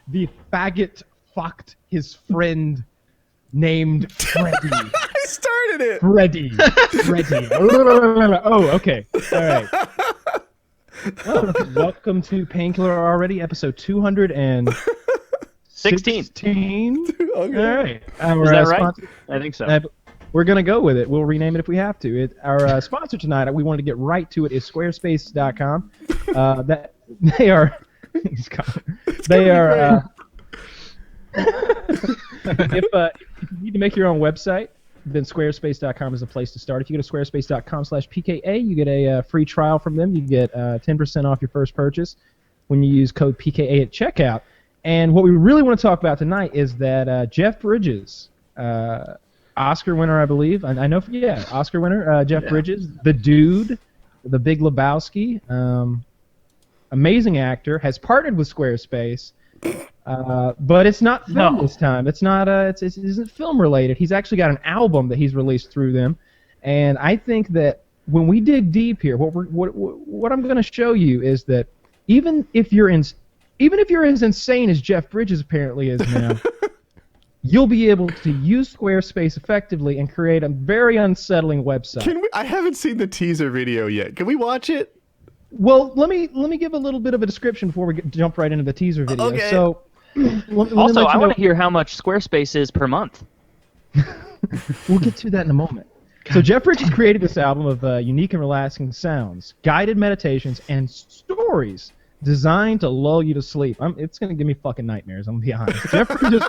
the faggot fucked his friend named Freddy. I started it. Freddy. Oh, okay. All right. Well, welcome to Painkiller already, episode 216. Okay. All right. Is that right? I think so. We're going to go with it. We'll rename it if we have to. Our sponsor tonight, we wanted to get right to it, is squarespace.com. They are... if you need to make your own website, then squarespace.com is the place to start. If you go to squarespace.com/PKA, you get a free trial from them. You get 10% off your first purchase when you use code PKA at checkout. And what we really want to talk about tonight is that Jeff Bridges, Oscar winner, I believe. I know, Oscar winner, Jeff Bridges, the dude, the Big Lebowski, amazing actor, has partnered with Squarespace. But it's not film this time. It's not. It isn't film related. He's actually got an album that he's released through them, and I think that when we dig deep here, what I'm going to show you is that even if you're as insane as Jeff Bridges apparently is now, you'll be able to use Squarespace effectively and create a very unsettling website. I haven't seen the teaser video yet. Can we watch it? Well, let me give a little bit of a description before we jump right into the teaser video. Okay. So. Also, I want to hear how much Squarespace is per month. We'll get to that in a moment. So Jeff Bridges created this album of unique and relaxing sounds, guided meditations, and stories designed to lull you to sleep. It's going to give me fucking nightmares, I'm going to be honest. Jeff Bridges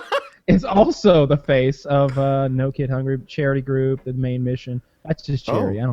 is also the face of No Kid Hungry charity group, the main mission. That's just charity.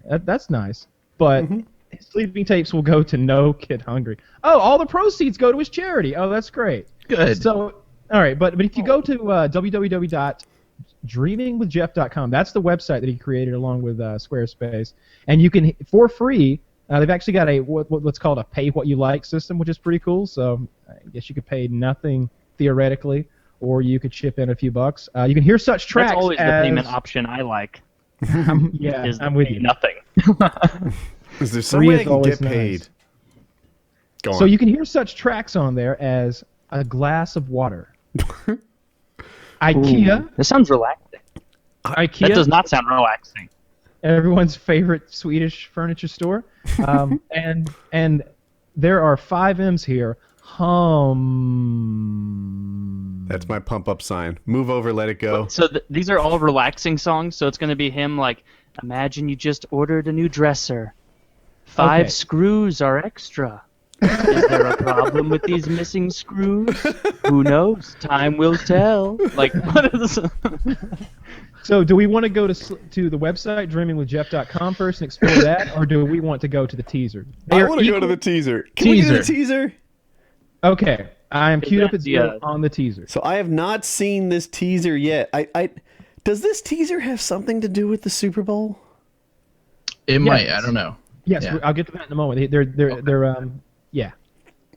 That's nice. But... his sleeping tapes will go to No Kid Hungry. Oh, all the proceeds go to his charity. Oh, that's great. Good. So, all right, but if you go to www.dreamingwithjeff.com, that's the website that he created along with Squarespace, and you can, for free, they've actually got a what's called a pay-what-you-like system, which is pretty cool. So I guess you could pay nothing theoretically, or you could chip in a few bucks. You can hear such tracks. That's always the payment option I like. I'm with you. Nothing. Is there some way I can get paid? Go on. So you can hear such tracks on there as A Glass of Water, IKEA. This sounds relaxing. IKEA. That does not sound relaxing. Everyone's favorite Swedish furniture store. And there are 5 M's here. That's my pump up sign. Move over, let it go. So these are all relaxing songs, so it's going to be him like, imagine you just ordered a new dresser. 5 screws are extra. Is there a problem with these missing screws? Who knows? Time will tell. Like, what is this? So do we want to go to the website, dreamingwithjeff.com first and explore that, or do we want to go to the teaser? I want to go to the teaser. Can we do the teaser? Okay. I am queued up at 0 on the teaser. So I have not seen this teaser yet. Does this teaser have something to do with the Super Bowl? It might. I don't know. Yes, I'll get to that in a moment. They're yeah.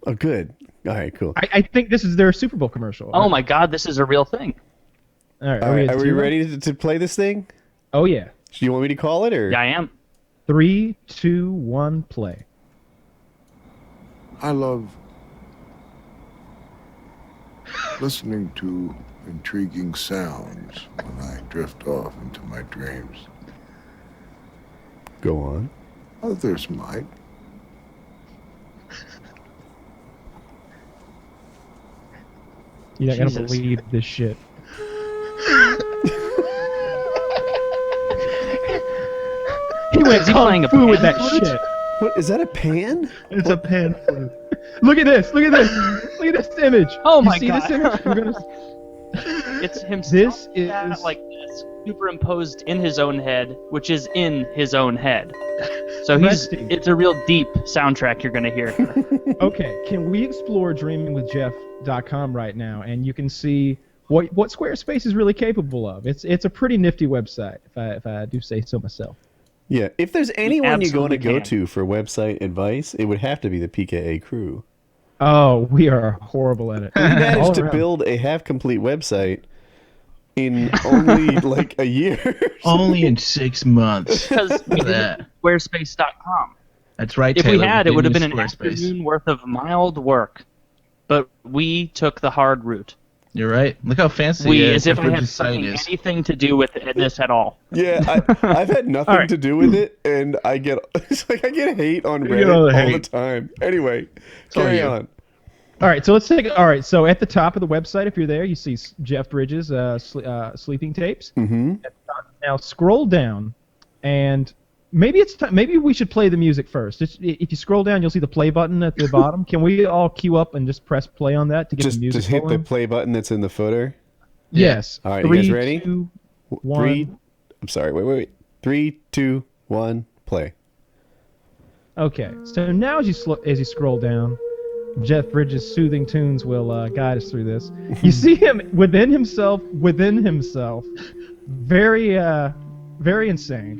Oh, good. All right, cool. I think this is their Super Bowl commercial. Oh my God, this is a real thing. All right, are we ready to play this thing? Oh yeah. Do you want me to call it or? Yeah, I am. 3, 2, 1, play. I love listening to intriguing sounds when I drift off into my dreams. Go on. Others might. You're not gonna believe this shit. He went kung fu with that shit. What is that? A pan? It's a pan flute. Look at this! Look at this! Look at this image! Oh my See God! This image? It's him. This is like this, superimposed in his own head, which is in his own head. So it's a real deep soundtrack you're gonna hear. Okay, can we explore dreamingwithjeff.com right now, and you can see what Squarespace is really capable of. It's a pretty nifty website, if I do say so myself. Yeah, if there's anyone you're going to go to for website advice, it would have to be the PKA crew. Oh, we are horrible at it. We managed to build a half-complete website in only like a year. Only in 6 months. Because we did Squarespace.com. That's right, If Taylor, we had, it would have been an Squarespace. afternoon worth of mild work. but we took the hard route. You're right. Look how fancy As if I had Bridges' site is. anything to do with this at all. Yeah, I've had nothing right. to do with it, and I get it's like I get hate on get Reddit all all the the hate. time. Anyway, all carry you. on. All right, so let's take. All right, so at the top of the website, if you're there, you see Jeff Bridges' sleeping tapes. Mm-hmm. Now scroll down, and maybe it's maybe we should play the music first. If you scroll down, you'll see the play button at the bottom. Can we all queue up and just press play on that to get the music Just hit the going? play button that's in the footer. Yes. All right, you guys 3, ready? 2, 1. 3. I'm sorry. Wait. 3, 2, 1. Play. Okay. So now as you scroll down, Jeff Bridges' soothing tunes will guide us through this. You see him within himself, very insane.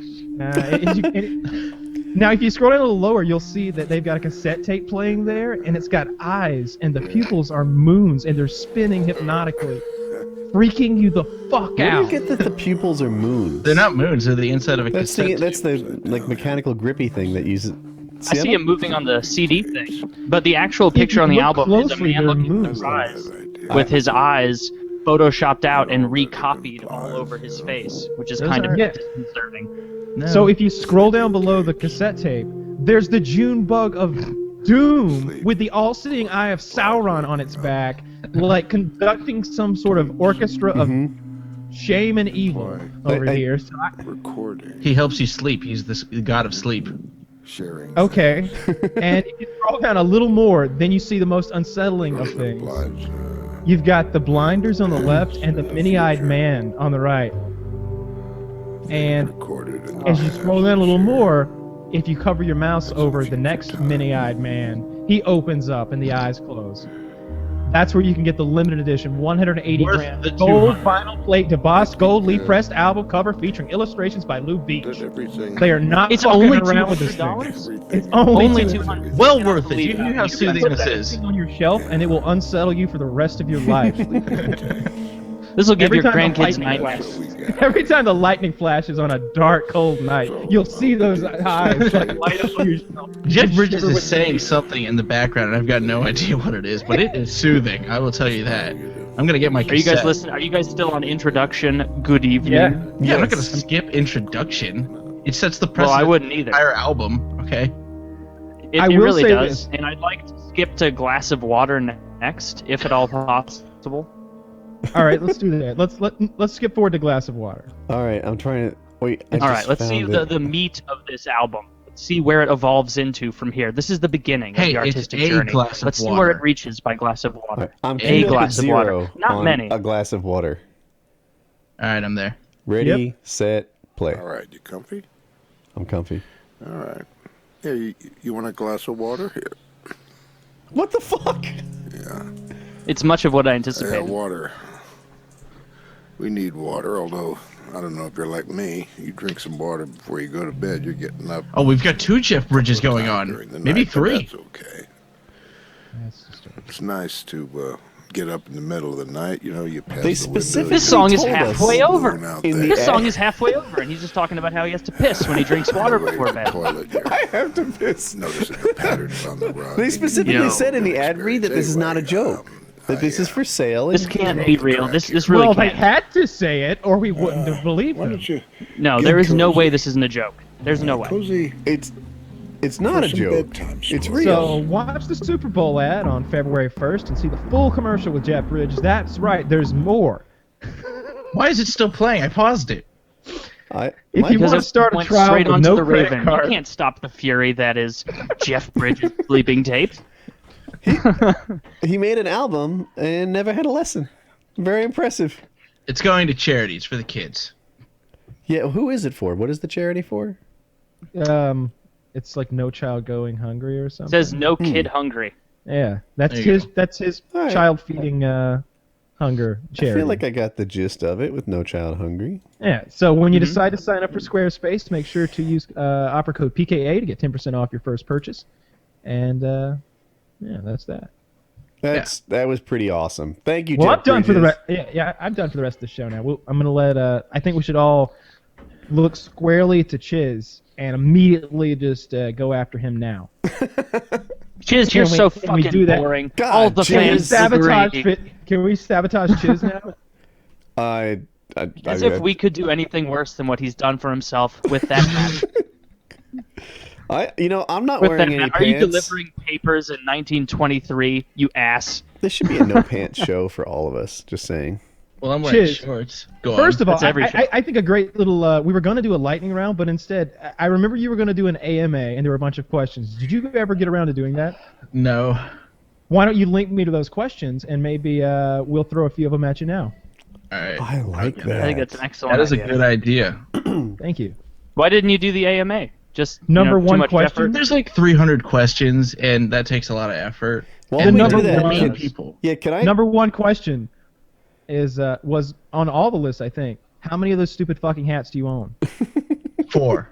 Now, if you scroll down a little lower, you'll see that they've got a cassette tape playing there, and it's got eyes, and the pupils are moons, and they're spinning hypnotically, freaking you the fuck Where do out. you get that the pupils are moons? They're not moons. They're the inside of a That's cassette. that's the like mechanical grippy thing that uses. I see him moving on the CD thing, but the actual picture on the look album is a closely, man they're looking moons. through eyes with his eyes photoshopped out and recopied all over his face, which is kind of Yeah. disconcerting. No. So if you scroll down below the cassette tape, there's the June bug of doom with the all-seeing eye of Sauron on its back, like conducting some sort of orchestra of shame and evil over I- here. So Recording. He helps you sleep. He's the god of sleep. Sharing. okay, and if you scroll down a little more, then you see the most unsettling of things. Oblige, You've got the blinders on the left and the many-eyed man on the right. And recorded in as you scroll down a little more, if you cover your mouse over the next many-eyed man, he opens up and the eyes close. That's where you can get the limited edition 180 Worth gram the gold 200. vinyl plate DeBoss gold leaf pressed album cover featuring illustrations by Lou Beach. Did everything. They are not It's fucking only around with this thing. $200. It's only Only 200. $200. Well I cannot worth it. believe You that. knew how soothing Put this that is. thing on your shelf and it will unsettle you for the rest of your life. This will give Every your time the grandkids lightning nightmares. Every time the lightning flashes on a dark, cold night, you'll see those eyes like light up on your shelf. Jeff Bridges Shiver is with saying fear. something in the background, and I've got no idea what it is, but it is soothing. I will tell you that. I'm gonna get my Are cassette. you guys listening? Are you guys still on introduction? Good evening. Yeah. Yeah, I'm not gonna Yes. skip introduction. It sets the Well, precedent. I wouldn't either. Entire album. Okay. I It will really say does, this. and I'd like to skip to glass of water next, if at all possible. All right, let's do that. Let's skip forward to Glass of Water. All right, I'm trying to wait. All right, let's see the meat of this album. Let's see where it evolves into from here. This is the beginning Hey, of the it's artistic a journey. glass of Let's see water. where it reaches by glass of water. I'm A queued up at glass of water. 0 Not on many. A glass of water. All right, I'm there. Ready, Yep. set, play. All right, you comfy? I'm comfy. All right. Here, you want a glass of water? Here. What the fuck? Yeah. It's much of what I Yeah, anticipated. water. We need water, although I don't know if you're like me. You drink some water before you go to bed. You're getting up. Oh, we've got 2 Jeff Bridges going during the on. Maybe night, but 3. That's okay. It's nice to get up in the middle of the night. You know, you pass They the window. specifically This song is told us halfway Moon over. out in there. the This song is halfway over, and he's just talking about how he has to piss when he drinks water before bed. Toilet here. I have to piss. Noticing the patterns on the rug. They specifically Yo. said in the ad read that this is not a joke. That this is for sale. This can't be real. This really Well, they can't. had to say it, or we wouldn't have believed Why them. don't you No, Get there is no cozy. way this isn't a joke. There's no way. cozy? It's not a some joke. bedtime It's story. real. So watch the Super Bowl ad on February 1st and see the full commercial with Jeff Bridges. That's right, there's more. Why is it still playing? I paused it. If you Because want to it start a went trial straight with onto no the credit Raven. card, You can't stop the fury that is Jeff Bridges sleeping tapes. He made an album and never had a lesson. Very impressive. It's going to charities for the kids. Yeah, who is it for? What is the charity for? it's like No Child Going Hungry or It something. says no kid hungry. Yeah, that's There you his. go. That's his All right. child feeding hunger I charity. feel like I got the gist of it with No Child Hungry. Yeah. So when you decide to sign up for Squarespace, make sure to use offer code PKA to get 10% off your first purchase. And yeah, that's that. That was pretty awesome. Thank you, Well, Jeff I'm done for the Bridges. rest. Yeah, I'm done for the rest of the show now. I'm gonna let. I think we should all look squarely to Chiz and immediately just go after him now. Chiz, you're so can we fucking do that? boring. God, All the Chiz. Can we fans sabotage? agree. Can we sabotage Chiz now? As if we could do anything worse than what he's done for himself with that hat. I'm not With wearing that any hat. pants. Are you delivering papers in 1923, you ass? This should be a no pants show for all of us. Just saying. Well, I'm wearing Chiz. shorts. Go First on. of all, That's every show. I think a great little. We were going to do a lightning round, but instead, I remember you were going to do an AMA, and there were a bunch of questions. Did you ever get around to doing that? No. Why don't you link me to those questions, and maybe we'll throw a few of them at you now. All right. I like that. I think that's an excellent That is a idea. good idea. Thank you. Why didn't you do the AMA? Just Number too one much question? effort? There's like 300 questions, and that takes a lot of effort. Well, The we number do that. one- Can- people. Yeah, can I? Number one question was on all the lists, I think. How many of those stupid fucking hats do you own? 4.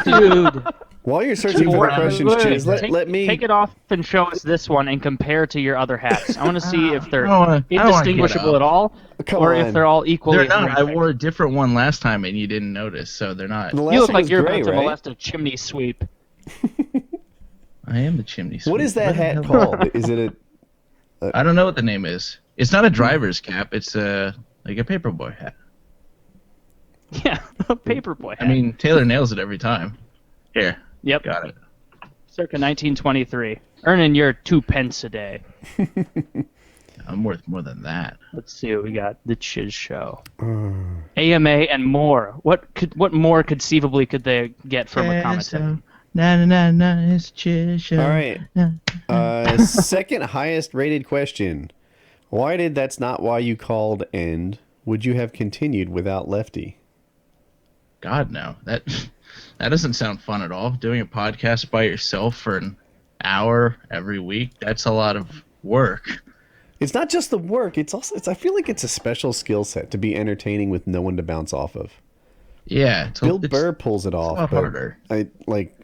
Dude. While you're searching for the questions, Chiz, let me. Take it off and show us this one and compare to your other hats. I want to see if they're I don't wanna get indistinguishable up. at all, Come or on. if they're all equally. They're not. I horrific. wore a different one last time, and you didn't notice, so they're not. The last You look one like was you're gray, about to right? molest a chimney sweep. I am the chimney sweep. What is that What the hat hell- called? Is it a? I don't know what the name is. It's not a driver's cap. It's like a paperboy hat. Yeah, a paperboy hat. I mean, Taylor nails it every time. Here, yep, got it. circa 1923. Earning your 2 pence a day. I'm worth more than that. Let's see what we got. The Chiz Show. AMA and more. What more conceivably could they get from a commentary? It's Chiz Show. All right. Second highest rated question. Why did That's Not Why You Called end? Would you have continued without Lefty? God, no. That doesn't sound fun at all. Doing a podcast by yourself for an hour every week, that's a lot of work. It's not just the work. It's also. I feel like it's a special skill set to be entertaining with no one to bounce off of. Yeah. Bill Burr pulls it off. lot but harder. I like.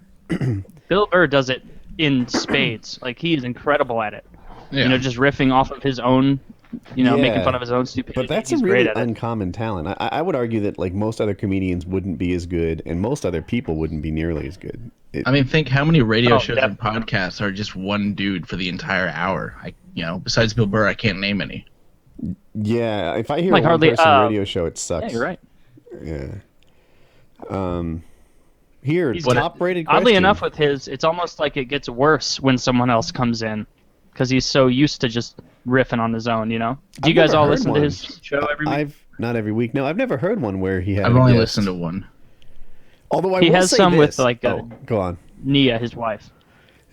Bill Burr does it in spades. Like, he is incredible at it. Yeah. You know, just riffing off of his own, making Yeah. fun of his own stupidity. But that's He's a great really at it. uncommon talent. I would argue that like most other comedians wouldn't be as good, and most other people wouldn't be nearly as good. I mean, think how many radio Oh, shows and podcasts are just one dude for the entire hour. Besides Bill Burr, I can't name any. Yeah, if I hear Like one hardly- person radio show, it sucks. Yeah, you're right. Yeah. Here, He's- top rated question. Oddly enough, with his, it's almost like it gets worse when someone else comes in, because he's so used to just riffing on his own. Do you I've guys never all heard listen to one. his show every week? Not every week. No, I've never heard one where he had. I've a only guest. listened to one. Although I He will has say some with, this. like, Oh, go on. Nia, his wife.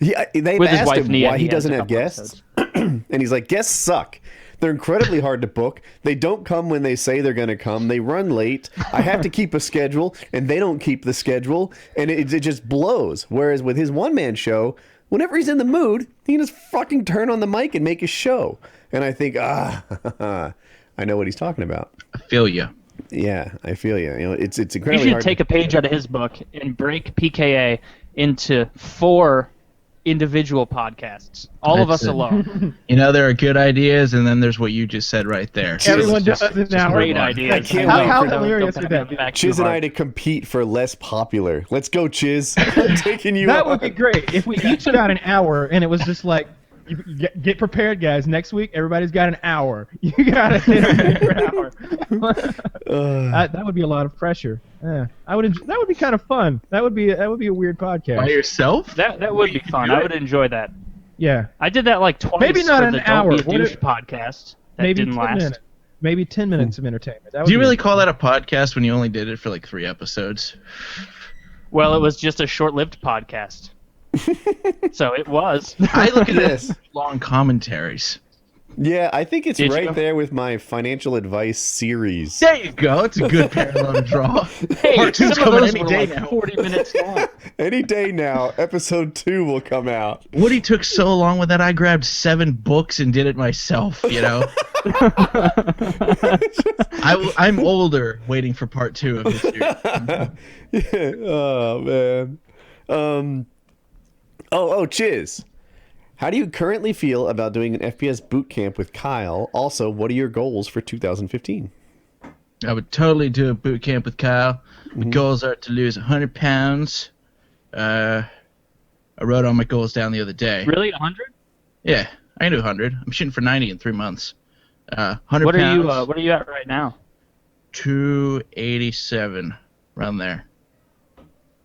They've With his asked wife, him Nia, why he he has doesn't a have couple guests, and he's like, guests suck. They're incredibly hard to book. They don't come when they say they're going to come. They run late. I have to keep a schedule, and they don't keep the schedule, and it just blows. Whereas with his one-man show, whenever he's in the mood, he can just fucking turn on the mic and make his show. And I think, I know what he's talking about. I feel you. Yeah, I feel you. It's You incredibly should hard. take a page out of his book and break PKA into 4 individual podcasts. All of That's us it. alone. There are good ideas, and then there's what you just said right there. Everyone Just- does it now. Great one. ideas. I can't How- wait how for Don't- hilarious don't would have that be? back too Chiz and I hard. to compete for less popular. Let's go, Chiz. I'm taking you That up. would be great if we each got an hour, and it was just like, you get prepared, guys. Next week, everybody's got an hour. You got to interview for an hour. That would be a lot of pressure. Yeah, that would be kind of fun. That would be a weird By podcast. yourself? That would be fun. I would enjoy that. Yeah, I did that like twice. Maybe not for an the hour. Don't Be a What Douche if- podcast. That maybe didn't 10 last. minutes. Maybe 10 minutes of entertainment. That would Do you be- really call that a podcast when you only did it for like 3 episodes? Well, it was just a short-lived podcast. So it was. I look at Yes. this long commentaries. Yeah, I think it's Did right you? there with my financial advice series. There you go. It's a good parallel to draw. Hey, Part two's some of coming those any were day like now. 40 minutes long. Any day now, episode 2 will come out. Woody took so long with that. I grabbed 7 books and did it myself. I'm older, waiting for part 2 of this series. Yeah. Oh man. Chiz. How do you currently feel about doing an FPS boot camp with Kyle? Also, what are your goals for 2015? I would totally do a boot camp with Kyle. My goals are to lose 100 pounds, I wrote all my goals down the other day. Really, 100? Yeah, I can do 100. I'm shooting for 90 in 3 months. 100 What are pounds. you? What are you at right now? 287, around there.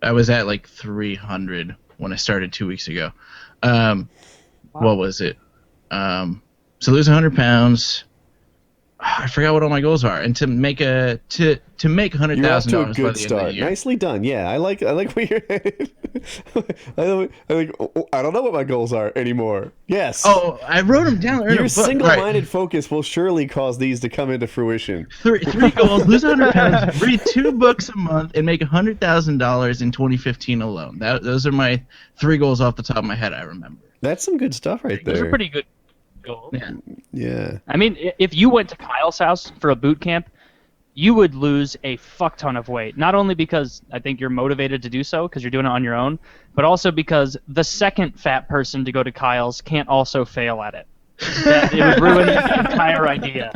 I was at like 300 when I started 2 weeks ago. What was it? So lose 100 pounds. I forgot what all my goals are, and to make $100,000 You're off to a by good the end of start. the year. Nicely done. Yeah, I like where you're headed. I don't know what my goals are anymore. Yes. Oh, I wrote them down. Your single-minded focus will surely cause these to come into fruition. Three goals: lose 100 pounds, read 2 books a month, and make $100,000 in 2015 alone. Those are my 3 goals off the top of my head. I remember. That's some good stuff right Those there. are pretty good goals. Yeah. Yeah. I mean, if you went to Kyle's house for a boot camp, you would lose a fuck ton of weight. Not only because I think you're motivated to do so because you're doing it on your own, but also because the second fat person to go to Kyle's can't also fail at it. It would ruin the entire idea.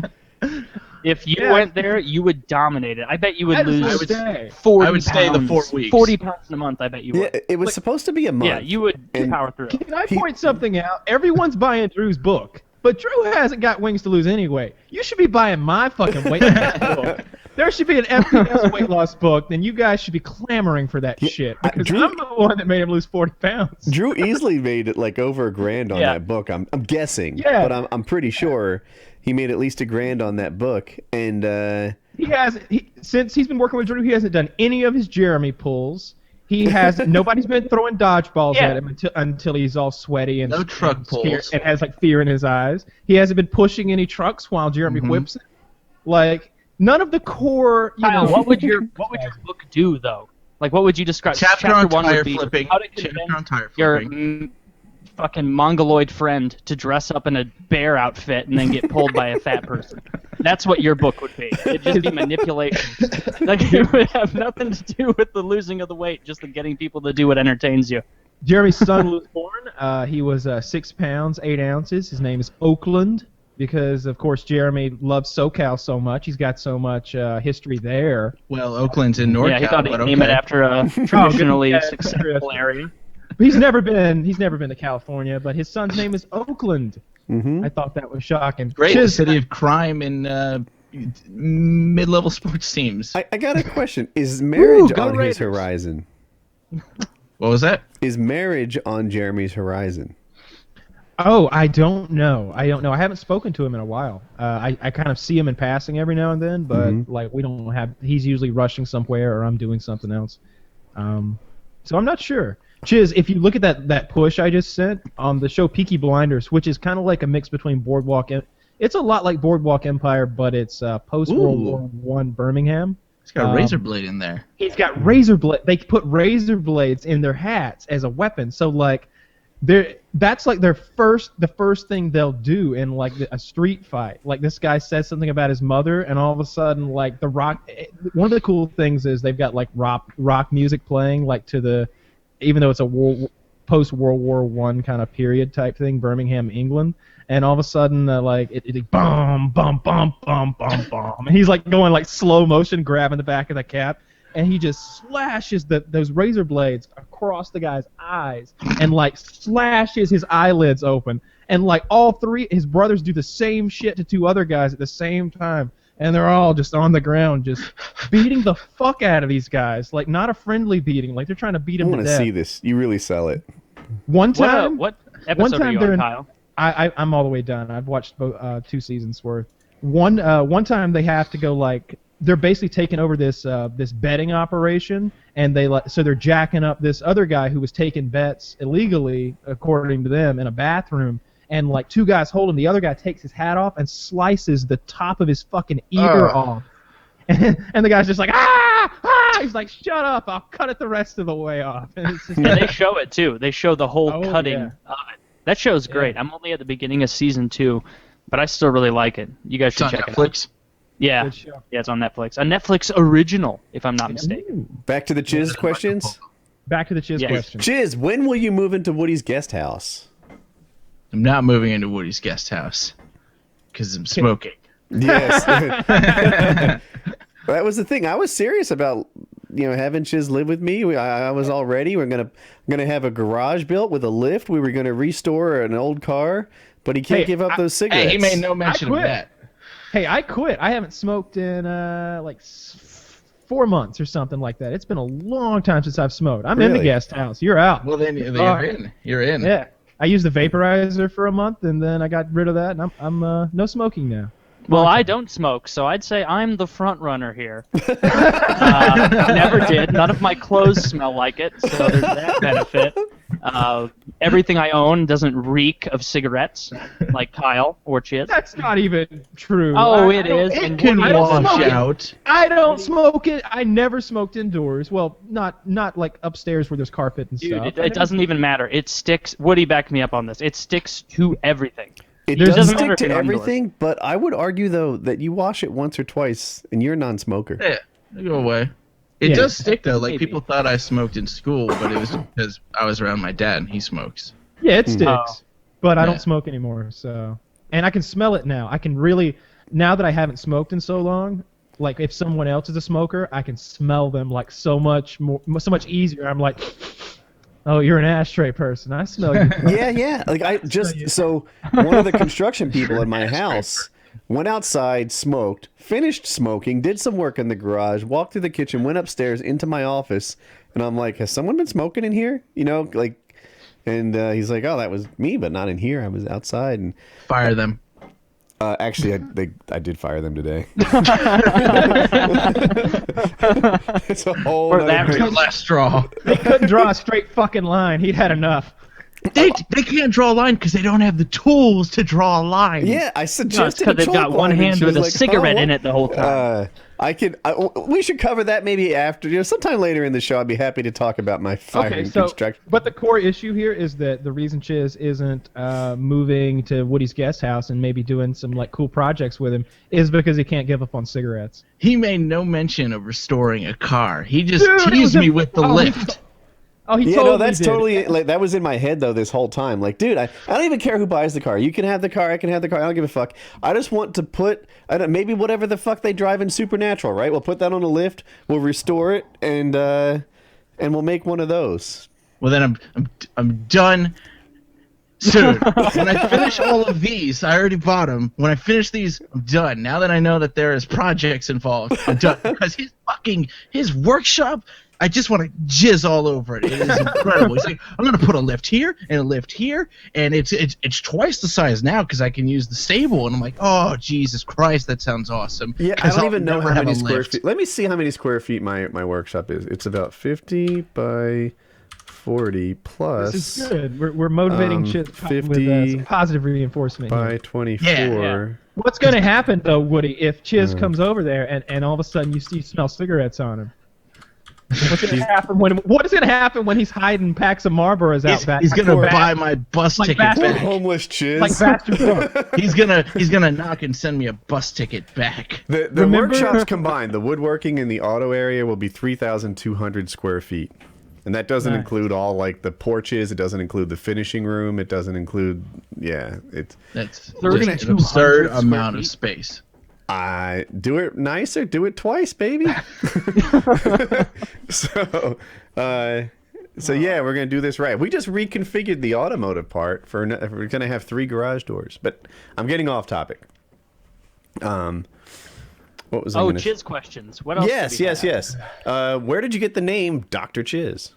If you went there, you would dominate it. I bet you would lose 40 I would stay the 4 weeks. 40 pounds in a month, I bet you would. Yeah, it was supposed to be a month. Yeah, you would power through. Can I point something out? Everyone's buying Drew's book, but Drew hasn't got wings to lose anyway. You should be buying my fucking weight loss book. There should be an FPS weight loss book, then you guys should be clamoring for that shit. Because I'm the one that made him lose 40 pounds. Drew easily made it like over $1,000 on that book. I'm guessing, but I'm pretty sure he made at least $1,000 on that book. And since he's been working with Drew, he hasn't done any of his Jeremy pulls. He has nobody's been throwing dodgeballs at him until he's all sweaty and truck pulls and has like fear in his eyes. He hasn't been pushing any trucks while Jeremy whips it. Like none of the core. Kyle, what would your book do though? Like what would you describe? Chapter on one tire would be flipping. How to convince your fucking mongoloid friend to dress up in a bear outfit and then get pulled by a fat person. That's what your book would be. It'd just be manipulation. Like it would have nothing to do with the losing of the weight, just the getting people to do what entertains you. Jeremy's son was born. He was 6 pounds 8 ounces. His name is Oakland because, of course, Jeremy loves SoCal so much. He's got so much history there. Well, Oakland's in NorCal. Yeah, he thought he'd name it after a traditionally successful area. He's never been to California, but his son's name is Oakland. Mm-hmm. I thought that was shocking. Great city of crime and mid-level sports teams. I got a question. Is marriage on his Raiders. horizon? What was that? Is marriage on Jeremy's horizon? Oh, I don't know. I haven't spoken to him in a while. I kind of see him in passing every now and then, but like we don't have. He's usually rushing somewhere, or I'm doing something else. So I'm not sure. Chiz, if you look at that push I just sent on the show Peaky Blinders, which is kind of like a mix between Boardwalk and it's a lot like Boardwalk Empire, but it's post World War I Birmingham. He's got a razor blade in there. He's got razor blade. They put razor blades in their hats as a weapon. So like, that's like the first thing they'll do in like a street fight. Like this guy says something about his mother, and all of a sudden, like the rock. One of the cool things is they've got like rock music playing, like to the, even though it's a post World War I kind of period type thing, Birmingham, England. And all of a sudden, like it bum bum bum bum bum bum, and he's like going like slow motion, grabbing the back of the cap, and he just slashes those razor blades across the guy's eyes, and like slashes his eyelids open, and like all three his brothers do the same shit to 2 other guys at the same time, and they're all just on the ground, just beating the fuck out of these guys, like not a friendly beating, like they're trying to beat him to death. I want to see this. You really sell it. One time, what episode are you on, Kyle? I'm all the way done. I've watched 2 seasons worth. One time they have to go like they're basically taking over this betting operation, and so they're jacking up this other guy who was taking bets illegally, according to them, in a bathroom. And like 2 guys hold him. The other guy takes his hat off and slices the top of his fucking ear off. And the guy's just like, ah! He's like, shut up! I'll cut it the rest of the way off. And it's just Yeah, they show it too. They show the whole cutting yeah. of it. That show's great. I'm only at the beginning of season 2, but I still really like it. You guys should check it out. Netflix. Yeah, Good show. yeah, it's on Netflix. A Netflix original, if I'm not mistaken. Back to the Chiz questions. Back to the Chiz question. Chiz, when will you move into Woody's guest house? I'm not moving into Woody's guest house because I'm smoking. Yes. That was the thing. I was serious about having Chiz live with me. I was all ready. We're gonna have a garage built with a lift. We were gonna restore an old car, but he can't give up those cigarettes. Hey, he made no mention of that. Hey, I quit. I haven't smoked in like 4 months or something like that. It's been a long time since I've smoked. I'm in the guest house. You're out. Well, then you're in. You're in. Yeah. I used the vaporizer for a month, and then I got rid of that, and I'm no smoking now. Well, I don't smoke, so I'd say I'm the front runner here. Never did. None of my clothes smell like it, so there's that benefit. Everything I own doesn't reek of cigarettes, like Kyle or Chiz. That's not even true. Oh, it is. It can wash out. I don't smoke it. I never smoked indoors. Well, not like upstairs where there's carpet and Dude, stuff. it doesn't even matter. It sticks. Woody, back me up on this. It sticks to everything. It Doesn't does matter stick if to you're indoors. everything, but I would argue though that you wash it once or twice, and you're a non-smoker. Yeah, go away. It does stick though. Like Maybe. people thought I smoked in school, but it was because I was around my dad and he smokes. Yeah, it sticks. Oh. But I Yeah. don't smoke anymore, so. And I can smell it now. I can really, now that I haven't smoked in so long, like if someone else is a smoker, I can smell them like so much more, so much easier. I'm like, oh, you're an ashtray person. I smell you. Yeah. Like so one of the construction people in my house went outside, smoked, finished smoking, did some work in the garage, walked through the kitchen, went upstairs into my office, and I'm like, has someone been smoking in here? And he's like, oh, that was me, but not in here. I was outside. And Fire them. actually, I did fire them today. It's a whole Or nother that thing. reason. Last straw. He couldn't draw a straight fucking line. He'd had enough. They can't draw a line because they don't have the tools to draw a line. Yeah, I No, it's suggested because they've got one hand with a cigarette in it. it the whole time. We should cover that maybe after, sometime later in the show. I'd be happy to talk about my firing construction. But the core issue here is that the reason Chiz isn't moving to Woody's guest house and maybe doing some like cool projects with him is because he can't give up on cigarettes. He made no mention of restoring a car. He just Dude, teased me with the oh, lift. He Yeah, totally no, that's did. totally like that was in my head though this whole time. Like, dude, I don't even care who buys the car. You can have the car, I can have the car. I don't give a fuck. I just want to put maybe whatever the fuck they drive in Supernatural, right? We'll put that on a lift. We'll restore it, and we'll make one of those. Well, then I'm done soon. When I finish all of these, I already bought them. When I finish these, I'm done. Now that I know that there is projects involved, I'm done. Because his workshop, I just want to jizz all over it. It is incredible. He's like, I'm gonna put a lift here and a lift here, and it's twice the size now because I can use the stable. And I'm like, oh Jesus Christ, that sounds awesome. Yeah, I 'Cause don't I'll even know never how have many a square lift. feet. Let me see how many square feet my workshop is. It's about 50 by 40 plus. This is good. We're motivating Chiz with 50 some positive reinforcement by here. 24. Yeah. What's going to happen though, Woody, if Chiz comes over there and all of a sudden you smell cigarettes on him? What's going to happen when he's hiding packs of Marlboros out back? He's gonna buy my bus like ticket bastard- Poor back. homeless Chiz. like bastard dog. He's gonna knock and send me a bus ticket back. The Remember- workshops combined, the woodworking and the auto area will be 3,200 square feet. And that doesn't Nice. include all like the porches. It doesn't include the finishing room. It doesn't include, it's. That's We're just gonna an 200 absurd square amount of feet. space. Do it nice or do it twice, baby. So yeah, we're gonna do this right. We just reconfigured the automotive part we're gonna have 3 garage doors. But I'm getting off topic. What was I Oh, gonna Chiz questions. What else? Yes, did we yes, have? yes. Where did you get the name Dr. Chiz?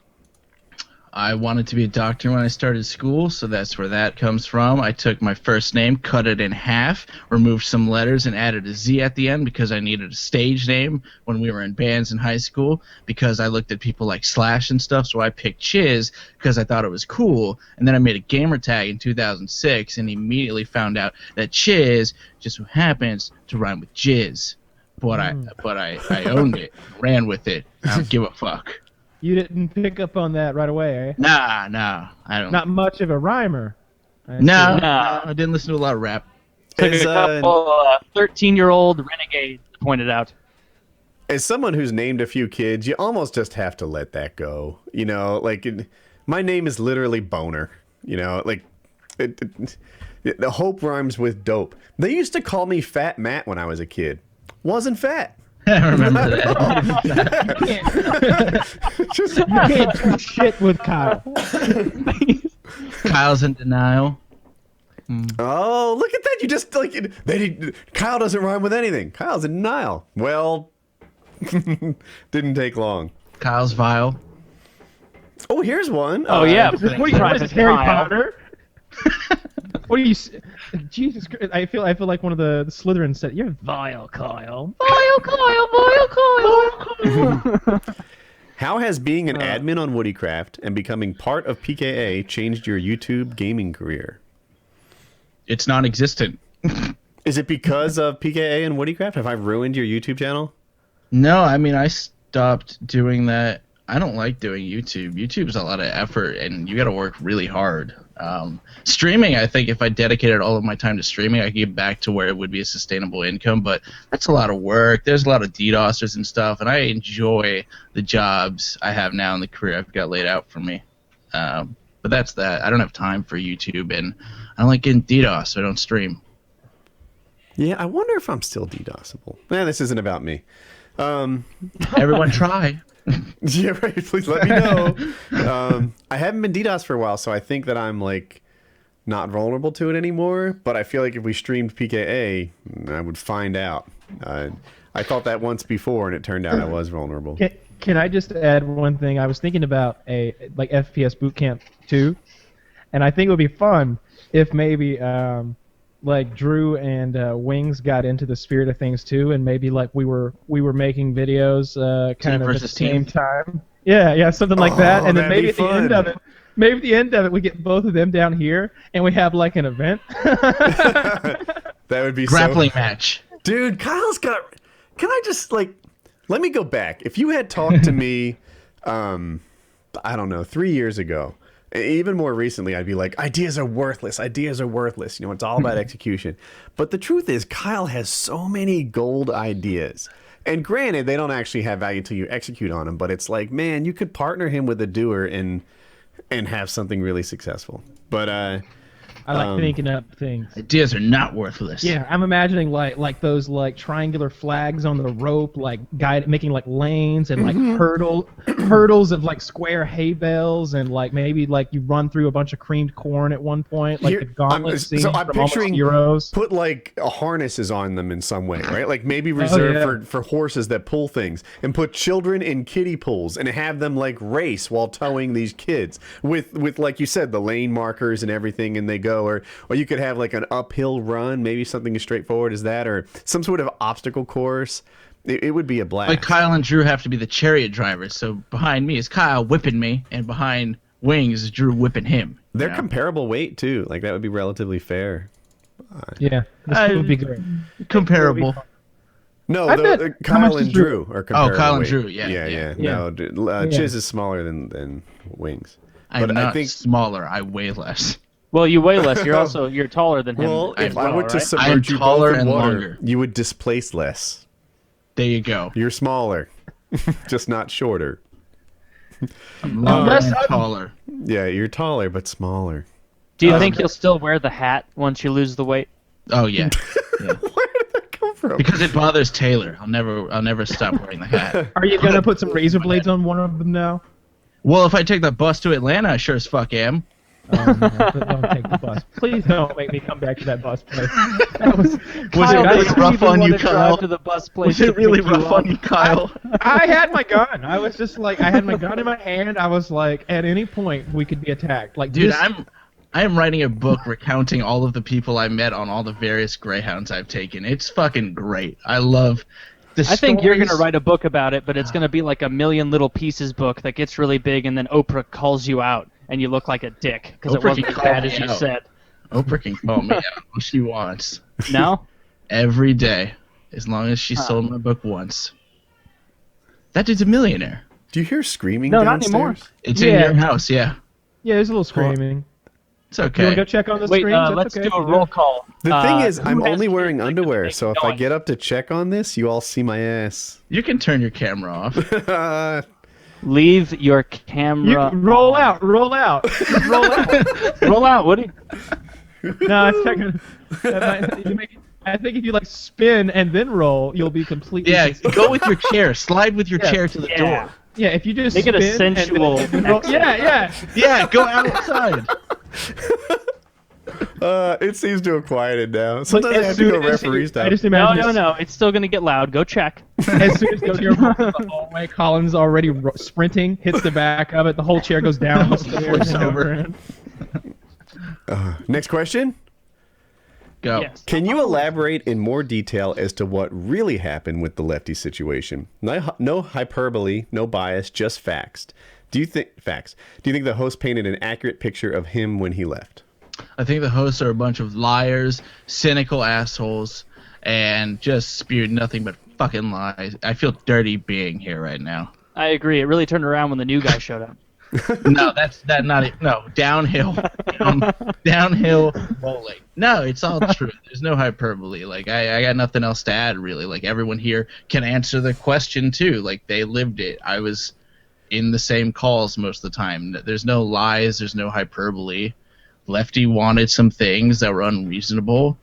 I wanted to be a doctor when I started school, so that's where that comes from. I took my first name, cut it in half, removed some letters, and added a Z at the end because I needed a stage name when we were in bands in high school, because I looked at people like Slash and stuff, so I picked Chiz because I thought it was cool. And then I made a gamer tag in 2006 and immediately found out that Chiz just so happens to rhyme with jizz. But I owned it, ran with it. I don't give a fuck. You didn't pick up on that right away, eh? Nah, I don't. Not much of a rhymer. I No, see. No. I didn't listen to a lot of rap. Took As, a couple 13-year-old renegades pointed out. as someone who's named a few kids, you almost just have to let that go. My name is literally Boner. The hope rhymes with dope. They used to call me Fat Matt when I was a kid. Wasn't fat. I remember that. You can't do shit with Kyle. Kyle's in denial. Oh, look at that! You just Kyle doesn't rhyme with anything. Kyle's in denial. Well, didn't take long. Kyle's vile. Oh, here's one. Oh yeah, What is this, Harry Potter? What do you? Jesus Christ! I feel like one of the Slytherin said, "You're vile, Kyle." Vile, Kyle. How has being an admin on WoodyCraft and becoming part of PKA changed your YouTube gaming career? It's non-existent. Is it because of PKA and WoodyCraft? Have I ruined your YouTube channel? No, I mean, I stopped doing that. I don't like doing YouTube. YouTube's a lot of effort, and you got to work really hard. Streaming, I think if I dedicated all of my time to streaming, I could get back to where it would be a sustainable income, but that's a lot of work. There's a lot of DDoSers and stuff, and I enjoy the jobs I have now in the career I've got laid out for me. But that's that. I don't have time for YouTube, and I don't like getting DDoS, so I don't stream. Yeah, I wonder if I'm still DDoSable. This isn't about me. Everyone try. Yeah, right. Please let me know. I haven't been DDoS for a while, so I think that I'm like not vulnerable to it anymore. But I feel like if we streamed PKA, I would find out. I thought that once before, and it turned out I was vulnerable. Can I just add one thing? I was thinking about a FPS Bootcamp 2, and I think it would be fun if maybe Drew and Wings got into the spirit of things too, and maybe we were making videos kind of at the same time. Yeah, something like that. And then maybe at the end of it, we get both of them down here, and we have an event. That would be grappling match. Dude, Kyle's got. Can I just let me go back? If you had talked to me, I don't know, 3 years ago. Even more recently, I'd be like, ideas are worthless. Ideas are worthless. It's all about execution. But the truth is, Kyle has so many gold ideas. And granted, they don't actually have value until you execute on them. But it's like, man, you could partner him with a doer and have something really successful. But I like thinking up things. Ideas are not worthless. Yeah, I'm imagining those triangular flags on the rope, making lanes and hurdles of square hay bales, and maybe you run through a bunch of creamed corn at one point, the gauntlet scene I'm from picturing Heroes. Put harnesses on them in some way, right? Maybe reserved for horses that pull things, and put children in kiddie pools and have them race while towing these kids with like you said, the lane markers and everything, and they go. Or you could have an uphill run, maybe something as straightforward as that, or some sort of obstacle course. It would be a blast. Kyle and Drew have to be the chariot drivers, so behind me is Kyle whipping me, and behind Wings is Drew whipping him. They're comparable weight too. That would be relatively fair. Yeah, this would be great. Comparable. No, Kyle and Drew are comparable. Oh, Kyle and weight. Drew, yeah. No, Chiz is smaller than Wings. I'm not smaller. I weigh less. Well, you weigh less. You're taller than him. Well, if I were to right? submerge you taller both in and water, longer. you would displace less. There you go. You're smaller, just not shorter. I'm longer and taller. Yeah, you're taller but smaller. Do you think you'll still wear the hat once you lose the weight? Oh yeah. Where did that come from? Because it bothers Taylor. I'll never stop wearing the hat. Are you gonna put some razor blades on one of them now? Well, if I take the bus to Atlanta, I sure as fuck am. Don't take the bus. Please don't make me come back to that bus place. Was it really rough on you, Kyle? To the bus place Was it really rough on you, Kyle? I had my gun. I was just I had my gun in my hand. I was at any point we could be attacked. Dude, I am writing a book recounting all of the people I met on all the various Greyhounds I've taken. It's fucking great. I love the I think you're stories. going to write a book about it, but it's going to be like a Million Little Pieces book that gets really big, and then Oprah calls you out, and you look like a dick because it wasn't as bad as you said. Oprah can call me out all she wants. No? Every day, as long as she sold my book once. That dude's a millionaire. Do you hear screaming No, downstairs? not anymore. It's in your house, yeah. Yeah, there's a little screaming. It's okay. You want to go check on the Wait, screens? let's okay. do a roll call. The thing is, I'm who has only kids wearing that could underwear, make so it if I going? get up to check on this, you all see my ass. You can turn your camera off. Leave your camera. Roll out, roll out, roll out. Roll out, Woody. No, it's not gonna. I think if you like spin and then roll, you'll be completely. Yeah, go with your chair. Slide with your chair to the door. Yeah, if you just Make it a spin sensual. and then roll, yeah. Yeah, go outside. It seems to have quieted now. Sometimes I have to go referee I style. just imagine No. It's still gonna get loud. Go check. as soon as the chair rolls in the hallway, Colin's already sprinting, hits the back of it, the whole chair goes down the stairs and over. Next question. Go. Yes. Can you elaborate in more detail as to what really happened with the Lefty situation? No hyperbole, no bias, just facts. Do you think the host painted an accurate picture of him when he left? I think the hosts are a bunch of liars, cynical assholes, and just spewed nothing but fucking lies. I feel dirty being here right now. I agree. It really turned around when the new guy showed up. No, not it. No, downhill, downhill rolling. No, it's all true. There's no hyperbole. Like I got nothing else to add really. Like everyone here can answer the question too. Like they lived it. I was in the same calls most of the time. There's no lies. There's no hyperbole. Lefty wanted some things that were unreasonable,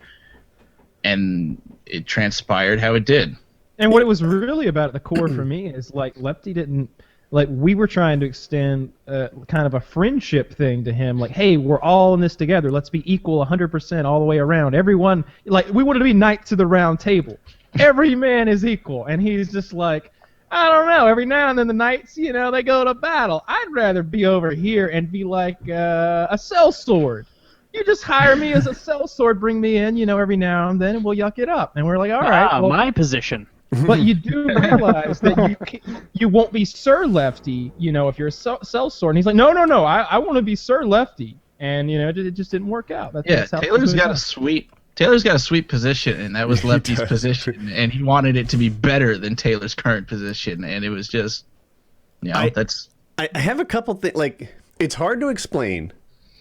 and it transpired how it did. And what it was really about at the core for me is like Lefty didn't like we were trying to extend kind of a friendship thing to him. Like, hey, we're all in this together. Let's be equal 100% all the way around. Everyone, like, we wanted to be knights of the round table. Every man is equal, and he's just like, I don't know. Every now and then the knights, you know, they go to battle. I'd rather be over here and be like a sellsword. You just hire me as a sellsword, bring me in, you know, every now and then, and we'll yuck it up. And we're like, all right. Well, My position. but you do realize that you won't be Sir Lefty, you know, if you're a sellsword. And he's like, no, I want to be Sir Lefty. And, you know, it just didn't work out. That's how Taylor's got a sweet position, and that was Lefty's position, and he wanted it to be better than Taylor's current position, and it was just, you know, I have a couple things, like, it's hard to explain,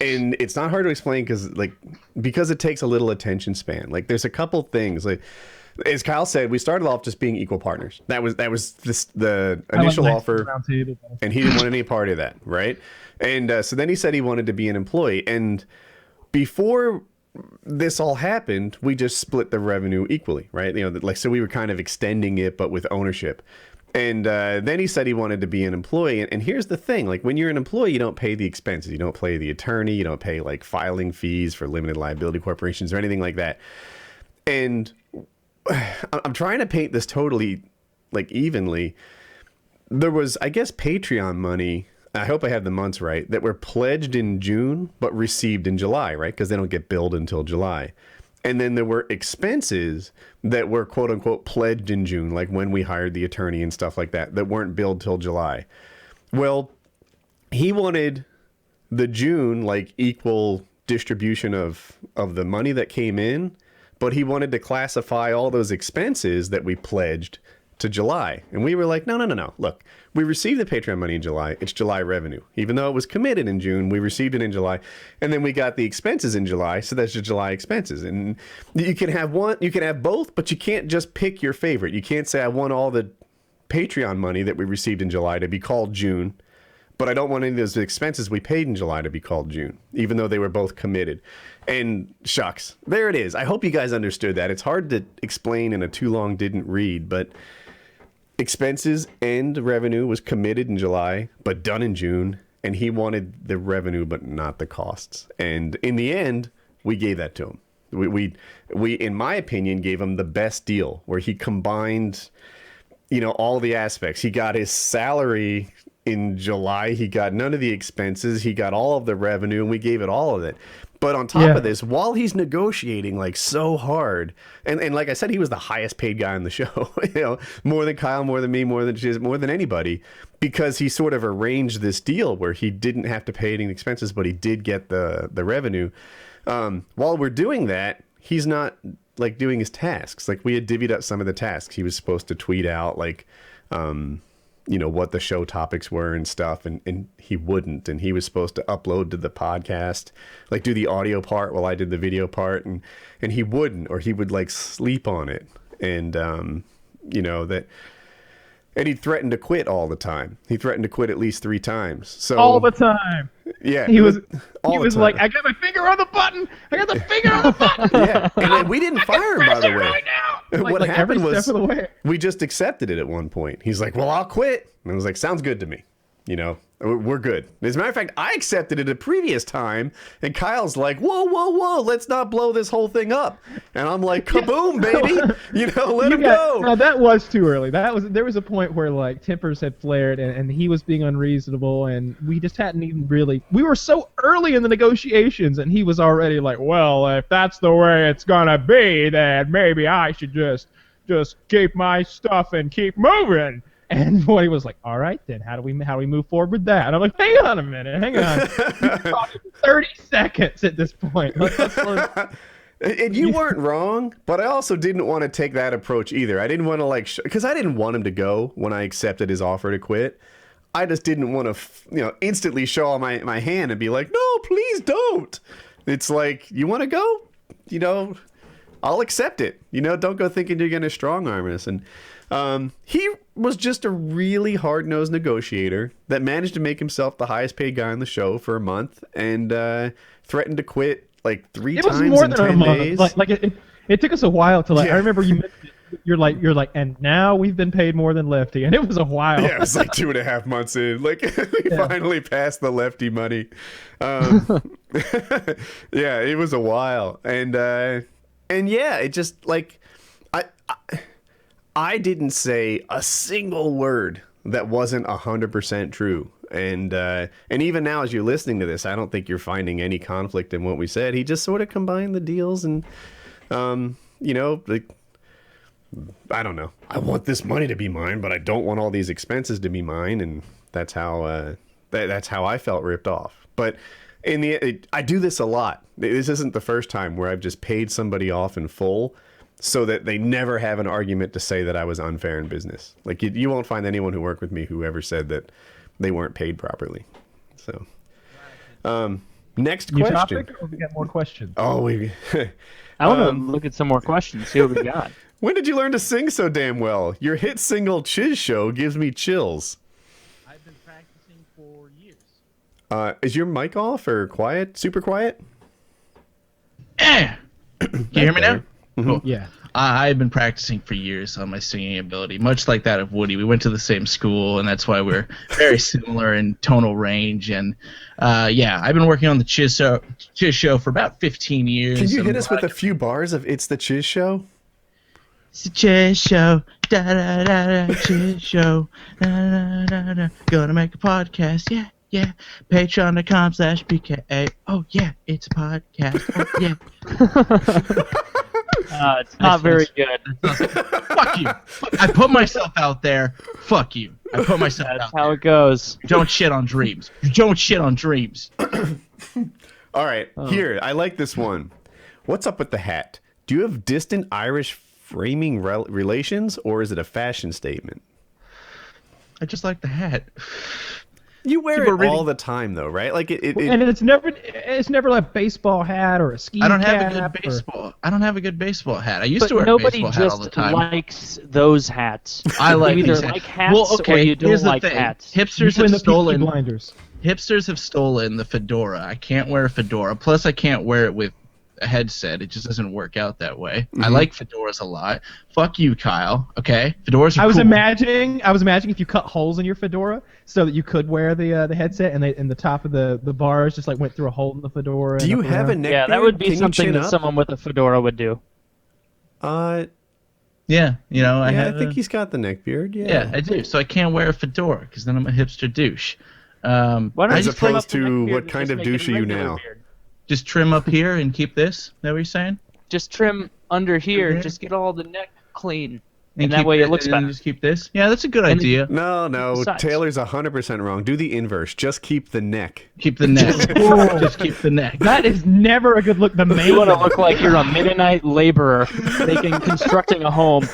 and it's not hard to explain because it takes a little attention span. Like, there's a couple things, like, as Kyle said, we started off just being equal partners. That was the initial offer, and he didn't want any part of that, right? And so then he said he wanted to be an employee, and before this all happened, we just split the revenue equally, right? You know, like, so we were kind of extending it, but with ownership. And then he said he wanted to be an employee. And here's the thing, like, when you're an employee, you don't pay the expenses. You don't pay the attorney. You don't pay, like, filing fees for limited liability corporations or anything like that. And I'm trying to paint this totally, like, evenly. There was, I guess, Patreon money, I hope I have the months right, that were pledged in June but received in July, right? Because they don't get billed until July. And then there were expenses that were quote unquote pledged in June, like when we hired the attorney and stuff like that, that weren't billed till July. Well, he wanted the June, like, equal distribution of the money that came in, but he wanted to classify all those expenses that we pledged to July. And we were like, no. Look, we received the Patreon money in July. It's July revenue. Even though it was committed in June, we received it in July. And then we got the expenses in July, so that's just July expenses. And you can have one, you can have both, but you can't just pick your favorite. You can't say, I want all the Patreon money that we received in July to be called June, but I don't want any of those expenses we paid in July to be called June, even though they were both committed. And shucks, there it is. I hope you guys understood that. It's hard to explain in a too long didn't read, but expenses and revenue was committed in July, but done in June, and he wanted the revenue but not the costs. And in the end, we gave that to him. We in my opinion, gave him the best deal, where he combined, you know, all the aspects. He got his salary in July, he got none of the expenses, he got all of the revenue, and we gave it all of it. But on top of this, while he's negotiating like so hard, and like I said, he was the highest paid guy on the show, you know, more than Kyle, more than me, more than anybody, because he sort of arranged this deal where he didn't have to pay any expenses, but he did get the revenue. While we're doing that, he's not, like, doing his tasks. Like, we had divvied up some of the tasks. He was supposed to tweet out, like, you know, what the show topics were and stuff, and he wouldn't. And he was supposed to upload to the podcast, like, do the audio part while I did the video part, and he wouldn't, or he would, like, sleep on it. And you know, that And he threatened to quit all the time. He threatened to quit at least 3 times. So All the time. yeah, He was all the time. like, I got my finger on the button. I got the finger on the button. Yeah, and then we didn't fire him, by the way. Right now. What like happened every was step of the way. we just accepted it at one point. He's like, well, I'll quit. And I was like, sounds good to me. You know, we're good. As a matter of fact, I accepted it a previous time, and Kyle's like, whoa, let's not blow this whole thing up. And I'm like, kaboom, baby. You know, let him go. Now, that was too early. There was a point where, like, tempers had flared, and he was being unreasonable, and we just hadn't even really... We were so early in the negotiations, and he was already like, well, if that's the way it's gonna be, then maybe I should just keep my stuff and keep moving. And Woody was like, all right, then, how do we move forward with that? And I'm like, hang on a minute, hang on. We've talked 30 seconds at this point. And you weren't wrong, but I also didn't want to take that approach either. I didn't want to, because I didn't want him to go when I accepted his offer to quit. I just didn't want to, instantly show my hand and be like, no, please don't. It's like, you want to go? I'll accept it. Don't go thinking you're going to strong arm us. And he was just a really hard-nosed negotiator that managed to make himself the highest paid guy on the show for a month and threatened to quit like 3 times in 10 days. It was more than a month. Like it took us a while to I remember you're like, and now we've been paid more than Lefty, and it was a while. Yeah, it was like 2.5 months in. Like we finally passed the Lefty money. Yeah, it was a while, and yeah, it just like I didn't say a single word that wasn't 100% true. And even now, as you're listening to this, I don't think you're finding any conflict in what we said. He just sort of combined the deals and, like, I don't know. I want this money to be mine, but I don't want all these expenses to be mine. And that's how that's how I felt ripped off. But I do this a lot. This isn't the first time where I've just paid somebody off in full so that they never have an argument to say that I was unfair in business. Like, you won't find anyone who worked with me who ever said that they weren't paid properly. So, next New question. topic, or we got more questions? Oh, I want to look at some more questions, see what we got. When did you learn to sing so damn well? Your hit single "Chiz Show" gives me chills. I've been practicing for years. Is your mic off or quiet? Super quiet? Can you hear me now? Cool. Yeah. I've been practicing for years on my singing ability, much like that of Woody. We went to the same school, and that's why we're very similar in tonal range. And yeah, I've been working on the Chiz Show for about 15 years. Can you hit us with a few bars of "It's the Chiz Show"? It's the Chiz Show, da da da da, Chiz Show, da da da da. Gonna make a podcast, yeah. Yeah, Patreon.com/PKA. Oh yeah, it's a podcast. Oh yeah. It's not very good. Fuck you. I put myself out there. Fuck you. I put myself out there. That's how it goes. You don't shit on dreams. You don't shit on dreams. All right, here. I like this one. What's up with the hat? Do you have distant Irish framing relations, or is it a fashion statement? I just like the hat. You wear it all the time, though, right? Like and it's never like a baseball hat or a ski cap. I don't have a good baseball hat. I used to wear a baseball hat all the time. Nobody just likes those hats. I like you either these like hats. hats or you don't here's the like thing. hats. Hipsters Between have the stolen Peaky Blinders. Hipsters have stolen the fedora. I can't wear a fedora. Plus, I can't wear it with a headset. It just doesn't work out that way. I like fedoras a lot. Fuck you, Kyle. Okay, fedoras are I was cool. imagining if you cut holes in your fedora so that you could wear the headset, and the top of the bars just like went through a hole in the fedora. Do you have a neck Yeah, that beard? would be Can you something chin that up? someone with a fedora would do. Yeah, I think he's got the neck beard. Yeah, I do. So I can't wear a fedora because then I'm a hipster douche. Why don't As you trim opposed up the neck to beard what and kind just of make it douche are you regular now? beard? Just trim up here and keep this. Is that what you're saying? Just trim under here. Under here? Just get all the neck clean. And that keep way it looks and better. Just keep this. Yeah, that's a good idea. No, Besides. Taylor's 100% wrong. Do the inverse. Just keep the neck. Keep the neck. Just keep the neck. That is never a good look. The You want to look like you're a Mennonite laborer constructing a home.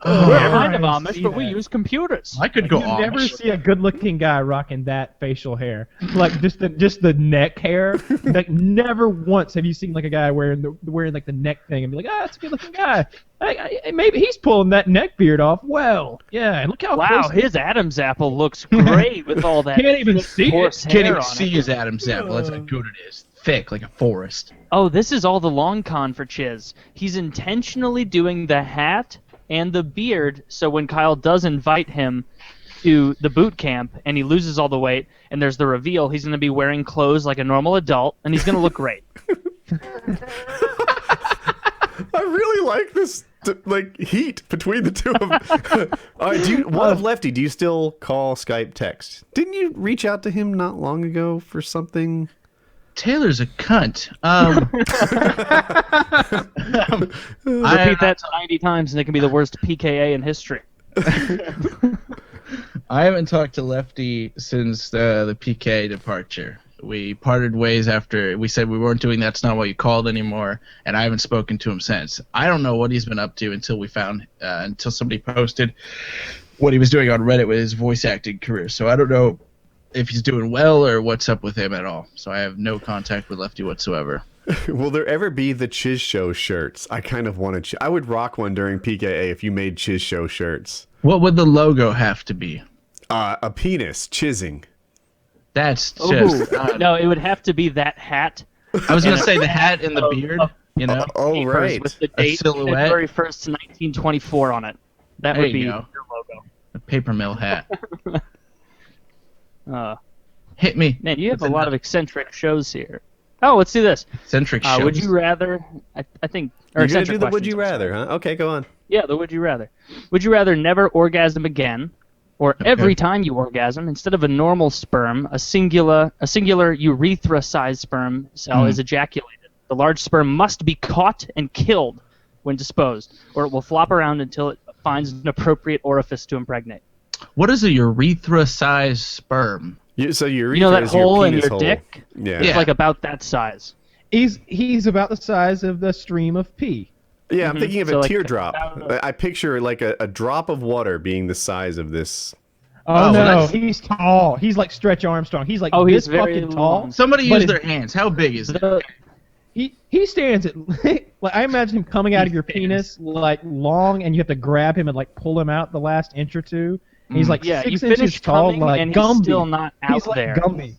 We're Oh, kind of I Amish, see but we that. use computers. I could go You never Amish. see a good-looking guy rocking that facial hair, like just the neck hair. Like never once have you seen like a guy wearing like the neck thing and be like, that's a good-looking guy. Maybe he's pulling that neck beard off. Well, yeah, and look how Wow, close his Adam's apple looks great with all that Can't even see it. coarse Can't hair even on see it. his Adam's apple. That's how good it is. Thick, like a forest. Oh, this is all the long con for Chiz. He's intentionally doing the hat and the beard, so when Kyle does invite him to the boot camp and he loses all the weight and there's the reveal, he's going to be wearing clothes like a normal adult and he's going to look great. I really like this heat between the two of them. All right, what of Lefty? Do you still call Skype text? Didn't you reach out to him not long ago for something? Taylor's a cunt. Repeat that 90 times and it can be the worst PKA in history. I haven't talked to Lefty since the PK departure. We parted ways after we said we weren't doing That's Not What You Called anymore, and I haven't spoken to him since. I don't know what he's been up to until somebody posted what he was doing on Reddit with his voice acting career. So I don't know if he's doing well or what's up with him at all. So I have no contact with Lefty whatsoever. Will there ever be the Chiz Show shirts? I kind of want to. I would rock one during PKA if you made Chiz Show shirts. What would the logo have to be? A penis chizzing. That's just. Ooh, no, it would have to be that hat. I was gonna say the hat and the beard. You know. Oh, right. With the A date silhouette. February 1st, 1924 on it. That There would be you your go. logo. A paper mill hat. Uh, Hit me. Man, you have a lot of eccentric shows here. Oh, let's do this. Eccentric shows. Would you rather? I think. Or You're gonna eccentric do the Would questions, You I'm Rather, huh? Okay, go on. Yeah, the would you rather. Would you rather never orgasm again, or every time you orgasm, instead of a normal sperm, a singular urethra-sized sperm cell is ejaculated? The large sperm must be caught and killed when disposed, or it will flop around until it finds an appropriate orifice to impregnate. What is a urethra-sized sperm? So your You know that is your hole in penis your hole. dick? Yeah. It's like about that size. He's about the size of the stream of pee. Yeah, I'm thinking of So, a like, teardrop. about I picture like a drop of water being the size of this. Oh, Oh, no, that's- he's tall. He's like Stretch Armstrong. He's like Oh, this he's very fucking tall. long. Somebody But use it's- their hands. How big is it? He stands at like I imagine him coming out of your penis like long, and you have to grab him and like pull him out the last inch or two. And he's like Yeah, you 6 inches finish tall, coming like and he's Gumby. still not out he's like there. Gumby.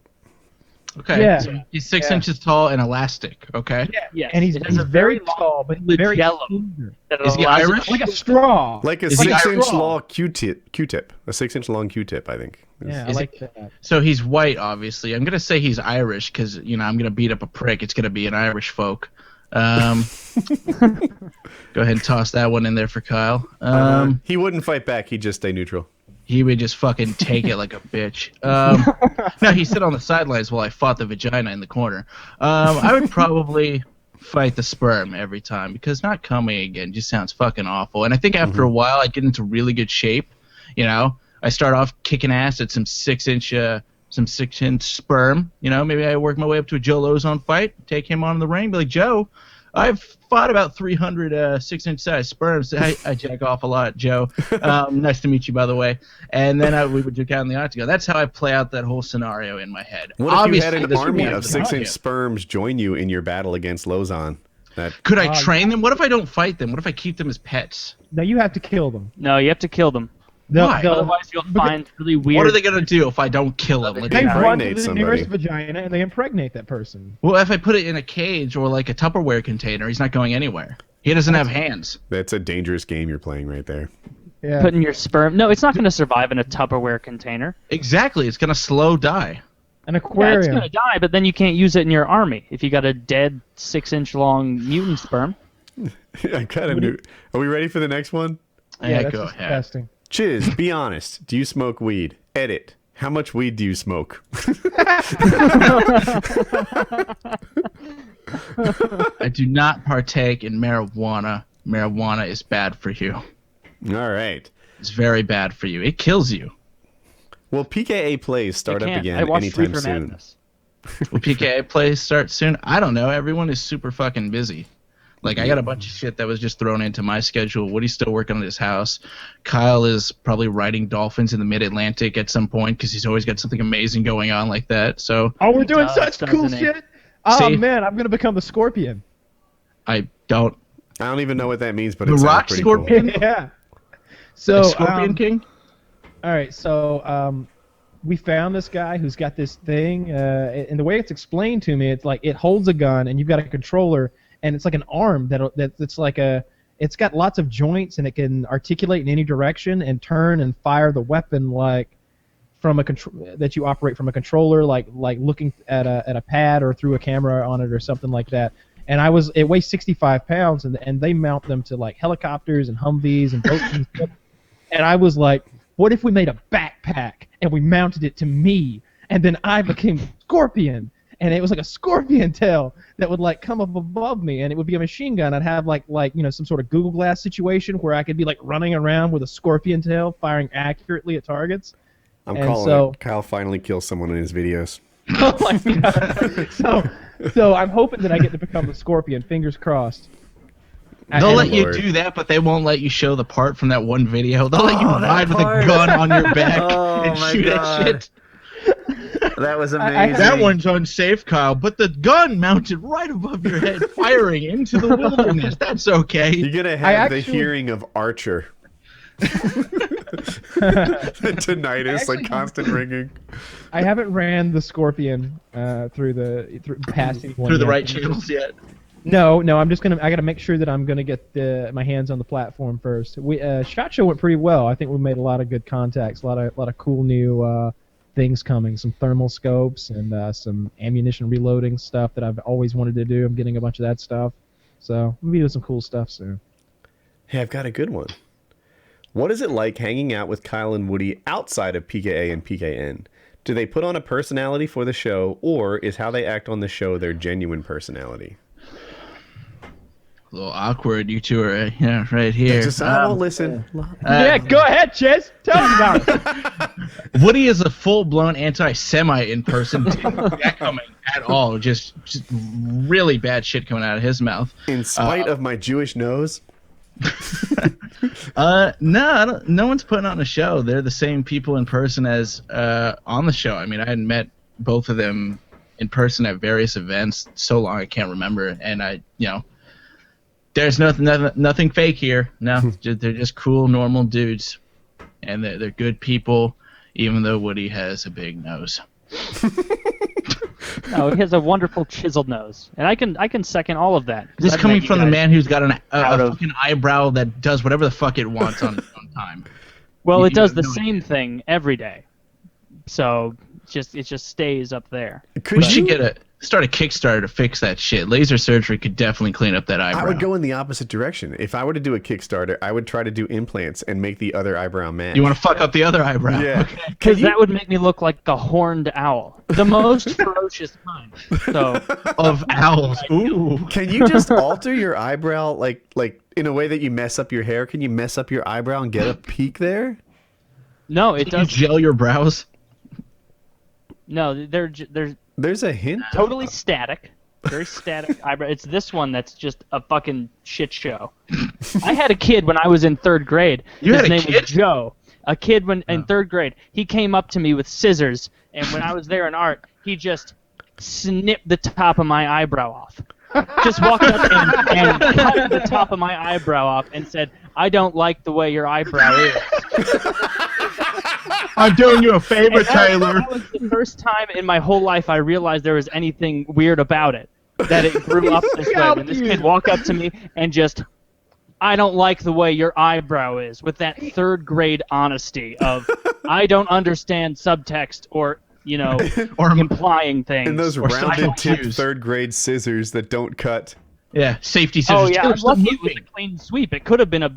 Okay. Yeah. So he's 6 Yeah. inches tall and elastic. Okay. Yes, And he's it has a very long tall, but he's very flagellum slender. that Is he allows it Irish? to- Like a straw. Like a Is he 6-inch straw? long Q-tip. A 6-inch long Q-tip, I think. Yeah, I Is like that. So he's white, obviously. I'm gonna say he's Irish because I'm gonna beat up a prick. It's gonna be an Irish folk. Go ahead and toss that one in there for Kyle. He wouldn't fight back. He'd just stay neutral. He would just fucking take it like a bitch. No, he sat on the sidelines while I fought the vagina in the corner. I would probably fight the sperm every time because not coming again just sounds fucking awful. And I think after a while I get into really good shape. I start off kicking ass at some 6-inch sperm. Maybe I work my way up to a Joe Lozon fight, take him on in the ring, be like, Joe, I've fought about 300 6-inch size sperms. I jack off a lot, Joe. Nice to meet you, by the way. And then we would do count in the octagon. That's how I play out that whole scenario in my head. What if you Obviously, had an this would army be of after the 6-inch octagon. sperms join you in your battle against Lozon? Could I train them? What if I don't fight them? What if I keep them as pets? No, you have to kill them. No, you have to kill them. Why? Otherwise, you'll find really weird. What are they gonna do if I don't kill them? Like, They Yeah. run to Impregnate the somebody. nearest vagina and they impregnate that person. well, if I put it in a cage or like a Tupperware container, he's not going anywhere. He doesn't have hands. That's a dangerous game you're playing right there. Yeah. Putting your sperm. No, it's not going to survive in a Tupperware container. Exactly. It's gonna slow die. An Yeah, aquarium. it's going to die, but then you can't use it in your army if you got a dead 6-inch long mutant sperm. I kind of knew. Are we ready for the next one? yeah, that's go ahead. disgusting. Chiz, be honest. Do you smoke weed? Edit. How much weed do you smoke? I do not partake in marijuana. Marijuana is bad for you. All right. It's very bad for you. It kills you. Well, PKA plays start I up can't. I again watched anytime Reefer soon. Madness. Will PKA plays start soon? I don't know. Everyone is super fucking busy. Like, I got a bunch of shit that was just thrown into my schedule. Woody's still working on his house. Kyle is probably riding dolphins in the mid-Atlantic at some point because he's always got something amazing going on like that. So Oh, we're doing does, such cool doesn't he? shit. Oh, See? man, I'm going to become the Scorpion. I don't. I don't even know what that means, but The it sounds Rock pretty Scorpion? Yeah. So, Scorpion King? All right, so we found this guy who's got this thing, and the way it's explained to me, it's like it holds a gun, and you've got a controller, and it's like an arm that's like it's got lots of joints, and it can articulate in any direction and turn and fire the weapon like from that you operate from a controller, like looking at a pad or through a camera on it or something like that. And it weighs 65 pounds, and they mount them to like helicopters and Humvees and boats and stuff. And I was like, what if we made a backpack and we mounted it to me, and then I became Scorpion, and it was like a scorpion tail that would like come up above me, and it would be a machine gun. I'd have like some sort of Google Glass situation where I could be like running around with a scorpion tail, firing accurately at targets. I'm And calling it. Kyle finally kills someone in his videos. Oh my god! So I'm hoping that I get to become the Scorpion. Fingers crossed. They'll let you Lord. do that, but they won't let you show the part from that one video. They'll let you that ride with a part. gun on your back Oh and my shoot God. at shit. That was I- amazing. That one's unsafe, Kyle, but the gun mounted right above your head, firing into the wilderness. That's okay. You're gonna have the actually- hearing of Archer. Tinnitus, actually- like constant ringing. I haven't ran the Scorpion through past anyone Through the yet. right channels yet. No, I'm just I gotta make sure that I'm gonna get my hands on the platform first. SHOT Show went pretty well. I think we made a lot of good contacts, a lot of cool new things coming, some thermal scopes and some ammunition reloading stuff that I've always wanted to do. I'm getting a bunch of that stuff, so we'll be doing some cool stuff soon. Hey, I've got a good one. What is it like hanging out with Kyle and Woody outside of PKA and PKN? Do they put on a personality for the show, or is how they act on the show their genuine personality? A little awkward, you two are right here. Just I won't listen. Yeah, go ahead, Chase. Tell us about it. Woody is a full-blown anti-Semite in person. Didn't see that coming at all. Just really bad shit coming out of his mouth. In spite of my Jewish nose. No, no one's putting on a show. They're the same people in person as on the show. I mean, I had met both of them in person at various events so long I can't remember. And there's nothing fake here. No, they're just cool, normal dudes, and they're good people. Even though Woody has a big nose. No, he has a wonderful chiseled nose, and I can second all of that. This I've coming met you from the guys man who's got a out of- fucking eyebrow that does whatever the fuck it wants on its own time. Well, it You does have the no same thing every day, so it just stays up there. Could We you- should start a Kickstarter to fix that shit. Laser surgery could definitely clean up that eyebrow. I would go in the opposite direction. If I were to do a Kickstarter, I would try to do implants and make the other eyebrow match. You want to fuck up the other eyebrow? Yeah. Because that would make me look like a horned owl, the most ferocious kind. So Of owls. Ooh. Can you just alter your eyebrow like in a way that you mess up your hair? Can you mess up your eyebrow and get a peak there? no, it Can you does. gel your brows? No, they're There's a hint. totally static, very static eyebrow. It's this one that's just a fucking shit show. I had a kid when I was in third grade. You His had a name kid? was Joe. A kid in third grade. He came up to me with scissors, and when I was there in art, he just snipped the top of my eyebrow off. Just walked up and cut the top of my eyebrow off and said, "I don't like the way your eyebrow is." I'm doing you a favor, And Taylor. that was the first time in my whole life I realized there was anything weird about it. That it grew up this way. When this kid walked up to me and just, "I don't like the way your eyebrow is," with that third grade honesty of, "I don't understand subtext or, Or implying things." And those Or rounded social tip cues. third grade scissors that don't cut. Yeah, safety scissors. Oh yeah, Taylor, I'm stop lucky it was moving. a clean sweep. It could have been a,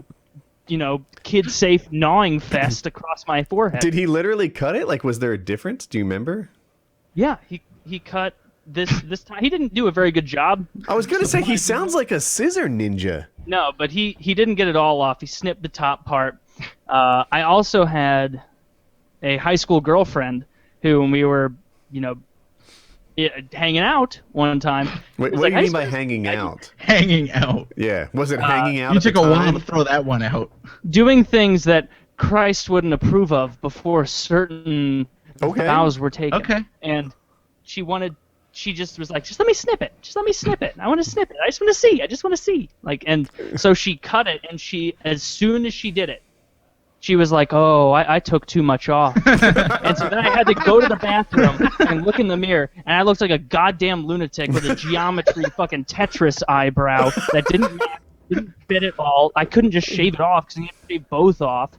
kid-safe gnawing fest across my forehead. Did he literally cut it? Like, was there a difference? Do you remember? Yeah, he cut this time. He didn't do a very good job. I was gonna say he sounds like a scissor ninja. No, but he didn't get it all off. He snipped the top part. I also had a high school girlfriend who, when we were, hanging out one time. Wait, He was what do like, you "I mean just by wanna see." hanging out? Hanging out. Yeah, was it hanging out? You at the took a while time? to throw that one out. Doing things that Christ wouldn't approve of before certain Okay. vows were taken. Okay. And she just was like, just let me snip it. Just let me snip it. I want to snip it. I just want to see. I just want to see. Like, and so she cut it, and as soon as she did it, she was like, oh, I took too much off. And so then I had to go to the bathroom and look in the mirror, and I looked like a goddamn lunatic with a geometry fucking Tetris eyebrow that didn't fit at all. I couldn't just shave it off because you had to shave both off.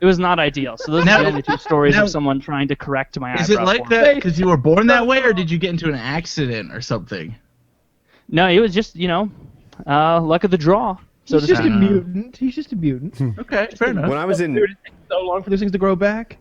It was not ideal. So those are the only two stories of someone trying to correct my eyebrow. Is it like that because you were born that way, or did you get into an accident or something? No, it was just, luck of the draw. So He's to just a speak. mutant. He's just a mutant. Okay, fair enough. When I was in, Dude, it takes so long for those things to grow back.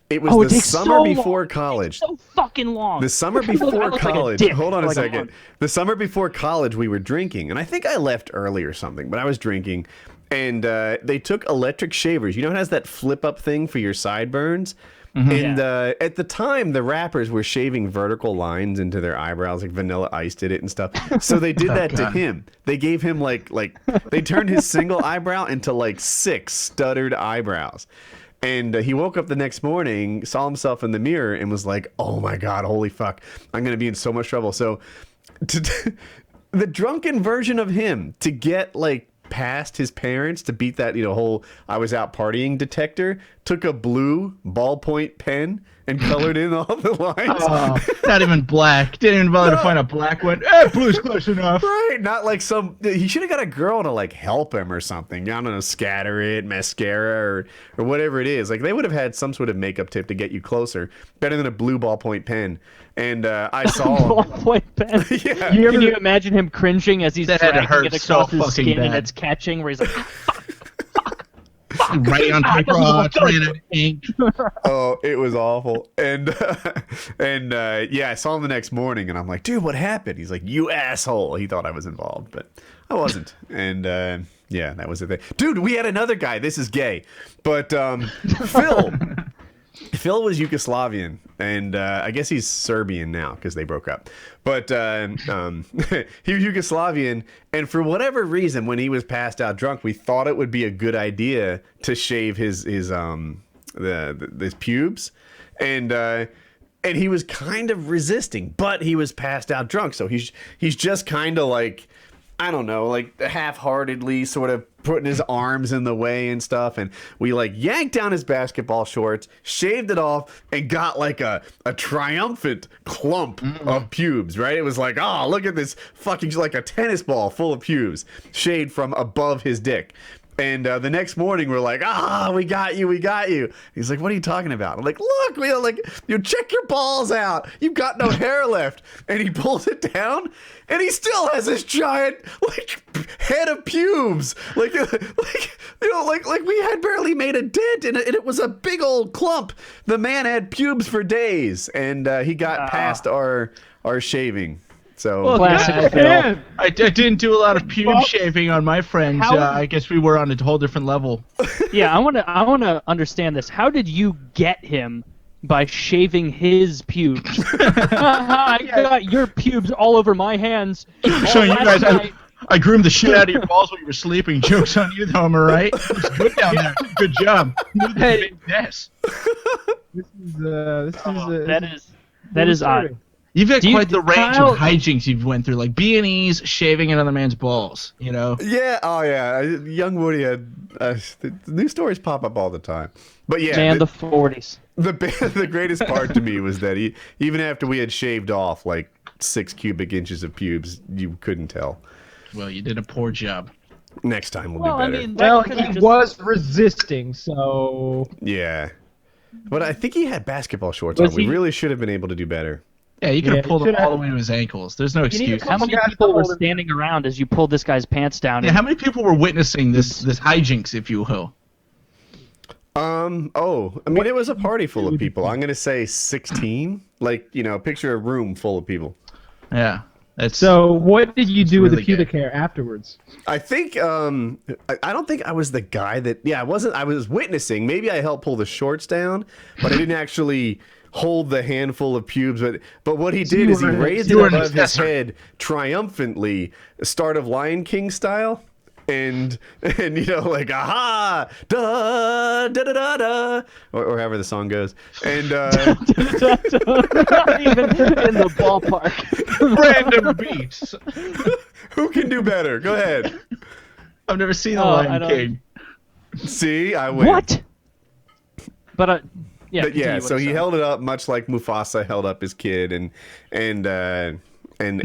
it was Oh, it the takes summer so before long. college. So fucking long. The summer I before look like a college. dick Hold on for a like second. month. The summer before college, we were drinking, and I think I left early or something, but I was drinking, and they took electric shavers. You know, it has that flip up thing for your sideburns. And at the time, the rappers were shaving vertical lines into their eyebrows, like Vanilla Ice did it and stuff. So they did that to him. They gave him like they turned his single eyebrow into like 6 stuttered eyebrows. And he woke up the next morning, saw himself in the mirror, and was like, "Oh my god, holy fuck, I'm gonna be in so much trouble." So, the drunken version of him to get like past his parents to beat that whole I was out partying detector, took a blue ballpoint pen and colored in all the lines. Oh, not even black. Didn't even bother to find a black one. Blue's close enough. Right, not like he should have got a girl to like help him or something. I don't know, scatter it, mascara or whatever it is. Like they would have had some sort of makeup tip to get you closer, better than a blue ballpoint pen. And I saw Ballpoint pen. Yeah. Can you imagine him cringing as he's That had to dragging it hurt so across his fucking skin and bad. it's catching? Where he's like, Writing on paper, trying to ink. Oh, it was awful. And yeah, I saw him the next morning, and I'm like, dude, what happened? He's like, you asshole. He thought I was involved, but I wasn't. And yeah, that was the thing. Dude, we had another guy. This is gay, but Phil. Phil was Yugoslavian, and I guess he's Serbian now because they broke up. But he was Yugoslavian, and for whatever reason, when he was passed out drunk, we thought it would be a good idea to shave his pubes, and he was kind of resisting, but he was passed out drunk, so he's just kind of like, I don't know, like half-heartedly sort of putting his arms in the way and stuff. And we like yanked down his basketball shorts, shaved it off, and got like a triumphant clump of pubes, right? It was like, oh, look at this fucking, like a tennis ball full of pubes shaved from above his dick. And the next morning, we're like, we got you, we got you. He's like, what are you talking about? I'm like, look, check your balls out. You've got no hair left. And he pulls it down, and he still has this giant, like, head of pubes. Like we had barely made a dent, and it was a big old clump. The man had pubes for days, and he got past our shaving. So classic Phil. I didn't do a lot of pube shaving on my friends. I guess we were on a whole different level. Yeah, I want to understand this. How did you get him by shaving his pubes? I got your pubes all over my hands. So you last guys, night. I groomed the shit out of your balls while you were sleeping. Joke's on you, though, am I right? It was good down there. Good job. Hey. Yes. That is odd. You've got quite the range Kyle- of hijinks you've went through, like B&E's, shaving another man's balls, you know? yeah, oh yeah, young Woody had the new stories pop up all the time. But yeah, Man, the 40s. the greatest part to me was that even after we had shaved off like 6 cubic inches of pubes, you couldn't tell. Well, you did a poor job. Next time will be better. Well, he was resisting, so Yeah, but I think he had basketball shorts Was on. We he- really should have been able to do better. Yeah, you could have Yeah, pulled you him all should've- the way to his ankles. There's no need a excuse. How many guys people were hold him. standing around as you pulled this guy's pants down? Yeah, how many people were witnessing this hijinks, if you will? I mean, it was a party full of people. I'm gonna say 16. Like, picture a room full of people. Yeah. That's So what did you do with really the pubic hair afterwards? I think I don't think I was the guy that I was witnessing. Maybe I helped pull the shorts down, but I didn't actually hold the handful of pubes, but what he So did you is he were- raised you it were an above his accessory. head triumphantly, start of Lion King style. And you know, like, aha, da da da da da, or however the song goes, and Not even in the ballpark. Random beats. who can do better? Go ahead. I've never seen The Oh, I Lion don't- King. See, I win. What? But yeah. But yeah, continue so what he said. held it up much like Mufasa held up his kid, and Now,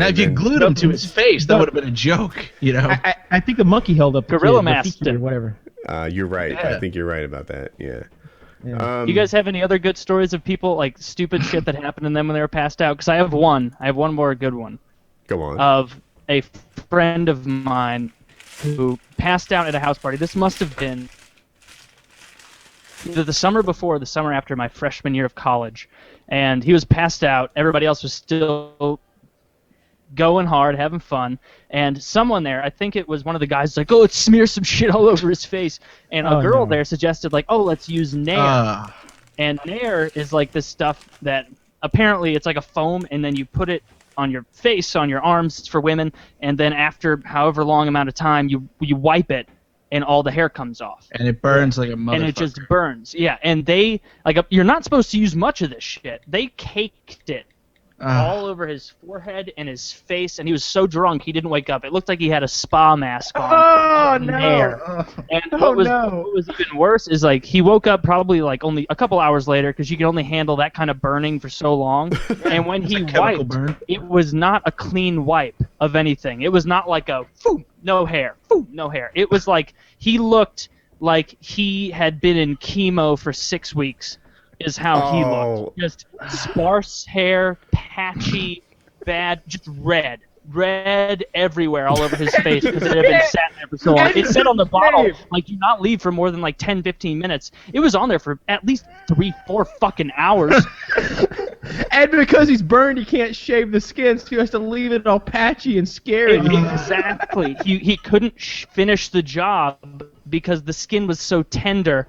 if you then- glued him to his face, that would have been a joke, you know? I think the monkey held up the Gorilla kid, masked Rafiki or him. whatever. You're right. I Yeah. think you're right about that. Yeah. Yeah. You guys have any other good stories of people like stupid shit that happened to them when they were passed out? Because I have one. I have one more good one Go on. of a friend of mine who passed out at a house party. This must have been either the summer before or the summer after my freshman year of college. And he was passed out. Everybody else was still going hard, having fun. And someone there, I think it was one of the guys, like, oh, let's smear some shit all over his face. And a Oh, girl no. there suggested, like, oh, let's use Nair. And Nair is like this stuff that apparently it's like a foam, and then you put it on your face, on your arms for women, and then after however long amount of time, you wipe it, and all the hair comes off. And it burns like a motherfucker. And it just burns. Yeah, and they, like, you're not supposed to use much of this shit. They caked it all over his forehead and his face, and he was so drunk he didn't wake up. It looked like he had a spa mask on. Oh, of no. Nair. And Oh, what no. was even worse is, like, he woke up probably like only a couple hours later because you can only handle that kind of burning for so long. And when he chemical wiped, burn. it was not a clean wipe of anything. It was not like a phew, no hair, phew, no hair. It was like he looked like he had been in chemo for 6 weeks. Is how he Oh. looked. Just sparse hair, patchy, bad, just red everywhere all over his face because it had been sat there for so long. It said on the bottle, like, do not leave for more than like 10, 15 minutes. It was on there for at least 3, 4 fucking hours. And because he's burned, he can't shave the skin, so he has to leave it all patchy and scary. Exactly. He couldn't finish the job because the skin was so tender,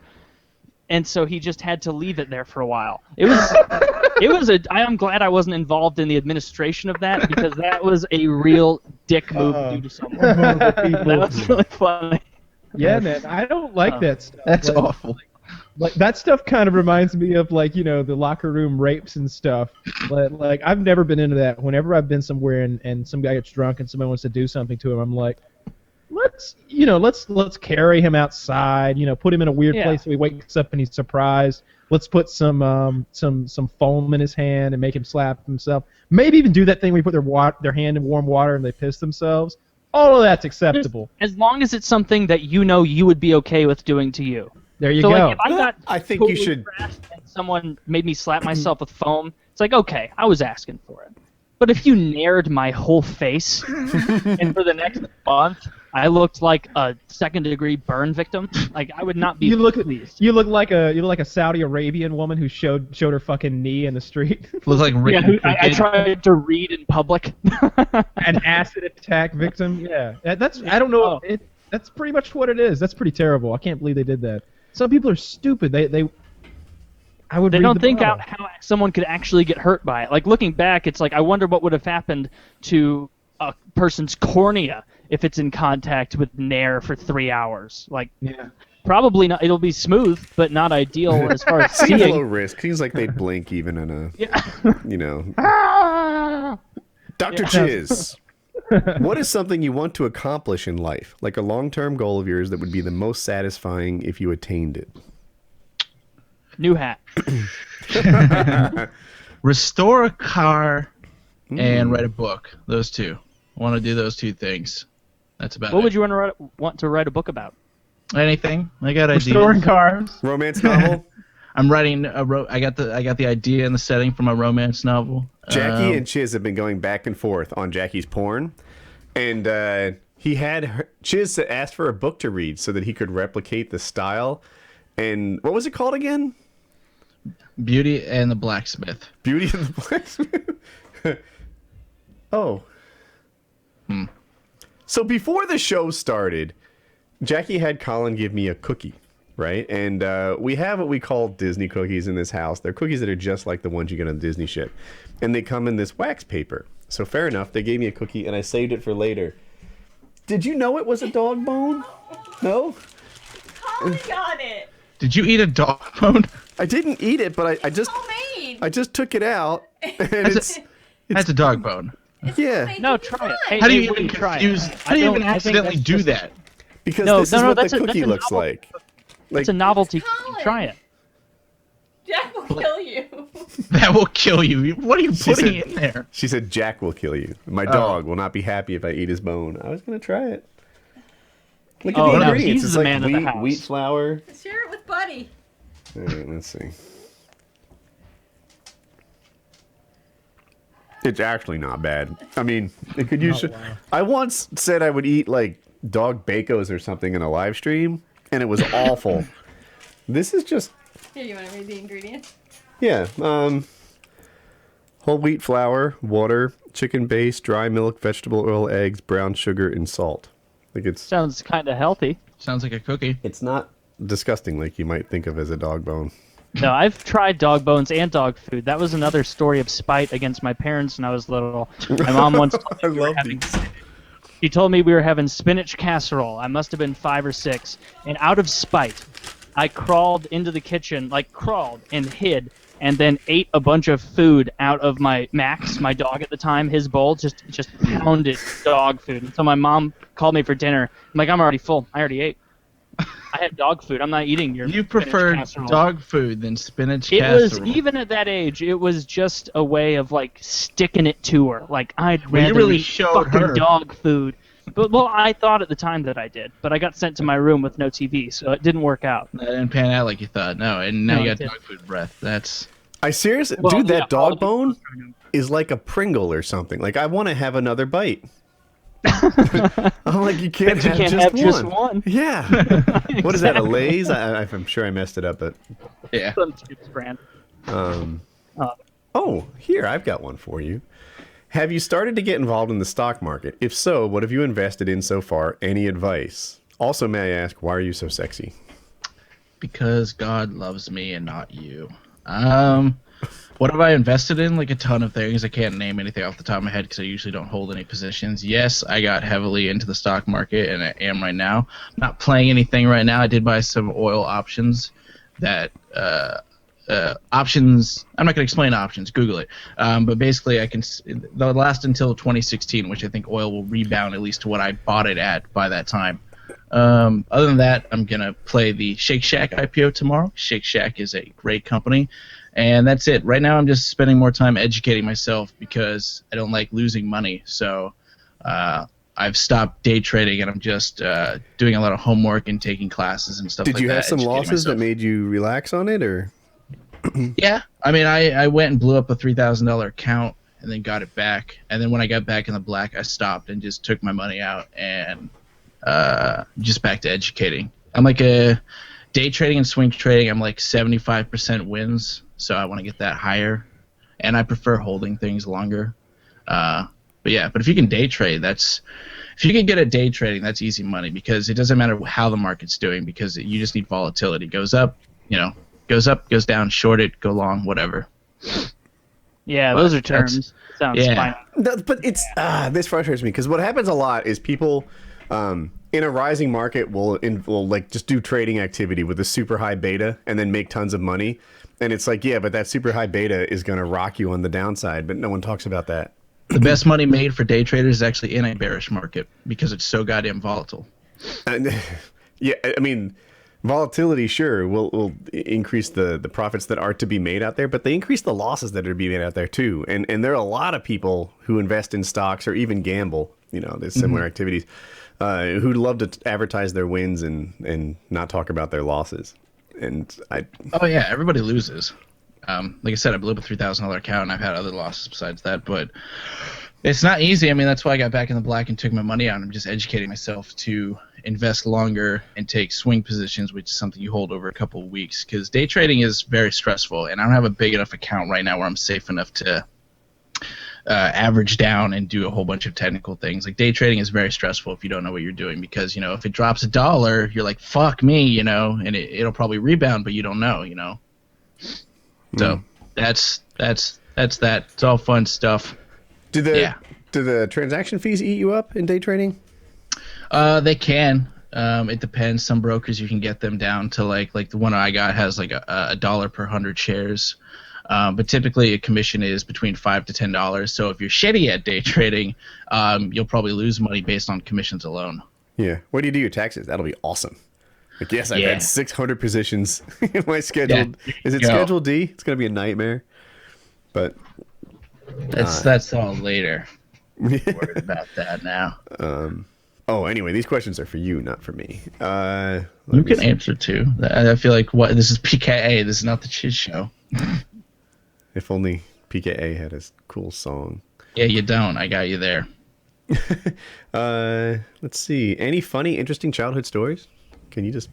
and so he just had to leave it there for a while. I am glad I wasn't involved in the administration of that, because that was a real dick move to do to someone. That was really funny. Yeah, man, I don't like that stuff. That's Like- awful. Like that stuff kind of reminds me of, like, you know, the locker room rapes and stuff. Like I've never been into that. Whenever I've been somewhere and some guy gets drunk and somebody wants to do something to him, I'm like, let's carry him outside. You know, put him in a weird Yeah. place so he wakes up and he's surprised. Let's put some foam in his hand and make him slap himself. Maybe even do that thing where you put their hand in warm water and they piss themselves. All of that's acceptable. As long as it's something that you know you would be okay with doing to you. There you So, go. like, if I got I think you totally should- trashed and someone made me slap myself with foam, it's like, okay, I was asking for it. But if you nared my whole face, and for the next month I looked like a second-degree burn victim, like, I would not be You look pleased. like a Saudi Arabian woman who showed her fucking knee in the street. Looks like Yeah, Ricky I tried to read in public. An acid attack victim. Yeah, that's I don't know. Oh. That's pretty much what it is. That's pretty terrible. I can't believe they did that. Some people are stupid. I would. They read don't the think bottle. out how someone could actually get hurt by it. Like, looking back, it's like, I wonder what would have happened to a person's cornea if it's in contact with Nair for 3 hours. Like, Yeah. probably not. It'll be smooth, but not ideal as far as Seems low seeing. risk. Seems like they'd blink even in a, Yeah. you know. Ah! Dr. Chiz, what is something you want to accomplish in life? Like a long-term goal of yours that would be the most satisfying if you attained it? New hat. Restore a car and write a book. Those two. I want to do those two things. That's about What it. would you want to write a book about? Anything? I got ideas. Restoring cars. Romance novel? I'm writing I got the idea and the setting for my romance novel. Jackie and Chiz have been going back and forth on Jackie's porn, and he had Chiz asked for a book to read so that he could replicate the style. And what was it called again? Beauty and the Blacksmith. Beauty and the Blacksmith. Oh. So before the show started, Jackie had Colin give me a cookie. right? And we have what we call Disney cookies in this house. They're cookies that are just like the ones you get on Disney shit. And they come in this wax paper. So fair enough, they gave me a cookie and I saved it for later. Did you know it was a dog bone? No? Holly got it. Did you eat a dog bone? I didn't eat it, but I just Homemade. I just took it out and That's a dog bone. yeah. Homemade No, cookie try it. pie. Hey, How do hey, you Woody, even try it. confuse? How do you even I think accidentally that's do just- that? Because No, this no, is no, what the that's a cookie looks novel- like. Like It's a novelty. Colin. Try it. Jack will kill you. That will kill you. What are you putting said- in there? she said Jack will kill you. My dog will not be happy if I eat his bone. I was gonna try it. Look at Oh, the no, ingredients. he's It's the like man of the house. wheat flour. Share it with Buddy. All right, let's see. It's actually not bad. I mean, it could use. Oh, wow. I once said I would eat like dog bacos or something in a live stream, and it was awful. This is just Here, you want to read the ingredients? yeah. Whole wheat flour, water, chicken base, dry milk, vegetable oil, eggs, brown sugar, and salt. Like Sounds kind of healthy. Sounds like a cookie. it's not disgusting like you might think of as a dog bone. No, I've tried dog bones and dog food. That was another story of spite against my parents when I was little. My mom once told me we were having, she told me we were having spinach casserole. I must have been 5 or 6. And out of spite, I crawled into the kitchen, like crawled and hid, and then ate a bunch of food out of my Max, my dog at the time, his bowl, just pounded dog food. And so my mom called me for dinner. I'm like, I'm already full. I already ate. I had dog food. I'm not eating your You spinach prefer casserole. dog food than spinach It was, casserole. even at that age, it was just a way of, like, sticking it to her. Like, I'd Well, you rather really eat showed fucking her. dog food. But, well, I thought at the time that I did. But I got sent to my room with no TV, so it didn't work out. That didn't pan out like you thought. No, and now No, you it got didn't. dog food breath. That's I seriously, Well, dude, yeah, that all dog the people bone was trying is like a Pringle or something. Like I want to have another bite. I'm like, you can't, You have, can't just have one. just one. Yeah. What is that? A Lay's? I'm sure I messed it up, but yeah. Some chips brand. oh, here I've got one for you. Have you started to get involved in the stock market? If so, what have you invested in so far? Any advice? Also, may I ask, why are you so sexy? Because God loves me and not you. What have I invested in? Like a ton of things. I can't name anything off the top of my head because I usually don't hold any positions. Yes, I got heavily into the stock market and I am right now. I'm not playing anything right now. I did buy some oil options that options. I'm not going to explain options. Google it. But basically, they'll last until 2016, which I think oil will rebound at least to what I bought it at by that time. Other than that, I'm going to play the Shake Shack IPO tomorrow. Shake Shack is a great company. And that's it. Right now, I'm just spending more time educating myself because I don't like losing money. So I've stopped day trading, and I'm just doing a lot of homework and taking classes and stuff like that. Did you have some educating losses that myself. made you relax on it, or? Yeah. I mean, I went and blew up a $3,000 account and then got it back. And then when I got back in the black, I stopped and just took my money out and just back to educating. I'm like a day trading and swing trading. I'm like 75% wins. So I want to get that higher, and I prefer holding things longer. But if you can day trade, if you can get at day trading, that's easy money because it doesn't matter how the market's doing because you just need volatility. Goes up, goes down, short it, go long, whatever. Yeah, But those are that's- terms. Sounds yeah. fine. But it's this frustrates me because what happens a lot is people in a rising market will like just do trading activity with a super high beta and then make tons of money. And it's like, yeah, but that super high beta is going to rock you on the downside, but no one talks about that. The best money made for day traders is actually in a bearish market because it's so goddamn volatile. And, yeah, I mean, volatility, sure, will increase the profits that are to be made out there, but they increase the losses that are to be made out there too. And there are a lot of people who invest in stocks or even gamble, there's similar activities, who love to advertise their wins and not talk about their losses. And Oh yeah, everybody loses. Like I said, I blew up a $3,000 account, and I've had other losses besides that. But it's not easy. I mean, that's why I got back in the black and took my money out. I'm just educating myself to invest longer and take swing positions, which is something you hold over a couple of weeks. Because day trading is very stressful, and I don't have a big enough account right now where I'm safe enough to average down and do a whole bunch of technical things. Like day trading is very stressful if you don't know what you're doing, because if it drops $1, you're like, fuck me, and it'll probably rebound, but you don't know. So that's that. It's all fun stuff. Do the transaction fees eat you up in day trading? They can. It depends. Some brokers you can get them down to like the one I got has like a dollar per 100 shares. But typically a commission is between $5 to $10. So if you're shitty at day trading, you'll probably lose money based on commissions alone. Yeah. What do you do your taxes? That'll be awesome. Like, yes, I've had 600 positions in my scheduled. Yeah, is it Schedule D? It's gonna be a nightmare. But that's all later. Worried about that now. Anyway, these questions are for you, not for me. You can answer too. I feel like this is PKA. This is not the Chiz Show. If only PKA had a cool song. Yeah, you don't. I got you there. Let's see. Any funny, interesting childhood stories? Can you just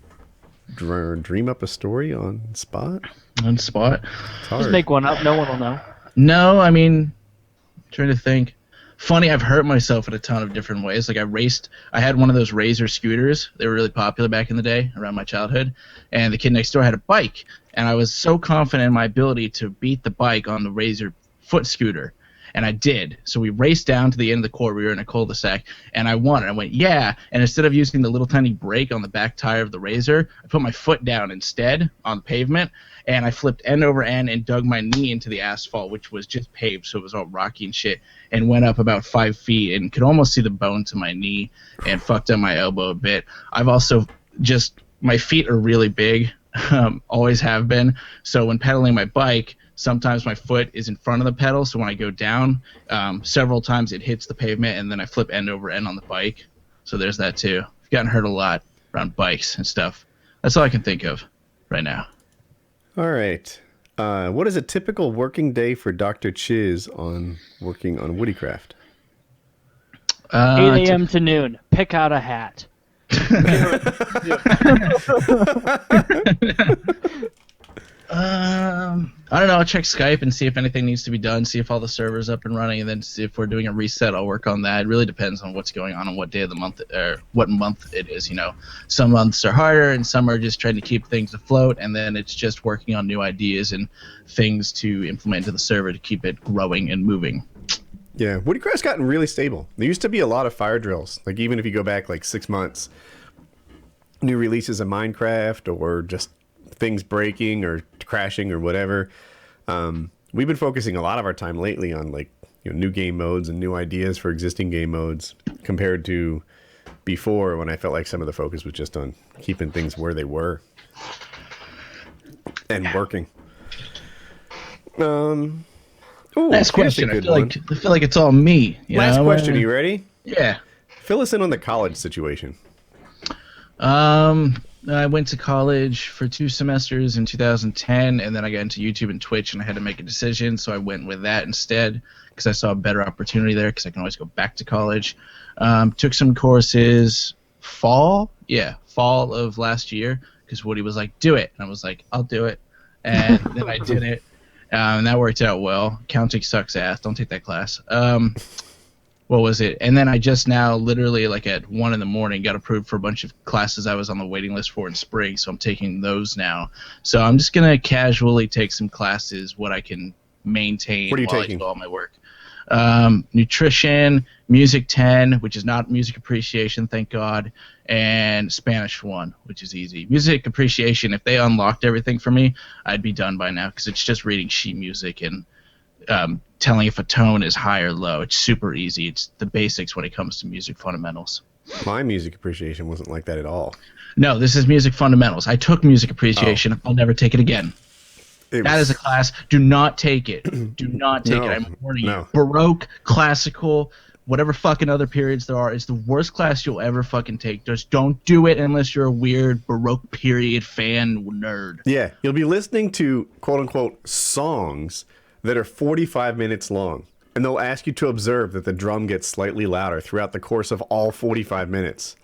dream up a story on spot? On spot? Just make one up. No one will know. No, I mean, trying to think. Funny, I've hurt myself in a ton of different ways. Like I had one of those Razor scooters. They were really popular back in the day, around my childhood. And the kid next door had a bike. And I was so confident in my ability to beat the bike on the Razor foot scooter. And I did. So we raced down to the end of the court. We were in a cul-de-sac. And I won. And I went, yeah. And instead of using the little tiny brake on the back tire of the Razor, I put my foot down instead on the pavement. And I flipped end over end and dug my knee into the asphalt, which was just paved, so it was all rocky and shit, and went up about 5 feet and could almost see the bone to my knee and fucked up my elbow a bit. I've also my feet are really big, always have been. So when pedaling my bike, sometimes my foot is in front of the pedal, so when I go down, several times it hits the pavement, and then I flip end over end on the bike. So there's that too. I've gotten hurt a lot around bikes and stuff. That's all I can think of right now. All right. What is a typical working day for Dr. Chiz working on WoodyCraft? 8 a.m. to noon. Pick out a hat. I don't know. I'll check Skype and see if anything needs to be done, see if all the servers up and running, and then see if we're doing a reset. I'll work on that. It really depends on what's going on what day of the month or what month it is. Some months are harder and some are just trying to keep things afloat, and then it's just working on new ideas and things to implement into the server to keep it growing and moving. Yeah, WoodyCraft's gotten really stable. There used to be a lot of fire drills. Like, even if you go back like 6 months, new releases of Minecraft or just things breaking or crashing or whatever. We've been focusing a lot of our time lately on new game modes and new ideas for existing game modes, compared to before, when I felt like some of the focus was just on keeping things where they were and working. Last question. I feel like it's all me. Last question. Are you ready? Yeah. Fill us in on the college situation. I went to college for 2 semesters in 2010, and then I got into YouTube and Twitch, and I had to make a decision, so I went with that instead because I saw a better opportunity there because I can always go back to college. Took some courses fall of last year because Woody was like, do it. And I was like, I'll do it. And then I did it, and that worked out well. Accounting sucks ass. Don't take that class. What was it? And then I just now, literally at 1 a.m, got approved for a bunch of classes I was on the waiting list for in spring, so I'm taking those now. So I'm just going to casually take some classes, what I can maintain while I do all my work. Nutrition, Music 10, which is not music appreciation, thank God, and Spanish 1, which is easy. Music appreciation, if they unlocked everything for me, I'd be done by now, because it's just reading sheet music and telling if a tone is high or low. It's super easy. It's the basics when it comes to music fundamentals. My music appreciation wasn't like that at all. No, this is music fundamentals. I took music appreciation. I'll never take it again. That is a class. Do not take it. Do not take it. I'm warning you. Baroque, classical, whatever fucking other periods there are, is the worst class you'll ever fucking take. Just don't do it unless you're a weird Baroque period fan nerd. Yeah, you'll be listening to quote-unquote songs that are 45 minutes long, and they'll ask you to observe that the drum gets slightly louder throughout the course of all 45 minutes.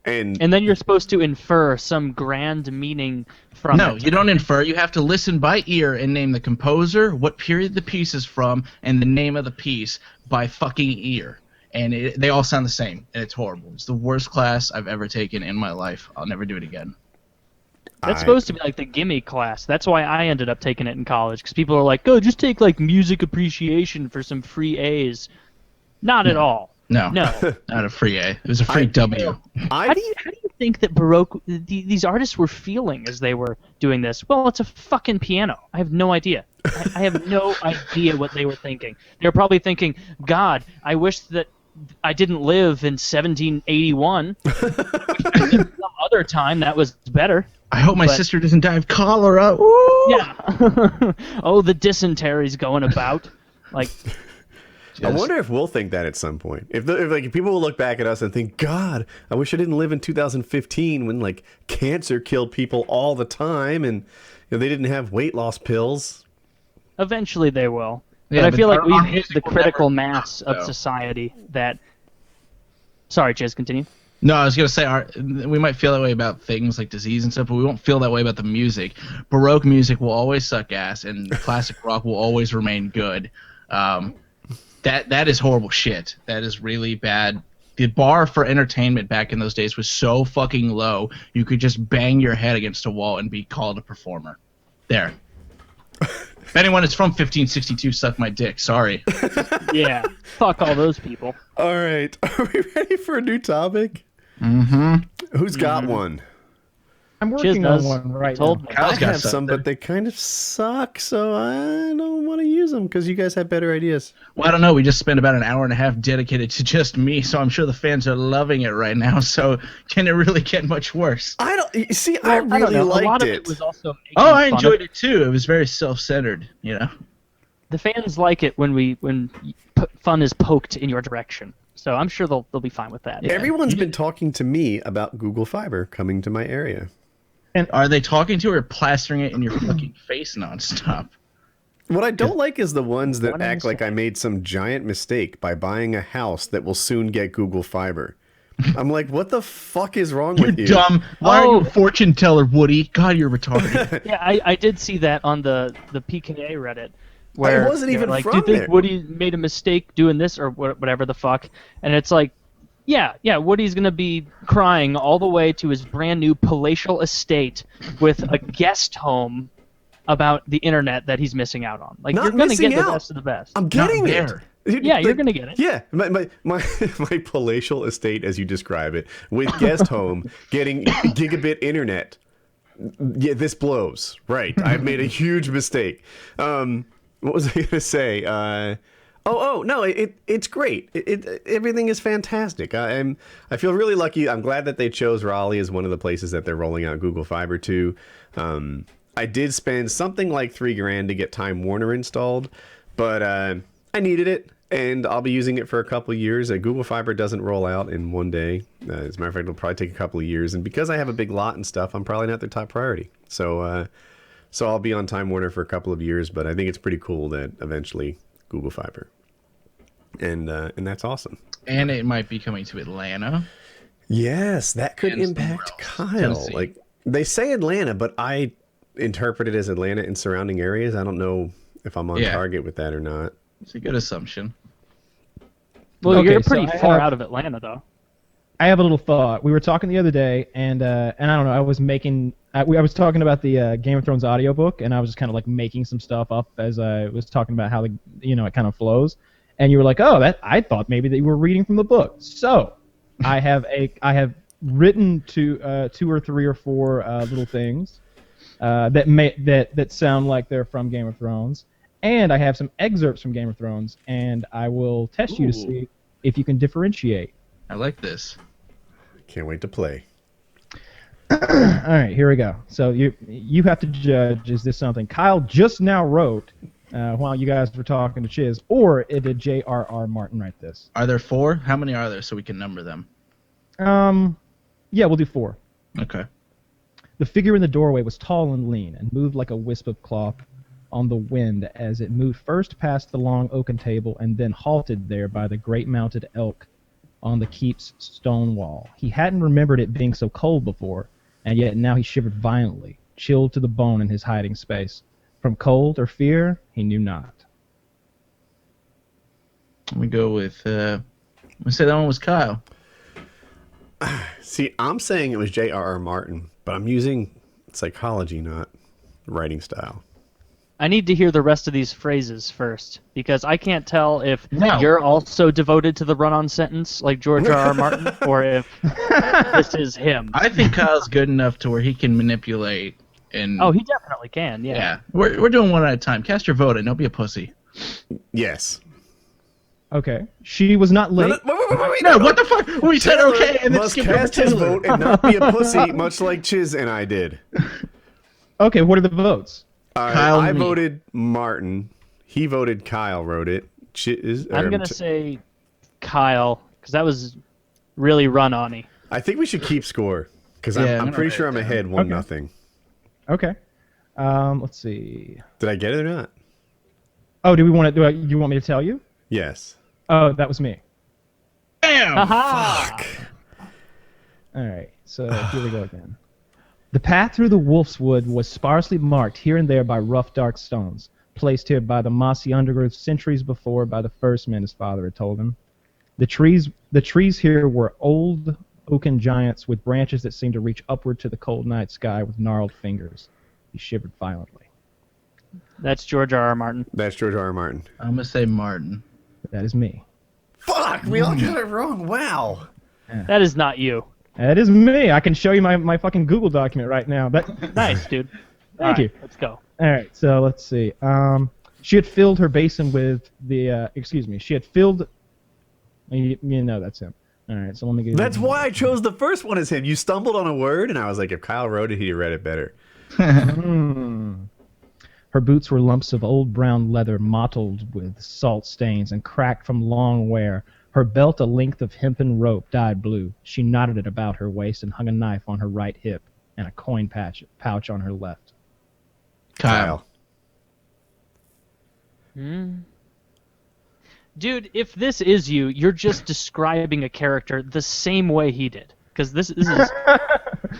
And then you're supposed to infer some grand meaning from No, it. you don't infer. You have to listen by ear and name the composer, what period the piece is from, and the name of the piece by fucking ear. And they all sound the same, and it's horrible. It's the worst class I've ever taken in my life. I'll never do it again. That's supposed to be like the gimme class. That's why I ended up taking it in college, because people are like, "Oh, just take like music appreciation for some free A's." Not at all. No, No. not a free A. It was a free W. How do you think that Baroque these artists were feeling as they were doing this? Well, it's a fucking piano. I have no idea. I have no idea what they were thinking. They were probably thinking, "God, I wish that I didn't live in 1781. Some other time that was better." I hope my sister doesn't die of cholera. Ooh! Yeah. Oh, the dysentery's going about. Like, I wonder if we'll think that at some point. If people will look back at us and think, God, I wish I didn't live in 2015 when like cancer killed people all the time and they didn't have weight loss pills. eventually they will. Yeah, but I feel like our we've hit music the will critical never mass stop, of though. society that. Sorry, Chiz, continue. No, I was gonna say we might feel that way about things like disease and stuff, but we won't feel that way about the music. Baroque music will always suck ass, and classic rock will always remain good. That is horrible shit. That is really bad. The bar for entertainment back in those days was so fucking low, you could just bang your head against a wall and be called a performer. There. If anyone is from 1562, suck my dick. Sorry. Yeah, fuck all those people. All right. Are we ready for a new topic? Mm-hmm. Who's got one? I'm Chiz working on does. one right Told now. me. Kyle's I got have some, something. but they kind of suck, so I don't want to use them because you guys have better ideas. Well, I don't know. We just spent about an hour and a half dedicated to just me, so I'm sure the fans are loving it right now. So can it really get much worse? I don't see. I Well, don't really know. liked A lot it. of it was also making Oh, I fun enjoyed of it too. It was very self-centered, you know. The fans like it when fun is poked in your direction. So I'm sure they'll be fine with that. Everyone's been talking to me about Google Fiber coming to my area. Are they talking to or plastering it in your fucking face nonstop? What I don't like is the ones that One act like I mistake. made some giant mistake by buying a house that will soon get Google Fiber. I'm like, what the fuck is wrong You're with you? dumb. Why are you Oh. a fortune teller, Woody? God, you're retarded. Yeah, I did see that on the PKA Reddit. Where wasn't they were even like, from do you think there." Woody made a mistake doing this or whatever the fuck? And it's like, yeah, Woody's gonna be crying all the way to his brand new palatial estate with a guest home about the internet that he's missing out on. Like, Not you're gonna missing get the out. best of the best. I'm getting Not it. there. Yeah, you're gonna get it. Yeah, my my palatial estate, as you describe it, with guest home, getting gigabit internet. Yeah, this blows. Right, I've made a huge mistake. What was I gonna say? No, it's great. Everything is fantastic. I feel really lucky. I'm glad that they chose Raleigh as one of the places that they're rolling out Google Fiber to. I did spend something like $3,000 to get Time Warner installed, but I needed it, and I'll be using it for a couple of years. Google Fiber doesn't roll out in one day. As a matter of fact, it'll probably take a couple of years, and because I have a big lot and stuff, I'm probably not their top priority. So I'll be on Time Warner for a couple of years, but I think it's pretty cool that eventually Google Fiber, and that's awesome. And it might be coming to Atlanta. Yes, that could And somewhere impact else, Kyle. Tennessee. Like they say Atlanta, but I interpret it as Atlanta and surrounding areas. I don't know if I'm on Yeah. target with that or not. It's a good assumption. Well, Okay, you're so pretty I far have- out of Atlanta, though. I have a little thought. We were talking the other day, and I don't know. I was making. I was talking about the Game of Thrones audiobook, and I was just kind of like making some stuff up as I was talking about how it kind of flows. And you were like, "Oh, that I thought maybe that you were reading from the book." So I have written two or three or four little things that sound like they're from Game of Thrones, and I have some excerpts from Game of Thrones, and I will test you to Ooh. see if you can differentiate. I like this. Can't wait to play. All right, here we go. So you have to judge, is this something Kyle just now wrote while you guys were talking to Chiz, or did J.R.R. Martin write this? Are there 4? How many are there so we can number them? Yeah, we'll do 4. Okay. The figure in the doorway was tall and lean, and moved like a wisp of cloth on the wind as it moved first past the long oaken table and then halted there by the great mounted elk on the keep's stone wall. He hadn't remembered it being so cold before, and yet now he shivered violently, chilled to the bone in his hiding space. From cold or fear, he knew not. Let me go with. I'm gonna say that one was Kyle. See, I'm saying it was J.R.R. Martin, but I'm using psychology, not writing style. I need to hear the rest of these phrases first, because I can't tell if No. you're also devoted to the run-on sentence like George R.R. Martin, or if this is him. I think Kyle's good enough to where he can manipulate and. Oh, he definitely can, yeah. Yeah. We're doing one at a time. Cast your vote and don't be a pussy. Yes. Okay. She was not late. Wait, No, what the fuck? We said Taylor okay and then must skipped over cast his Taylor. vote and not be a pussy, much like Chiz and I did. Okay, what are the votes? Kyle I and me. voted Martin. He voted Kyle. Wrote it. I'm going to say Kyle, because that was really run-on-y. I think we should keep score because Yeah, I'm I'm gonna pretty write sure it I'm down. ahead 1-0. Okay. Let's see. Did I get it or not? Oh, do we want to? You want me to tell you? Yes. Oh, that was me. Bam! Aha! All right, so here we go again. The path through the wolf's wood was sparsely marked here and there by rough, dark stones, placed here by the mossy undergrowth centuries before by the first men his father had told him. The trees here were old oaken giants with branches that seemed to reach upward to the cold night sky with gnarled fingers. He shivered violently. That's George R.R. Martin. That's George R.R. Martin. I'm gonna say Martin. That is me. Fuck! We all got it wrong. Wow. That is not you. That is me. I can show you my fucking Google document right now. Nice, dude. Thank you. Let's go. All right, so let's see. She had filled her basin with the. She had filled. You know that's him. All right, so let me get. That's why I chose the first one as him. You stumbled on a word, and I was like, if Kyle wrote it, he'd read it better. Her boots were lumps of old brown leather mottled with salt stains and cracked from long wear. Her belt a length of hempen rope dyed blue. She knotted it about her waist and hung a knife on her right hip and a coin pouch on her left. Kyle. Dude, if this is you, you're just describing a character the same way he did. Because this is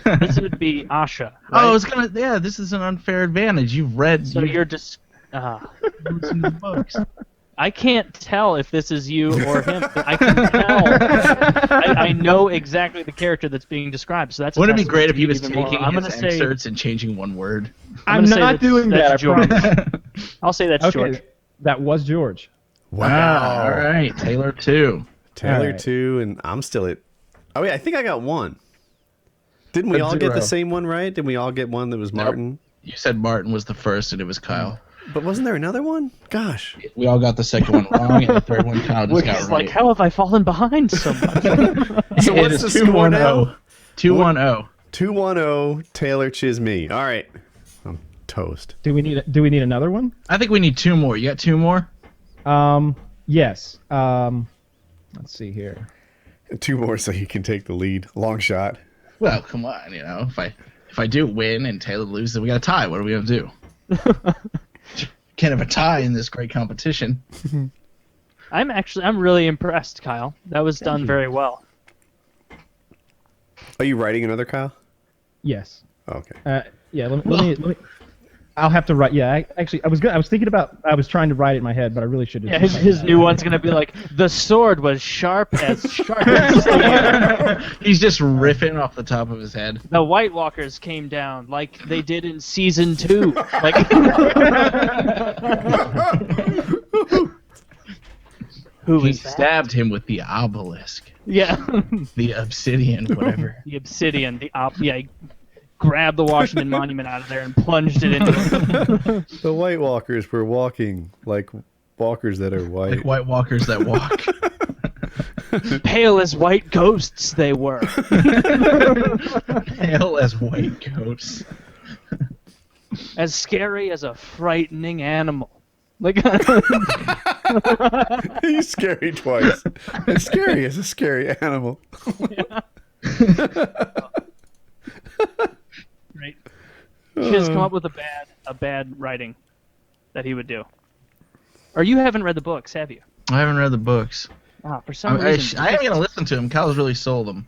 this would be Asha. Right? Oh, I was gonna. Yeah, this is an unfair advantage. You've read. So you're just. listened to the books. I can't tell if this is you or him. But I can tell. I know exactly the character that's being described. So that's. Wouldn't it be testament great to if he you was even more. taking I'm his gonna say. excerpts and changing one word? I'm gonna say not doing that. that's I George. promise. I'll say that's Okay, George. that was George. Wow. All right, Taylor 2. Taylor All right. 2, and I'm still at. Oh wait, I think I got one. Didn't we At all get the 0. same one right? Did we all get one that was Martin? You said Martin was the first, and it was Kyle. But wasn't there another one? Gosh. We all got the second one wrong, and the third one Kyle just got It's right. like, how have I fallen behind so much? So what's the score now? 2-1-0. 2-1-0, Taylor Chisme. All right. I'm toast. Do we need another one? I think we need 2 more. You got 2 more? Yes. Let's see here. 2 more so you can take the lead. Long shot. Well, come on, if I do win and Taylor loses, then we got a tie. What are we gonna do? Can't have a tie in this great competition. I'm really impressed, Kyle. That was done very well. Are you writing another, Kyle? Yes. Oh, okay. Yeah. Let me. I'll have to write. Yeah. I was thinking about. I was trying to write it in my head, but I really should have. Yeah, his new one's gonna be like, the sword was sharp as steel. He's just riffing off the top of his head. The White Walkers came down like they did in season 2. Like, who He is that? stabbed him with the obelisk, Yeah, the obsidian, whatever. the obsidian. He grabbed the Washington Monument out of there and plunged it into it. The White Walkers were walking like walkers that are white. Like White Walkers that walk. Pale as white ghosts they were. Pale as white goats. As scary as a frightening animal. Like, He's scary twice. As scary as a scary animal. right. She has come up with a bad writing that he would do. Or you haven't read the books, have you? I haven't read the books. For some reason, I am gonna listen to him. Kyle's really sold him.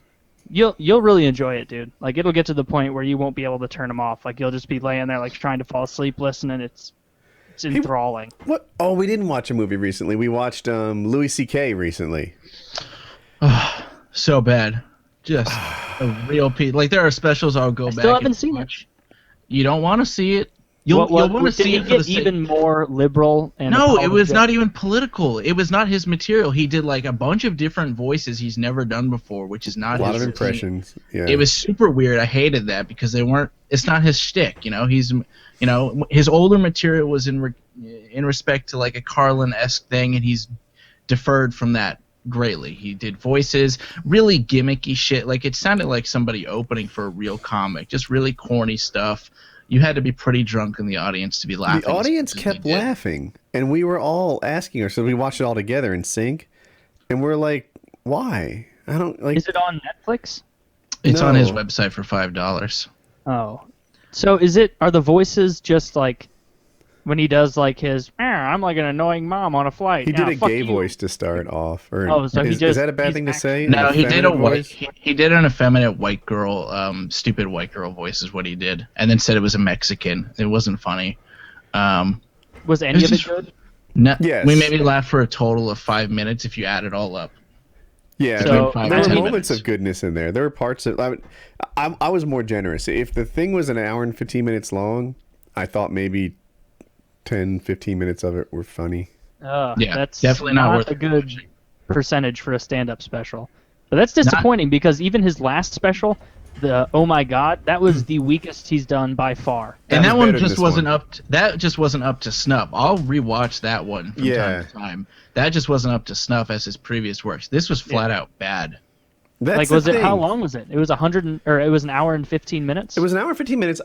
you'll really enjoy it, dude. Like it'll get to the point where you won't be able to turn them off. Like you'll just be laying there like trying to fall asleep listening. It's enthralling. What? Oh, we didn't watch a movie recently. We watched Louis C.K. recently. So bad. Just a real piece. Like there are specials I'll go back. Still haven't and seen watch. You don't want to see it. You'll want to see it for the sake. Even more liberal and No, it was not even political. It was not his material. He did like a bunch of different voices he's never done before, which is not a lot his of impressions. Yeah. It was super weird. I hated that because they weren't. It's not his shtick. You know, his older material was in respect to like a Carlin-esque thing, and he's deferred from that greatly. He did voices, really gimmicky shit. Like it sounded like somebody opening for a real comic, just really corny stuff. You had to be pretty drunk in the audience to be laughing. The audience kept laughing, and we were all asking ourselves. We watched it all together in sync, and we're like, "Why? I don't like." Is it on Netflix? It's on his website for $5. Oh, so are the voices just like when he does like his? I'm like an annoying mom on a flight. He did a fuck gay you." voice to start off. Or So is that a bad thing to say? No, he did voice? he did an effeminate white girl, stupid white girl voice is what he did, and then said it was a Mexican. It wasn't funny. Was any of it good? No, Yes. we maybe laughed for a total of 5 minutes if you add it all up. Yeah, So, there were 10 moments minutes. of goodness in there. There were parts of. I was more generous. If the thing was an hour and 15 minutes long, I thought maybe 10, 15 minutes of it were funny. Yeah, that's definitely not worth a good percentage for a stand-up special. But that's disappointing because even his last special, the Oh My God, that was the weakest he's done by far. And that was one better than just this wasn't one. that just wasn't up to snuff. I'll rewatch that one from Yeah. time to time. That just wasn't up to snuff as his previous works. This was flat out bad. That's Like, the was it? How thing. long was it? It was it was an hour and 15 minutes. It was an hour and 15 minutes.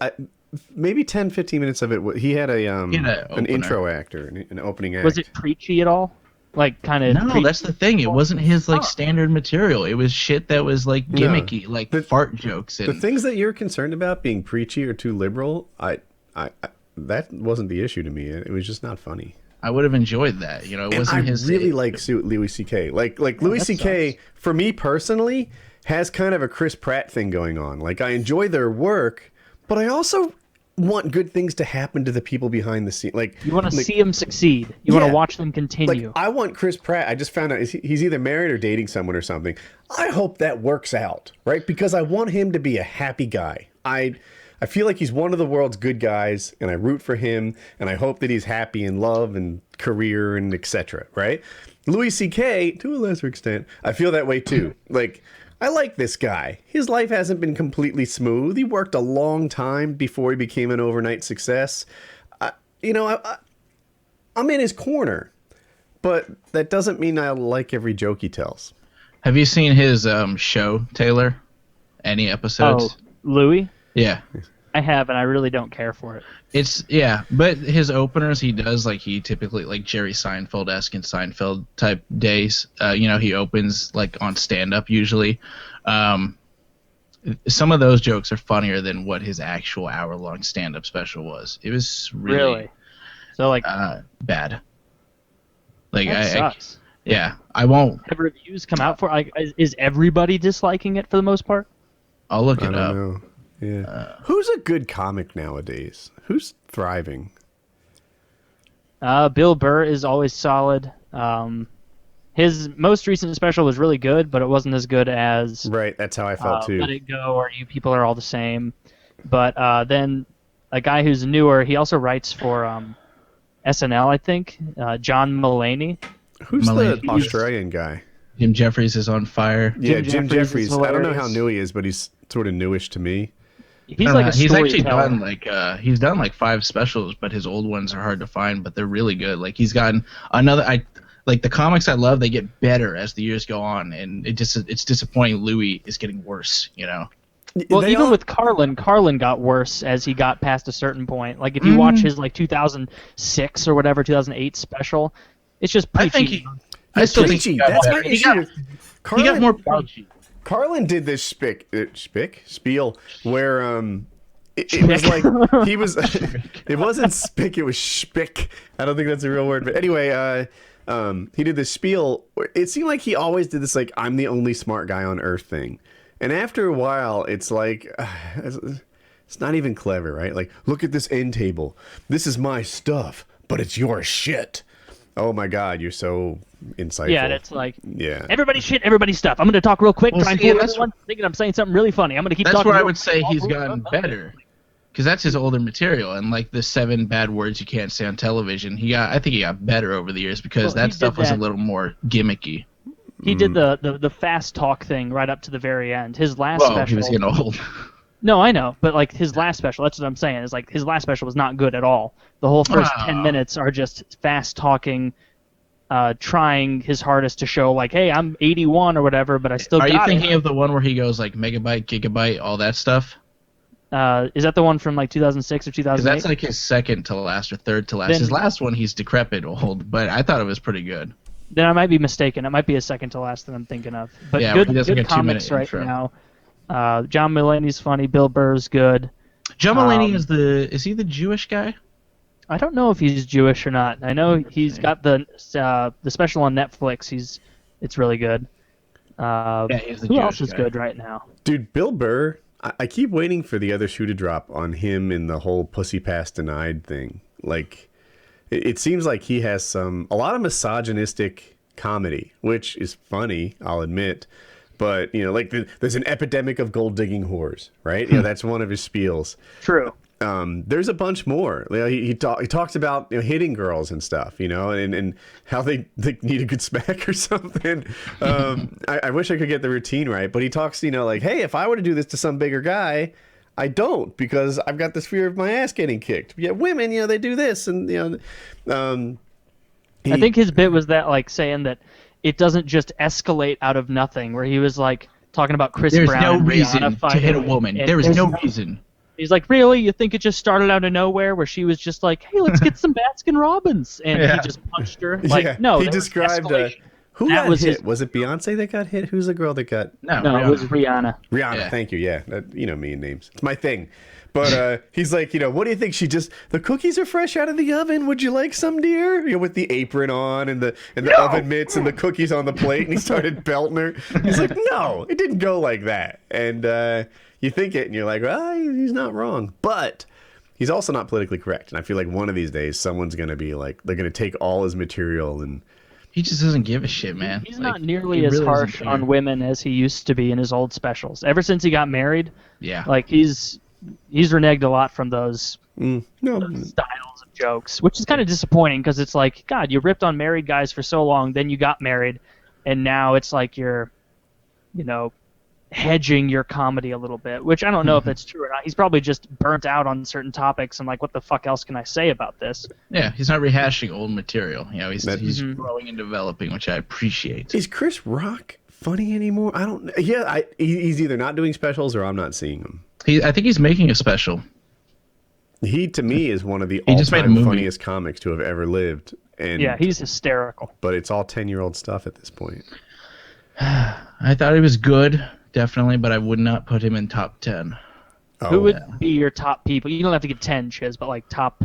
Maybe 10, 15 minutes of it. He had an opener. intro actor, an opening act. Was it preachy at all? Like kind of. No, that's the thing. It wasn't his like standard material. It was shit that was like gimmicky, like fart jokes. The And things that you're concerned about being preachy or too liberal, that wasn't the issue to me. It was just not funny. I would have enjoyed that. You know, it And wasn't I his. really like Louis C.K. Like Louis that C.K. for me personally has kind of a Chris Pratt thing going on. Like I enjoy their work, but I also want good things to happen to the people behind the scene. Like You want to see him succeed. You want to watch them Like continue. I want Chris Pratt. I just found out he's either married or dating someone or something. I hope that works out, right? Because I want him to be a happy guy. I feel like he's one of the world's good guys, and I root for him, and I hope that he's happy in love and career and etc. Right? Louis C.K. to a lesser extent, I feel that way too. Like I like this guy. His life hasn't been completely smooth. He worked a long time before he became an overnight success. I'm in his corner, but that doesn't mean I like every joke he tells. Have you seen his show, Taylor? Any episodes? Oh, Louis? Yeah. I have, and I really don't care for it. But his openers he does like he typically like Jerry Seinfeld-esque in Seinfeld type days. He opens like on stand up usually. Some of those jokes are funnier than what his actual hour-long stand up special was. It was really So like bad. Like that sucks. I won't. Have reviews come out for like is everybody disliking it for the most part? I'll look I it don't up. know. Yeah. Who's a good comic nowadays? Who's thriving? Bill Burr is always solid. His most recent special was really good, but it wasn't as good as Right, that's how I felt too. Let It Go or You People Are All the Same. But then a guy who's newer, he also writes for SNL, I think, John Mulaney. Who's Mulaney. the Australian guy? Jim Jeffries is on fire. Yeah, Jim Jim Jeffries is Jeffries. I don't know how hilarious. new he is, but he's sort of newish to me. He's like a he's actually storyteller. done he's done like 5 specials, but his old ones are hard to find, but they're really good. Like he's gotten like the comics I love, they get better as the years go on, and it's disappointing Louis is getting worse, you know. Well, They even all- with Carlin got worse as he got past a certain point. Like if you watch his like 2006 or whatever 2008 special, it's just preachy. I think I still think preachy. he got That's better. my He issue. got, with he Carlin, got more preachy. Carlin did this spiel where it was like he was it wasn't spick, it was spick. I don't think that's a real word, but anyway, he did this spiel. It seemed like he always did this, like, I'm the only smart guy on earth thing. And after a while, it's like, it's not even clever, right? Like, look at this end table. This is my stuff, but it's your shit. Oh my God, you're so insightful. Yeah, and it's like, yeah, everybody's shit, everybody's stuff. I'm going to talk real quick, Well, try and see, fool that's everyone, thinking I'm saying something really funny. I'm going to keep That's talking. where I real would say quick. he's gotten better. Because that's his older material, and like the 7 bad words you can't say on television, I think he got better over the years because Well, that stuff was a that. little more gimmicky. He did the fast talk thing right up to the very end. His last Well, special. he was getting old. No, I know, but like his last special, that's what I'm saying. Is like his last special was not good at all. The whole first 10 minutes are just fast talking, trying his hardest to show like, hey, I'm 81 or whatever, but I still got Are it. you thinking of the one where he goes like megabyte, gigabyte, all that stuff? Is that the one from like 2006 or 2008? Because that's like his second to last or third to last. Then- His last one, he's decrepit old, but I thought it was pretty good. Then I might be mistaken. It might be a second to last that I'm thinking of. But Yeah, good, he does like good a 2-minute comics right intro. now. John Mulaney's funny. Bill Burr's good. John Mulaney is he the Jewish guy? I don't know if he's Jewish or not. I know he's got the special on Netflix. It's really good. He's the Who Jewish else is guy. good right now? dude, Bill Burr. I keep waiting for the other shoe to drop on him in the whole pussy pass denied thing. Like, it seems like he has a lot of misogynistic comedy, which is funny, I'll admit. But, you know, like there's an epidemic of gold digging whores, right? You know, that's one of his spiels. True. There's a bunch more. You know, he talks about, you know, hitting girls and stuff, you know, and how they need a good smack or something. I wish I could get the routine right, but he talks, you know, like, hey, if I were to do this to some bigger guy, I don't, because I've got this fear of my ass getting kicked. Yeah, women, you know, they do this, and you know, I think his bit was that, like, saying that it doesn't just escalate out of nothing, where he was like talking about Chris There's Brown no and reason Rihanna to fighting, hit a woman. and There is there's no reason. He's like, really? You think it just started out of nowhere, where she was just like, hey, let's get some Baskin Robbins, and he just punched her? Like, yeah, no, he there was described escalation. who That got was hit. his- Was it Beyonce that got hit? Who's the girl that got? No, No, it was Rihanna. Rihanna, Yeah. thank you. Yeah, you know me and names. It's my thing. But he's like, you know, what do you think? The cookies are fresh out of the oven. Would you like some, dear? You know, with the apron on and the oven mitts and the cookies on the plate, and he started belting her. He's like, no, it didn't go like that. And you think it, and you're like, well, he's not wrong. But he's also not politically correct. And I feel like one of these days, someone's going to be like, they're going to take all his material and. He just doesn't give a shit, man. He's Like, not nearly he as really doesn't harsh care. on women as he used to be in his old specials. Ever since he got married, Yeah. like he's reneged a lot from those No, styles of jokes, which is kind of disappointing because it's like, God, you ripped on married guys for so long, then you got married, and now it's like you're, you know, hedging your comedy a little bit, which I don't know if that's true or not. He's probably just burnt out on certain topics and like, what the fuck else can I say about this? Yeah, he's not rehashing old material. You know, he's Mhm. growing and developing, which I appreciate. is Chris Rock funny anymore? I don't. Yeah, he's either not doing specials or I'm not seeing him. I think he's making a special. He, to me, is one of the He just made a all-time movie. funniest comics to have ever lived. And Yeah, he's hysterical. but it's all 10-year-old stuff at this point. I thought he was good, definitely, but I would not put him in top 10. Who would be your top people? You don't have to get 10, Chiz, but like top.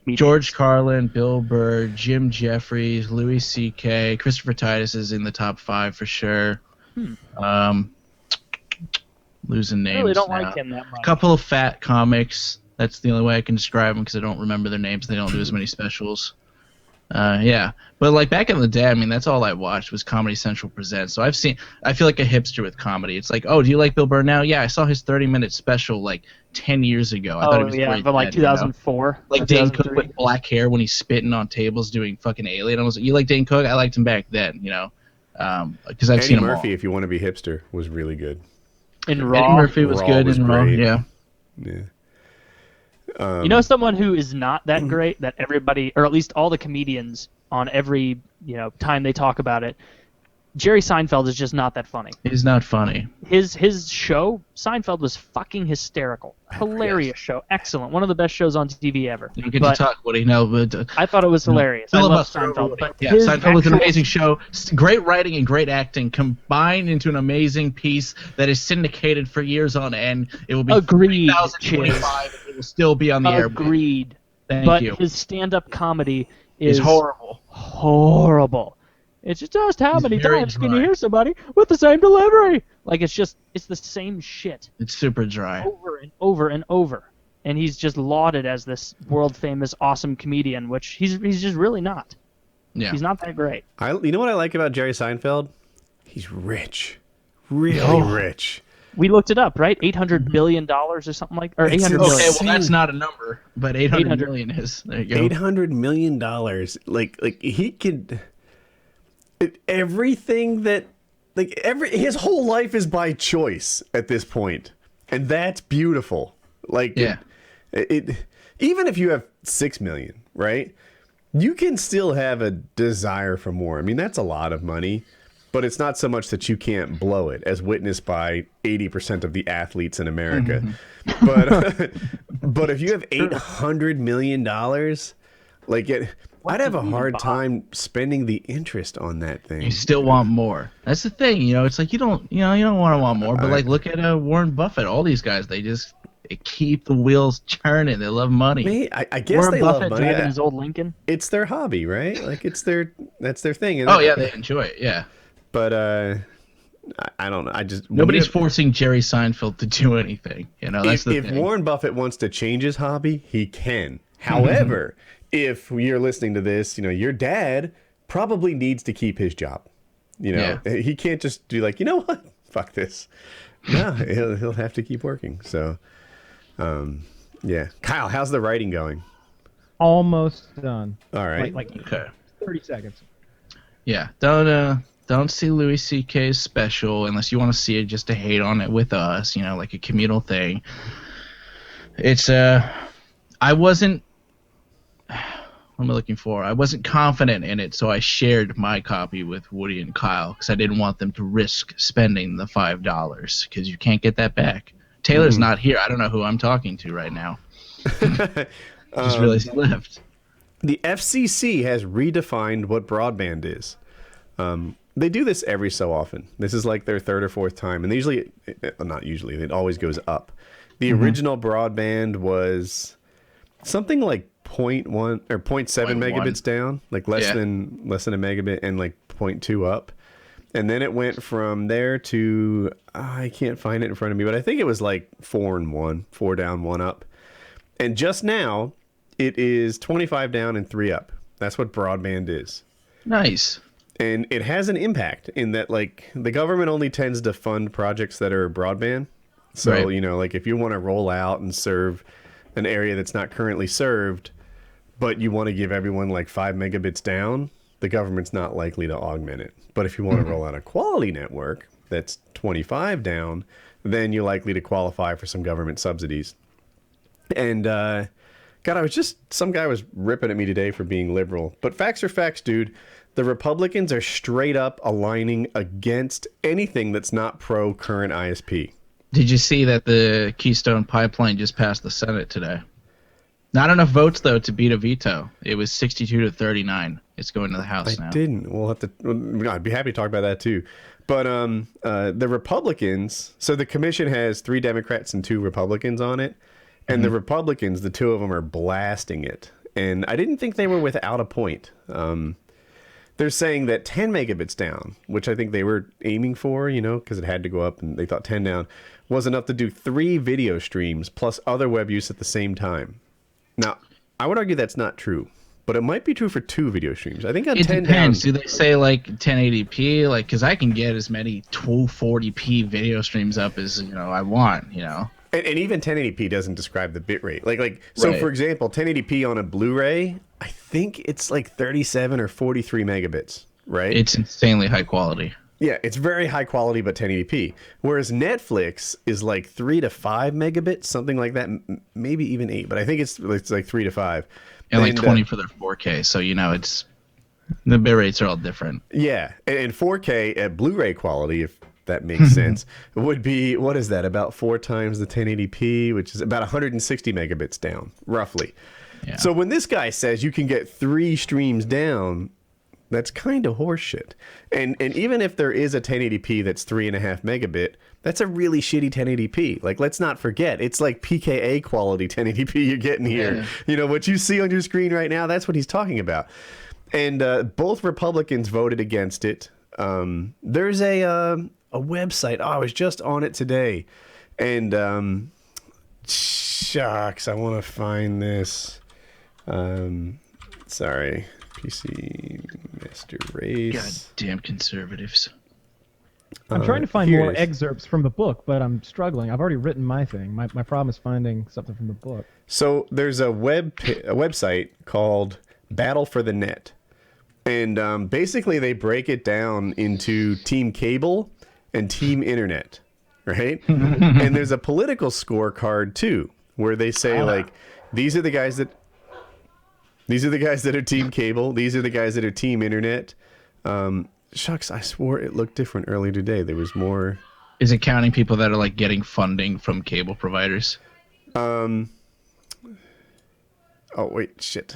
George Carlin, Bill Burr, Jim Jeffries, Louis C.K., Christopher Titus is in the top 5 for sure. Losing names I really don't now. like him that much. Couple of fat comics. That's the only way I can describe them because I don't remember their names. They don't do as many specials. Yeah, but like back in the day, I mean, that's all I watched was Comedy Central Presents. So I feel like a hipster with comedy. It's like, oh, do you like Bill Burr now? Yeah, I saw his 30-minute special like 10 years ago. I thought he was great from like then, you know? 2004. Like or Dane Cook 2003. with black hair when he's spitting on tables doing fucking Alien. I was like, you like Dane Cook? I liked him back then, you know, because I've Eddie seen him Murphy, all. if you want to be hipster, was really good. In Eddie Raw. Murphy was Raw good was in Raw. great. Yeah. Yeah. You know someone who is not that great that everybody, or at least all the comedians on every time they talk about it, Jerry Seinfeld is just not that funny. He's not funny. His show, Seinfeld, was fucking hysterical. Hilarious show. Excellent. One of the best shows on TV ever. You don't get But to talk, Woody. No, but I thought it was hilarious. I love filibuster over Seinfeld. Woody. But Yeah, his Seinfeld was an actual- amazing show. Great writing and great acting combined into an amazing piece that is syndicated for years on end. It will be Agreed, 2025 and it will still be on the air. Agreed. Thank but you. his stand-up comedy It's is horrible. horrible. It's just how He's many very times can you dry. hear somebody with the same delivery? Like it's the same shit It's super dry. over and over and over. And he's just lauded as this world famous awesome comedian, which he's just really not. Yeah. He's not that great. You know what I like about Jerry Seinfeld? He's rich, really rich. We looked it up, right? $800 billion or something like, or It's 800 insane. million. Okay, well that's not a number, but 800 800 million is. There you go. $800 million. Like he could. Everything that, his whole life is by choice at this point, and that's beautiful. Like, Yeah. it even if you have 6 million, right? You can still have a desire for more. I mean, that's a lot of money, but it's not so much that you can't blow it, as witnessed by 80% of the athletes in America. But if you have $800 million, I'd have a hard time spending the interest on that thing. You still want more. That's the thing, it's like you don't want more, but like look at Warren Buffett, all these guys, they keep the wheels churning. They love money. I guess Warren they Buffett love money. driving his old Lincoln. It's their hobby, right? Like that's their thing. And Oh yeah, they enjoy it. Yeah. But I don't know. Nobody's forcing Jerry Seinfeld to do anything. That's the if thing. Warren Buffett wants to change his hobby, he can. However, if you're listening to this, your dad probably needs to keep his job. He can't just do like, you know what? Fuck this. No, he'll have to keep working. So, yeah. Kyle, how's the writing going? Almost done. All right. Like Okay. 30 seconds. Yeah. Don't see Louis C.K.'s special unless you want to see it just to hate on it with us. Like a communal thing. It's I wasn't. What am I looking for? I wasn't confident in it, so I shared my copy with Woody and Kyle because I didn't want them to risk spending the $5 because you can't get that back. Taylor's not here. I don't know who I'm talking to right now. Just realized he left. The FCC has redefined what broadband is. They do this every so often. This is like their third or fourth time, and not usually, it always goes up. The original broadband was something like 0.1 or 0.7 megabits down, like less than a megabit, and like 0.2 up. And then it went from there to I can't find it in front of me, but I think it was like 4 and 1, 4 down, 1 up. And just now it is 25 down and 3 up. That's what broadband is. Nice. And it has an impact in that, like, the government only tends to fund projects that are broadband. So, Right. Like if you want to roll out and serve an area that's not currently served, but you want to give everyone like 5 megabits down, the government's not likely to augment it. But if you want to roll out a quality network that's 25 down, then you're likely to qualify for some government subsidies. And, God, some guy was ripping at me today for being liberal. But facts are facts, dude. The Republicans are straight up aligning against anything that's not pro current ISP. Did you see that the Keystone Pipeline just passed the Senate today? Not enough votes, though, to beat a veto. It was 62 to 39. It's going to the House now. I didn't. I'd be happy to talk about that, too. But the Republicans, so the commission has 3 Democrats and 2 Republicans on it. And the Republicans, the 2 of them are blasting it. And I didn't think they were without a point. They're saying that 10 megabits down, which I think they were aiming for, because it had to go up, and they thought 10 down, was enough to do 3 video streams plus other web use at the same time. Now, I would argue that's not true, but it might be true for 2 video streams. I think on It 10 depends. down, Do they say like 1080p? Like, because I can get as many 240p video streams up as I want. And even 1080p doesn't describe the bitrate. So Right. for example, 1080p on a Blu-ray, I think it's like 37 or 43 megabits, right? It's insanely high quality. Yeah, it's very high quality, but 1080p. Whereas Netflix is like 3 to 5 megabits, something like that, maybe even 8. But I think it's like 3 to 5. And like 20 for their 4K. So, it's the bit rates are all different. Yeah, and 4K at Blu-ray quality, if that makes sense, would be, what is that, about 4 times the 1080p, which is about 160 megabits down, roughly. Yeah. So when this guy says you can get 3 streams down, that's kind of horseshit. And even if there is a 1080p that's 3.5 megabit, that's a really shitty 1080p. Like, let's not forget, it's like PKA quality 1080p you're getting here. Yeah. What you see on your screen right now, that's what he's talking about. And both Republicans voted against it. There's a website. Oh, I was just on it today. And shucks, I want to find this. Sorry. PC Master Race. Goddamn conservatives. I'm trying to find more here's- excerpts from the book, but I'm struggling. I've already written my thing. My problem is finding something from the book. So there's a website called Battle for the Net. And basically they break it down into Team Cable and Team Internet, right? And there's a political scorecard too, where they say like, these are the guys that are Team Cable, these are the guys that are Team Internet. Shucks, I swore it looked different earlier today. There was more. Is it counting people that are like getting funding from cable providers? Oh wait, shit.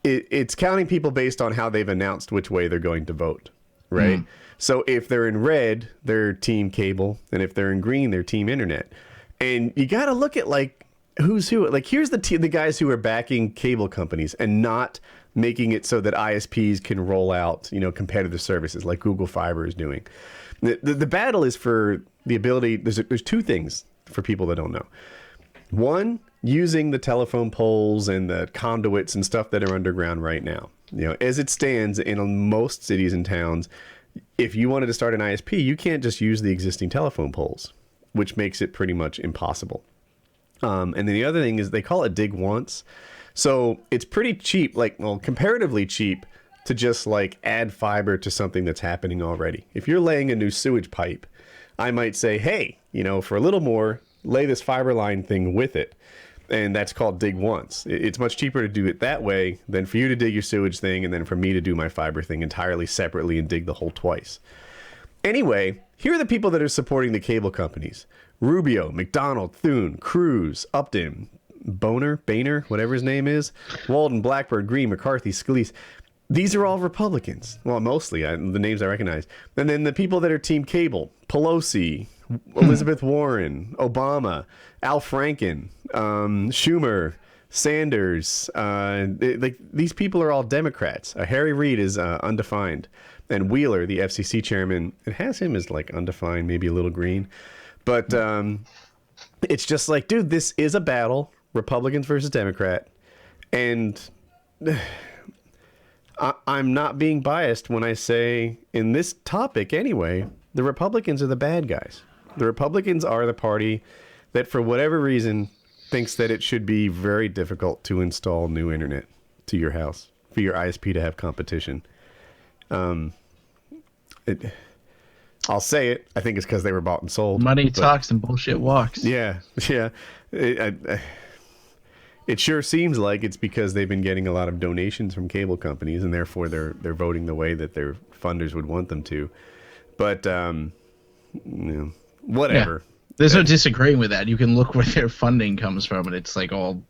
It's counting people based on how they've announced which way they're going to vote, right? So if they're in red, they're Team Cable, and if they're in green, they're Team Internet. And you got to look at like who's who. Like here's the guys who are backing cable companies and not making it so that ISPs can roll out, competitive services like Google Fiber is doing. The battle is for the ability. There's two things for people that don't know. One, using the telephone poles and the conduits and stuff that are underground right now. As it stands in most cities and towns, if you wanted to start an ISP, you can't just use the existing telephone poles, which makes it pretty much impossible. And then the other thing is they call it dig once. So it's pretty cheap, comparatively cheap to just like add fiber to something that's happening already. If you're laying a new sewage pipe, I might say, hey, for a little more, lay this fiber line thing with it. And that's called dig once. It's much cheaper to do it that way than for you to dig your sewage thing and then for me to do my fiber thing entirely separately and dig the hole twice. Anyway, here are the people that are supporting the cable companies. Rubio, McDonald, Thune, Cruz, Upton, Boehner, whatever his name is, Walden, Blackbird, Green, McCarthy, Scalise. These are all Republicans. Well, mostly, the names I recognize. And then the people that are Team Cable, Pelosi, Elizabeth Warren, Obama, Al Franken, Schumer, Sanders. These people are all Democrats. Harry Reid is undefined. And Wheeler, the FCC chairman, it has him as like undefined, maybe a little green. But it's just like, dude, this is a battle. Republicans versus Democrat. And I'm not being biased when I say, in this topic anyway, the Republicans are the bad guys. The Republicans are the party that, for whatever reason, thinks that it should be very difficult to install new internet to your house for your ISP to have competition. I'll say it. I think it's because they were bought and sold. Money talks and bullshit walks. Yeah. It sure seems like it's because they've been getting a lot of donations from cable companies, and therefore they're voting the way that their funders would want them to. But whatever. Yeah. There's no disagreeing with that. You can look where their funding comes from, and it's like all,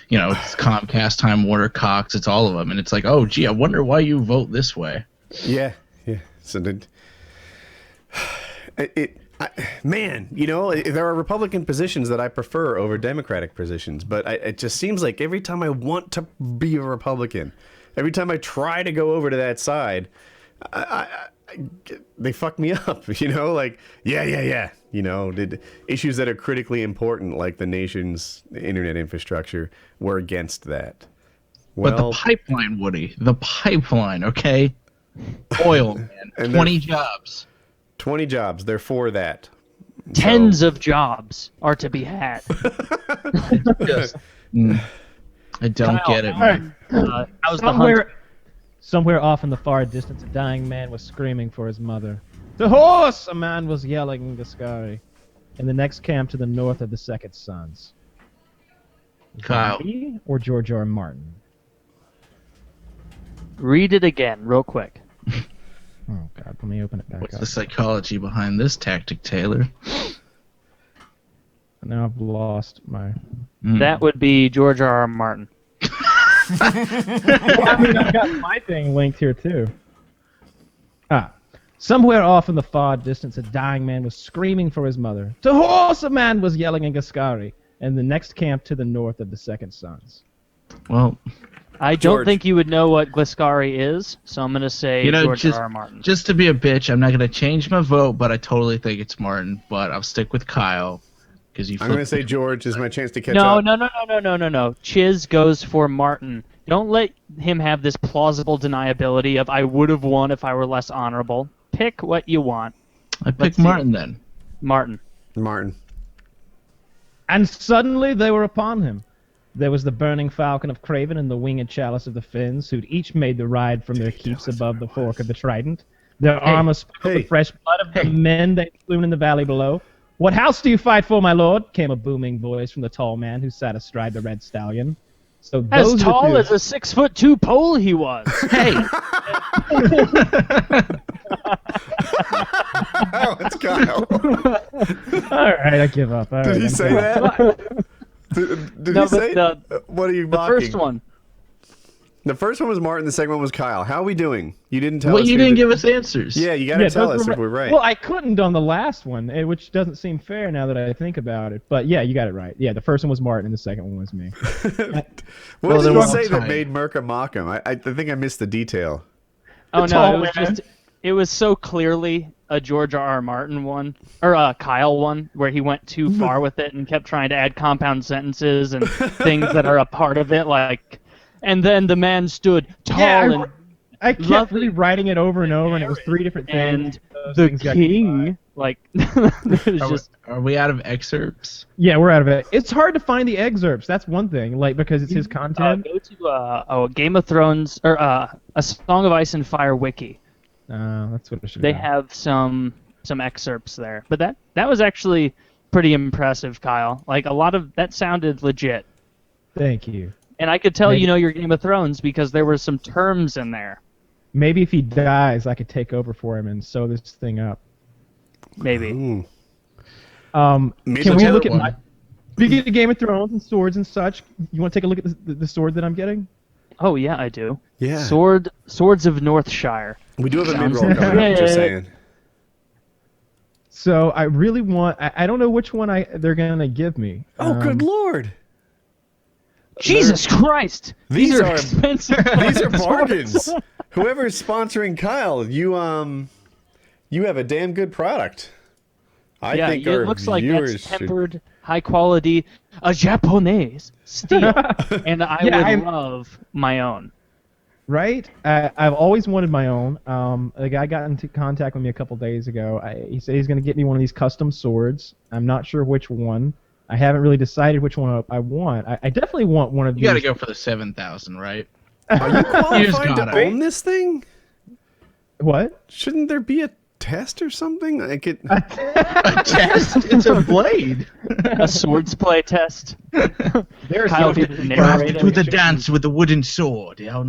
it's Comcast, Time Warner, Cox, it's all of them, and it's like, oh, gee, I wonder why you vote this way. Yeah. So man, there are Republican positions that I prefer over Democratic positions, but it just seems like every time I want to be a Republican, every time I try to go over to that side, they fuck me up, yeah. Did issues that are critically important, like the nation's internet infrastructure, we're against that. But the pipeline, Woody, okay? Oil, man, and 20 jobs. 20 jobs, they're for that. Tens of jobs are to be had. I don't get it, man. How's the hunt? Somewhere off in the far distance, a dying man was screaming for his mother. "The horse!" a man was yelling in Gascari. In the next camp to the north of the Second Sons. Kyle. Me or George R. R. Martin? Read it again, real quick. Oh, God, let me open it back What's up. the psychology behind this tactic, Taylor? Now I've lost my... That would be George R. R. Martin. I've got my thing linked here, too. Somewhere off in the far distance, a dying man was screaming for his mother. "To horse!" a man was yelling in Gascari. And the next camp to the north of the Second Sons. Well, I don't George. think you would know what Gliscari is, so I'm gonna say George R. R. Martin. Just to be a bitch, I'm not gonna change my vote, but I totally think it's Martin. But I'll stick with Kyle because you. I'm going to say George. This is my chance to catch No, up. no. Chiz goes for Martin. Don't let him have this plausible deniability of I would have won if I were less honorable. Pick what you want. I picked Martin then. Martin. Martin. And suddenly they were upon him. There was the burning falcon of Craven and the winged chalice of the Finns, who'd each made the ride from their keeps above the fork of the trident. Their armor sprinkled the fresh blood of the men they slew in the valley below. What house do you fight for, my lord? Came a booming voice from the tall man who sat astride the red stallion. So As those tall are as a 6'2" pole he was. Hey, Oh, it's Kyle. All right, I give up. All Did right, he I'm say done. that? Did No, he say? but What are you The mocking? first one. The first one was Martin. The second one was Kyle. How are we doing? You didn't tell well, us. you who didn't did- give us answers. Yeah, you got to tell those us were if we're right. Well, I couldn't on the last one, which doesn't seem fair now that I think about it. But yeah, you got it right. Yeah, the first one was Martin, and the second one was me. What did then he we're say all that tied. made Merca mock him? I think I missed the detail. Oh no, tall it was man. just it was so clearly a George R. R. Martin one or a Kyle one where he went too far with it and kept trying to add compound sentences and things that are a part of it, like. And then the man stood tall Yeah, and I kept Lovely. rewriting it over and over, and it was three different things. and Those the things got king, combined. like it was Are, just. are we out of excerpts? Yeah, we're out of it. It's hard to find the excerpts. That's one thing, like because it's his content. Go to a Game of Thrones or a Song of Ice and Fire wiki. That's what I should. They have some excerpts there, but that was actually pretty impressive, Kyle. Like a lot of that sounded legit, Thank you. and I could tell Maybe- you know your Game of Thrones because there were some terms in there. Maybe if he dies, I could take over for him and sew this thing up. Maybe. Ooh. Can Maybe the we other look at one. my? Speaking of Game of Thrones and swords and such, you want to take a look at the sword that I'm getting? Oh yeah, I do. Yeah. Swords of Northshire. We do have a Sounds- mid-roll coming up, just Yeah. saying. So I really want. I don't know which one they're gonna give me. Oh, good lord. Jesus Christ! These are- expensive. These are bargains. Whoever's sponsoring Kyle, you have a damn good product. I think it our looks like viewers that's should... tempered, high quality, a Japanese steel, and I Yeah, would I'm- love my own. Right? I've always wanted my own. A guy got into contact with me a couple days ago. He said he's going to get me one of these custom swords. I'm not sure which one. I haven't really decided which one I want. I definitely want one of You these. got to go for the 7,000, right? Are you qualified gotta. to own this thing? What? Shouldn't there be a test or something? Like it... Test. It's a blade. A swords play test. There's Kyle no- did narrate To the it. dance with the wooden sword. Out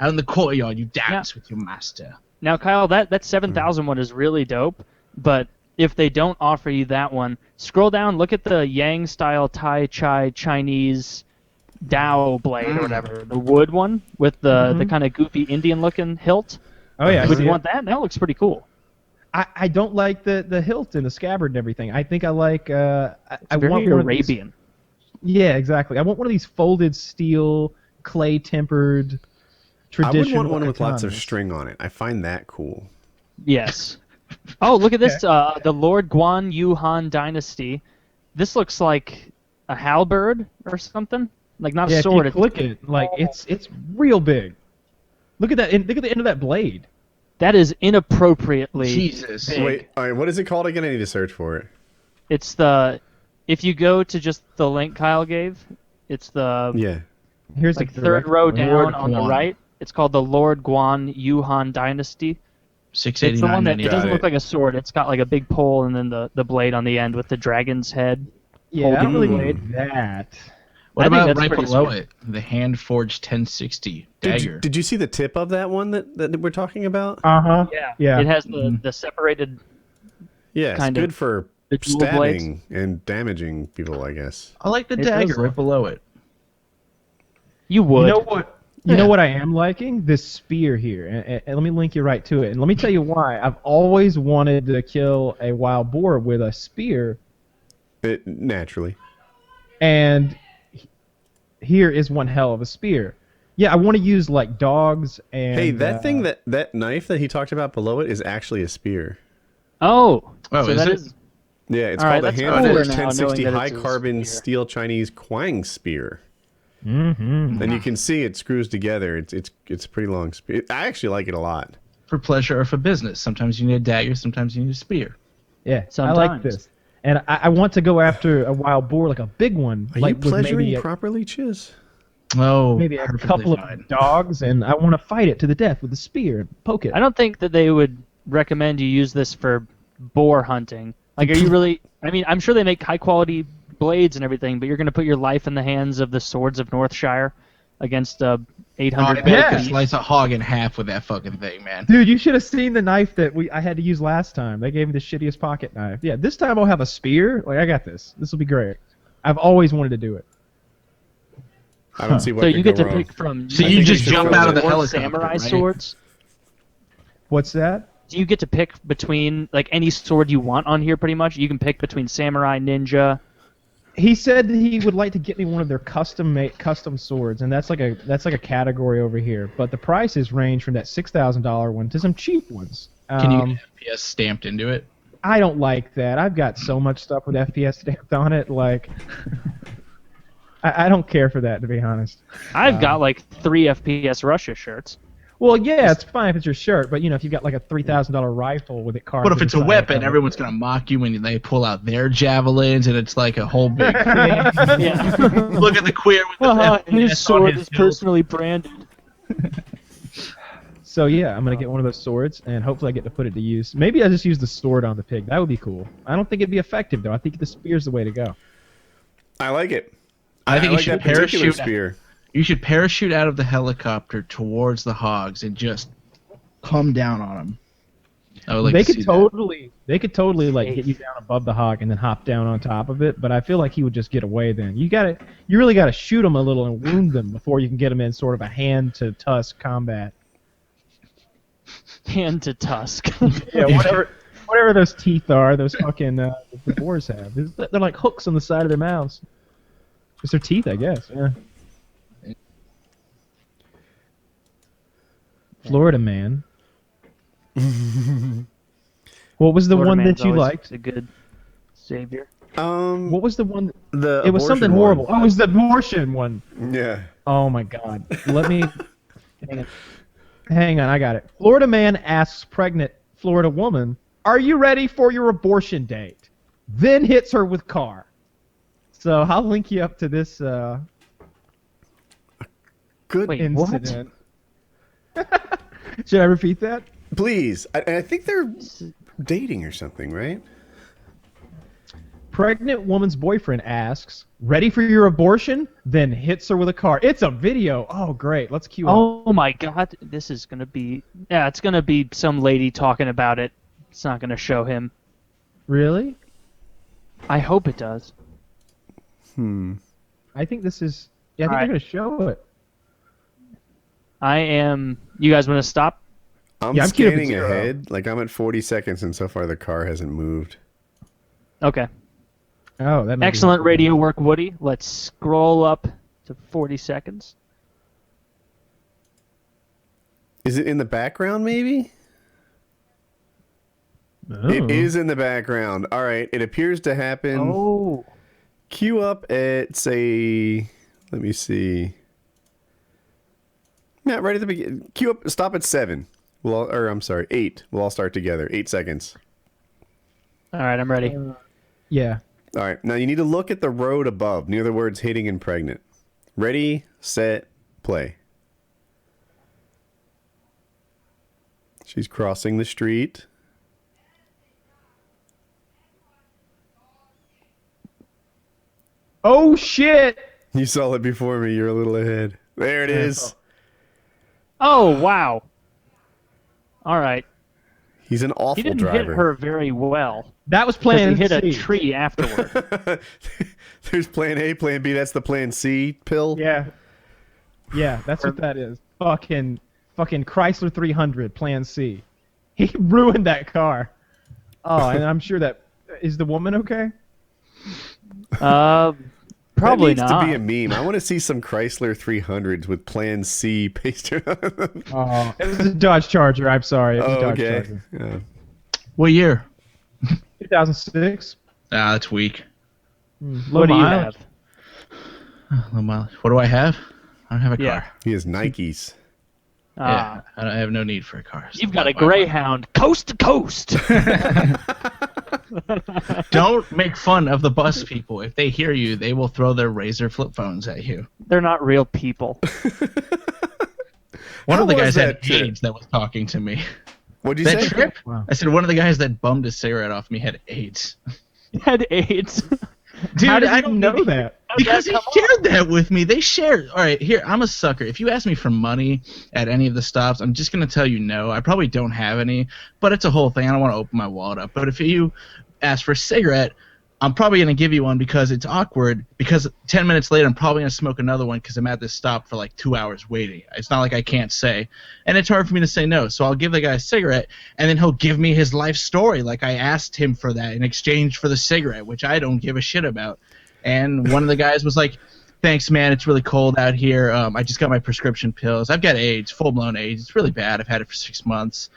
in the courtyard, you dance with your master. Now, Kyle, that 7,000 one is really dope, but if they don't offer you that one, scroll down, look at the Yang style Tai Chai Chinese Dao blade or whatever, the wood one with the kind of goofy Indian looking hilt. Oh yeah. I Would see you it. want that? That looks pretty cool. I don't like the hilt and the scabbard and everything. I think I like. I Very want one of these- Arabian. Yeah, exactly. I want one of these folded steel, clay tempered. I Traditional. would want one with lots of katanas. string on it. I find that cool. Yes. Oh, look at this. The Lord Guan Yu Han Dynasty. This looks like a halberd or something. Like not Yeah, a sword. if you click it, like it's real big. Look at that! Look at the end of that blade. That is inappropriately. Jesus. big. Wait, all right, what is it called again? I need to search for it. It's the. If you go to just the link Kyle gave, it's the Yeah. Here's like the third direct row link. down Lord on the Guan. right. It's called the Lord Guan Yu Han Dynasty. It's the one that it 689.99. doesn't Got look it. like a sword. It's got like a big pole and then the blade on the end with the dragon's head. Yeah, I don't holding really the need that. What I think about that's right pretty below sweet. it? The hand forged 1060 dagger. Did you see the tip of that one that we're talking about? Uh-huh. Yeah. Yeah. It has the separated. Yeah, it's kind of good for the dual blades. stabbing and damaging people, I guess. I like the It dagger does right look- below it. You would. You know what? You know what I am liking? This spear here. And let me link you right to it. And let me tell you why. I've always wanted to kill a wild boar with a spear, Naturally. and here is one hell of a spear. Yeah, I want to use like dogs and. Hey, that thing that knife that he talked about below it is actually a spear. Oh, Oh, so is that it? is. Yeah, it's All right, called a that's hand cooler forged now, knowing 1060 that high it's a carbon spear. steel Chinese Quang spear. Mm-hmm. And you can see it screws together. It's a pretty long spear. I actually like it a lot. For pleasure or for business. Sometimes you need a dagger, sometimes you need a spear. Yeah, I like Sometimes. this, and I want to go after a wild boar, like a big one, Are like you with pleasuring maybe properly, Chiz? Oh, maybe a perfectly couple fine. of dogs, and I want to fight it to the death with a spear and poke it. I don't think that they would recommend you use this for boar hunting. Like, are you really? I mean, I'm sure they make high quality blades and everything, but you're going to put your life in the hands of the swords of Northshire against 800 I bet I could Yeah. slice a hog in half with that fucking thing, man. Dude, you should have seen the knife that I had to use last time. They gave me the shittiest pocket knife. Yeah, this time I'll have a spear. Like, I got this. This will be great. I've always wanted to do it. I don't see what So could you get go to wrong. pick from. So I you think just they should jump go out of the with four helicopter, samurai right? swords. What's that? Do you get to pick between like any sword you want on here? Pretty much, you can pick between samurai, ninja. He said that he would like to get me one of their custom swords, and that's like a category over here. But the prices range from that $6,000 one to some cheap ones. Can you get FPS stamped into it? I don't like that. I've got so much stuff with FPS stamped on it. Like, I don't care for that, to be honest. I've got like 3 FPS Russia shirts. Well, yeah, it's fine if it's your shirt, but if you've got like a $3,000 rifle with it carved. But if with it's the a side weapon, of it- everyone's gonna mock you when they pull out their javelins, and it's like a whole big thing. Yeah. Look at the queer with the FPS His on sword his is hilt. personally branded. So yeah, I'm gonna get one of those swords, and hopefully I get to put it to use. Maybe I just use the sword on the pig. That would be cool. I don't think it'd be effective though. I think the spear's the way to go. I like it. I think you like should that particular parachute. spear. You should parachute out of the helicopter towards the hogs and just come down on them. I would like They to could see totally like get you down above the hog and then hop down on top of it. But I feel like he would just get away then. You really gotta shoot him a little and wound them before you can get him in sort of a hand to tusk combat. Hand to tusk. Yeah, whatever those teeth are, those fucking the boars have. They're like hooks on the side of their mouths. It's their teeth, I guess. Yeah. Florida man. What was the Florida one man's that you always liked? A good savior. What was the one? The It was something abortion horrible. one. Oh, it was the abortion one. Yeah. Oh my God. Let me. Hang on, I got it. Florida man asks pregnant Florida woman, "Are you ready for your abortion date?" Then hits her with car. So I'll link you up to this Good. Wait, incident. Should I repeat that? Please. I think they're dating or something, right? Pregnant woman's boyfriend asks, "Ready for your abortion?" Then hits her with a car. It's a video. Oh, great. Let's cue up. Oh my God, this is gonna be. Yeah, it's gonna be some lady talking about it. It's not gonna show him. Really? I hope it does. I think this is. Yeah, I think All they're going to show it. I am. You guys want to stop? I'm Yeah, I'm queued up at scanning 0. ahead. Like I'm at 40 seconds, and so far the car hasn't moved. Okay. Oh, that might be Excellent helpful. radio work, Woody. Let's scroll up to 40 seconds. Is it in the background, maybe? Oh. It is in the background. All right. It appears to happen. Oh. Queue up at, say, let me see. Yeah, right at the beginning. Queue up, stop at 7. I'm sorry, 8. We'll all start together. 8 seconds. All right, I'm ready. Yeah. All right. Now you need to look at the road above, near the words hitting and pregnant. Ready, set, play. She's crossing the street. Oh, shit! You saw it before me. You're a little ahead. There it is. Oh, wow. All right. He's an awful He didn't driver. hit her very well. That was Because plan he hit a C. tree afterward. There's plan A, plan B. That's the plan C pill. Yeah. Yeah, that's what that is. Fucking Chrysler 300, plan C. He ruined that car. Oh, and I'm sure that... Is the woman okay? Probably that needs not. to be a meme. I want to see some Chrysler 300s with Plan C pasted on them. Oh, it was a Dodge Charger. I'm sorry. It was a Dodge okay. Charger. Yeah. What year? 2006. Ah, that's weak. What do you mileage. have? Low mileage. What do I have? I don't have a Yeah. car. He has Nikes. Yeah, I have no need for a car. You've got a Greyhound, coast to coast. Don't make fun of the bus people. If they hear you, they will throw their Razor flip phones at you. They're not real people. One How of the was guys that had trip? AIDS that was talking to me. What'd you That say? trip? Wow. I said one of the guys that bummed a cigarette off me had AIDS. Had AIDS. Dude, How did I you don't know that? Because he shared that with me. They shared. All right, here, I'm a sucker. If you ask me for money at any of the stops, I'm just going to tell you no. I probably don't have any, but it's a whole thing. I don't want to open my wallet up. But if you ask for a cigarette, I'm probably going to give you one because it's awkward, because 10 minutes later I'm probably going to smoke another one because I'm at this stop for like 2 hours waiting. It's not like I can't say. And it's hard for me to say no. So I'll give the guy a cigarette, and then he'll give me his life story. Like I asked him for that in exchange for the cigarette, which I don't give a shit about. And one of the guys was like, thanks, man. It's really cold out here. I just got my prescription pills. I've got AIDS, full-blown AIDS. It's really bad. I've had it for 6 months.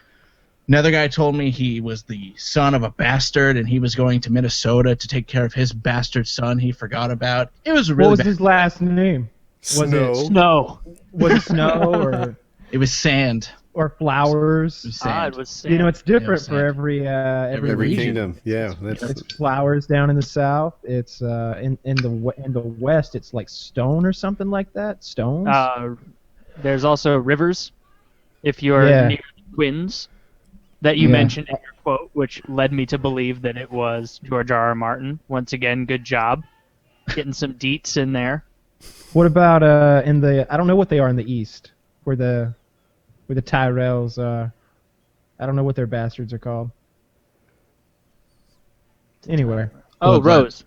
Another guy told me he was the son of a bastard, and he was going to Minnesota to take care of his bastard son he forgot about. It was really What was bad. his last name? Snow. Snow. Was it Snow It was sand. or Flowers? It was Ah, sand. it was sand. You know, it's different Yeah, for every Every region. kingdom. Yeah. That's It's flowers down in the south. It's in the west. It's like stone or something like that. Stones. There's also rivers. If you're Yeah. near the Twins, that you Yeah. mentioned in your quote, which led me to believe that it was George R. R. Martin. Once again, good job. Getting some deets in there. What about in the? I don't know what they are in the east. Where the Tyrells. I don't know what their bastards are called. Anyway. Oh, Well, that- Rose.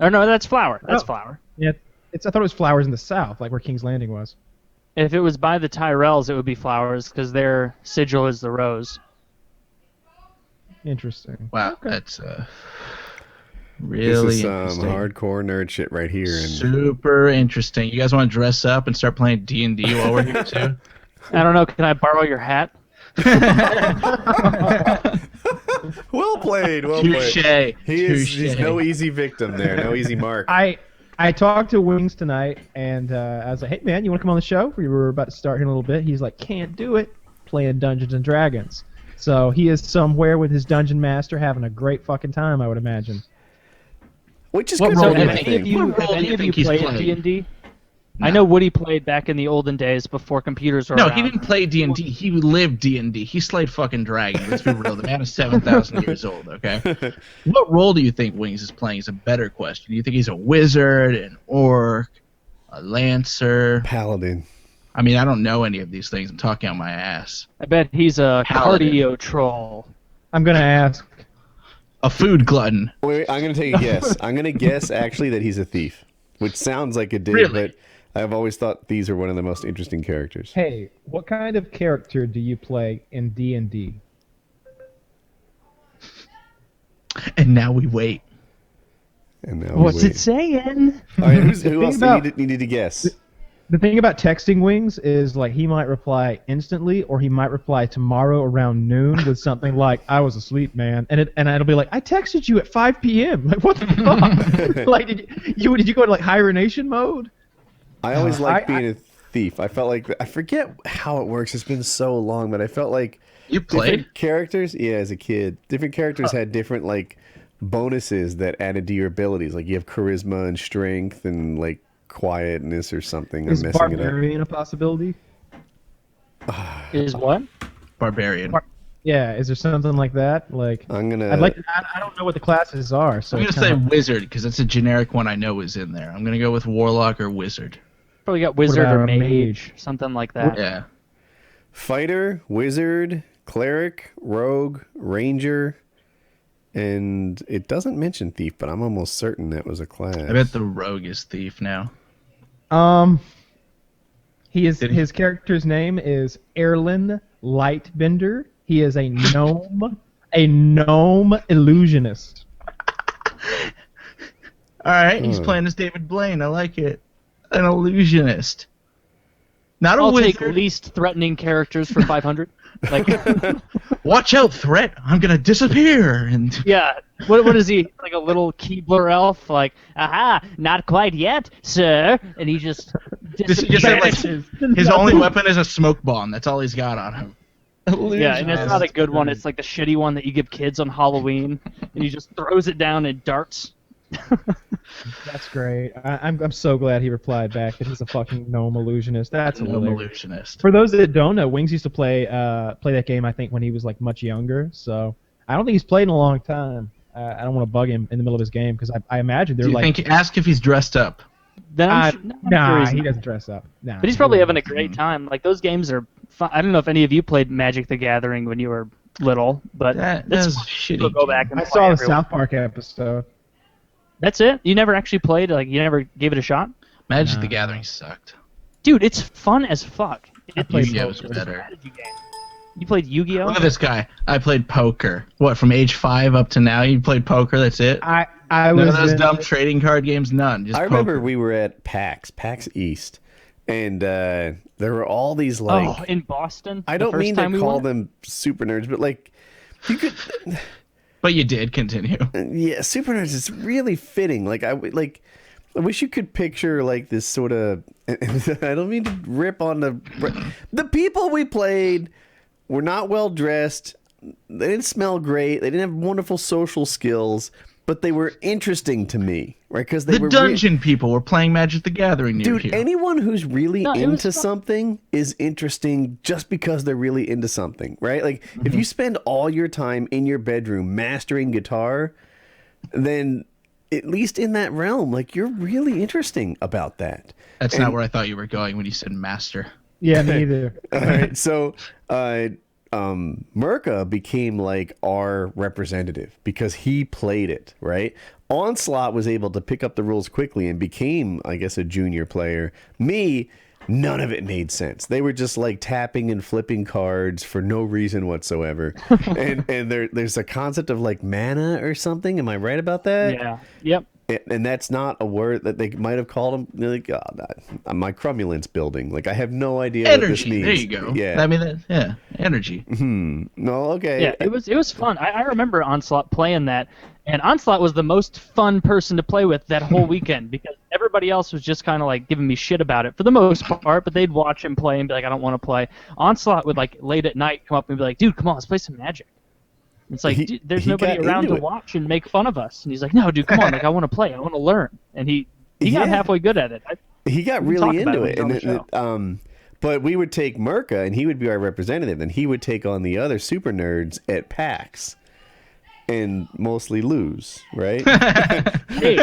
Oh, no, that's Flower. That's Oh. Flower. Yeah, I thought it was Flowers in the south, like where King's Landing was. If it was by the Tyrells, it would be Flowers, because their sigil is the rose. Interesting. Wow, Okay. that's this really is some interesting. hardcore nerd shit right here. And Super interesting. You guys want to dress up and start playing D&D while we're here too? I don't know. Can I borrow your hat? well played. Well Touche. played. He's Touche. no easy victim there. No easy mark. I talked to Wings tonight, and I was like, "Hey man, you want to come on the show?" We were about to start here in a little bit. He's like, "Can't do it, playing Dungeons and Dragons." So he is somewhere with his dungeon master, having a great fucking time, I would imagine. Which is What good role for do him, you I Have any of think. you, What have role do any you of you think he's played playing? D&D? No. I know Woody played back in the olden days before computers were No, around. he didn't play D&D. He lived D&D. He slayed fucking dragons. Let's be real. The man is 7,000 years old, okay? What role do you think Wings is playing is a better question. Do you think he's a wizard, an orc, a lancer? Paladin. I mean, I don't know any of these things. I'm talking on my ass. I bet he's a Paladin. cardio troll. I'm gonna ask. A food glutton. Wait, I'm gonna take a guess. I'm gonna guess actually that he's a thief, which sounds like a dig, Really? but I've always thought these are one of the most interesting characters. Hey, what kind of character do you play in D&D? And now we wait. And now What's we it saying? All right, who else about- needed to guess? The thing about texting Wings is like he might reply instantly, or he might reply tomorrow around noon with something like "I was asleep, man," and it'll be like "I texted you at 5 p.m." Like what the fuck? Like did you go into like hibernation mode? I always liked I- being a thief. I felt like I forget how it works. It's been so long, but I felt like You played? different characters. Yeah, as a kid, different characters had different like bonuses that added to your abilities. Like you have charisma and strength and like quietness or something. I'm Is messing it up. barbarian a possibility? Is what? Barbarian. Yeah, is there something like that? Like I'm gonna. I'd like. I don't know what the classes are, so I'm it's going to say kinda- wizard because it's a generic one I know is in there. I'm going to go with warlock or wizard. Probably got wizard about or a mage, mage? something like that. Yeah. Fighter, wizard, cleric, rogue, ranger, and it doesn't mention thief, but I'm almost certain that was a class. I bet the rogue is thief now. His character's name is Erlin Lightbender. He is a gnome illusionist. All right, he's playing as David Blaine. I like it. An illusionist. Not a I'll wizard. take least threatening characters for 500. Like, Watch out, threat! I'm gonna disappear. And yeah. What is he? Like a little Keebler elf? Like, aha, not quite yet, sir. And he just just said, like, vanishes. his only weapon is a smoke bomb. That's all he's got on him. Yeah, and it's not a good one. It's like the shitty one that you give kids on Halloween, and he just throws it down and darts. That's great. I'm so glad he replied back that he's a fucking gnome illusionist. That's No hilarious. illusionist. For those that don't know, Wings used to play that game, I think, when he was like much younger. So I don't think he's played in a long time. I don't want to bug him in the middle of his game because I imagine they're Do you like. think? Ask if he's dressed up. Then I'm sure he's he not. doesn't dress up. Nah, But he's probably having a great time. Like, those games are fun. I don't know if any of you played Magic the Gathering when you were little, but That it's was fun shitty. to go back and I play saw the every South Park episode. That's it? You never actually played? Like, you never gave it a shot? Magic the Gathering sucked. Dude, it's fun as fuck. Yu-Gi-Oh was It's a better. strategy game. You played Yu-Gi-Oh? Look at this guy. I played poker. What, from age 5 up to now? You played poker? That's it? I None was of those in- dumb trading card games? None. Just I remember poker. we were at PAX East, and there were all these like. Oh, in Boston? I the don't first mean to time we call went? them super nerds, but like, you could. But you did continue. Yeah, super nerds is really fitting. Like I wish you could picture like this sort of. I don't mean to rip on the people we played were not well dressed. They didn't smell great. They didn't have wonderful social skills, but they were interesting to me, right? Because they The were dungeon people were playing Magic the Gathering near Dude, here. anyone who's really No, it was into fun. something is interesting just because they're really into something, right? Like, if you spend all your time in your bedroom mastering guitar, then at least in that realm, like, you're really interesting about that. That's not where I thought you were going when you said master. Yeah, me either. All right, so Merca became like our representative because he played it, right? Onslaught was able to pick up the rules quickly and became, I guess, a junior player. Me, none of it made sense. They were just like tapping and flipping cards for no reason whatsoever. and there's a concept of like mana or something. Am I right about that? Yeah. Yep. And that's not a word that they might have called them. They're like, oh, my cromulence building. Like, I have no idea what this Energy. means. There you go. Yeah. I mean, yeah, energy. No, okay. Yeah, it was fun. I remember Onslaught playing that, and Onslaught was the most fun person to play with that whole weekend because everybody else was just kind of like giving me shit about it for the most part, but they'd watch him play and be like, I don't want to play. Onslaught would like late at night come up and be like, dude, come on, let's play some Magic. It's like, dude, there's he nobody got around into to it. watch and make fun of us. And he's like, no, dude, come on, like I want to play, I want to learn. And he got Yeah. halfway good at it. He got We can really talk about into it it. when And he's on but we would take Merca, and he would be our representative, and he would take on the other super nerds at PAX and mostly lose, right? Hey,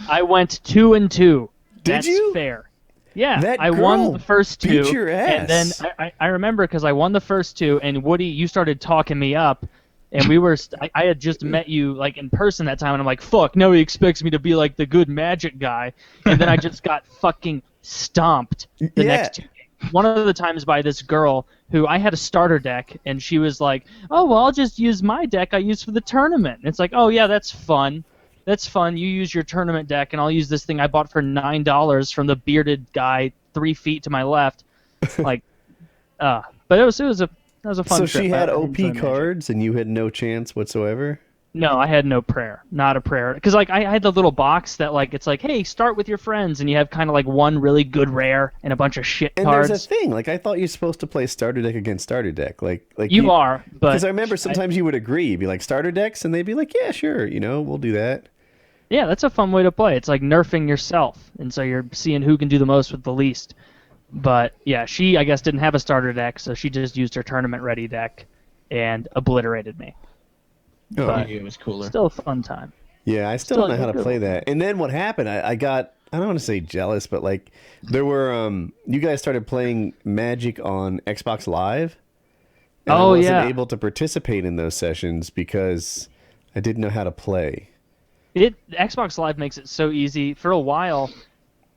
I went 2-2. Did That's you? fair. Yeah, That I girl won the first two. beat your And then ass. I remember because I won the first two, and Woody, you started talking me up, and we were. I had just met you like in person that time, and I'm like, fuck, now he expects me to be like the good Magic guy, and then I just got fucking stomped the Yeah. next two games. One of the times by this girl who I had a starter deck, and she was like, oh, well, I'll just use my deck I used for the tournament. And it's like, oh, yeah, that's fun. That's fun. You use your tournament deck, and I'll use this thing I bought for $9 from the bearded guy 3 feet to my left. Like, but that was a fun So trip. she had I OP enjoyed Magic. cards, and you had no chance whatsoever? No, I had no prayer. Not a prayer. Because, like, I had the little box that, like, it's like, hey, start with your friends, and you have kind of, like, one really good rare and a bunch of shit And cards. there's a thing. Like, I thought you're supposed to play starter deck against starter deck. Like You are, but... Because I remember sometimes you would agree. You'd be like, starter decks? And they'd be like, yeah, sure, we'll do that. Yeah, that's a fun way to play. It's like nerfing yourself, and so you're seeing who can do the most with the least. But yeah, she I guess didn't have a starter deck, so she just used her tournament ready deck and obliterated me. Oh. But It was cooler. still a fun time. Yeah, I still Still don't know how to good. play that. And then what happened? I got, I don't want to say jealous, but like there were you guys started playing Magic on Xbox Live. And I Oh, wasn't yeah. able to participate in those sessions because I didn't know how to play. Xbox Live makes it so easy. For a while,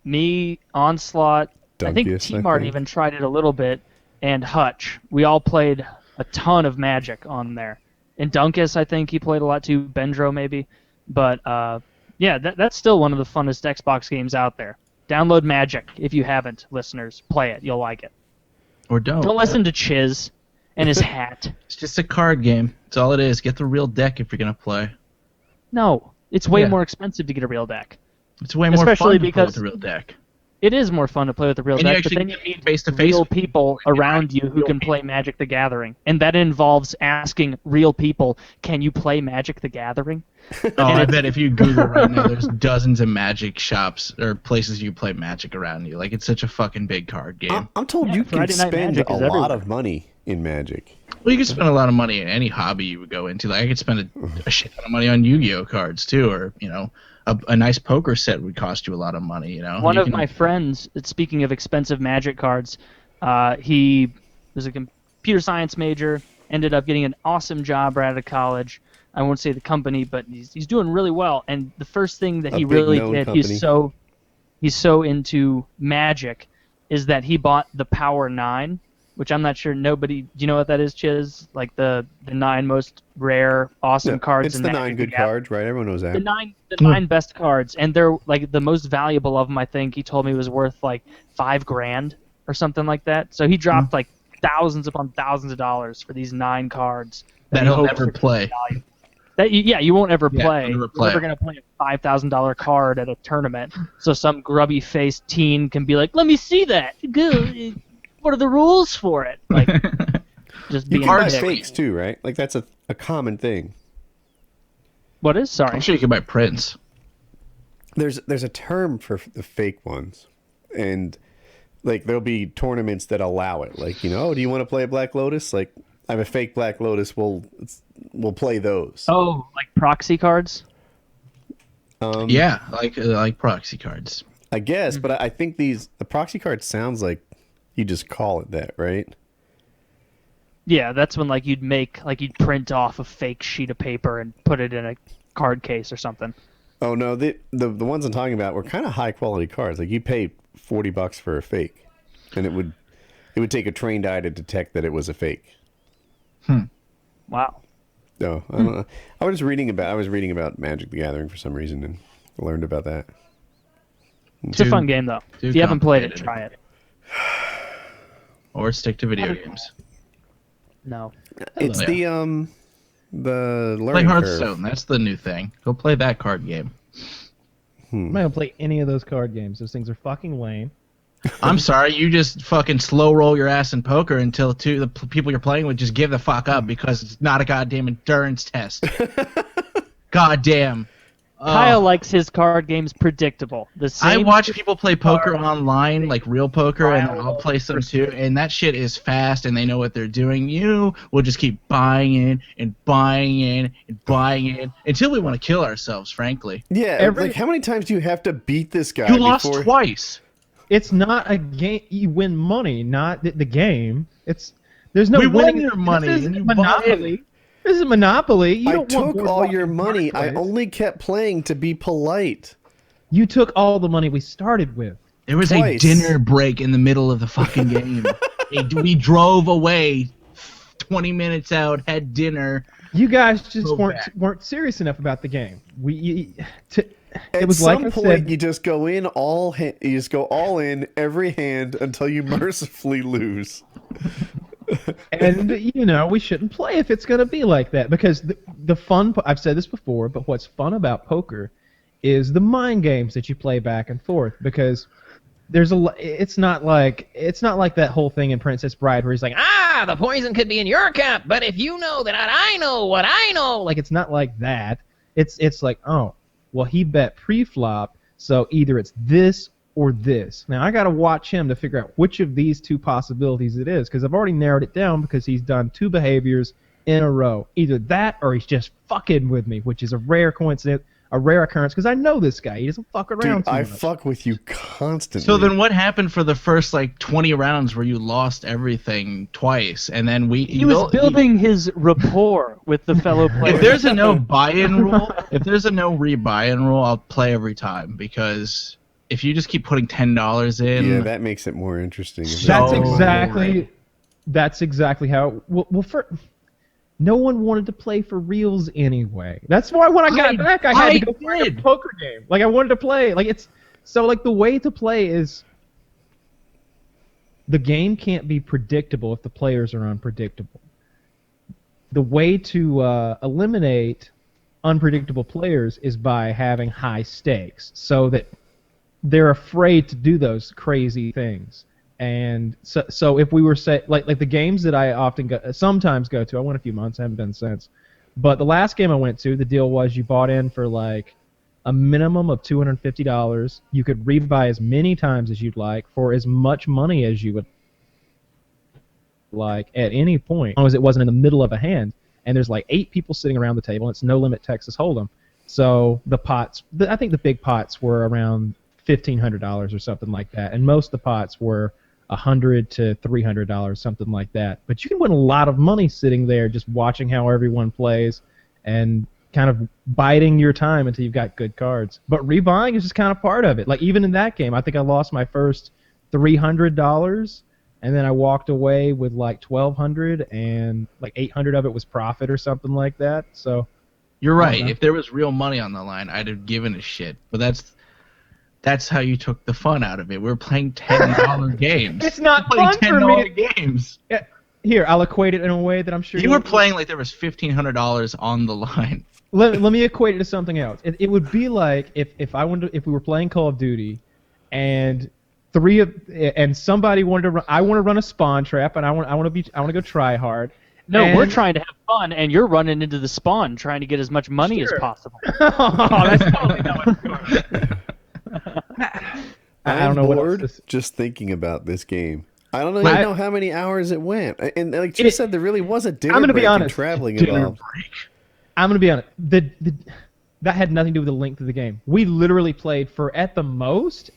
me, Onslaught, I think Dunkus, I T-Mart think. even tried it a little bit, and Hutch. We all played a ton of Magic on there. And Dunkus, I think he played a lot too. Bendro maybe, but Yeah, that's still one of the funnest Xbox games out there. Download Magic if you haven't, listeners. Play it. You'll like it. Or don't. Don't listen to Chiz and his hat. It's just a card game. That's all it is. Get the real deck if you're going to play. No, it's way Yeah. more expensive to get a real deck. It's way more Especially fun to play because with the real deck. It is more fun to play with a real And you deck, but actually then you get need face-to-face real with people around you who can play Magic the Gathering. And that involves asking real people, can you play Magic the Gathering? Oh, I bet if you Google right now, there's dozens of Magic shops or places you play Magic around you. Like, it's such a fucking big card game. I'm told Yeah, you can Friday Night spend Magic a is lot everywhere. of money in Magic. Well, you can spend a lot of money in any hobby you would go into. Like, I could spend a shit ton of money on Yu-Gi-Oh cards, too, or, a nice poker set would cost you a lot of money, One of my friends, speaking of expensive Magic cards, he was a computer science major, ended up getting an awesome job right out of college. I won't say the company, but he's doing really well. And the first thing that he big really known did, company. he's so into Magic, is that he bought the Power 9, which I'm not sure nobody. Do you know what that is, Chiz? Like the 9 most rare, awesome cards. It's in the Magic 9 good the Gathering. cards, right? Everyone knows that. The nine best cards, and they're like the most valuable of them. I think he told me was worth like $5,000 or something like that. So he dropped like thousands upon thousands of dollars for these 9 cards that he he'll hopes never are play. valuable. That you won't ever play. never You're play. never gonna play a $5,000 card at a tournament. So some grubby faced teen can be like, "Let me see that. Good. What are the rules for it?" Like, just You being can buy a dick. fakes too, right? Like that's a common thing. What is? Sorry. I'm sure you can buy prints. There's a term for the fake ones, and like there'll be tournaments that allow it. Like do you want to play a Black Lotus? Like I have a fake Black Lotus. We'll play those. Oh, like proxy cards. Yeah, like proxy cards. I guess, but I think the proxy card sounds like you just call it that, right? Yeah, that's when you'd print off a fake sheet of paper and put it in a card case or something. Oh no, the ones I'm talking about were kind of high quality cards. Like you pay $40 for a fake, and it would take a trained eye to detect that it was a fake. Wow. No, I don't know. I was reading about Magic the Gathering for some reason and learned about that. It's a fun game though. If you haven't played it, try it. Or stick to video games. No. It's yeah. the Play learning curve. Hearthstone. That's the new thing. Go play that card game. I'm not gonna play any of those card games. Those things are fucking lame. I'm sorry, you just fucking slow roll your ass in poker until the people you're playing with just give the fuck up because it's not a goddamn endurance test. Goddamn. Kyle likes his card games predictable. The I same watch people play poker online, like real poker, and I'll play some too, and that shit is fast, and they know what they're doing. You will just keep buying in and buying in and buying in until we want to kill ourselves, frankly. Yeah, like how many times do you have to beat this guy? You lost twice. It's not a game. You win money, not the game. There's no We won winning. your money, This and you isn't bought Monopoly. This is Monopoly. You I don't want took all Boardwalk your in the money. first I place. only kept playing to be polite. You took all the money we started with. There was Twice. a dinner break in the middle of the fucking game. We drove away 20 minutes out, had dinner. You guys just Go weren't serious enough about the game. At It was some like I point, said. you just go in you just go all in every hand until you mercifully lose. And we shouldn't play if it's going to be like that because the fun. I've said this before, but what's fun about poker is the mind games that you play back and forth because it's not like that whole thing in Princess Bride where he's like, the poison could be in your cup, but if you know that I know what I know, like it's not like that. It's like, oh, well, he bet pre-flop, so either it's this or this. Now I got to watch him to figure out which of these two possibilities it is because I've already narrowed it down because he's done 2 behaviors in a row. Either that or he's just fucking with me, which is a rare coincidence, a rare occurrence because I know this guy. He doesn't fuck around Dude, too I much. fuck with you constantly. So then what happened for the first 20 rounds where you lost everything twice and then He was building his rapport with the fellow players. If there's a no buy-in rule, if there's a no re-buy-in rule, I'll play every time because if you just keep putting $10 in, yeah, that makes it more interesting. That's exactly how. Well, no one wanted to play for reals anyway. That's why when I got back, I had to go play a poker game. Like I wanted to play. Like it's so like the way to play is the game can't be predictable if the players are unpredictable. The way to eliminate unpredictable players is by having high stakes, so that they're afraid to do those crazy things. And so if we were like the games that I sometimes go to, I went a few months, I haven't been since. But the last game I went to, the deal was you bought in for like a minimum of $250. You could rebuy as many times as you'd like for as much money as you would like at any point, as long as it wasn't in the middle of a hand. And there's like 8 people sitting around the table, and it's no limit Texas Hold'em. So the pots, I think the big pots were around $1,500 or something like that, and most of the pots were $100 to $300, something like that. But you can win a lot of money sitting there just watching how everyone plays and kind of biding your time until you've got good cards. But rebuying is just kind of part of it. Like even in that game, I think I lost my first $300, and then I walked away with like $1,200, and like $800 of it was profit or something like that. So you're right. If there was real money on the line, I'd have given a shit. But that's how you took the fun out of it. We were playing $10 games. It's not fun for me. Games. Here, I'll equate it in a way that I'm sure you were playing like there was $1,500 on the line. Let me equate it to something else. It would be like if we were playing Call of Duty, and somebody wanted to run. I want to run a spawn trap, and I want to go try hard. No, we're trying to have fun, and you're running into the spawn trying to get as much money as possible. Oh, that's totally not what's going on. I'm bored just thinking about this game. I don't even know how many hours it went. And like you said, there really was a dinner break and traveling involved. I'm going to be honest. That had nothing to do with the length of the game. We literally played for, at the most,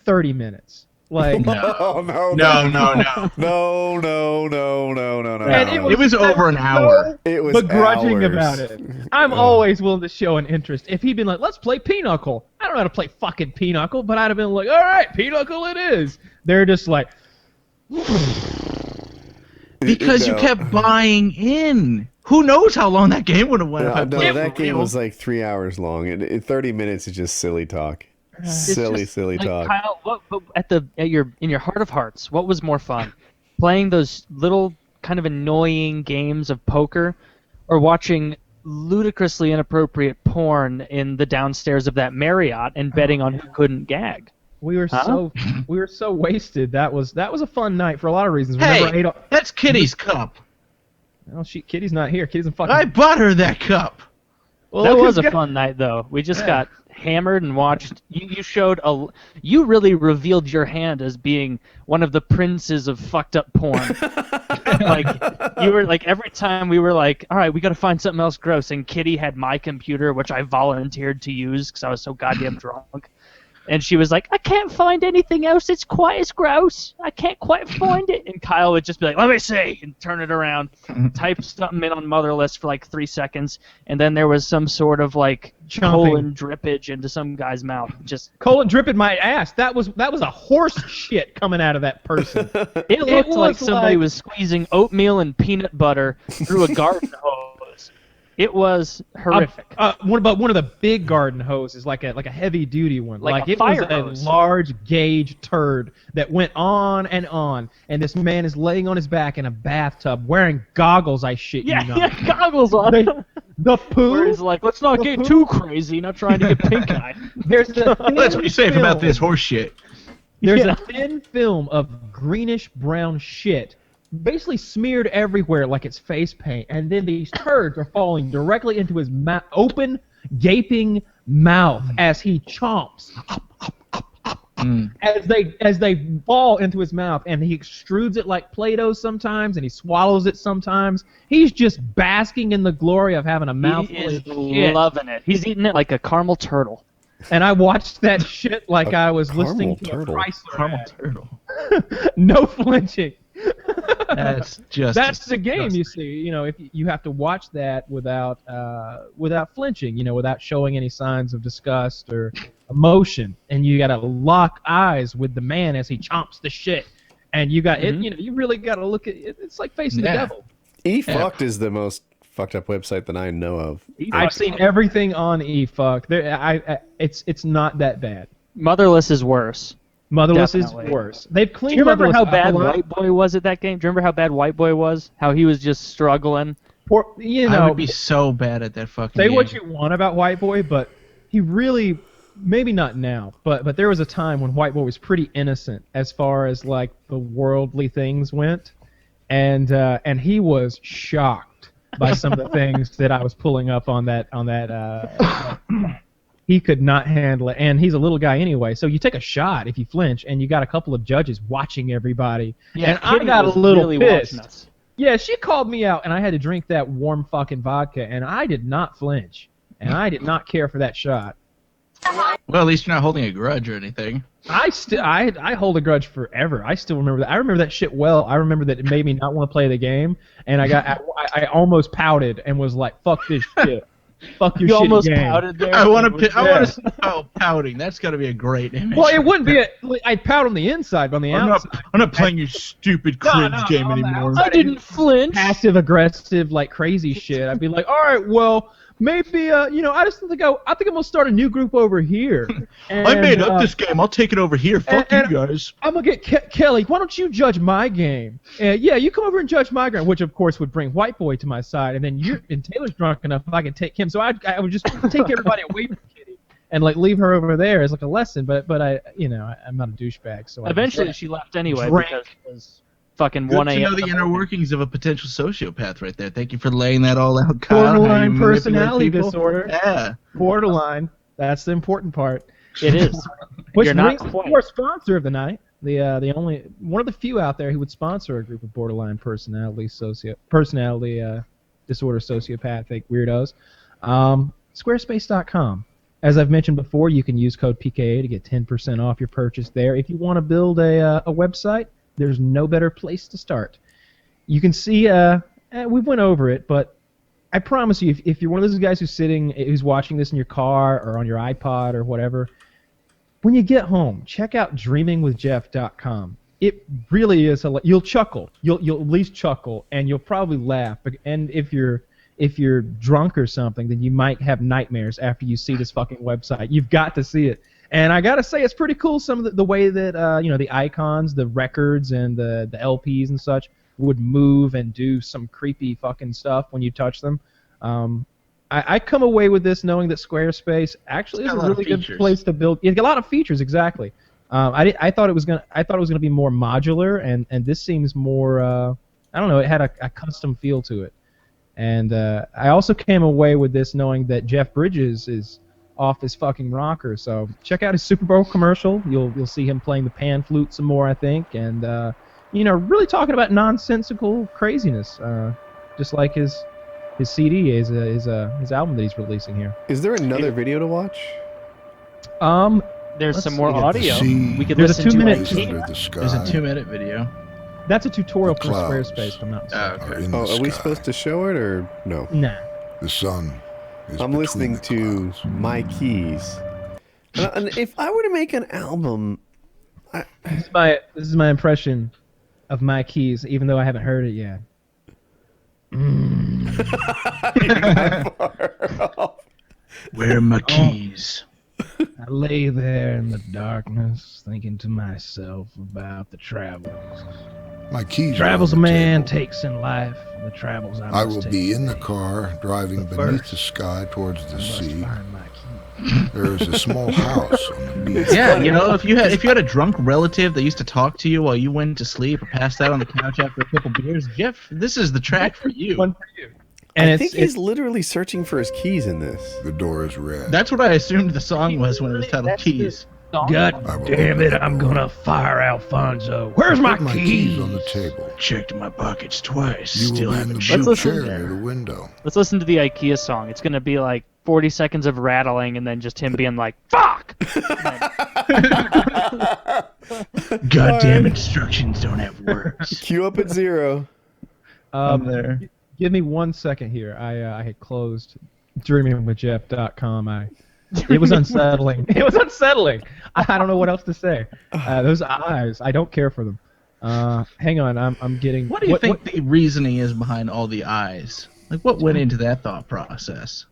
30 minutes. Like no. It was over an hour. It was begrudging hours. about it. I'm always willing to show an interest. If he'd been like, let's play Pinochle. I don't know how to play fucking Pinochle, but I'd have been like, all right, Pinochle it is. They're just like... Because you kept buying in. Who knows how long that game would have went? No, that game was like 3 hours long, and 30 minutes is just silly talk. Silly talk. Kyle, in your heart of hearts, what was more fun? Playing those little kind of annoying games of poker, or watching ludicrously inappropriate porn in the downstairs of that Marriott and betting on who couldn't gag? We were so wasted. That was a fun night for a lot of reasons. Hey, that's Kitty's cup. Oh, Kitty's not here. Kitty's in fucking... I bought her that cup. Well, that was a fun night, though. We just got hammered and watched. You really revealed your hand as being one of the princes of fucked up porn. Like you were like, every time we were like, all right, we got to find something else gross, and Kitty had my computer, which I volunteered to use because I was so goddamn drunk. And she was like, I can't find anything else. It's quite as gross. I can't quite find it. And Kyle would just be like, let me see, and turn it around, type something in on Motherless for like 3 seconds, and then there was some sort of like colon drippage into some guy's mouth. Just colon dripping my ass. That was a horse shit coming out of that person. It looked like somebody was squeezing oatmeal and peanut butter through a garden hose. It was horrific. One of the big garden hoses, like a heavy duty one. Like a it fire was hose. A large gauge turd that went on, and this man is laying on his back in a bathtub wearing goggles. I shit you not. Yeah, goggles on. The poo. Where he's like, let's not get too crazy, not trying to get pink eye. There's a Let's be safe about this horse shit. There's a thin film of greenish brown shit, basically smeared everywhere like it's face paint, and then these turds are falling directly into his open, gaping mouth as he chomps. As they fall into his mouth, and he extrudes it like Play-Doh sometimes, and he swallows it sometimes. He's just basking in the glory of having a mouthful of shit. He is loving it. He's eating it like a caramel turtle. And I watched that shit like I was listening to a Chrysler Caramel ad. turtle. No flinching. That's the game. You see, if you have to watch that without flinching, without showing any signs of disgust or emotion, and you got to lock eyes with the man as he chomps the shit, And you got it. You know, you really got to look at it. It's like facing the devil. eFucked is the most fucked up website that I know of. I've seen everything on eFuck. It's not that bad. Motherless is worse. Motherless Definitely. is worse. They've cleaned. Do you remember Motherless how up bad a lot. White Boy was at that game? Do you remember how bad White Boy was? How he was just struggling? You I know, would be so bad at that fucking say game. what you want about White Boy, but he really, maybe not now, but there was a time when White Boy was pretty innocent as far as like the worldly things went, and he was shocked by some of the things that I was pulling up on that. He could not handle it, and he's a little guy anyway. So you take a shot if you flinch, and you got a couple of judges watching everybody. Yeah, and I Kitty got a was little really pissed. watching us. Yeah, she called me out, and I had to drink that warm fucking vodka, and I did not flinch, and I did not care for that shot. Well, at least you're not holding a grudge or anything. I hold a grudge forever. I still remember that. I remember that shit well. I remember that it made me not want to play the game, and I almost pouted and was like, "Fuck this shit." Fuck your You shitty almost game. pouted there. I want to. Oh, pouting. That's got to be a great image. Well, it wouldn't be. I'd pout on the inside, but on the outside. I'm not playing your stupid cringe game on the anymore. outside, I didn't flinch. Passive aggressive, like crazy shit. I'd be like, all right, well, maybe I just think I'm gonna start a new group over here. And, I made up this game. I'll take it over here. Fuck you and guys. I'm gonna get Kelly. Why don't you judge my game? Yeah, you come over and judge my game, which of course would bring White Boy to my side, and then Taylor's drunk enough I could take him. So I would just take everybody away from Kitty and like leave her over there as like a lesson. But I'm not a douchebag. So Eventually, she left anyway Drank. because it was fucking Good 1 to a.m. know the inner workings of a potential sociopath right there. Thank you for laying that all out, Kyle. How you borderline manipulate personality people. disorder. Yeah. Borderline. That's the important part. It is. Which You're not brings us quite. to our sponsor of the night, the only one of the few out there who would sponsor a group of borderline personality disorder sociopathic weirdos. Squarespace.com. As I've mentioned before, you can use code PKA to get 10% off your purchase there. If you want to build a website, there's no better place to start. You can see we went over it, but I promise you, if you're one of those guys who's watching this in your car or on your iPod or whatever, when you get home, check out dreamingwithjeff.com. It really is you'll chuckle. You'll at least chuckle, and you'll probably laugh. And if you're drunk or something, then you might have nightmares after you see this fucking website. You've got to see it. And I gotta say, it's pretty cool. Some of the way that the icons, the records, and the LPs and such would move and do some creepy fucking stuff when you touch them. I come away with this knowing that Squarespace actually is a really good place to build. It's a lot of features, exactly. I thought it was gonna be more modular, and this seems more. I don't know. It had a custom feel to it, and I also came away with this knowing that Jeff Bridges is off his fucking rocker. So check out his Super Bowl commercial. You'll see him playing the pan flute some more, I think, and really talking about nonsensical craziness, just like his CD, his album that he's releasing here. Is there another video to watch? There's Let's some more see. audio. See, We could There's a listen to 2-minute it. under the sky. There's a 2-minute video. That's a tutorial The for clouds. Squarespace, if I'm not mistaken. are Okay. in the Oh, are we sky. supposed to show it or no? Nah. The sun is I'm between listening the to clouds. My Keys. And if I were to make an album, This is my impression of My Keys, even though I haven't heard it yet. Where are my keys? I lay there in the darkness, thinking to myself about the travels. My keys. are Travels a on the man table. takes in life, and the travels I I must will take be in the today. car driving But beneath first, the sky towards the I must sea. find my key. There is a small house on the beach. Yeah, if you had a drunk relative that used to talk to you while you went to sleep or passed out on the couch after a couple beers, Jeff, this is the track for you. One for you. And I it's, think he's literally searching for his keys in this. The door is red. That's what I assumed the song was when it was titled That's Keys. God I will damn open it, the I'm door. gonna fire Alfonso. Where's my Put my keys? keys on the table. Checked my pockets twice. You Still will be in haven't the shown. blue listen chair there. near the window. Let's listen to the IKEA song. It's gonna be like 40 seconds of rattling and then just him being like, "Fuck!" Goddamn instructions don't have words. Cue up at 0. I'm there. Give me 1 second here. I had closed dreamingwithjeff.com. It was unsettling. It was unsettling. I don't know what else to say. Those eyes, I don't care for them. Hang on, I'm getting. What do you think the reasoning is behind all the eyes? Like, what went into that thought process?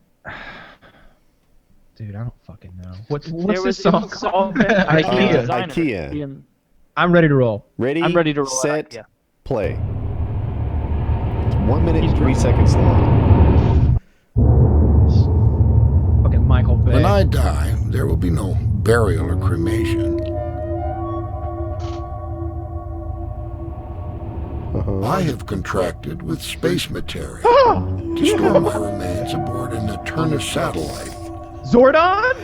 Dude, I don't fucking know. What's There this was song it was called? IKEA. IKEA. I'm ready to roll. Ready, I'm ready to roll set, IKEA. play. It's 1 minute and 3 seconds long. Fucking Michael Bay. When I die, there will be no burial or cremation. I have contracted with space materia to store my remains aboard an Eterna satellite. Zordon?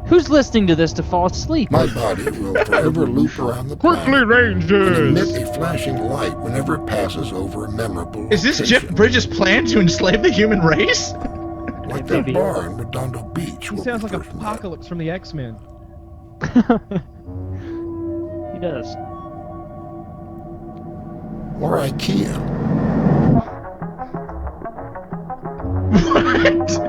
Who's listening to this to fall asleep? My body will forever loop around the planet and emit a flashing light whenever it passes over a memorable Is this location. Jeff Bridges' plan to enslave the human race? Like that Maybe. bar in Redondo Beach. He where sounds we like first met. Apocalypse from the X-Men. He does. Or IKEA. What?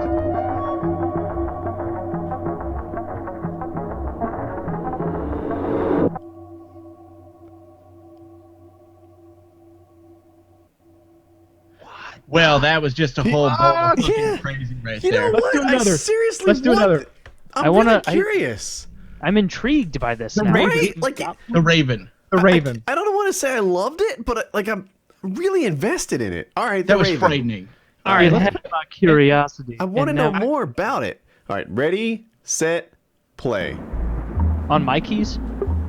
Well, that was just a whole bowl of fucking yeah. crazy right You know there. what? do another. I seriously Let's do want- another. I'm I wanna- really I- curious. I'm intrigued by this now. Right? Like, The Raven. The Raven. I don't want to say I loved it, but like I'm really invested in it. All right, the That was Raven. frightening. All right, It let's. had my curiosity. I want to and know now- more about it. All right, ready, set, play. On my keys?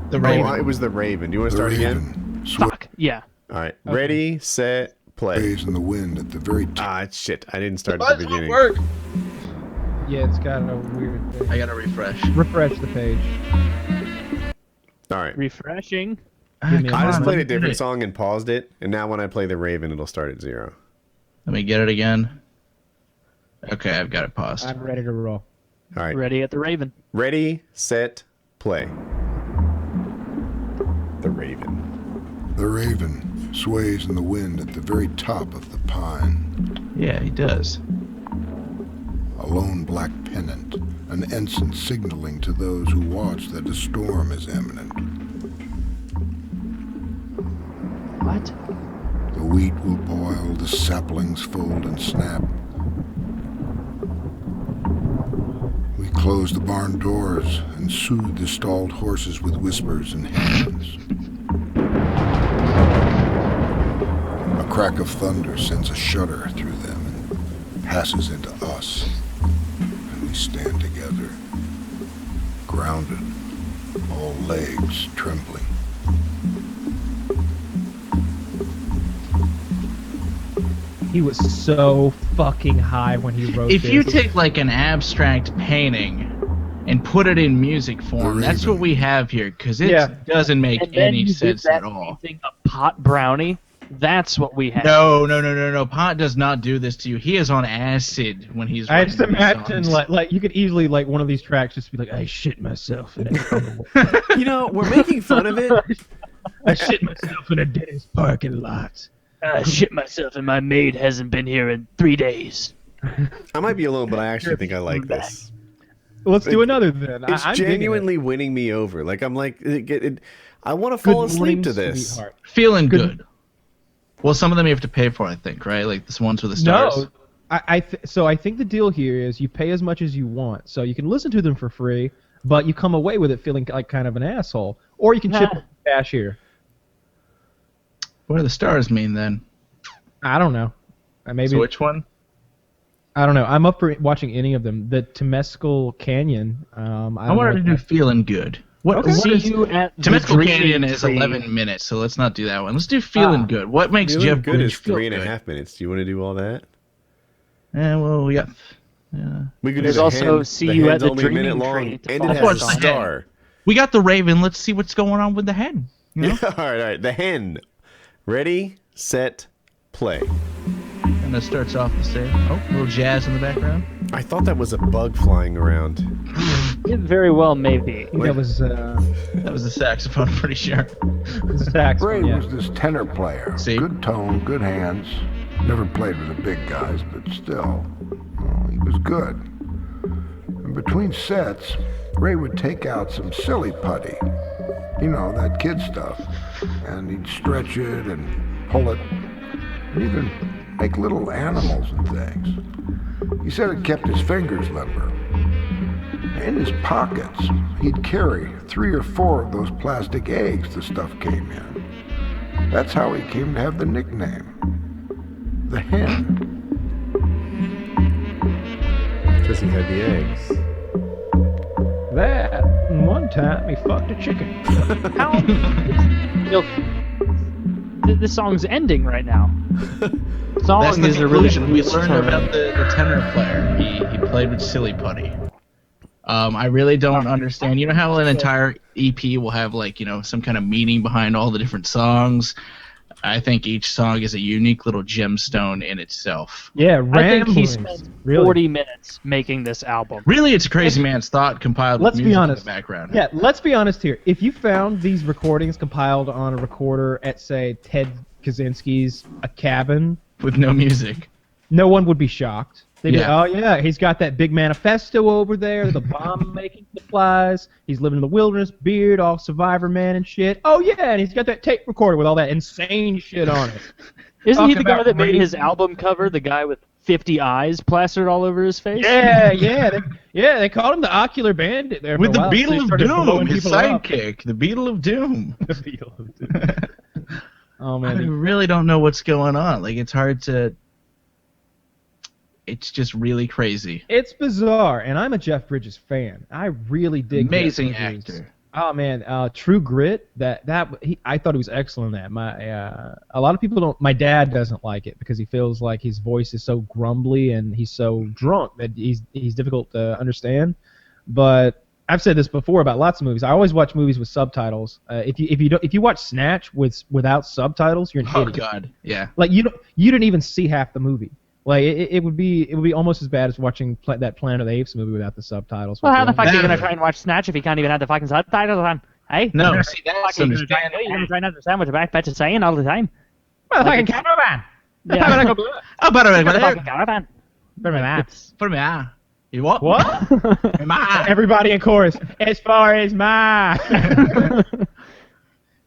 The Oh, Raven. it was the Raven. Do you want to The start again? Raven Fuck. Yeah. All right, ready, set, play. sways in the wind at the very top. Ah, shit. I didn't start Why at the does it beginning. work? Yeah, it's got a weird thing. I gotta refresh. Refresh the page. All right. Refreshing. Give me a I just moment. played a different song and paused it, and now when I play the Raven, it'll start at 0. Let me get it again. Okay, I've got it paused. I'm ready to roll. All right. Ready at the Raven. Ready, set, play. The Raven. The Raven sways in the wind at the very top of the pine. Yeah, he does. A lone black pennant, an ensign signaling to those who watch that a storm is imminent. What? The wheat will boil, the saplings fold and snap. We close the barn doors and soothe the stalled horses with whispers and hands. A crack of thunder sends a shudder through them and passes into us. And we stand together, grounded, all legs trembling. He was so fucking high when he wrote If this. you take like an abstract painting and put it in music form, The that's what Raven. we have here, because it Yeah. doesn't make And then any you did sense that at all. thing, a pot brownie. That's what we have. No. Pot does not do this to you. He is on acid when he's I writing just these imagine songs. like you could easily like one of these tracks just be like, I shit myself in a You know, we're making fun of it. I shit myself in a dentist parking lot. I shit myself and my maid hasn't been here in 3 days. I might be alone, but I actually think I like this. Let's do another then. It's I'm digging it. genuinely winning me over. Like, I'm like, I want to fall Good morning, asleep to this. sweetheart. Feeling Good- good. Well, some of them you have to pay for, I think, right? Like the ones with the stars. No, so I think the deal here is you pay as much as you want, so you can listen to them for free, but you come away with it feeling like kind of an asshole, or you can chip Nah. cash here. What do the stars mean then? I don't know. Maybe So which one? I don't know. I'm up for watching any of them. The Temescal Canyon. I I wanted to do feeling good. What, Okay. what See is you at the Temescal dreaming Canyon is tree. 11 minutes, so let's not do that one. Let's do feeling good. What makes Feeling Jeff good Bridges is feel 3.5 minutes. Do you want to do all that? Yeah, well, we got. Yeah. We could There's do the also hen- see the you at hen's the only a minute dreaming long, tree to and it follow has a us on. star. We got the Raven. Let's see what's going on with the hen. You know? all right. The hen. Ready, set, play. And it starts off the same. Oh, a little jazz in the background. I thought that was a bug flying around. It very well may be. I think that was That was the saxophone, I'm pretty sure. sax. Ray Yeah. was this tenor player. See? Good tone, good hands. Never played with the big guys, but still, he was good. And between sets, Ray would take out some silly putty. You know, that kid stuff. And he'd stretch it and pull it, and even make little animals and things. He said it kept his fingers limber. In his pockets, he'd carry 3 or 4 of those plastic eggs the stuff came in. That's how he came to have the nickname, the Hen. Because he had the eggs. That, and one time he fucked a chicken. How? This song's ending right now. Song That's the is a conclusion. really We learned about the tenor player. He played with Silly Putty. I really don't understand. You know how an entire EP will have some kind of meaning behind all the different songs? I think each song is a unique little gemstone in itself. Yeah, I think he ramblings. spent Really. 40 minutes making this album. Really, it's a crazy man's thought compiled Let's with be music honest. in the background. Yeah, let's be honest here. If you found these recordings compiled on a recorder at, say, Ted Kaczynski's a cabin, With no music. no one would be shocked. They'd Yeah. be, oh yeah, he's got that big manifesto over there, the bomb-making supplies. He's living in the wilderness, beard, all Survivor Man and shit. Oh yeah, and he's got that tape recorder with all that insane shit on it. Isn't he Talk the guy about that made his raising- album cover, the guy with 50 eyes plastered all over his face? Yeah, they called him the Ocular Bandit there. With for the a while, so he Beetle of started blowing Doom, his people up. sidekick, the Beetle of Doom. The Beetle of Doom. Oh I man, really don't know what's going on. It's hard to... It's just really crazy. it's bizarre, and I'm a Jeff Bridges fan. I really dig Jeff Amazing Bridges. actor. Oh man, True Grit. I thought he was excellent in that. A lot of people don't. My dad doesn't like it because he feels like his voice is so grumbly and he's so drunk that he's difficult to understand. But I've said this before about lots of movies. I always watch movies with subtitles. If you watch Snatch without subtitles, you're an Oh idiot. God, yeah. Like you didn't even see half the movie. Like it would be almost as bad as watching that Planet of the Apes movie without the subtitles. Well, how the fuck are you Nah. gonna try and watch Snatch if you can't even have the fucking subtitles on? Hey? No, What see, the that's fuck are you gonna try and understandable. do? You're gonna try and understand what the backbench is saying all the time? Well, Like fucking cameraman. Yeah. Oh, but The fucking caravan. It's- For me, ah. You what? What? Ma. Everybody in chorus. As far as my. It's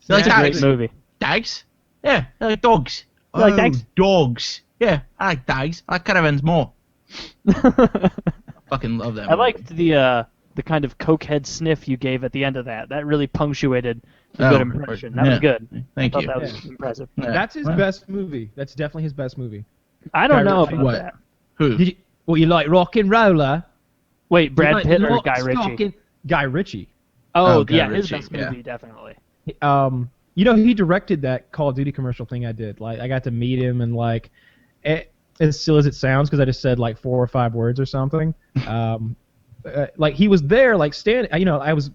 a great Dogs. movie. Dogs? Yeah, I like dogs. You like dogs? Dogs. Yeah, I like dogs. I like caravans more. Fucking love that I movie. liked the kind of cokehead sniff you gave at the end of that. That really punctuated a good impression. That was good. Thank I you. thought that was impressive. Yeah. That's his Well, best movie. That's definitely his best movie. I don't know Ritchie. about What? that. Who? Did you? Well, you like Rock and Roller? Wait, Brad You like Pitt or Lock, Guy Ritchie? Stock, and- Guy Ritchie. Oh, Guy yeah, his Ritchie, best yeah. movie, definitely. He directed that Call of Duty commercial thing I did. Like, I got to meet him, and like, as silly as it sounds, because I just said like 4 or 5 words or something. Like he was there, like standing. I was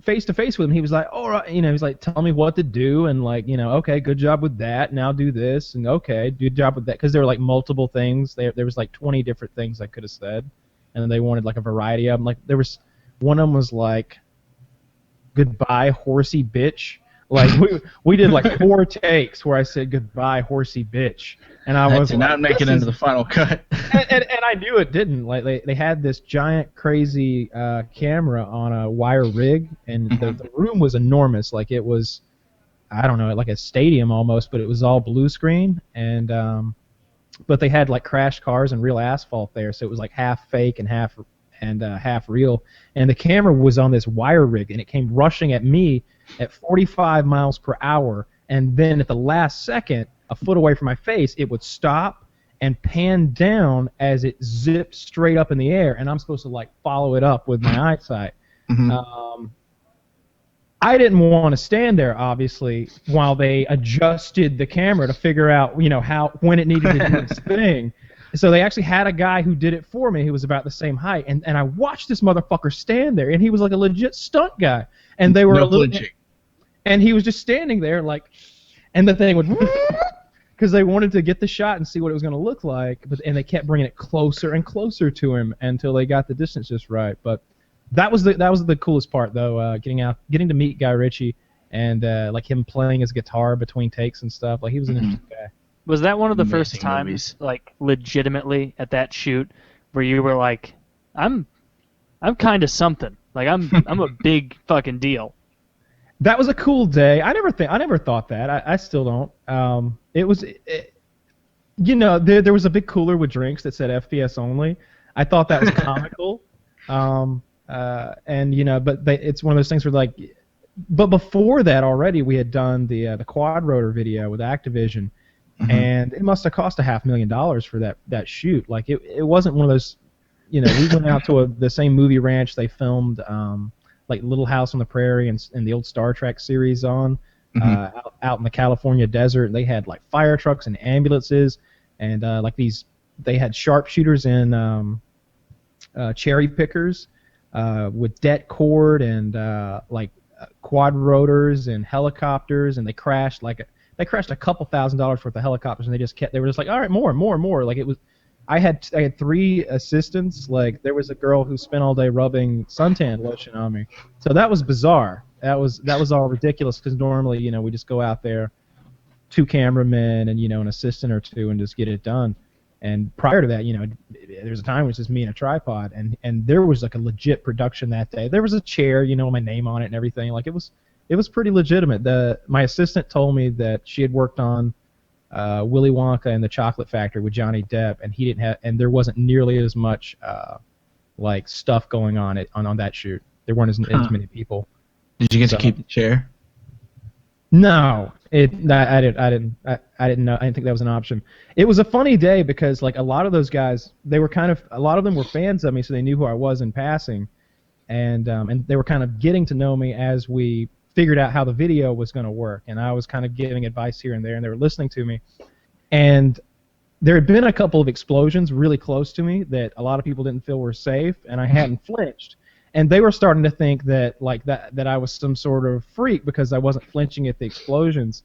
face to face with him. He was like, "All right," he's like, "Tell me what to do," and like, okay, good job with that. Now do this, and okay, good job with that. Because there were like multiple things. There was like 20 different things I could have said, and then they wanted like a variety of them. Like there was one of them was like, "Goodbye, horsey bitch." Like we did like 4 takes where I said goodbye, horsey bitch, and I That was did like, not make it "This into the final cut. and I knew it didn't. Like they had this giant crazy camera on a wire rig, and the room was enormous. Like it was, I don't know, like a stadium almost, but it was all blue screen, and but they had like crashed cars and real asphalt there, so it was like half fake and half real. And the camera was on this wire rig, and it came rushing at me at 45 miles per hour, and then at the last second, a foot away from my face, it would stop and pan down as it zipped straight up in the air, and I'm supposed to like follow it up with my eyesight. I didn't want to stand there, obviously, while they adjusted the camera to figure out, when it needed to do its thing. So they actually had a guy who did it for me who was about the same height, and I watched this motherfucker stand there, and he was like a legit stunt guy, and they were No a little, flinching. and he was just standing there like, and the thing would, because they wanted to get the shot and see what it was going to look like, and they kept bringing it closer and closer to him until they got the distance just right. But that was the coolest part though, getting to meet Guy Ritchie and like him playing his guitar between takes and stuff. Like he was an interesting guy. Was that one of the first Amazing times, movies. like, legitimately at that shoot, where you were like, I'm kind of something. Like, I'm a big fucking deal. That was a cool day. I never thought that. I still don't. There was a big cooler with drinks that said FPS only. I thought that was comical. It's one of those things where like, but before that already we had done the quad rotor video with Activision, and it must have cost $500,000 for that shoot. Like it wasn't one of those, we went out to the same movie ranch they filmed like Little House on the Prairie and the old Star Trek series on out in the California desert. And they had like fire trucks and ambulances and they had sharpshooters and cherry pickers with det cord and quad rotors and helicopters, and they crashed a couple $1,000s worth of helicopters, and they were just like, all right, more. Like it was, I had 3 assistants. Like there was a girl who spent all day rubbing suntan lotion on me. So that was bizarre. That was all ridiculous because normally we just go out there, 2 cameramen and an assistant or 2 and just get it done. And prior to that, there's a time it was just me and a tripod, and there was like a legit production that day. There was a chair, my name on it and everything. Like it was pretty legitimate. My assistant told me that she had worked on Willy Wonka and the Chocolate Factory with Johnny Depp, and he didn't have, and there wasn't nearly as much like stuff going on on that shoot. There weren't as many people. Did you get to keep the chair? No, I didn't know. I didn't think that was an option. It was a funny day because like a lot of those guys, a lot of them were fans of me, so they knew who I was in passing, and they were kind of getting to know me as we figured out how the video was going to work, and I was kind of giving advice here and there, and they were listening to me, and there had been a couple of explosions really close to me that a lot of people didn't feel were safe, and I hadn't flinched. And they were starting to think that I was some sort of freak because I wasn't flinching at the explosions.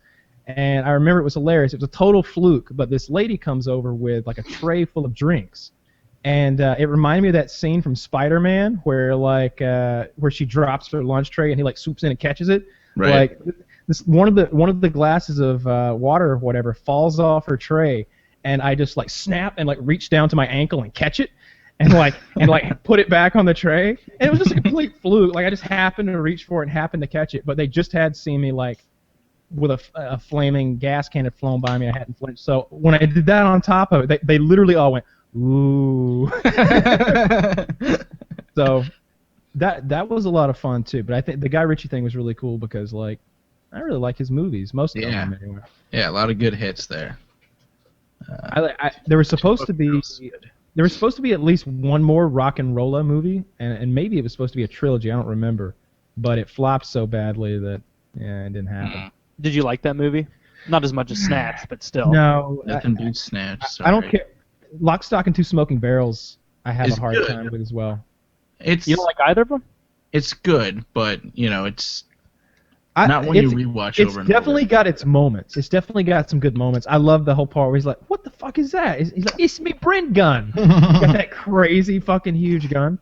And I remember it was hilarious. It was a total fluke, but this lady comes over with like a tray full of drinks. And it reminded me of that scene from Spider-Man where where she drops her lunch tray and he like swoops in and catches it. Right. Like one of the glasses of water or whatever falls off her tray, and I just like snap and like reach down to my ankle and catch it. And put it back on the tray, and it was just a complete fluke. Like I just happened to reach for it and happened to catch it, but they just had seen me like with a flaming gas can had flown by me. I hadn't flinched. So when I did that on top of it, they literally all went ooh. So that was a lot of fun too. But I think the Guy Ritchie thing was really cool because like I really like his movies, most of them anyway. Yeah, a lot of good hits there. There was supposed to be. There was supposed to be at least one more Rock and Rolla movie, and maybe it was supposed to be a trilogy. I don't remember, but it flopped so badly that it didn't happen. Did you like that movie? Not as much as Snatch, but still. No, Nothing beats Snatch. I don't care. Lock, Stock, and Two Smoking Barrels, I have It's a hard good. time with as well. You don't like either of them? It's good, but it's not one you rewatch over and over. It's definitely got its moments. It's definitely got some good moments. I love the whole part where he's like, "What the fuck is that?" He's like, "It's me Brent gun." He's got that crazy fucking huge gun.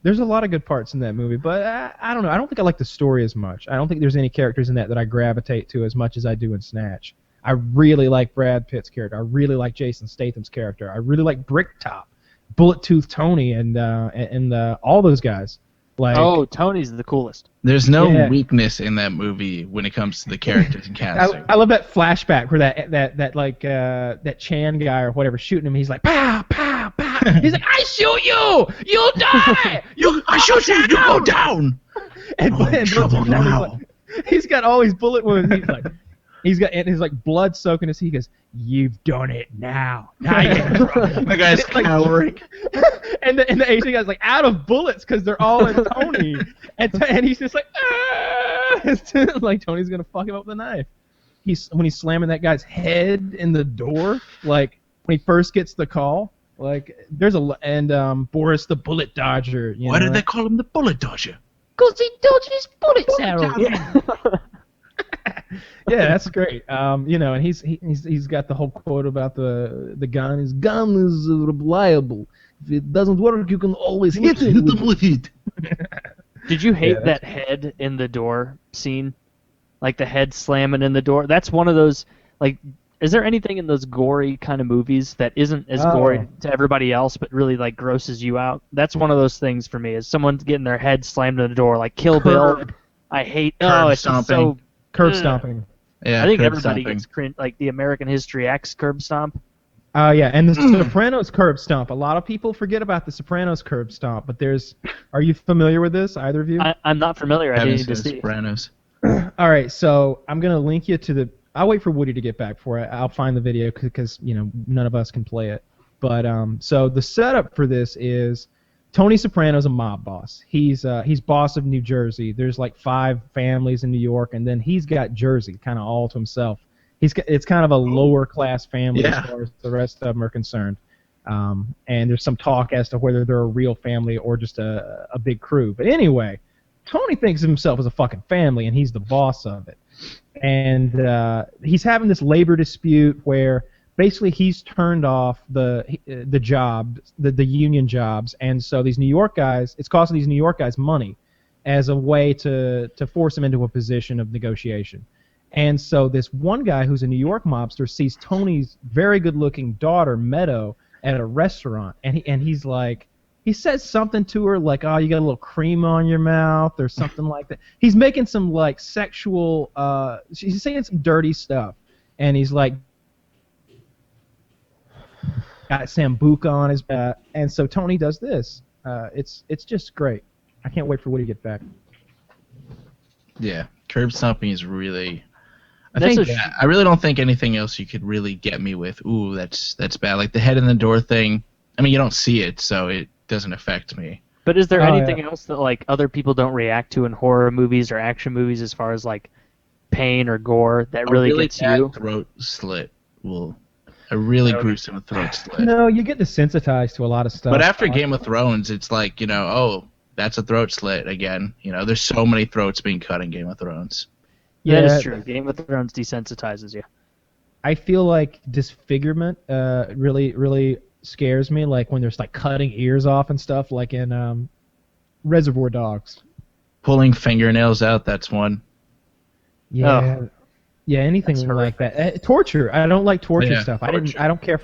There's a lot of good parts in that movie, but I don't know. I don't think I like the story as much. I don't think there's any characters in that I gravitate to as much as I do in Snatch. I really like Brad Pitt's character. I really like Jason Statham's character. I really like Bricktop, Bullet Tooth Tony, and all those guys. Like, Tony's the coolest. There's no weakness in that movie when it comes to the characters and casting. I love that flashback where that Chan guy or whatever shooting him. He's like, pow, pow, pow. He's like, I shoot you, you die. I shoot you, you go down. And trouble now. He's got all these bullet wounds. He's got his like blood soaking his. He goes, "You've done it now." The guy's cowering. And the Asian guy's like out of bullets because they're all in Tony, and he's just like, ah! Like Tony's gonna fuck him up with a knife. When he's slamming that guy's head in the door, like when he first gets the call, like there's Boris the Bullet Dodger. Why did they call him the Bullet Dodger? Because he dodges bullets, Harold. Yeah, that's great. And he's got the whole quote about the gun. His gun is reliable. If it doesn't work, you can always hit it. Did you hate that head in the door scene? Like the head slamming in the door? That's one of those, like, is there anything in those gory kind of movies that isn't as gory to everybody else but really, like, grosses you out? That's one of those things for me, is someone getting their head slammed in the door, like Kill Bill. I hate. Curb It's just so. stomping. Curb Ugh. stomping. Yeah, I think curb everybody stomping. gets cringe, like the American History X curb stomp. Yeah, and the Sopranos curb stomp. A lot of people forget about the Sopranos curb stomp, but there's. Are you familiar with this? Either of you? I'm not familiar. I Haven't need to seen see. Sopranos. All right, so I'm gonna link you to the. I'll wait for Woody to get back before I'll find the video because none of us can play it. But so the setup for this is Tony Soprano's a mob boss. He's boss of New Jersey. There's like 5 families in New York, and then he's got Jersey kind of all to himself. It's kind of a lower class family Yeah. as far as the rest of them are concerned. And there's some talk as to whether they're a real family or just a big crew. But anyway, Tony thinks of himself as a fucking family, and he's the boss of it. And he's having this labor dispute where basically he's turned off the union jobs, and so these New York guys, it's costing these New York guys money as a way to force them into a position of negotiation. And so this one guy who's a New York mobster sees Tony's very good-looking daughter, Meadow, at a restaurant, and he's like, he says something to her like, "Oh, you got a little cream on your mouth," or something like that. He's making some like sexual, he's saying some dirty stuff, and he's like, got Sambuca on his back, and so Tony does this. It's just great. I can't wait for Woody to get back. Yeah, curb stomping is really. That's I really don't think anything else you could really get me with. Ooh, that's bad. Like the head in the door thing. I mean, you don't see it, so it doesn't affect me. But is there Oh, anything yeah. else that like other people don't react to in horror movies or action movies as far as like pain or gore that really gets bad you? throat slit will. A really gruesome throat slit. No, you get desensitized to a lot of stuff. But after Game of Thrones, it's like, oh, that's a throat slit again. There's so many throats being cut in Game of Thrones. That Yeah. is true. Game of Thrones desensitizes you. I feel like disfigurement really scares me, like when there's like cutting ears off and stuff, like in Reservoir Dogs. Pulling fingernails out, that's one. Yeah, yeah, anything That's like that. Torture. I don't like torture Yeah, stuff. torture. I don't care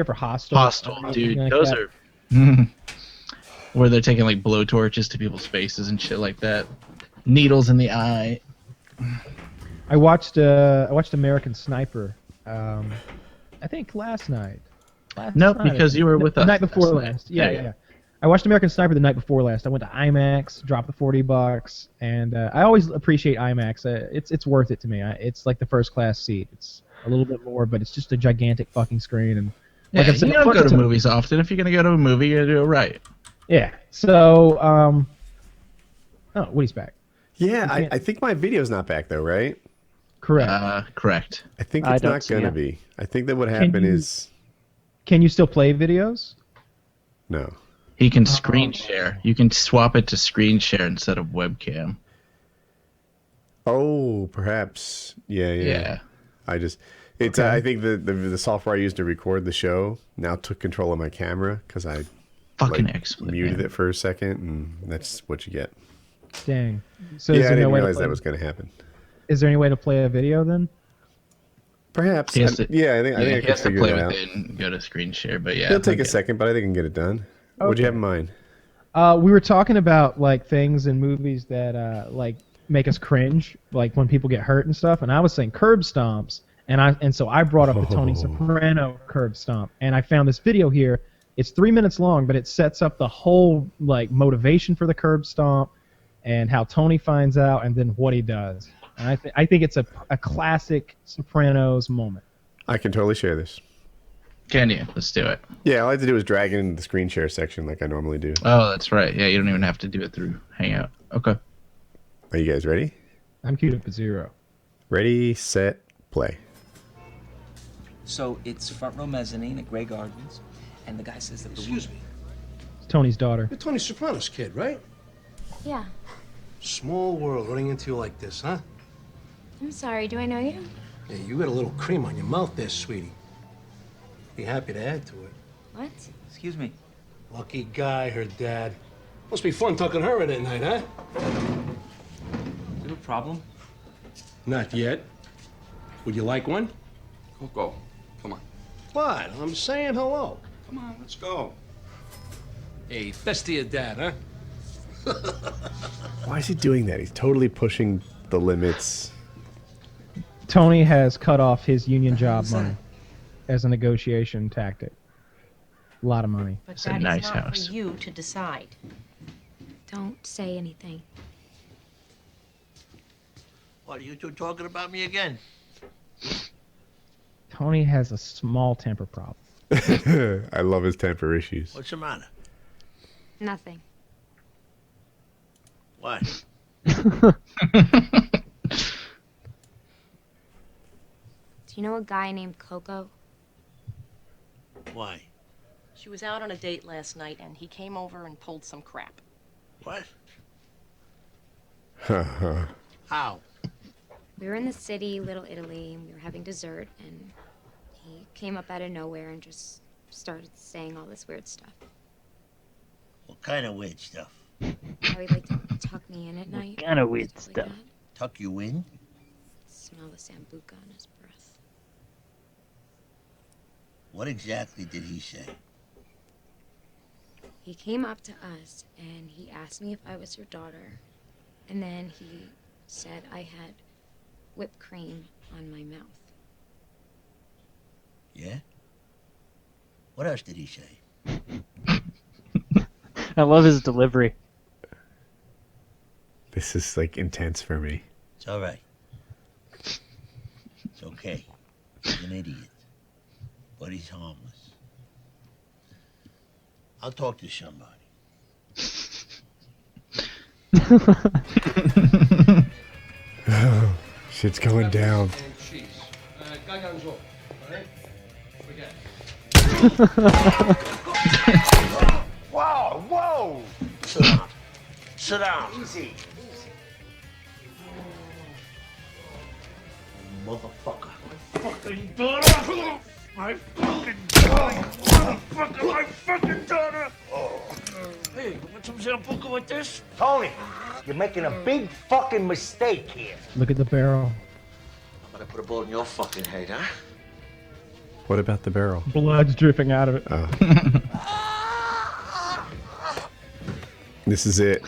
for Hostel. Hostile, or dude. anything like Those that. are... Where they're taking like blow torches to people's faces and shit like that. Needles in the eye. I watched American Sniper. I think last night. Nope, because you were with the us night before last night. last. Yeah. I watched American Sniper the night before last. I went to IMAX, dropped the $40, and I always appreciate IMAX. It's worth it to me. It's like the first class seat. It's a little bit more, but it's just a gigantic fucking screen. And Yeah, like I said, you don't go to movies often. If you're gonna go to a movie, you gotta do it right. Yeah. So, oh, Woody's back. Yeah, I think my video's not back though, right? Correct. Correct. I think I it's don't not see gonna it. be. I think that what happened you- is Can you still play videos? no. He can screen share. You can swap it to screen share instead of webcam. Oh, perhaps. Yeah. It's. Okay. I think the software I used to record the show now took control of my camera because I Fucking excellent. muted man. it for a second, and that's what you get. Dang. So Yeah, is I there didn't no way realize to play, that was going to happen. Is there any way to play a video then? Perhaps. He has to- yeah, I think he I has can to figure play that with out. it and go to screen share, but yeah. It'll take okay. a second, but I think I can get it done. What'd you have in mind? We were talking about like things in movies that like make us cringe, like when people get hurt and stuff. And I was saying curb stomps, and so I brought up the Tony Soprano curb stomp, and I found this video here. It's 3 minutes long, but it sets up the whole like motivation for the curb stomp, and how Tony finds out, and then what he does. And I think it's a classic Sopranos moment. I can totally share this. Can you? Let's do it. Yeah, all I have to do is drag it into the screen share section like I normally do. Oh, that's right. Yeah, you don't even have to do it through Hangout. Okay. Are you guys ready? I'm queued up at 0. Ready, set, play. So it's front row mezzanine at Grey Gardens, and the guy says that the Excuse me. It's Tony's daughter. You're Tony Soprano's kid, right? Yeah. Small world running into you like this, huh? I'm sorry, do I know you? Yeah, you got a little cream on your mouth there, sweetie. Be happy to add to it. What? Excuse me. Lucky guy, her dad. Must be fun tucking her in at night, huh? Do you have a problem? Not yet. Would you like one? Go. Come on. What? I'm saying hello. Come on, let's go. Hey, best to your dad, huh? Why is he doing that? He's totally pushing the limits. Tony has cut off his union job money as a negotiation tactic. A lot of money. But It's a that nice is not house. for you to decide. Don't say anything. What are you two talking about me again? Tony has a small temper problem. I love his temper issues. What's the matter? Nothing. What? Do you know a guy named Coco? Why? She was out on a date last night, and he came over and pulled some crap. What? Haha. How? We were in the city, Little Italy, and we were having dessert, and he came up out of nowhere and just started saying all this weird stuff. What kind of weird stuff? How he'd like to tuck me in at night. Kind of weird Like stuff. that. Tuck you in? Smell the sambuca on his breath. What exactly did he say? He came up to us and he asked me if I was your daughter. And then he said I had whipped cream on my mouth. Yeah? What else did he say? I love his delivery. This is like intense for me. It's all right. It's okay. He's an idiot. But he's harmless. I'll talk to somebody. Shit's going down. Whoa, whoa! Sit down. Sit down. Easy. Motherfucker. My fucking daughter! My fucking daughter! Motherfucker, my fucking daughter! Oh. Hey, you want some sambuca with this? Tony, you're making a big fucking mistake here. Look at the barrel. I'm gonna put a bullet in your fucking head, huh? What about the barrel? Blood's dripping out of it. Oh. This is it.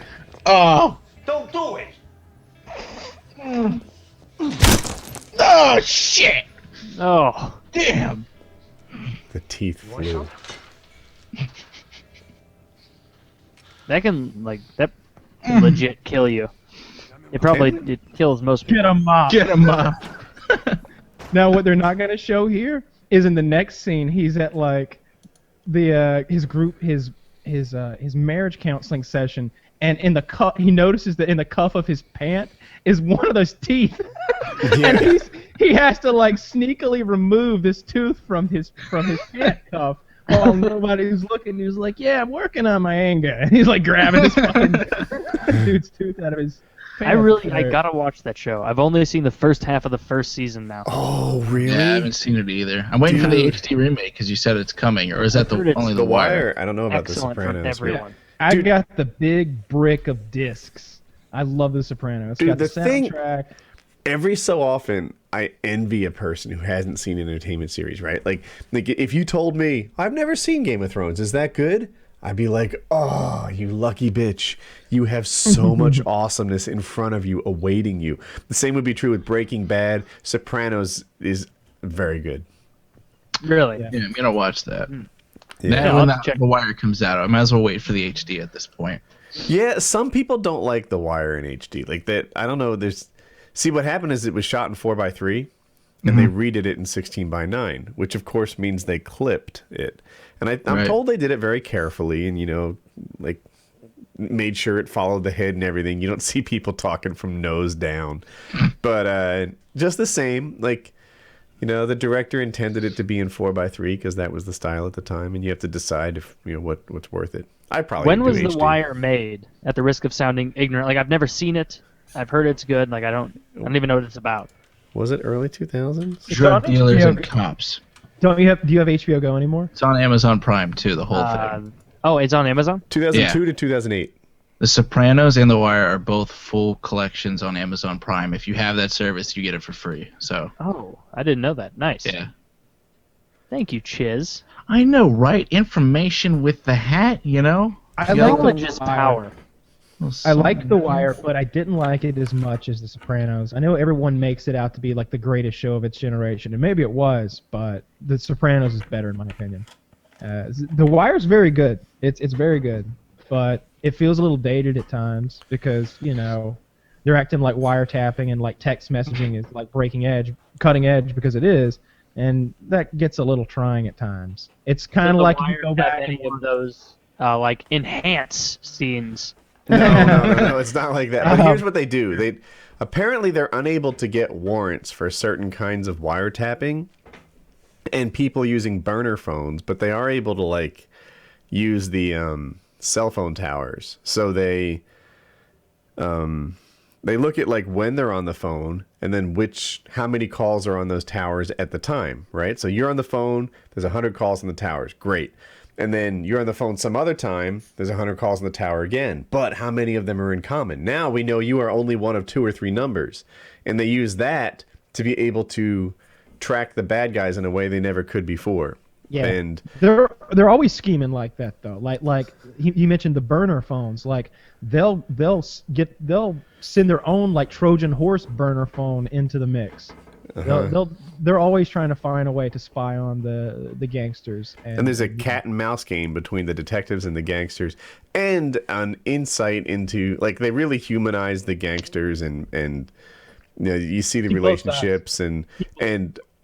Oh! Don't do it. Oh, shit! Oh, Damn! The teeth flew. that can legit kill you. It kills most people. Get him up. Get him up! Now, what they're not going to show here is in the next scene, he's at like the his group his marriage counseling session, and in the cuff he notices that in the cuff of his pant is one of those teeth, and he has to like sneakily remove this tooth from his pant cuff while nobody's looking. He's like, "Yeah, I'm working on my anger," and he's like grabbing this fucking dude's tooth out of his. I gotta watch that show. I've only seen the first half of the first season now. Oh, really? Yeah, I haven't seen it either. I'm waiting for the HD remake because you said it's coming, or is that only The The Wire? I don't know about Excellent The from Sopranos. everyone. I got the big brick of discs. I love The Sopranos. It's Dude, got the the thing- soundtrack. Every so often, I envy a person who hasn't seen an entertainment series, right? Like if you told me, I've never seen Game of Thrones, is that good? I'd be like, oh, you lucky bitch. You have so much awesomeness in front of you, awaiting you. The same would be true with Breaking Bad. Sopranos is very good. Really? Yeah, I'm gonna watch that. Yeah. Now when The Wire comes out, I might as well wait for the HD at this point. Yeah, some people don't like The Wire in HD. Like that, I don't know. See, what happened is it was shot in 4:3, and they redid it in 16:9, which of course means they clipped it. And I'm told they did it very carefully, and like made sure it followed the head and everything. You don't see people talking from nose down, but just the same, like the director intended it to be in 4:3 because that was the style at the time, and you have to decide if what's worth it. I probably When do was The HD. Wire made? At the risk of sounding ignorant, like I've never seen it. I've heard it's good. Like I don't even know what it's about. Was it early 2000s? Drug dealers and cops. Do you have HBO Go anymore? It's on Amazon Prime too. The whole thing. Oh, it's on Amazon. 2002 to 2008. The Sopranos and The Wire are both full collections on Amazon Prime. If you have that service, you get it for free. So. Oh, I didn't know that. Nice. Yeah. Thank you, Chiz. I know, right? Information with the hat, I like knowledge is power. I like The Wire, but I didn't like it as much as The Sopranos. I know everyone makes it out to be like the greatest show of its generation, and maybe it was, but The Sopranos is better in my opinion. The Wire's very good. It's very good, but it feels a little dated at times because they're acting like wiretapping and like text messaging is like cutting edge because it is, and that gets a little trying at times. It's kind of like if you go back and of those like enhance scenes. No, it's not like that. But here's what they do. Apparently they're unable to get warrants for certain kinds of wiretapping and people using burner phones, but they are able to like use the cell phone towers. So they look at like when they're on the phone and then how many calls are on those towers at the time, right? So you're on the phone, there's 100 calls on the towers, great. And then you're on the phone some other time, there's 100 calls on the tower again. But how many of them are in common? Now we know you are only one of 2 or 3 numbers. And they use that to be able to track the bad guys in a way they never could before. Yeah, and they're always scheming like that though. Like you mentioned the burner phones. Like they'll send their own like Trojan horse burner phone into the mix. They're always trying to find a way to spy on the gangsters. And there's a cat and mouse game between the detectives and the gangsters, and an insight into like they really humanize the gangsters and you see the relationships and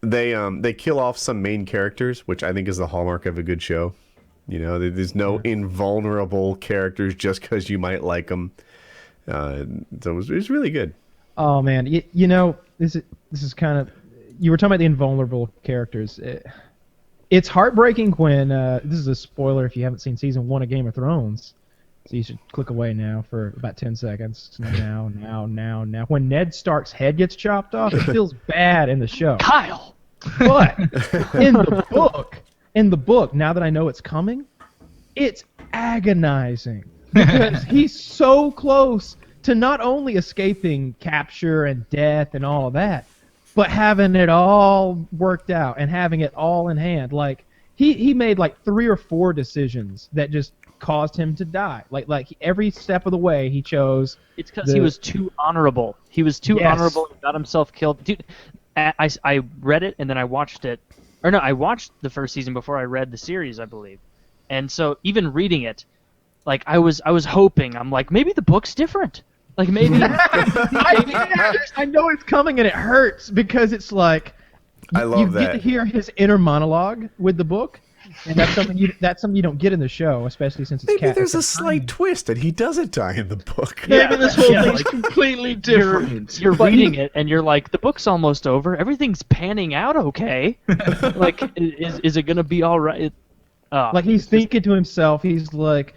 they kill off some main characters, which I think is the hallmark of a good show. There's no invulnerable characters just because you might like them. So it was really good. Oh man, this is kind of, you were talking about the invulnerable characters. It's heartbreaking when this is a spoiler if you haven't seen season 1 of Game of Thrones. So you should click away now for about 10 seconds. Now. When Ned Stark's head gets chopped off, it feels bad in the show. Kyle! But in the book, now that I know it's coming, it's agonizing. Because he's so close to not only escaping capture and death and all of that, but having it all worked out and having it all in hand. Like, he made like 3 or 4 decisions that just caused him to die. Like every step of the way he chose. It's because he was too honorable. He was too honorable and got himself killed. Dude, I read it and then I watched it. Or no, I watched the first season before I read the series, I believe. And so even reading it, like I was hoping, I'm like, maybe the book's different. Like maybe I know it's coming and it hurts because it's like you get to hear his inner monologue with the book. And that's something you don't get in the show, especially since it's maybe there's a slight twist that he doesn't die in the book. Maybe this whole thing's completely different. You're reading it and you're like, the book's almost over. Everything's panning out okay. Like, is it gonna be all right? Like he's thinking to himself. He's like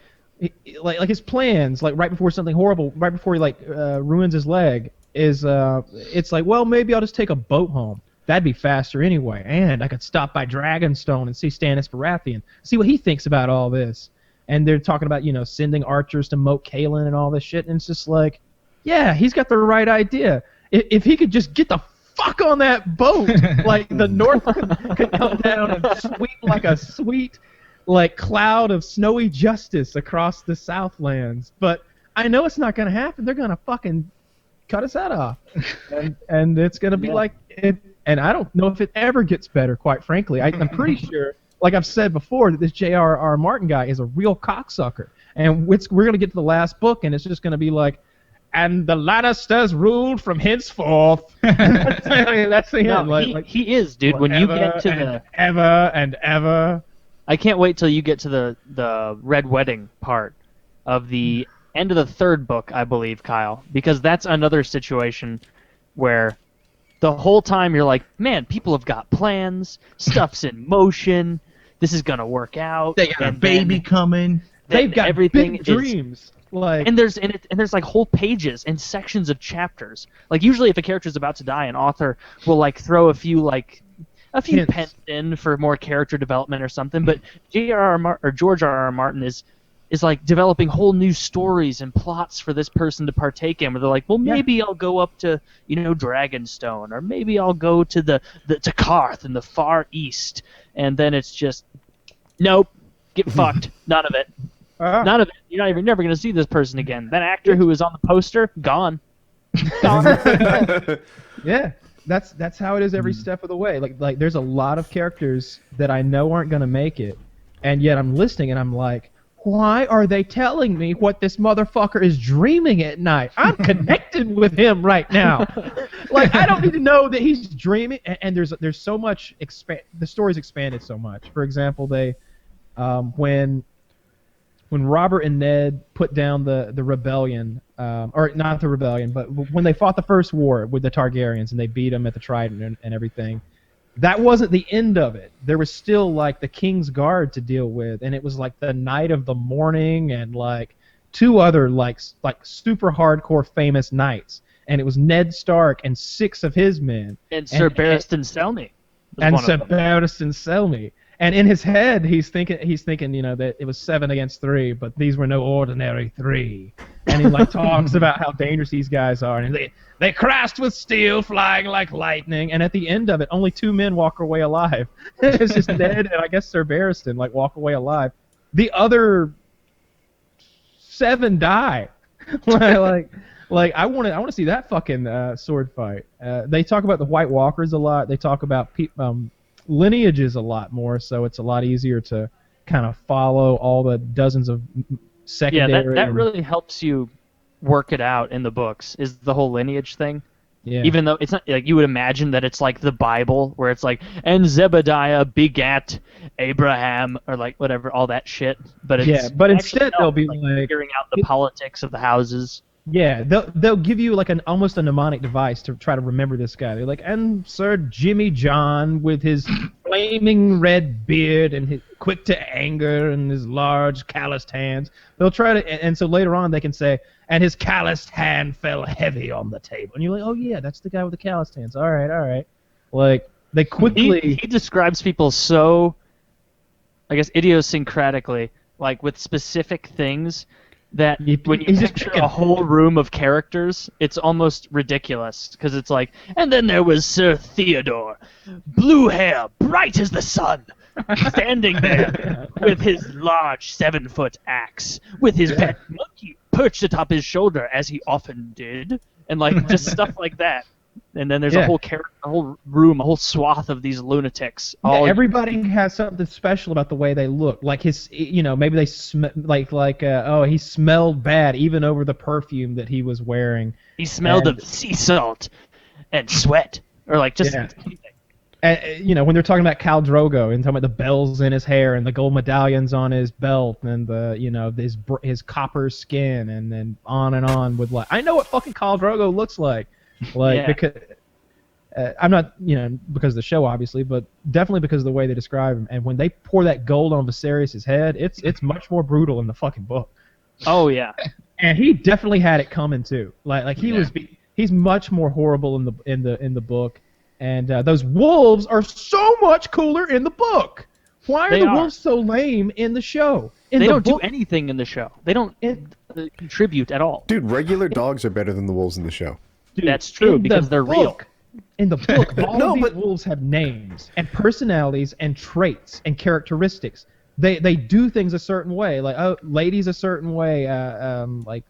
his plans, like right before something horrible, right before he ruins his leg, is it's like, well, maybe I'll just take a boat home. That'd be faster anyway, and I could stop by Dragonstone and see Stannis Baratheon, see what he thinks about all this. And they're talking about, sending archers to Moat Cailin and all this shit, and it's just like, yeah, he's got the right idea. If he could just get the fuck on that boat, like the North could come down and sweep like a sweet, like cloud of snowy justice across the Southlands. But I know it's not gonna happen. They're gonna fucking cut his head off, and it's gonna be like it. And I don't know if it ever gets better, quite frankly. I'm pretty sure, like I've said before, that this J.R.R. Martin guy is a real cocksucker. And we're going to get to the last book, and it's just going to be like, and the Lannisters ruled from henceforth. That's the end. No, he is, dude. When you get to the ever and ever. I can't wait till you get to the Red Wedding part of the end of the 3rd book, I believe, Kyle, because that's another situation where the whole time you're like, man, people have got plans, stuff's in motion, this is gonna work out. They got a baby coming. They've got everything big dreams. And there's like whole pages and sections of chapters. Like usually if a character's about to die, an author will like throw a few pence in for more character development or something. But George R.R. Martin is like developing whole new stories and plots for this person to partake in, where they're like, well, maybe I'll go up to, Dragonstone, or maybe I'll go to to Karth in the Far East, and then it's just, nope, get fucked, none of it. None of it. You're never going to see this person again. That actor who was on the poster, gone. Yeah, that's how it is every step of the way. Like there's a lot of characters that I know aren't gonna make it, and yet I'm listening and I'm like, why are they telling me what this motherfucker is dreaming at night? I'm connected with him right now. Like I don't need to know that he's dreaming. And there's so much the story's expanded so much. For example, they when Robert and Ned put down the rebellion, or not the rebellion, but when they fought the first war with the Targaryens and they beat them at the Trident and everything, that wasn't the end of it. There was still like the King's Guard to deal with, and it was like the Knight of the Morning and like two other like super hardcore famous knights, and it was Ned Stark and 6 of his men, and Sir Barristan Selmy, And in his head, he's thinking, that it was 7 against 3, but these were no ordinary 3. And he like talks about how dangerous these guys are, and they crashed with steel, flying like lightning. And at the end of it, only 2 men walk away alive. It's just Ned and I guess Sir Barristan like walk away alive. The other 7 die. Like I want to see that fucking sword fight. They talk about the White Walkers a lot. They talk about lineages a lot more, so it's a lot easier to kind of follow all the dozens of secondary. Yeah, that really helps you work it out in the books, is the whole lineage thing. Yeah. Even though it's not like you would imagine that it's like the Bible, where it's like, and Zebediah begat Abraham, or like whatever, all that shit. But it's but instead they'll be like figuring out the politics of the houses. Yeah, they'll give you like almost a mnemonic device to try to remember this guy. They're like, and Sir Jimmy John with his flaming red beard and his quick to anger and his large calloused hands. They'll try to, and so later on they can say, and his calloused hand fell heavy on the table. And you're like, oh yeah, that's the guy with the calloused hands. All right. Like they quickly. He describes people so, I guess, idiosyncratically, like with specific things, that when you picture a whole room of characters, it's almost ridiculous, because it's like, and then there was Sir Theodore, blue hair, bright as the sun, standing there with his large 7-foot axe, with his pet monkey perched atop his shoulder, as he often did, and like just stuff like that. And then there's a whole room, a whole swath of these lunatics. Everybody has something special about the way they look. Like his, maybe they he smelled bad even over the perfume that he was wearing. He smelled of sea salt and sweat, or like just. Yeah. And, when they're talking about Khal Drogo and talking about the bells in his hair and the gold medallions on his belt and the his copper skin, and then on with like, I know what fucking Khal Drogo looks like. Because I'm not, because of the show, obviously, but definitely because of the way they describe him. And when they pour that gold on Viserys' head, it's much more brutal in the fucking book. Oh yeah, and he definitely had it coming too. He's much more horrible in the book. And those wolves are so much cooler in the book. Why are the wolves so lame in the show? They don't do anything in the show. They don't contribute at all. Dude, regular dogs are better than the wolves in the show. Dude, that's true, because they're real. In the book, all of these wolves have names and personalities and traits and characteristics. They do things a certain way. Like, Lady's a certain way. Like,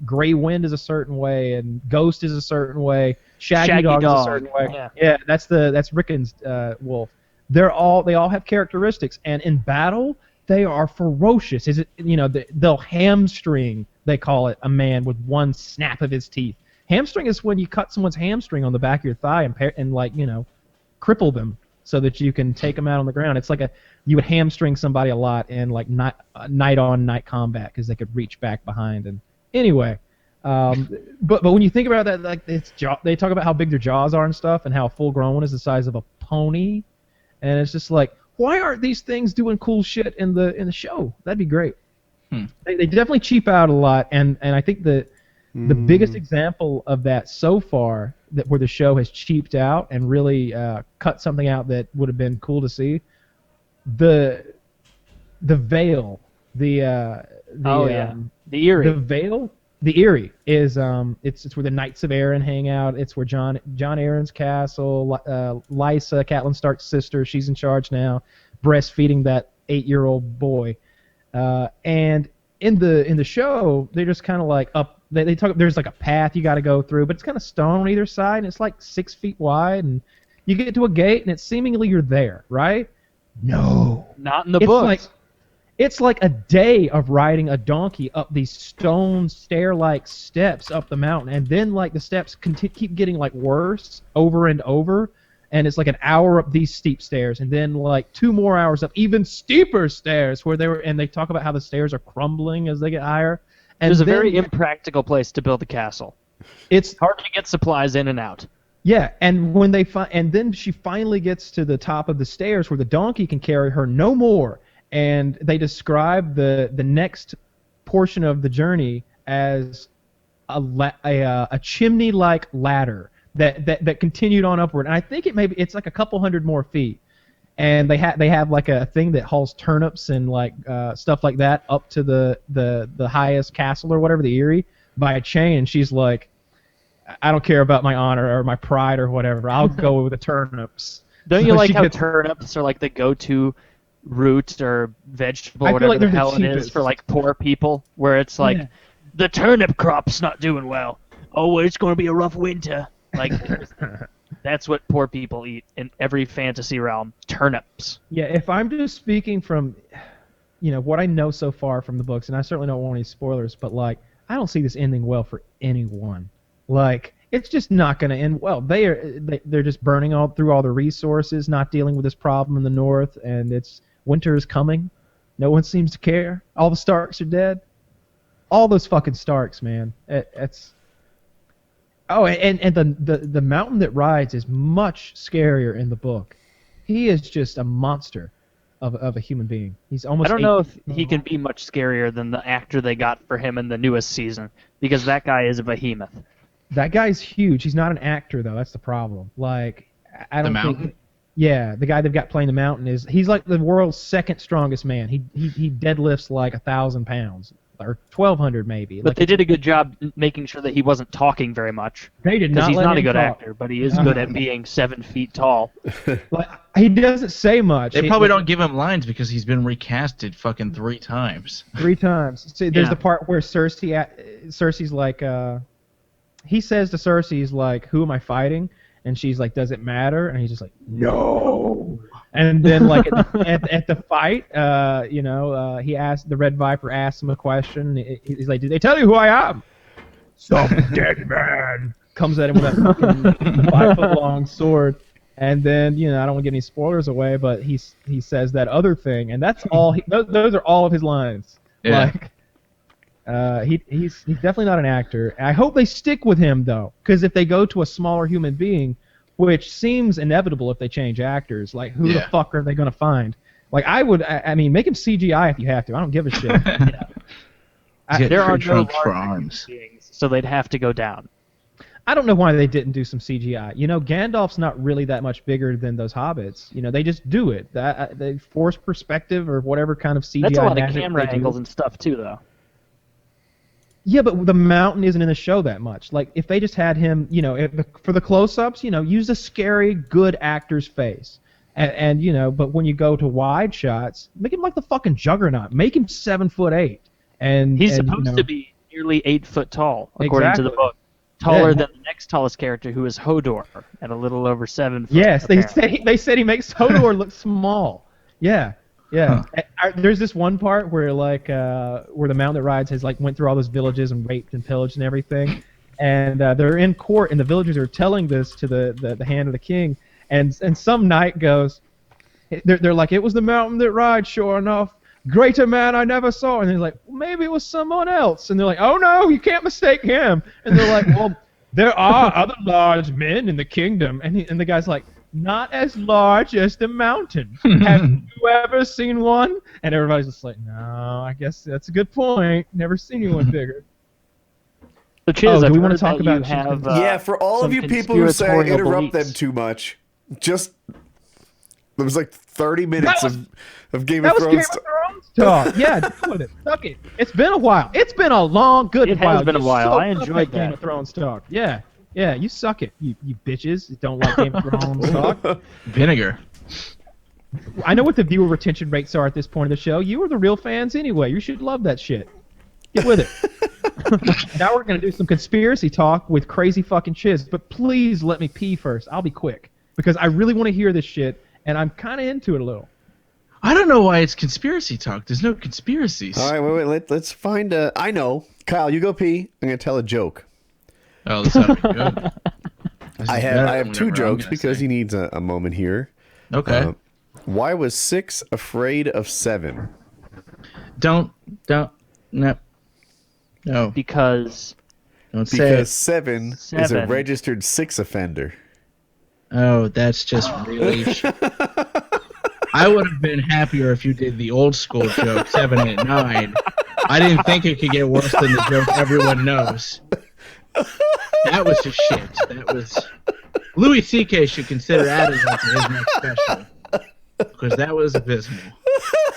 Grey Wind is a certain way, and Ghost is a certain way. Shaggy Dog is a certain way. Yeah, that's Rickon's wolf. They all have characteristics, and in battle they are ferocious. They'll hamstring, they call it, a man with one snap of his teeth. Hamstring is when you cut someone's hamstring on the back of your thigh and cripple them so that you can take them out on the ground. It's like you would hamstring somebody a lot in like night on night combat, because they could reach back behind. And anyway, but when you think about that, like they talk about how big their jaws are and stuff, and how a full-grown one is the size of a pony, and it's just like, why aren't these things doing cool shit in the show? That'd be great. They definitely cheap out a lot, and I think the biggest example of that so far, where the show has cheaped out and really cut something out that would have been cool to see, the Vale, the Eyrie. The Vale, the Eyrie is it's where the Knights of Arryn hang out. It's where Jon Arryn's castle. Lysa, Catelyn Stark's sister, she's in charge now, breastfeeding that 8-year-old boy, and in the show, they're just kind of like up. They talk. There's like a path you got to go through, but it's kind of stone on either side, and it's like 6 feet wide, and you get to a gate, and it's seemingly you're there, right? No, not in the books. It's like a day of riding a donkey up these stone stair-like steps up the mountain, and then like the steps keep getting like worse over and over, and it's like an hour up these steep stairs, and then like 2 more hours up even steeper stairs where they talk about how the stairs are crumbling as they get higher. And It was a very impractical place to build a castle. It's hard to get supplies in and out. Yeah, and when they and then she finally gets to the top of the stairs where the donkey can carry her no more. And they describe the next portion of the journey as a chimney-like ladder that continued on upward. And I think it's like a couple hundred more feet. And they have like a thing that hauls turnips and like stuff like that up to the highest castle or whatever, the Eyrie, by a chain. And she's like, I don't care about my honor or my pride or whatever. I'll go with the turnips. Don't you like how turnips are like the go-to root or vegetable, whatever the hell it is, for like poor people, where it's like the turnip crop's not doing well. Oh, it's going to be a rough winter. Like that's what poor people eat in every fantasy realm: turnips. Yeah, if I'm just speaking from, what I know so far from the books, and I certainly don't want any spoilers, but like I don't see this ending well for anyone. Like it's just not going to end well. They're just burning through all the resources, not dealing with this problem in the north, and winter is coming. No one seems to care. All the Starks are dead. All those fucking Starks, man. It's and the mountain that rides is much scarier in the book. He is just a monster of a human being. He's almost. I don't know if he can be much scarier than the actor they got for him in the newest season, because that guy is a behemoth. That guy's huge. He's not an actor though. That's the problem. Like I don't think. Yeah, the guy they've got playing the mountain he's like the world's second strongest man. He deadlifts like 1,000 pounds or 1,200 maybe. But they did a good job making sure that he wasn't talking very much. They did not. Because he's let not him a good talk. actor, but he is good at being 7 feet tall. Like he doesn't say much. They probably don't give him lines because he's been recasted fucking 3 times. 3 times. See, there's the part where Cersei's like, he says to Cersei's like, "Who am I fighting?" And she's like, "Does it matter?" And he's just like, "No." And then like at the fight, he asked the Red Viper asks him a question. He's like, "Did they tell you who I am?" Some dead man comes at him with that 5-foot-long sword. And then I don't want to give any spoilers away, but he says that other thing, and that's all. Those are all of his lines. Yeah. He's definitely not an actor. I hope they stick with him though, because if they go to a smaller human being, which seems inevitable if they change actors, like who the fuck are they gonna find? Like I mean, make him CGI if you have to. I don't give a shit. There are no large beings, so they'd have to go down. I don't know why they didn't do some CGI. Gandalf's not really that much bigger than those hobbits. They just do it. They force perspective or whatever kind of CGI. That's a lot of camera angles and stuff too, though. Yeah, but the mountain isn't in the show that much. Like, if they just had him, for the close-ups, use a scary, good actor's face. And but when you go to wide shots, make him like the fucking Juggernaut. Make him 7'8". And he's supposed to be nearly 8 foot tall, according to the book. Taller than the next tallest character, who is Hodor, at a little over 7 foot. Yes, they said he makes Hodor look small. Yeah. Yeah, there's this one part where where the mountain that rides has went through all those villages and raped and pillaged and everything, and they're in court and the villagers are telling this to the hand of the king, and some knight goes, they're like, "It was the mountain that rides, sure enough. Greater man I never saw." And they're like, well, "Maybe it was someone else." And they're like, "Oh no, you can't mistake him." And they're like, "Well, there are other large men in the kingdom," and the guy's like, "Not as large as the mountain. Have you ever seen one?" And everybody's just like, "No, I guess that's a good point. Never seen anyone bigger." So, Chiz, do we want to talk about? For all of you people who say I interrupt them too much, there was 30 minutes of Game of Thrones. Game of Thrones talk. Yeah, deal with it. Suck it. It's been a while. It's been a long, good while. It has been a while. I enjoyed that Game of Thrones talk. Yeah. Yeah, you suck it, you bitches that don't like Game of Thrones talk. Vinegar. I know what the viewer retention rates are at this point of the show. You are the real fans anyway. You should love that shit. Get with it. Now we're going to do some conspiracy talk with crazy fucking Chiz, but please let me pee first. I'll be quick because I really want to hear this shit, and I'm kind of into it a little. I don't know why it's conspiracy talk. There's no conspiracies. All right, wait. Let's find a... I know. Kyle, you go pee. I'm going to tell a joke. Oh, this ought to be good. I have two jokes because he needs a moment here. Okay. Why was 6 afraid of 7? No. Because... Don't say it. 7 is a registered 6 offender. Oh, that's just really... I would have been happier if you did the old school joke, 7 and 9. I didn't think it could get worse than the joke everyone knows. That was just shit. That was... Louis C.K. should consider adding that to his next special. Because that was abysmal.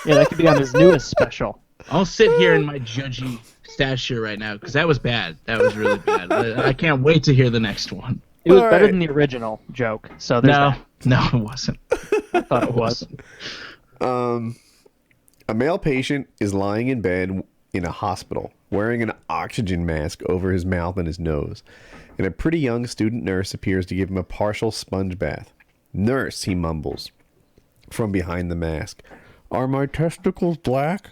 Yeah, that could be on his newest special. I'll sit here in my judgy stature right now, because that was bad. That was really bad. I can't wait to hear the next one. It was better than the original joke, so there's that. No, it wasn't. I thought it was. A male patient is lying in bed in a hospital, wearing an oxygen mask over his mouth and his nose, and a pretty young student nurse appears to give him a partial sponge bath. "Nurse," he mumbles from behind the mask, "are my testicles black?"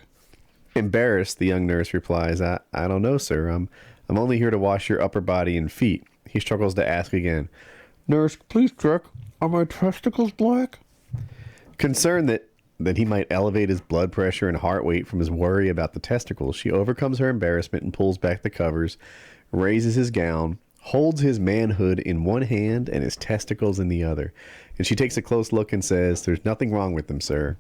Embarrassed, the young nurse replies, I don't know, sir. I'm only here to wash your upper body and feet." He struggles to ask again, "Nurse, please check. Are my testicles black?" Concerned that he might elevate his blood pressure and heart rate from his worry about the testicles, she overcomes her embarrassment and pulls back the covers, raises his gown, holds his manhood in one hand and his testicles in the other. And she takes a close look and says, "There's nothing wrong with them, sir."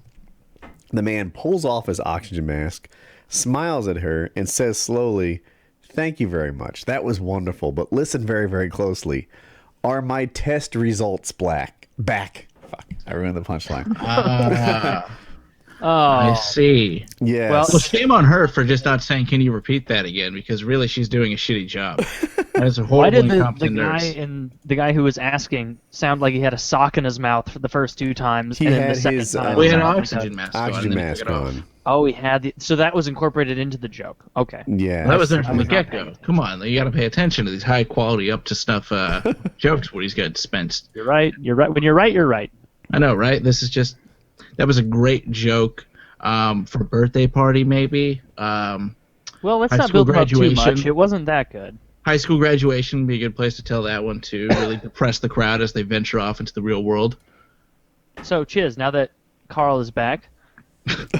The man pulls off his oxygen mask, smiles at her, and says slowly, "Thank you very much. That was wonderful, but listen very, very closely. Are my test results back?" Fuck, I ruined the punchline. I see. Yes. Well, shame on her for just not saying, "Can you repeat that again?" Because really, she's doing a shitty job. That's a horrible, Why did the guy who was asking sound like he had a sock in his mouth for the first 2 times? He and then had the second his time we had an sounded oxygen like mask oxygen mask on. Oh, he had so that was incorporated into the joke. Okay. Yeah. Well, that was there from the get-go. Come on, you got to pay attention to these high-quality, up-to-snuff jokes Woody's got dispensed. You're right. When you're right, you're right. I know, right? That was a great joke for a birthday party, maybe. Well, let's high not school build up too graduation. much. It wasn't that good. High school graduation would be a good place to tell that one, too. Really depress the crowd as they venture off into the real world. So, Chiz, now that Carl is back,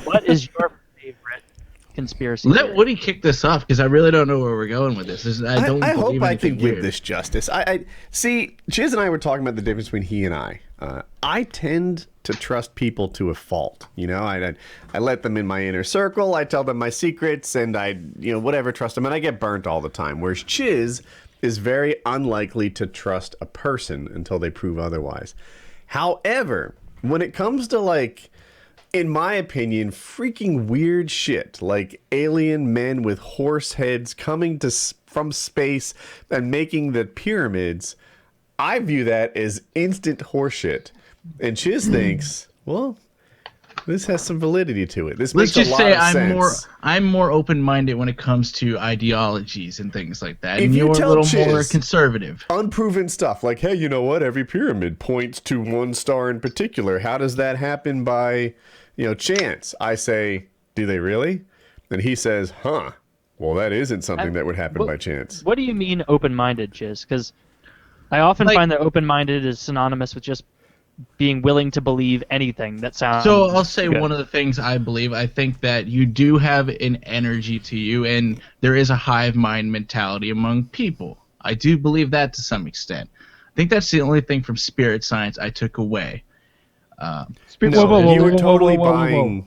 what is your favorite conspiracy Let theory? Woody kick this off, because I really don't know where we're going with this. I hope I can give weird. this justice. I see. Chiz and I were talking about the difference between he and I. I tend to trust people to a fault. You know, I let them in my inner circle. I tell them my secrets, and I whatever trust them, and I get burnt all the time. Whereas Chiz is very unlikely to trust a person until they prove otherwise. However, when it comes to in my opinion, freaking weird shit like alien men with horse heads coming from space and making the pyramids, I view that as instant horseshit. And Chiz thinks, well, this has some validity to it. This Let's makes just a lot say of sense. I'm more open-minded when it comes to ideologies and things like that. If And you you're tell a little Chiz more conservative. Unproven stuff like, hey, you know what? Every pyramid points to one star in particular. How does that happen by, chance? I say, do they really? And he says, huh. Well, that isn't something that would happen by chance. What do you mean open-minded, Chiz? Because I often find that open-minded is synonymous with just being willing to believe anything that sounds So I'll say good. one of the things I believe, I think that you do have an energy to you, and there is a hive mind mentality among people. I do believe that to some extent. I think that's the only thing from spirit science I took away. You were totally buying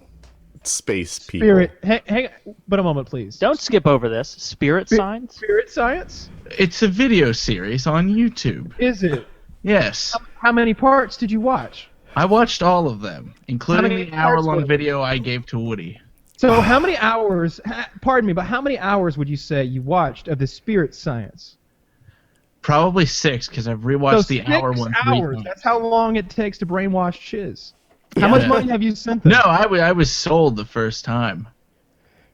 space people. Spirit, hang but a moment, please. Don't skip over this. Spirit science? Spirit science? It's a video series on YouTube. Is it? Yes. How many parts did you watch? I watched all of them, including many the parts hour-long was it? video I gave to Woody. So how many hours, pardon me, but how many hours would you say you watched of the spirit science? Probably 6, because I've rewatched the hour one 3 hours. times. That's how long it takes to brainwash Chiz. How much money have you sent them? No, I was sold the first time.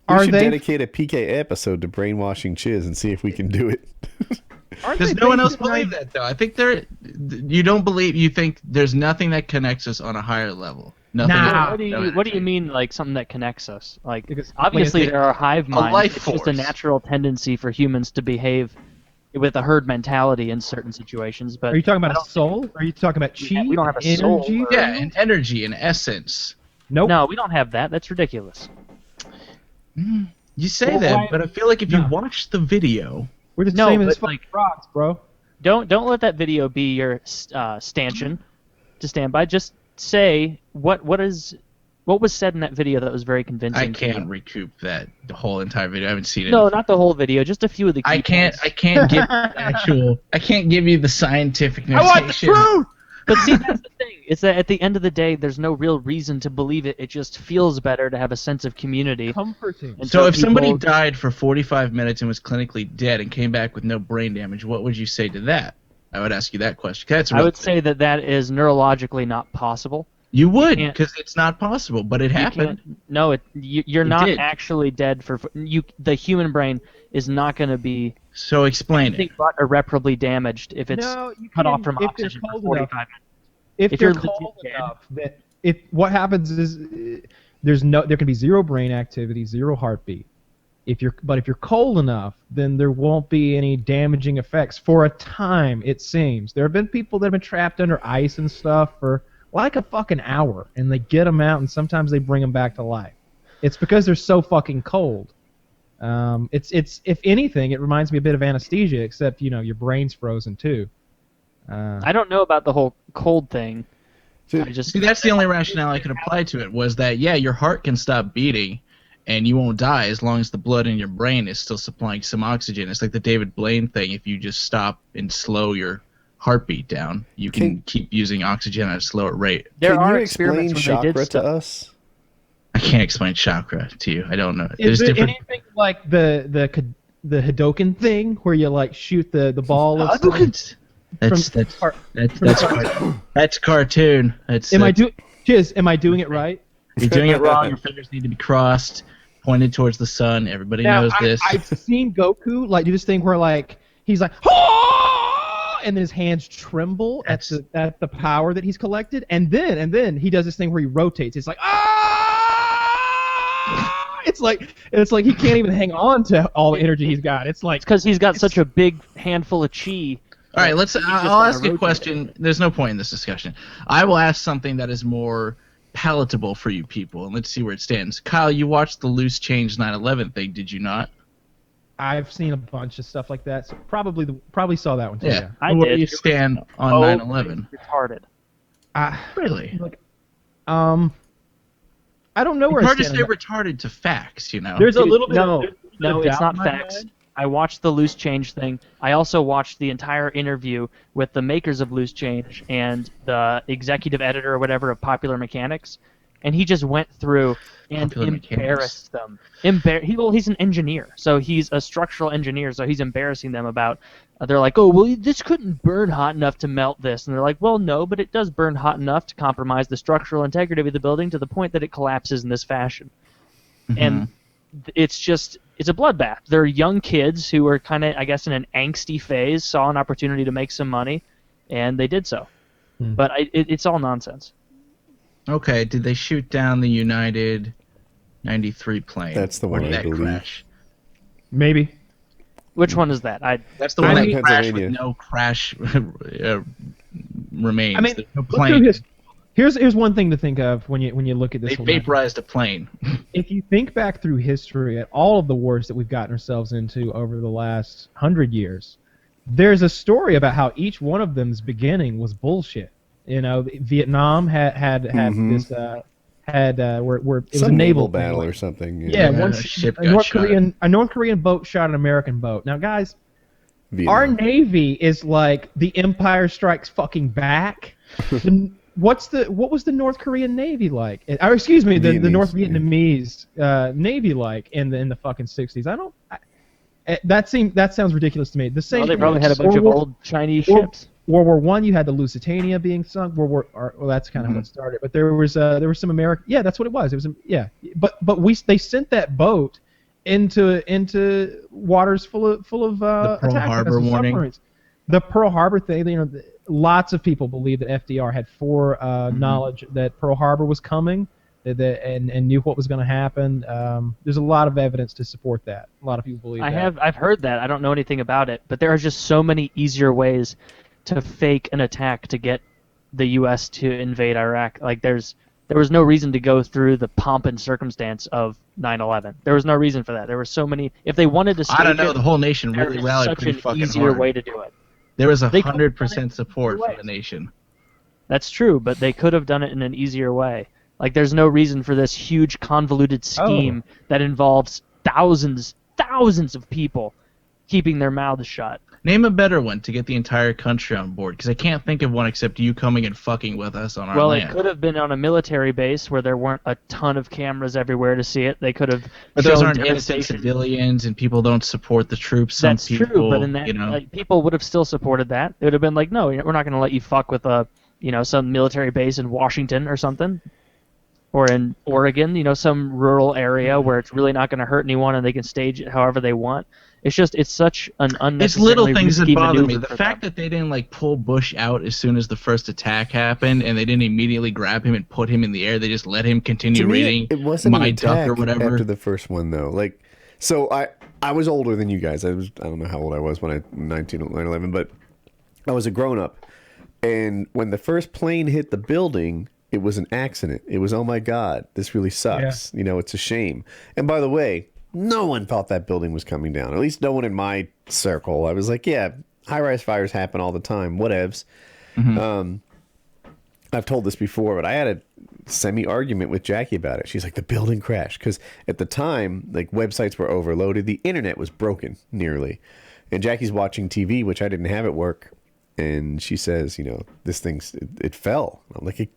We Are should they? dedicate a PK episode to brainwashing Chiz and see if we can do it. Does no one else believe that though? I think you don't believe. You think there's nothing that connects us on a higher level. Nothing. Nah. What do you mean, like something that connects us? Like Because- obviously there are hive minds. life It's just a force. natural tendency for humans to behave with a herd mentality in certain situations. But Are you talking about a soul? Are you talking about chi? we don't have a energy? soul. Yeah, and energy and essence. Nope. No, we don't have that. That's ridiculous. You say Well, that, why- but I feel like if you No. watch the video, We're the No, same as but, fucking like- rocks, bro. Don't let that video be your stanchion to stand by. Just say what was said in that video that was very convincing. I to you. can't recoup the whole entire video. I haven't seen it. No, not the whole video. Just a few of the. Key I can't give I can't give you the scientific I want the notation. truth. But see, that's the thing. It's that at the end of the day, there's no real reason to believe it. It just feels better to have a sense of community. Comforting. And So if somebody people- died for 45 minutes and was clinically dead and came back with no brain damage, what would you say to that? I would ask you that question. That's a I real would thing. say that is neurologically not possible. You would, can't- because it's not possible, but it You happened. can't- No, you're It not did. actually dead for you. The human brain is not going to be So explain anything it. but irreparably damaged if it's No, you cut off can- from if oxygen they're for cold 45 enough. minutes. If If they're you're cold legit dead. enough that what happens is there can be zero brain activity, zero heartbeat. If you're cold enough, then there won't be any damaging effects for a time. It seems there have been people that have been trapped under ice and stuff for like a fucking hour, and they get them out, and sometimes they bring them back to life. It's because they're so fucking cold. It's if anything, it reminds me a bit of anesthesia, except your brain's frozen too. I don't know about the whole cold thing. I just See, that's the only rationale I could apply to it was that, yeah, your heart can stop beating and you won't die as long as the blood in your brain is still supplying some oxygen. It's like the David Blaine thing. If you just stop and slow your heartbeat down, you can keep using oxygen at a slower rate. There Can are you explain experiments where they did chakra to stuff. us? I can't explain chakra to you. I don't know. Is There's it different. anything like the Hadoken thing where you like shoot the ball? Of stuff? That's cartoon. Am I doing it right? You're doing it wrong. Your fingers need to be crossed, pointed towards the sun. Everybody knows this. I've seen Goku like do this thing where like he's like, "Ah!" and then his hands tremble at the power that he's collected, and then he does this thing where he rotates. It's like, ah! It's like he can't even hang on to all the energy he's got. It's like because he's got such a big handful of chi. All right, let's. He's just I'll gotta ask you a rotate. question. There's no point in this discussion. I will ask something that is more palatable for you people, and let's see where it stands. Kyle, you watched the loose change 9/11 thing, did you not? I've seen a bunch of stuff like that. So probably saw that one too. Yeah. I Where did. do you It was stand on Oh, 9/11? Retarded. Really? I don't know where It's I hard to stand say on that. retarded to facts, you know. There's a Dude, little bit. No, there's a bit no, of it's doubt not in my facts. mind. I watched the Loose Change thing. I also watched the entire interview with the makers of Loose Change and the executive editor or whatever of Popular Mechanics, and he just went through and Popular Mechanics. embarrassed them. He's an engineer, so he's a structural engineer, so he's embarrassing them about. They're like, oh, well, this couldn't burn hot enough to melt this, and they're like, well, no, but it does burn hot enough to compromise the structural integrity of the building to the point that it collapses in this fashion. And it's a bloodbath. They're young kids who are kind of, I guess, in an angsty phase, saw an opportunity to make some money, and they did so. But it's all nonsense. Okay, did they shoot down the United 93 plane? That's the Or one did I that believe. crash? Maybe. Which one is that? That's the one in that crashed Pennsylvania. with no crash remains. I mean, There's no look through plane. here's one thing to think of when you look at this. They whole matter. vaporized a plane. If you think back through history at all of the wars that we've gotten ourselves into over the last 100 years, there's a story about how each one of them's beginning was bullshit. Vietnam had this where it was Some a naval battle thing. or something. Yeah, Yeah, one a ship a got North shot. Korean boat shot an American boat. Now, guys, Vietnam. our Navy is like the Empire Strikes fucking back. What was the North Korean Navy like? Or excuse me, the North Vietnamese Navy like in the fucking 60s? That sounds ridiculous to me. The same. Well, they thing probably with had a bunch of World War- old Chinese World- ships. World War I, you had the Lusitania being sunk. Well, that's kind of how it started. But there was some American. Yeah, that's what it was. It was they sent that boat into waters full of The Pearl attack Harbor vessels, warning. submarines. The Pearl Harbor thing, lots of people believe that FDR had knowledge that Pearl Harbor was coming, and knew what was going to happen. There's a lot of evidence to support that. A lot of people believe that. I've heard that. I don't know anything about it, but there are just so many easier ways to fake an attack to get the U.S. to invade Iraq. Like there was no reason to go through the pomp and circumstance of 9/11. There was no reason for that. There were so many. If they wanted to stage I don't know. it, The whole nation there really was rallied such pretty an fucking easier hard. way to do it. There was They could've done it 100% support for the nation. That's true, but they could have done it in an easier way. Like, there's no reason for this huge convoluted scheme that involves thousands of people keeping their mouths shut. Name a better one to get the entire country on board, because I can't think of one except you coming and fucking with us on our Well, land. it could have been on a military base where there weren't a ton of cameras everywhere to see it. They could have. But those shown aren't innocent devastation. civilians, and people don't support the troops. Some That's people, true, but in that, you know, like, people would have still supported that. They would have been like, no, we're not going to let you fuck with some military base in Washington or something, or in Oregon, some rural area where it's really not going to hurt anyone and they can stage it however they want. It's such an unnecessarily it's little things that risky bother me. maneuver The for fact them. that they didn't pull Bush out as soon as the first attack happened, and they didn't immediately grab him and put him in the air. They just let him continue To me, reading it wasn't My an Duck attack or whatever. after the first one, though. So I was older than you guys. I don't know how old I was when 9/11, but I was a grown up. And when the first plane hit the building, it was an accident. It was, oh my God, this really sucks. Yeah. It's a shame. And by the way, no one thought that building was coming down. At least no one in my circle. I was like, yeah, high-rise fires happen all the time. Whatevs. Mm-hmm. I've told this before, but I had a semi-argument with Jackie about it. She's like, the building crashed. Because at the time, websites were overloaded. The internet was broken, nearly. And Jackie's watching TV, which I didn't have at work. And she says, this it fell. I'm like,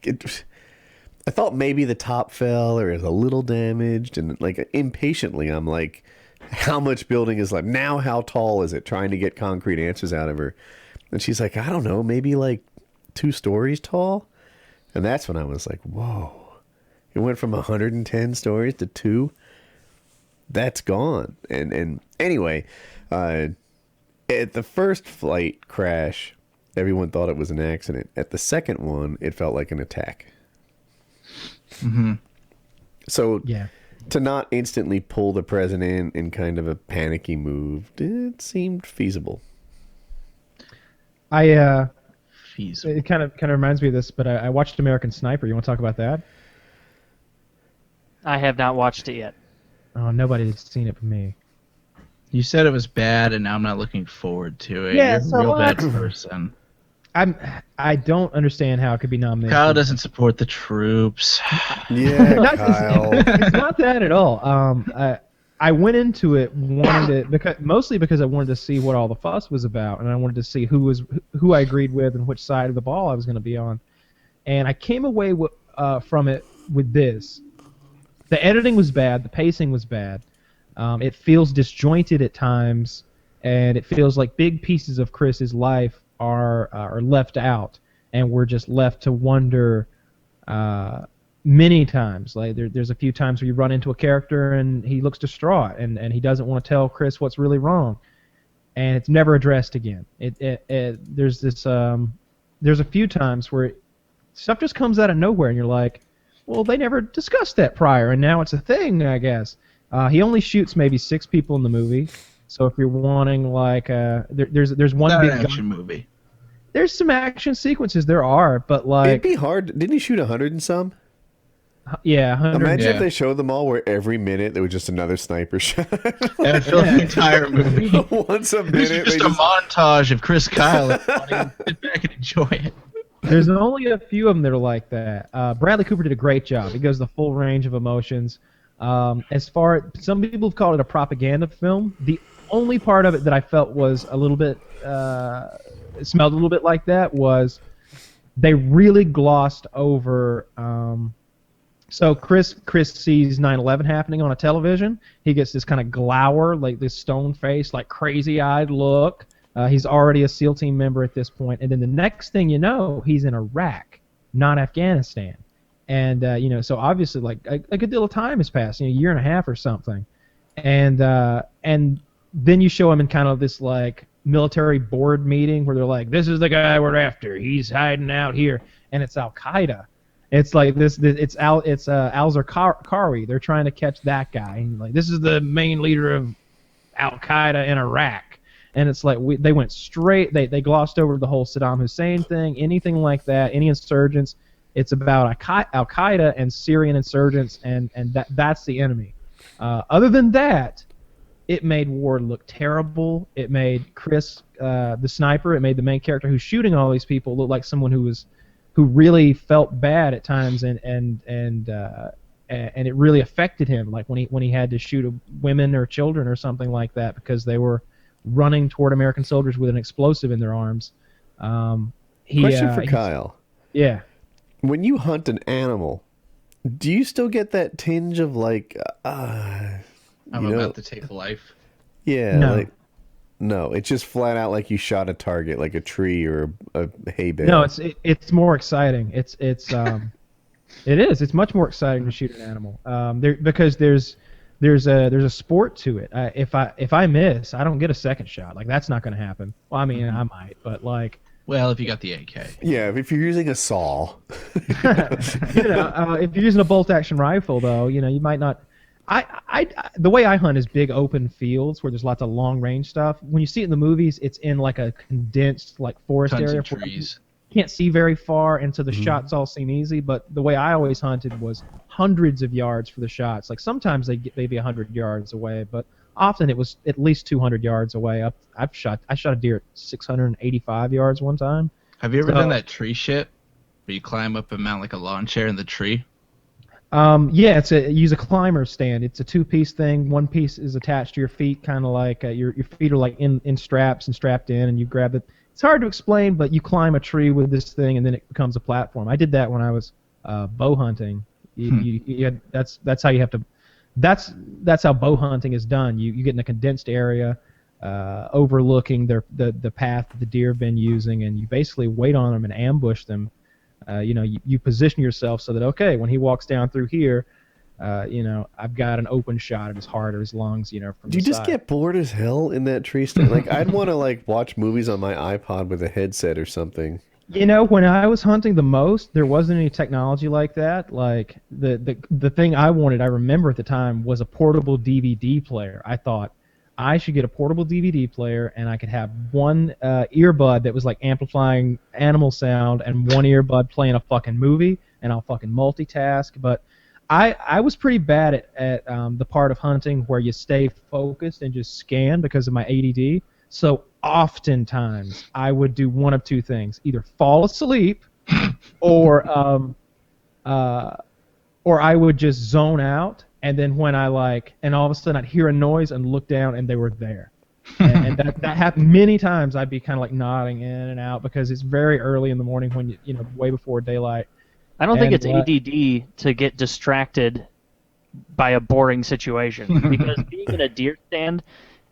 I thought maybe the top fell or is a little damaged. And impatiently, I'm like, how much building is left? Now how tall is it? Trying to get concrete answers out of her. And she's like, I don't know, maybe 2 stories tall. And that's when I was like, whoa. It went from 110 stories to 2. That's gone. And anyway, at the first flight crash, everyone thought it was an accident. At the second one, it felt like an attack. Mm-hmm. So Yeah. to not instantly pull the president in kind of a panicky move, it seemed feasible. Feasible. It kind of reminds me of this, but I watched American Sniper. You want to talk about that? I have not watched it yet. Oh, nobody's seen it but me. You said it was bad, and now I'm not looking forward to it. Yeah, You're so a real what? bad person. I don't understand how it could be nominated. Kyle doesn't support the troops. Yeah, Not- Kyle. It's not that at all. I went into it wanting to mostly because I wanted to see what all the fuss was about, and I wanted to see who I agreed with and which side of the ball I was going to be on. And I came away from it with this: the editing was bad, the pacing was bad. It feels disjointed at times, and it feels like big pieces of Chris's life are left out, and we're just left to wonder. Many times, there's a few times where you run into a character and he looks distraught and he doesn't want to tell Chris what's really wrong, and it's never addressed again. There's a few times where stuff just comes out of nowhere and you're like, well, they never discussed that prior and now it's a thing, I guess. He only shoots maybe 6 people in the movie, so if you're wanting there's one Not big an action movie. There's some action sequences, there are, but It'd be hard. Didn't he shoot 100 and some? Yeah, 100. Imagine if they showed them all where every minute there was just another sniper shot. And fill the entire movie. Once a This minute. is just a montage of Chris Kyle sit back and enjoy it. There's only a few of them that are like that. Bradley Cooper did a great job. He goes the full range of emotions. Some people have called it a propaganda film. The only part of it that I felt was a little bit, smelled a little bit like that was they really glossed over. So Chris sees 9/11 happening on a television. He gets this kind of glower, like this stone face, like crazy-eyed look. He's already a SEAL team member at this point, and then the next thing you know, he's in Iraq, not Afghanistan. And so obviously, like a good deal of time has passed, a year and a half or something. and then you show him in kind of this like military board meeting where they're like, this is the guy we're after. He's hiding out here, and it's Al Qaeda. It's like it's Al Zarqawi. They're trying to catch that guy. And like, this is the main leader of Al Qaeda in Iraq. And it's like they went straight. They glossed over the whole Saddam Hussein thing, anything like that, any insurgents. It's about Al Qaeda and Syrian insurgents, and that's the enemy. Other than that, it made Ward look terrible. It made Chris, the sniper, it made the main character who's shooting all these people look like someone who really felt bad at times, and it really affected him, like when he had to shoot women or children or something like that because they were running toward American soldiers with an explosive in their arms. Question for Kyle. Yeah. When you hunt an animal, do you still get that tinge of like, I'm about to take life? Yeah. No. No, it's just flat out like you shot a target, like a tree or a hay bale. No, it's more exciting. It is. It's much more exciting to shoot an animal. Because there's a sport to it. If I miss, I don't get a second shot. Like that's not going to happen. Well, I mean, I might, but like. Well, if you got the AK. Yeah, if you're using a saw. If you're using a bolt-action rifle, though, you might not. The way I hunt is big open fields where there's lots of long-range stuff. When you see it in the movies, it's in like a condensed like forest Tons area. of trees. You can't see very far, and so the shots all seem easy. But the way I always hunted was hundreds of yards for the shots. Like sometimes they'd be 100 yards away, but often it was at least 200 yards away. I shot a deer at 685 yards one time. Have you ever done that tree shit where you climb up and mount like a lawn chair in the tree? Yeah, use a climber stand. It's a two-piece thing. One piece is attached to your feet, kind of like your feet are like in straps and strapped in, and you grab it. It's hard to explain, but you climb a tree with this thing, and then it becomes a platform. I did that when I was bow hunting. That's how you have to. That's how bow hunting is done. You get in a condensed area, overlooking the path that the deer have been using, and you basically wait on them and ambush them. You position yourself so that, okay, when he walks down through here, I've got an open shot at his heart or his lungs, from Do you the just side. get bored as hell in that tree stand? Like, I'd want to like watch movies on my iPod with a headset or something. When I was hunting the most, there wasn't any technology like that. Like the thing I wanted, I remember at the time, was a portable DVD player. I thought I should get a portable DVD player, and I could have one earbud that was like amplifying animal sound, and one earbud playing a fucking movie, and I'll fucking multitask. But I was pretty bad at the part of hunting where you stay focused and just scan because of my ADD. So oftentimes I would do one of two things: either fall asleep, or I would just zone out. And then when and all of a sudden I'd hear a noise and look down, and they were there. And that happened many times. I'd be kind of like nodding in and out because it's very early in the morning when way before daylight. I don't think it's ADD to get distracted by a boring situation, because being in a deer stand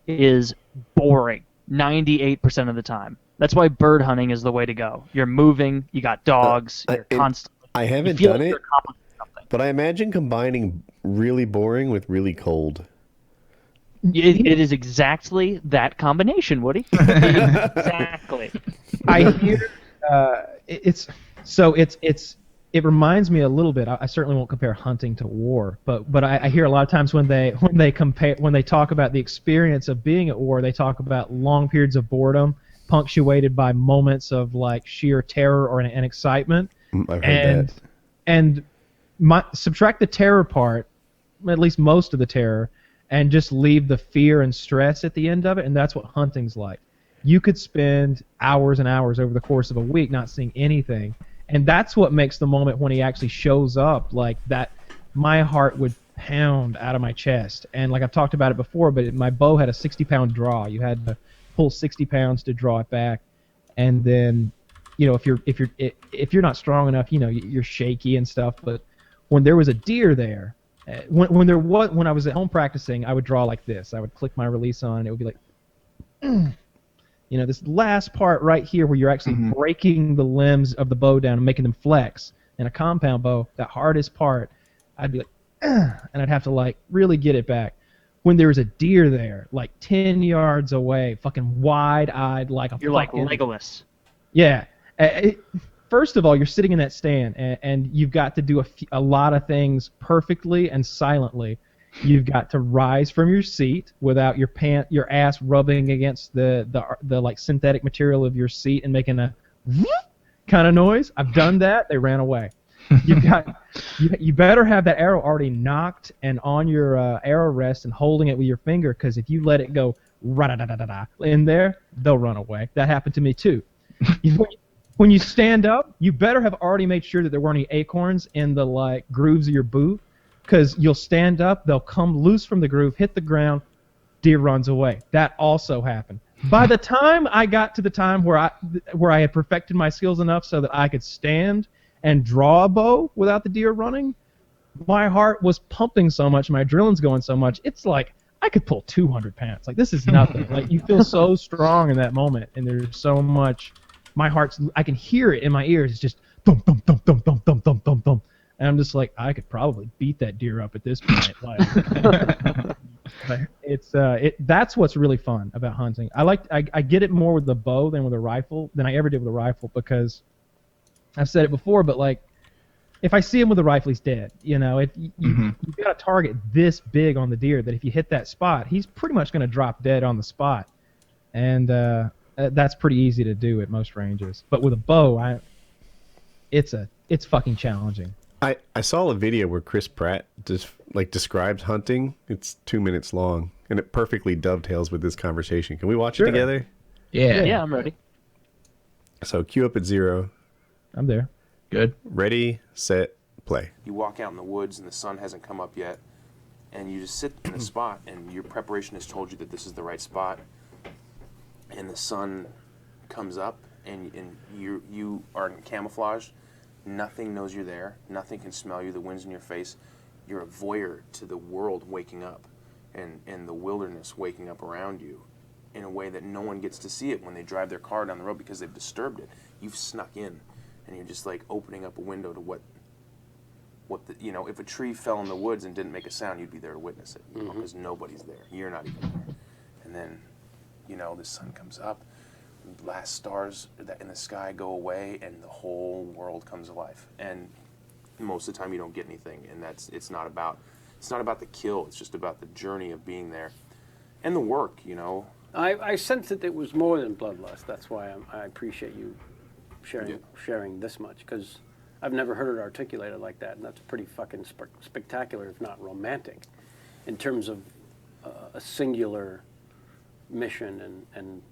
is boring 98% of the time. That's why bird hunting is the way to go. You're moving, you got dogs, you're constantly. I haven't done it, but I imagine combining really boring with really cold. It is exactly that combination, Woody. Exactly. I hear it reminds me a little bit. I certainly won't compare hunting to war, but I hear a lot of times when they talk about the experience of being at war, they talk about long periods of boredom punctuated by moments of like sheer terror and excitement. I've heard that. And subtract the terror part, at least most of the terror, and just leave the fear and stress at the end of it, and that's what hunting's like. You could spend hours and hours over the course of a week not seeing anything, and that's what makes the moment when he actually shows up like that. My heart would pound out of my chest, and like I've talked about it before, but my bow had a 60-pound draw. You had to pull 60 pounds to draw it back, and then if you're not strong enough, you're shaky and stuff. But when there was a deer there, when I was at home practicing, I would draw like this. I would click my release on, and it would be like, this last part right here where you're actually breaking the limbs of the bow down and making them flex. In a compound bow, that hardest part, I'd be like, and I'd have to like really get it back. when there was a deer there, like 10 yards away, fucking wide-eyed like a You're fucking... like Legolas. Yeah. First of all, you're sitting in that stand, and you've got to do a lot of things perfectly and silently. You've got to rise from your seat without your ass rubbing against the like synthetic material of your seat and making a kind of noise. I've done that. They ran away. You better have that arrow already knocked and on your arrow rest and holding it with your finger, because if you let it go in there, they'll run away. That happened to me too. When you stand up, you better have already made sure that there weren't any acorns in the like grooves of your boot, because you'll stand up, they'll come loose from the groove, hit the ground, deer runs away. That also happened. By the time I got to the time where I had perfected my skills enough so that I could stand and draw a bow without the deer running, my heart was pumping so much, my adrenaline's going so much, it's like I could pull 200 pounds. Like, this is nothing. Like, you feel so strong in that moment, and there's so much. My heart's, I can hear it in my ears. It's just thump, thump, thump, thump, thump, thump, thump, thump, thump. And I'm just like, I could probably beat that deer up at this point. Like, that's what's really fun about hunting. I get it more with the bow than with a rifle than I ever did with a rifle, because I've said it before, but like, if I see him with a rifle, he's dead. You know, you've got a target this big on the deer that if you hit that spot, he's pretty much going to drop dead on the spot. And that's pretty easy to do at most ranges. But with a bow, it's fucking challenging. I saw a video where Chris Pratt just describes hunting. It's 2 minutes long, and it perfectly dovetails with this conversation. Can we watch it together? Yeah, I'm ready. So cue up at 0. I'm there. Good. Ready, set, play. You walk out in the woods and the sun hasn't come up yet, and you just sit in a spot, and your preparation has told you that this is the right spot, and the sun comes up, and you are in camouflage. Nothing knows you're there. Nothing can smell you. The wind's in your face. You're a voyeur to the world waking up, and the wilderness waking up around you in a way that no one gets to see it when they drive their car down the road because they've disturbed it. You've snuck in, and you're just like opening up a window to what if a tree fell in the woods and didn't make a sound, you'd be there to witness it, because nobody's there. You're not even there. And then, the sun comes up, last stars in the sky go away, and the whole world comes alive. And most of the time you don't get anything, and it's not about the kill. It's just about the journey of being there and the work. I sense that it was more than bloodlust. That's why I appreciate you sharing this much, because I've never heard it articulated like that, and that's pretty fucking spectacular, if not romantic, in terms of a singular mission and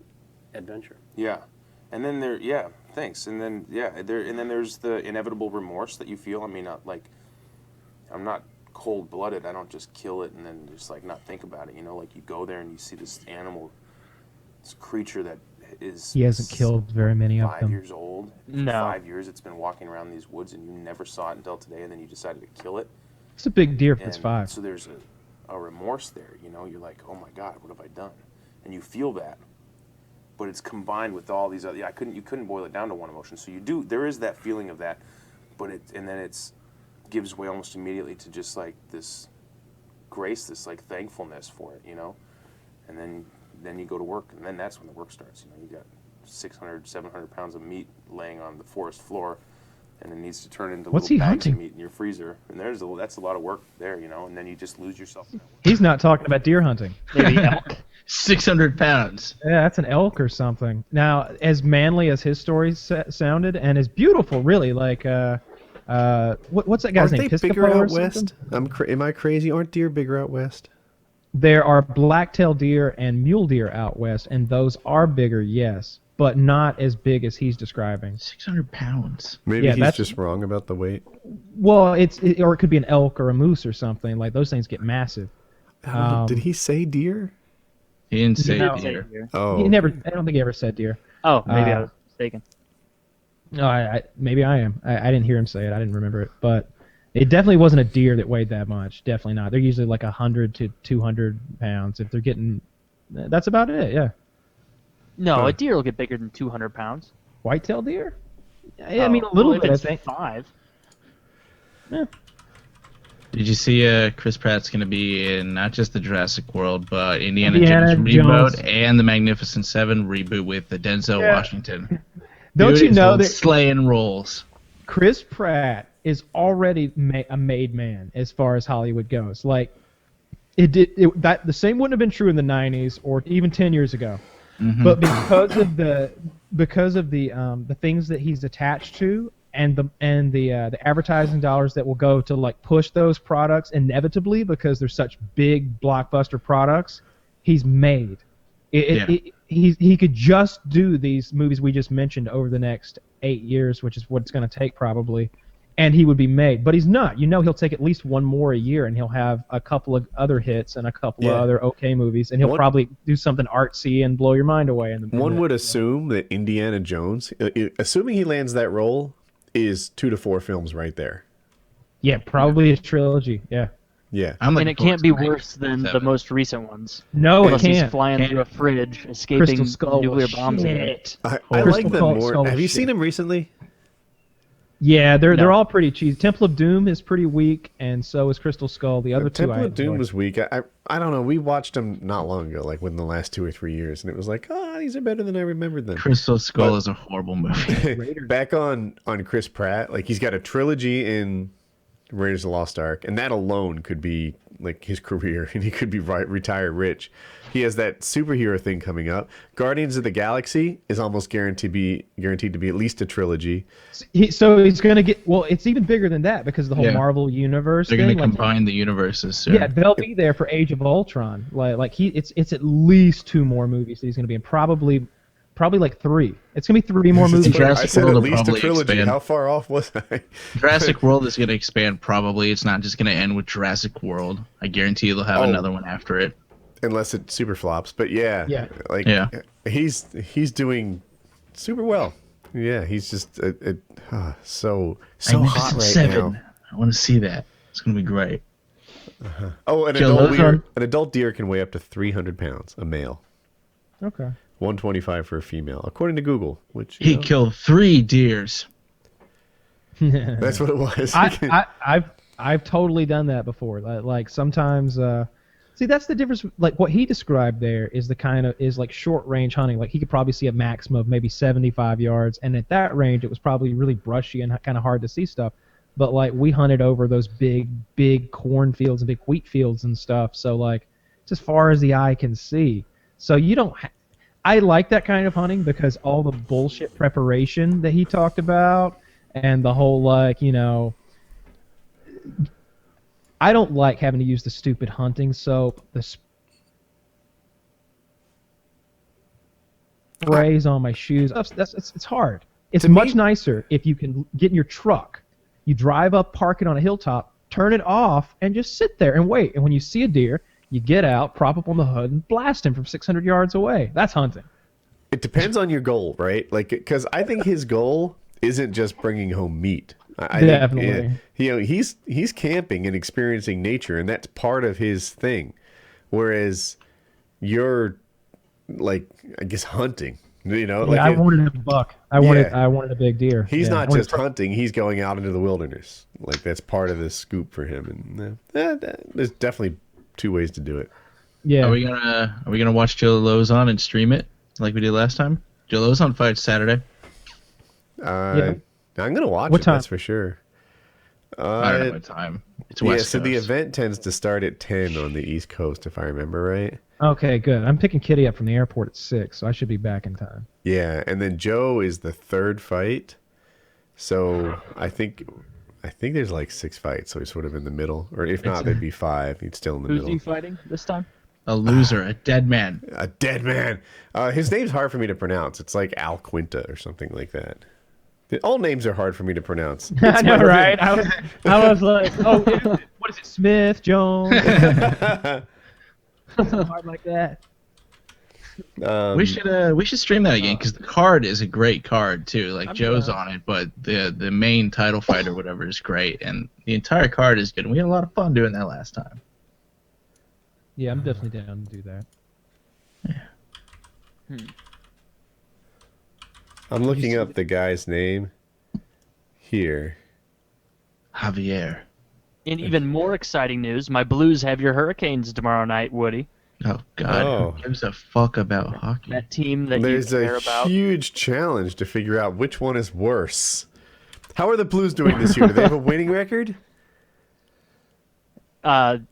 adventure. Yeah, and then thanks. And then there's the inevitable remorse that you feel. I mean, I'm not cold-blooded. I don't just kill it and then just not think about it. You go there and you see this animal, this creature that is. He hasn't killed very many of them. 5 years old. No. 5 years it's been walking around these woods, and you never saw it until today, and then you decided to kill it. It's a big deer if it's 5. So there's a remorse there. You're like, oh my God, what have I done? And you feel that. But it's combined with all these other. You couldn't boil it down to one emotion. So there is that feeling of that, but then it's gives way almost immediately to just this grace, this thankfulness for it, and then you go to work, and then that's when the work starts. You got 600, 700 pounds of meat laying on the forest floor, and it needs to turn into little bags of meat in your freezer, and that's a lot of work there, and then you just lose yourself. He's not talking about deer hunting. Maybe elk. 600 pounds. Yeah, that's an elk or something. Now, as manly as his story sounded, and as beautiful, really, what's that guy's name? Aren't they bigger out west? Am I crazy? Aren't deer bigger out west? There are black-tailed deer and mule deer out west, and those are bigger, yes, but not as big as he's describing. 600 pounds. Maybe he's just wrong about the weight. Well, or it could be an elk or a moose or something. Those things get massive. Did he say deer? He didn't say deer. Oh, I don't think he ever said deer. Oh, maybe I was mistaken. No, maybe I am. I didn't hear him say it. I didn't remember it, but it definitely wasn't a deer that weighed that much. Definitely not. They're usually 100 to 200 pounds. If they're getting, that's about it. Yeah. No, a deer will get bigger than 200 pounds. White-tailed deer? I mean, a little bit. I think 5. Yeah. Did you see Chris Pratt's going to be in not just the Jurassic World, but Indiana Indiana Jones Jones. reboot and the Magnificent Seven reboot with the Denzel Washington? Don't Dude you is know that slaying roles? Chris Pratt is already a made man as far as Hollywood goes. Like, that the same wouldn't have been true in the 90s or even 10 years ago. Mhm. But because of the things that he's attached to and the advertising dollars that will go to like push those products inevitably because they're such big blockbuster products, he's made. He could just do these movies we just mentioned over the next 8 years, which is what it's going to take probably, and he would be made. But he's not. You know, he'll take at least one more a year, and he'll have a couple of other hits and a couple of other okay movies, and he'll probably do something artsy and blow your mind away. One would assume that Indiana Jones, assuming he lands that role, is 2 to 4 films right there. Yeah, probably a trilogy. Yeah. Yeah. And it can't be worse than the most recent ones. No, Unless it can't. he's flying through a fridge, escaping Crystal Skull nuclear was bombs. in shit. it. I like them more. Have you seen him recently? Yeah, they're all pretty cheesy. Temple of Doom is pretty weak, and so is Crystal Skull. The other two, Temple of Doom was weak. I don't know. We watched them not long ago, like within the last 2 or 3 years, and it was like, these are better than I remembered them. Crystal Skull is a horrible movie. Back on Chris Pratt, like he's got a trilogy in Raiders of the Lost Ark, and that alone could be like his career, and he could be retire rich. He has that superhero thing coming up. Guardians of the Galaxy is almost guaranteed to be at least a trilogy. So he's going to get, well, it's even bigger than that because of the whole Marvel universe They're thing. going to combine the universes soon. Yeah, they'll be there for Age of Ultron. It's at least 2 more movies that he's going to be in. Probably like 3. It's going to be 3 more movies. I said at least a trilogy. Expand. How far off was I? Jurassic World is going to expand probably. It's not just going to end with Jurassic World. I guarantee they'll have another one after it. Unless it super flops. But yeah. Yeah. He's doing super well. Yeah, he's just so hot right now. I want to see that. It's going to be great. Oh, an adult deer can weigh up to 300 pounds, a male. Okay. 125 for a female, according to Google. Which he killed 3 deers. That's what it was. I've totally done that before. Like sometimes, see, that's the difference. Like what he described there is like short range hunting. Like he could probably see a maximum of maybe 75 yards, and at that range, it was probably really brushy and kind of hard to see stuff. But like we hunted over those big cornfields and big wheat fields and stuff. So like it's as far as the eye can see. So you don't. I like that kind of hunting because all the bullshit preparation that he talked about and the whole I don't like having to use the stupid hunting soap, the sprays on my shoes. It's hard. It's much nicer if you can get in your truck, you drive up, park it on a hilltop, turn it off, and just sit there and wait. And when you see a deer, you get out, prop up on the hood, and blast him from 600 yards away. That's hunting. It depends on your goal, right? Like, because I think his goal isn't just bringing home meat. Definitely. He's camping and experiencing nature, and that's part of his thing. Whereas you're, like, I guess hunting. I wanted a buck. I wanted a big deer. He's not just hunting; he's going out into the wilderness. Like that's part of the scoop for him, and there's definitely 2 ways to do it. Yeah. Are we gonna watch Joe Lozon and stream it like we did last time? Joe Lozon fights Saturday. I'm gonna watch what it. Time? That's for sure. I don't know what time. It's West so Coast. the event tends to start at 10 on the East Coast, if I remember right. Okay, good. I'm picking Kitty up from the airport at 6, so I should be back in time. Yeah, and then Joe is the 3rd fight. So I think there's like 6 fights, so he's sort of in the middle. Or if not, there'd be 5. He's still in the middle. Who's he fighting this time? A loser, a dead man. A dead man. His name's hard for me to pronounce. It's like Al Quinta or something like that. All names are hard for me to pronounce. I know, right? I was like, what is it? Smith, Jones? Hard like that. We should stream that again because the card is a great card too. Like Joe's on it, but the main title fight or whatever is great, and the entire card is good. And we had a lot of fun doing that last time. Yeah, I'm definitely down to do that. Yeah. I'm looking up the guy's name here. Javier. In even more exciting news, my Blues have your Hurricanes tomorrow night, Woody. Oh God, Oh. who gives a fuck about hockey? That team that There's you a care about. huge challenge to figure out which one is worse. How are the Blues doing this year? Do they have a winning record?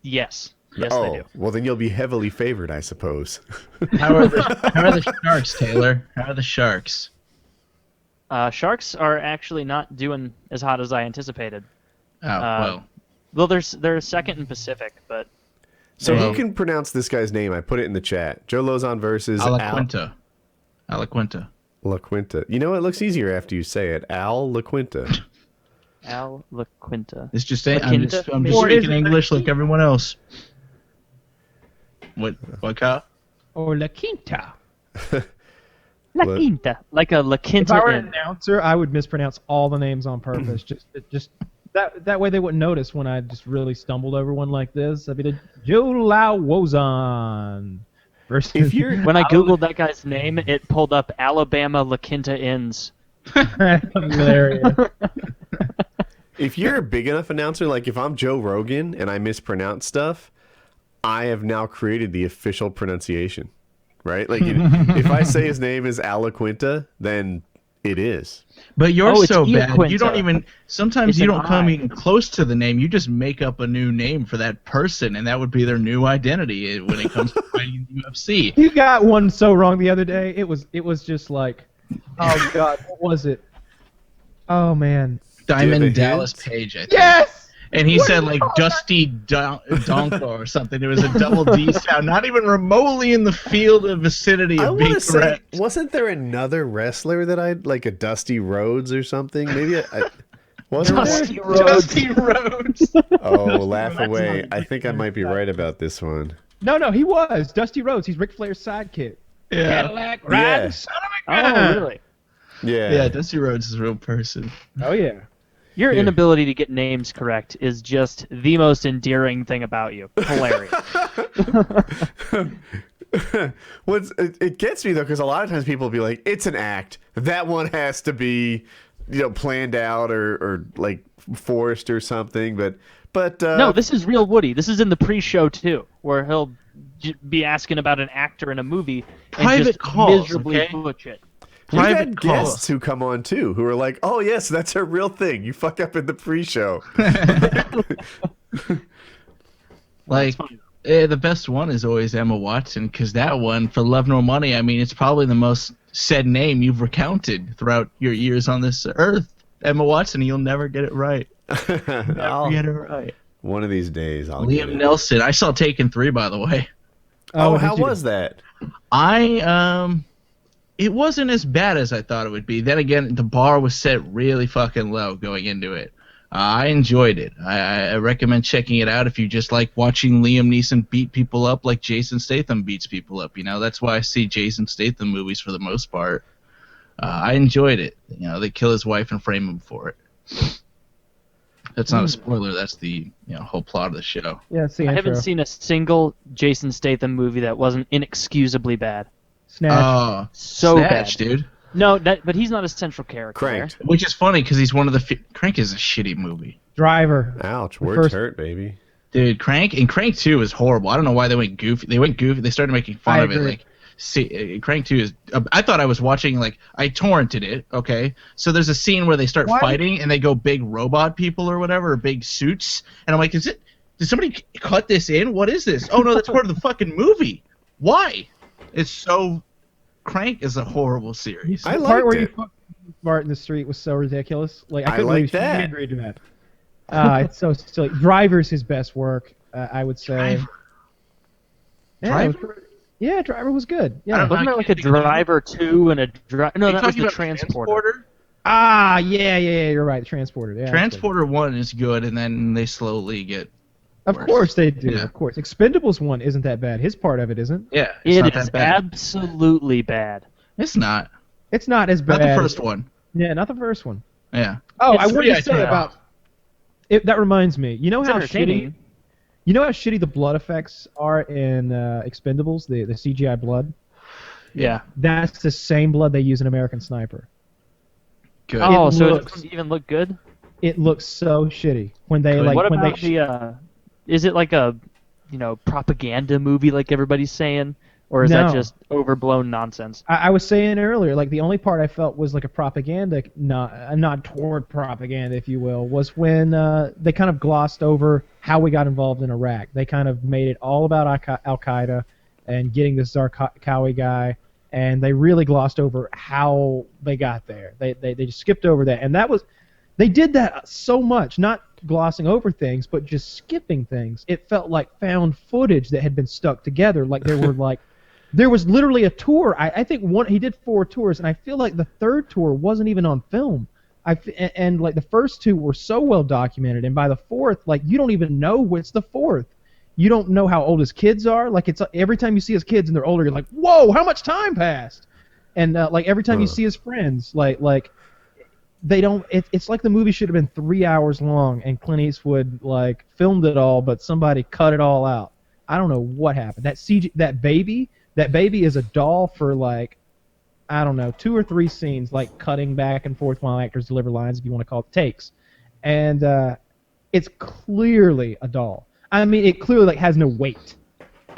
Yes. Yes, oh, they do. well then you'll be heavily favored, I suppose. How are the Sharks, Taylor? How are the Sharks? Sharks are actually not doing as hot as I anticipated. Oh, well. Well, they're second in Pacific, but... So who can pronounce this guy's name? I put it in the chat. Joe Lozon versus Alaquinta. Alaquinta. LaQuinta. You know, it looks easier after you say it. Al LaQuinta. Al LaQuinta. It's just saying, I'm just speaking English like everyone else. What, Kyle? Or La Quinta. La Quinta. Like a La Quinta. If I were an announcer, I would mispronounce all the names on purpose. just that way they wouldn't notice when I just really stumbled over one like this. I'd be the Joe Lawozon. If you're when I googled that guy's name, it pulled up Alabama La Quinta Inns. Hilarious. If you're a big enough announcer, like if I'm Joe Rogan and I mispronounce stuff, I have now created the official pronunciation, right? Like if I say his name is Alaquinta, then it is. But you're so bad. Iaquinta. You don't even. Sometimes It's you an don't come I. even close to the name. You just make up a new name for that person, and that would be their new identity when it comes to fighting the UFC. You got one so wrong the other day. It was just like, oh God, what was it? Oh man. Diamond Dallas Page, I think. Yes. And he said like Dusty Donko or something. It was a double D sound, not even remotely in the field of vicinity I of want being to say, correct. wasn't there another wrestler that I'd like a Dusty Rhodes or something? Maybe I wasn't Dusty there? Rhodes. Dusty Rhodes. Oh, laugh away. I think I might be right about this one. No, he was Dusty Rhodes. He's Ric Flair's sidekick. Yeah. Cadillac Yeah. riding son of a gun. Oh, really? Yeah. Dusty Rhodes is a real person. Oh yeah. Your inability to get names correct is just the most endearing thing about you. Hilarious. It gets me though, because a lot of times people will be like, "It's an act. That one has to be, planned out or like forced or something." But no, this is real Woody. This is in the pre-show too, where he'll be asking about an actor in a movie and Private just calls, miserably okay? butch it. We've Private had calls. guests who come on too, who are like, "Oh yes, that's a real thing. You fuck up in the pre-show." Like, the best one is always Emma Watson, because that one, for Love Nor Money, I mean, it's probably the most said name you've recounted throughout your years on this earth. Emma Watson, you'll never get it right. Never get it right. One of these days, I'll get Liam it. Nelson. I saw Taken 3, by the way. Oh, how was that? It wasn't as bad as I thought it would be. Then again, the bar was set really fucking low going into it. I enjoyed it. I recommend checking it out if you just like watching Liam Neeson beat people up like Jason Statham beats people up. That's why I see Jason Statham movies for the most part. I enjoyed it. They kill his wife and frame him for it. That's not a spoiler. That's the whole plot of the show. Yeah, it's the I intro. haven't seen a single Jason Statham movie that wasn't inexcusably bad. Snatch. So Snatch, bad. dude. No, but he's not a central character. Cranked. Which is funny because he's one of the. Crank is a shitty movie. Driver. Ouch, The words first- hurt, baby. Dude, Crank 2 is horrible. I don't know why they went goofy. They started making fun I of it. agree. Like, see, Crank 2 is. I thought I was watching I torrented it. Okay, so there's a scene where they start fighting and they go big robot people or whatever, or big suits, and I'm like, did somebody cut this in? What is this? Oh no, that's part of the fucking movie. Why? It's so. Crank is a horrible series. I The part liked where you it. put Bart in the street was so ridiculous. Like I I couldn't like believe she that. agreed to that. It's so silly. Driver's his best work, I would say. Driver? Yeah, it was yeah, Driver was good. Yeah. Wasn't there like a Driver 2 and a Driver? No, Are you that was talking the about Transporter. Ah, yeah, you're right. Transporter. Yeah, Transporter 1 is good, and then they slowly get. Of worse. course they do. Yeah. Of course. Expendables 1 isn't that bad. His part of it isn't. Yeah, it's It not is that bad. absolutely bad. It's not. It's not as bad. Not the first one. Yeah, not the first one. Yeah. Oh, It's I wanted three, to I say think. about. That reminds me. You know It's how entertaining. shitty. You know how shitty the blood effects are in Expendables, the CGI blood. Yeah. That's the same blood they use in American Sniper. Good. Oh, It so it looks- doesn't even look good? It looks so shitty when they like What when about they. the? Is it like a, propaganda movie like everybody's saying, or is that No. just overblown nonsense? I was saying earlier, like the only part I felt was like a propaganda, not toward propaganda, if you will, was when they kind of glossed over how we got involved in Iraq. They kind of made it all about Al Qaeda and getting this Zarqawi guy, and they really glossed over how they got there. They just skipped over that, and they did that so much, not glossing over things, but just skipping things. It felt like found footage that had been stuck together, like there were like. There was literally a tour. I think he did 4 tours, and I feel like the 3rd tour wasn't even on film. And like the first 2 were so well documented, and by the 4th, like you don't even know what's the 4th. You don't know how old his kids are. Like it's every time you see his kids and they're older, you're like, whoa, how much time passed? And like every time you see his friends, like they don't. It's like the movie should have been 3 hours long, and Clint Eastwood like filmed it all, but somebody cut it all out. I don't know what happened. That baby is a doll for like, I don't know, 2 or 3 scenes, like cutting back and forth while actors deliver lines, if you want to call it takes. And it's clearly a doll. I mean, it clearly like has no weight.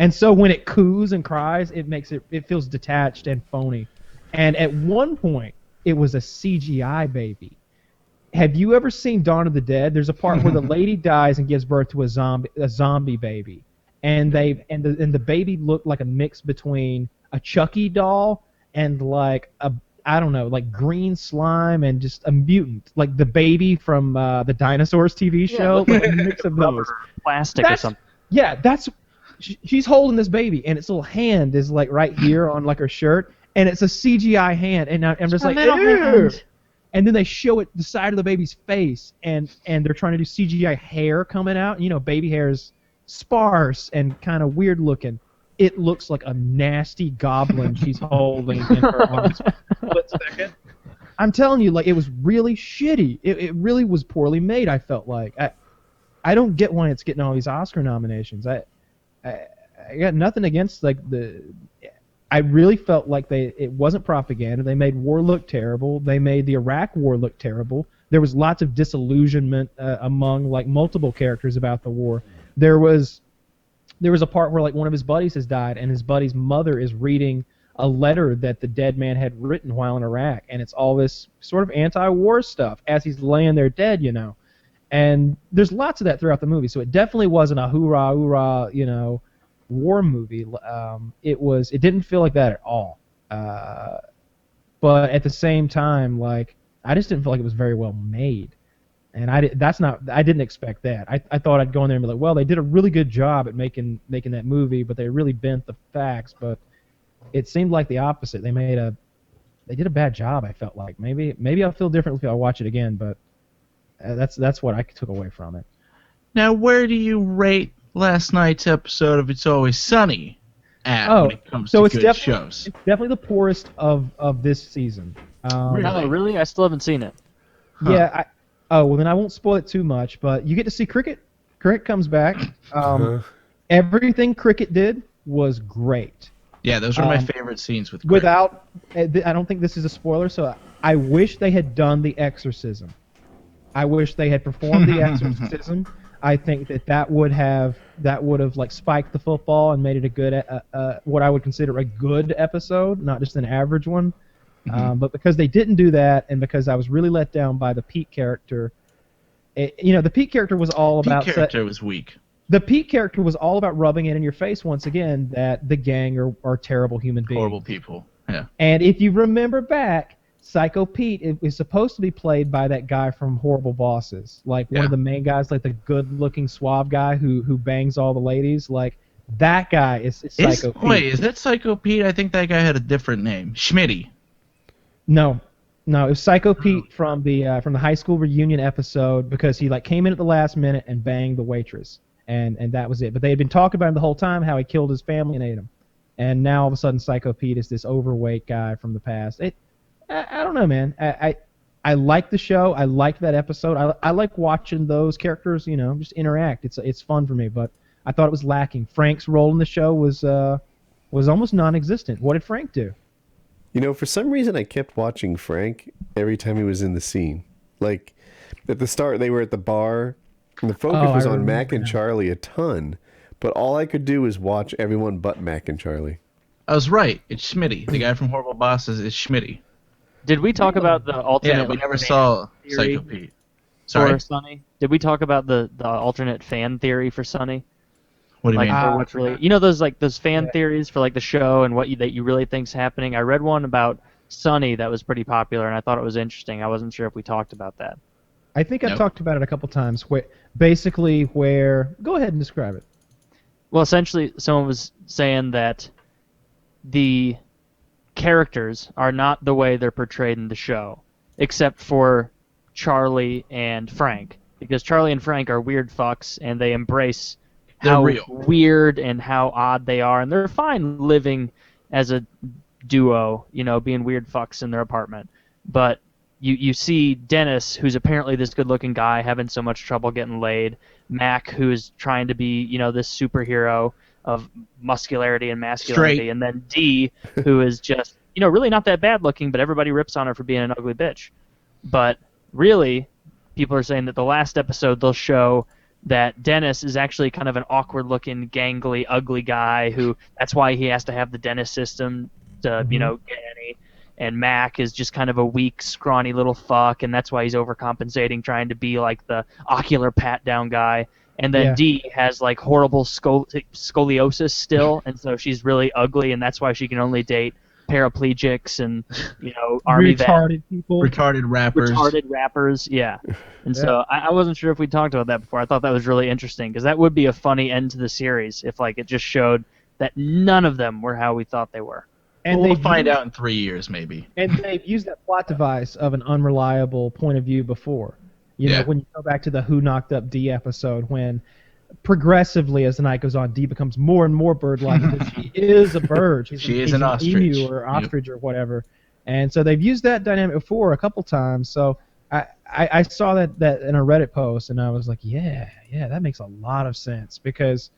And so when it coos and cries, it feels detached and phony. And at one point, it was a CGI baby. Have you ever seen Dawn of the Dead? There's a part where the lady dies and gives birth to a zombie baby. And the baby looked like a mix between a Chucky doll and like I don't know, like green slime and just a mutant, like the baby from the Dinosaurs TV show, like a mix of those. Plastic or something. Yeah, she's holding this baby, and its little hand is like right here on like her shirt, and it's a CGI hand, and I'm just like, ew. And then they show it the side of the baby's face, and they're trying to do CGI hair coming out. You know, baby hair is sparse and kind of weird looking. It looks like a nasty goblin she's holding in her arms. Split second. I'm telling you, like, it was really shitty. It really was poorly made, I felt like. I don't get why it's getting all these Oscar nominations. I got nothing against, like, I really felt like it wasn't propaganda. They made war look terrible. They made the Iraq war look terrible. There was lots of disillusionment among, like, multiple characters about the war. There was a part where like one of his buddies has died, and his buddy's mother is reading a letter that the dead man had written while in Iraq, and it's all this sort of anti-war stuff as he's laying there dead, you know. And there's lots of that throughout the movie, so it definitely wasn't a hoorah, hoorah, you know, war movie. It didn't feel like that at all. But at the same time, like, I just didn't feel like it was very well made. And I didn't expect that. I thought I'd go in there and be like, well, they did a really good job at making that movie, but they really bent the facts. But it seemed like the opposite. They did a bad job. I felt like maybe I'll feel differently if I watch it again. But that's what I took away from it. Now, where do you rate last night's episode of It's Always Sunny when it comes to good shows? It's definitely the poorest of this season. Really? Oh, really? I still haven't seen it. Huh. Yeah. Oh, well, then I won't spoil it too much, but you get to see Cricket. Cricket comes back. Everything Cricket did was great. Yeah, those are my favorite scenes with Cricket. Without, I don't think this is a spoiler, so I wish they had done the exorcism. I wish they had performed the exorcism. I think that would have like spiked the football and made it a good, what I would consider a good episode, not just an average one. But because they didn't do that, and because I was really let down by the Pete character, the Pete character was all about. Pete character was weak. The Pete character was all about rubbing it in your face once again that the gang are terrible human beings. Horrible people. Yeah. And if you remember back, Psycho Pete is supposed to be played by that guy from Horrible Bosses, like one of the main guys, like the good-looking suave guy who bangs all the ladies. Like that guy is Psycho Pete. Wait, is that Psycho Pete? I think that guy had a different name. Schmitty. No, it was Psycho Pete from the high school reunion episode, because he like came in at the last minute and banged the waitress, and that was it. But they had been talking about him the whole time, how he killed his family and ate him, and now all of a sudden Psycho Pete is this overweight guy from the past. I don't know, man. I like the show. I liked that episode. I like watching those characters, you know, just interact. It's fun for me, but I thought it was lacking. Frank's role in the show was almost non-existent. What did Frank do? You know, for some reason I kept watching Frank every time he was in the scene. Like at the start, they were at the bar, and the focus was on Mac and Charlie a ton. But all I could do was watch everyone but Mac and Charlie. I was right. It's Schmitty. The guy from Horrible Bosses is Schmitty. Did we talk about the alternate? Yeah, we never saw Psycho Pete. Sorry? For Sonny? Did we talk about the alternate fan theory for Sonny? What do you like, mean? For what's really, those fan theories for like the show and that you really think's happening. I read one about Sonny that was pretty popular, and I thought it was interesting. I wasn't sure if we talked about that. I think I've talked about it a couple times. Where go ahead and describe it. Well, essentially, someone was saying that the characters are not the way they're portrayed in the show, except for Charlie and Frank, because Charlie and Frank are weird fucks, and they embrace how weird and how odd they are, and they're fine living as a duo, being weird fucks in their apartment. But you see Dennis, who's apparently this good-looking guy, having so much trouble getting laid. Mac, who is trying to be, this superhero of muscularity and masculinity. Straight. And then Dee, who is just, really not that bad-looking, but everybody rips on her for being an ugly bitch. But really, people are saying that the last episode they'll show that Dennis is actually kind of an awkward-looking, gangly, ugly guy who, that's why he has to have the Dennis system to, get any. And Mac is just kind of a weak, scrawny little fuck, and that's why he's overcompensating, trying to be like the ocular pat-down guy. And then Dee has like horrible scoliosis still, and so she's really ugly, and that's why she can only date paraplegics and army retarded people, retarded rappers, yeah. And so I wasn't sure if we talked about that before. I thought that was really interesting because that would be a funny end to the series if like it just showed that none of them were how we thought they were. And we'll find out in 3 years, maybe. And they've used that plot device of an unreliable point of view before. When you go back to the Who Knocked Up Dee episode, when progressively as the night goes on, Dee becomes more and more bird-like. She is a bird. She is an ostrich. Emu or ostrich or whatever. And so they've used that dynamic before a couple times. So I saw that in a Reddit post, and I was like, yeah, that makes a lot of sense because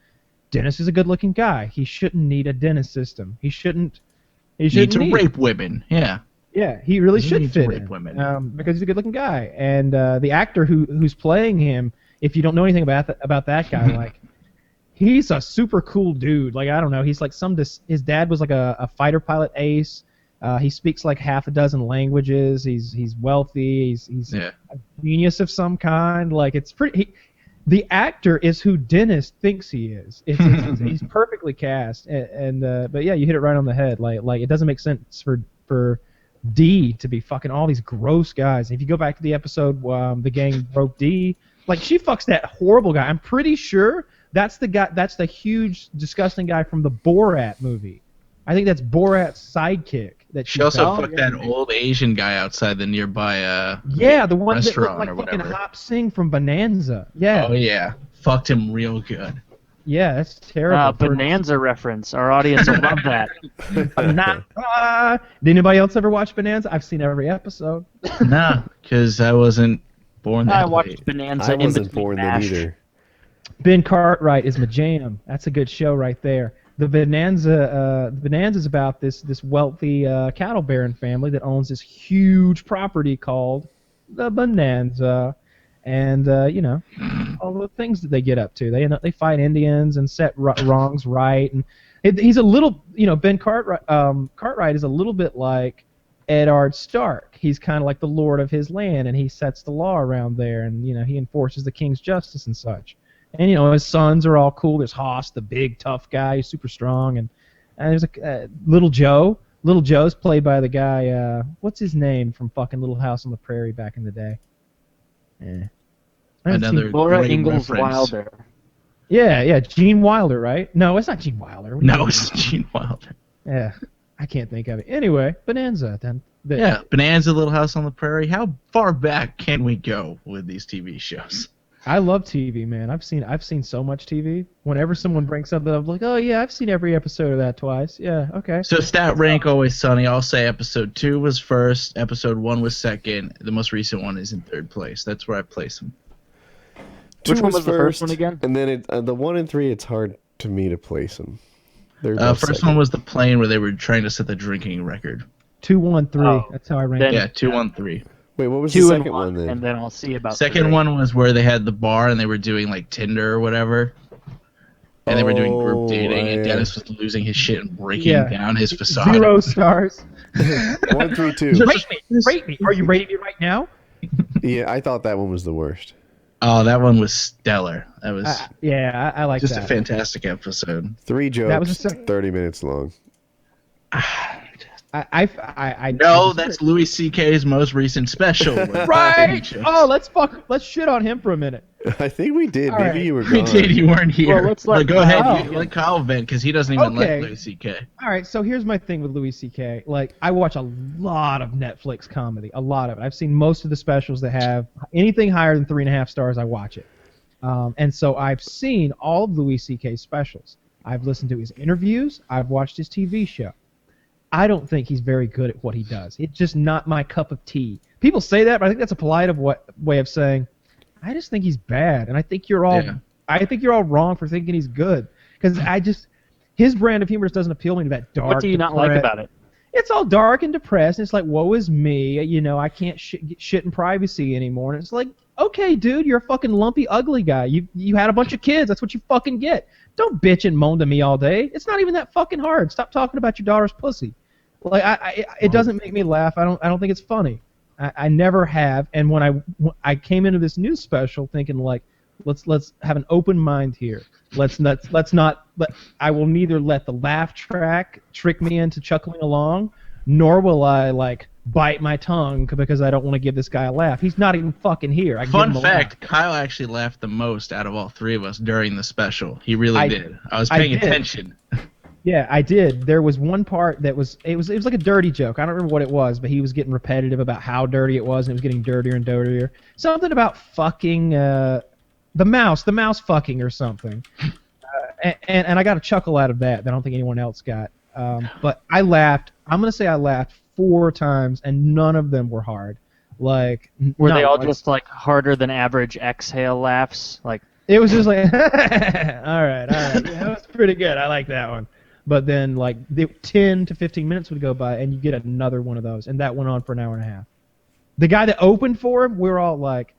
Dennis is a good-looking guy. He shouldn't need a Dennis system. He shouldn't need to rape women. Yeah. Yeah, he really should fit rape in women. because he's a good-looking guy, and the actor who's playing him, if you don't know anything about that guy, like he's a super cool dude. Like I don't know, he's like his dad was like a fighter pilot ace. He speaks like half a dozen languages. He's wealthy. He's a genius of some kind. Like it's pretty. The actor is who Dennis thinks he is. He's perfectly cast, but yeah, you hit it right on the head. Like it doesn't make sense for Dee to be fucking all these gross guys. If you go back to the episode the gang broke Dee, like she fucks that horrible guy. I'm pretty sure that's the guy. That's the huge disgusting guy from the Borat movie. I think that's Borat's sidekick. That she also fucked that old Asian guy outside the nearby the one that looked restaurant like or fucking whatever. Hop Sing from Bonanza. Yeah. Oh yeah, fucked him real good. Yeah, that's terrible. Bonanza reference. Our audience will love that. Did anybody else ever watch Bonanza? I've seen every episode. Nah, because I wasn't born that I watched late. Bonanza. I wasn't between born then MASH. either. Ben Cartwright is my jam. That's a good show right there. The Bonanza's about this wealthy cattle baron family that owns this huge property called the Bonanza, and all the things that they get up to. They fight Indians and set wrongs right, and he's a little Ben Cartwright is a little bit like Eddard Stark. He's kind of like the lord of his land, and he sets the law around there, and he enforces the king's justice and such. And his sons are all cool. There's Hoss, the big tough guy, who's super strong, and there's Little Joe. Little Joe's played by the guy. What's his name from fucking Little House on the Prairie back in the day? Another Laura great Ingalls reference. Wilder. Yeah, Gene Wilder, right? No, it's not Gene Wilder. No, it's Gene Wilder. Yeah, I can't think of it. Anyway, Bonanza then. Yeah, Bonanza, Little House on the Prairie. How far back can we go with these TV shows? I love TV, man. I've seen so much TV. Whenever someone brings something up, I'm like, oh yeah, I've seen every episode of that twice. Yeah, okay. So stat rank Always Sunny. I'll say episode 2 was first, episode 1 was second. The most recent one is in third place. That's where I place them. Which one was the first one again? And then the 1 and 3, it's hard to me to place them. First one was the plane where they were trying to set the drinking record. 2-1-3. That's how I ranked it. Yeah, 2-1-3. Wait, what was the 2 and second 1, one then? and then I'll see about. Second 3. one was where they had the bar and they were doing like Tinder or whatever. And they were doing group dating, and Dennis was losing his shit and breaking down his facade. 0 stars. 1, 3, 2. Rate me. Are you rating me right now? Yeah, I thought that one was the worst. Oh, that one was stellar. That was I like just that. a fantastic episode. 3 jokes, That was 30 minutes long. No, that's Louis C.K.'s most recent special. Right. Oh, let's shit on him for a minute. I think we did. All Maybe right. you were gone. We did. You weren't here. Well, let's let go ahead. Kyle- You let Kyle vent because he doesn't even Okay. like Louis C.K. All right, so here's my thing with Louis C.K. Like, I watch a lot of Netflix comedy, a lot of it. I've seen most of the specials that have anything higher than 3.5 stars. I watch it, and so I've seen all of Louis C.K.'s specials. I've listened to his interviews. I've watched his TV show. I don't think he's very good at what he does. It's just not my cup of tea. People say that, but I think that's a polite way of saying, I just think he's bad, and I think you're all wrong for thinking he's good. Because his brand of humor just doesn't appeal to me. That dark. What do you not like about it? It's all dark and depressed. And it's like, woe is me. You know, I can't get shit in privacy anymore. And it's like, okay, dude, you're a fucking lumpy, ugly guy. You had a bunch of kids. That's what you fucking get. Don't bitch and moan to me all day. It's not even that fucking hard. Stop talking about your daughter's pussy. Like, it doesn't make me laugh. I don't think it's funny. I never have. And when I came into this news special thinking like, let's have an open mind here. Let's not. I will neither let the laugh track trick me into chuckling along, nor will I like bite my tongue because I don't want to give this guy a laugh. He's not even fucking here. Fun fact: Kyle actually laughed the most out of all 3 of us during the special. He really did. I was paying attention. Yeah, I did. There was one part that was like a dirty joke. I don't remember what it was, but he was getting repetitive about how dirty it was, and it was getting dirtier and dirtier. Something about fucking the mouse fucking or something. And I got a chuckle out of that I don't think anyone else got. But I laughed. I'm gonna say I laughed 4 times, and none of them were hard. Like, were they all just like harder than average exhale laughs? Like, it was just like, all right, yeah, that was pretty good. I like that one. But then, like, 10 to 15 minutes would go by, and you get another one of those, and that went on for an hour and a half. The guy that opened for him, we were all like,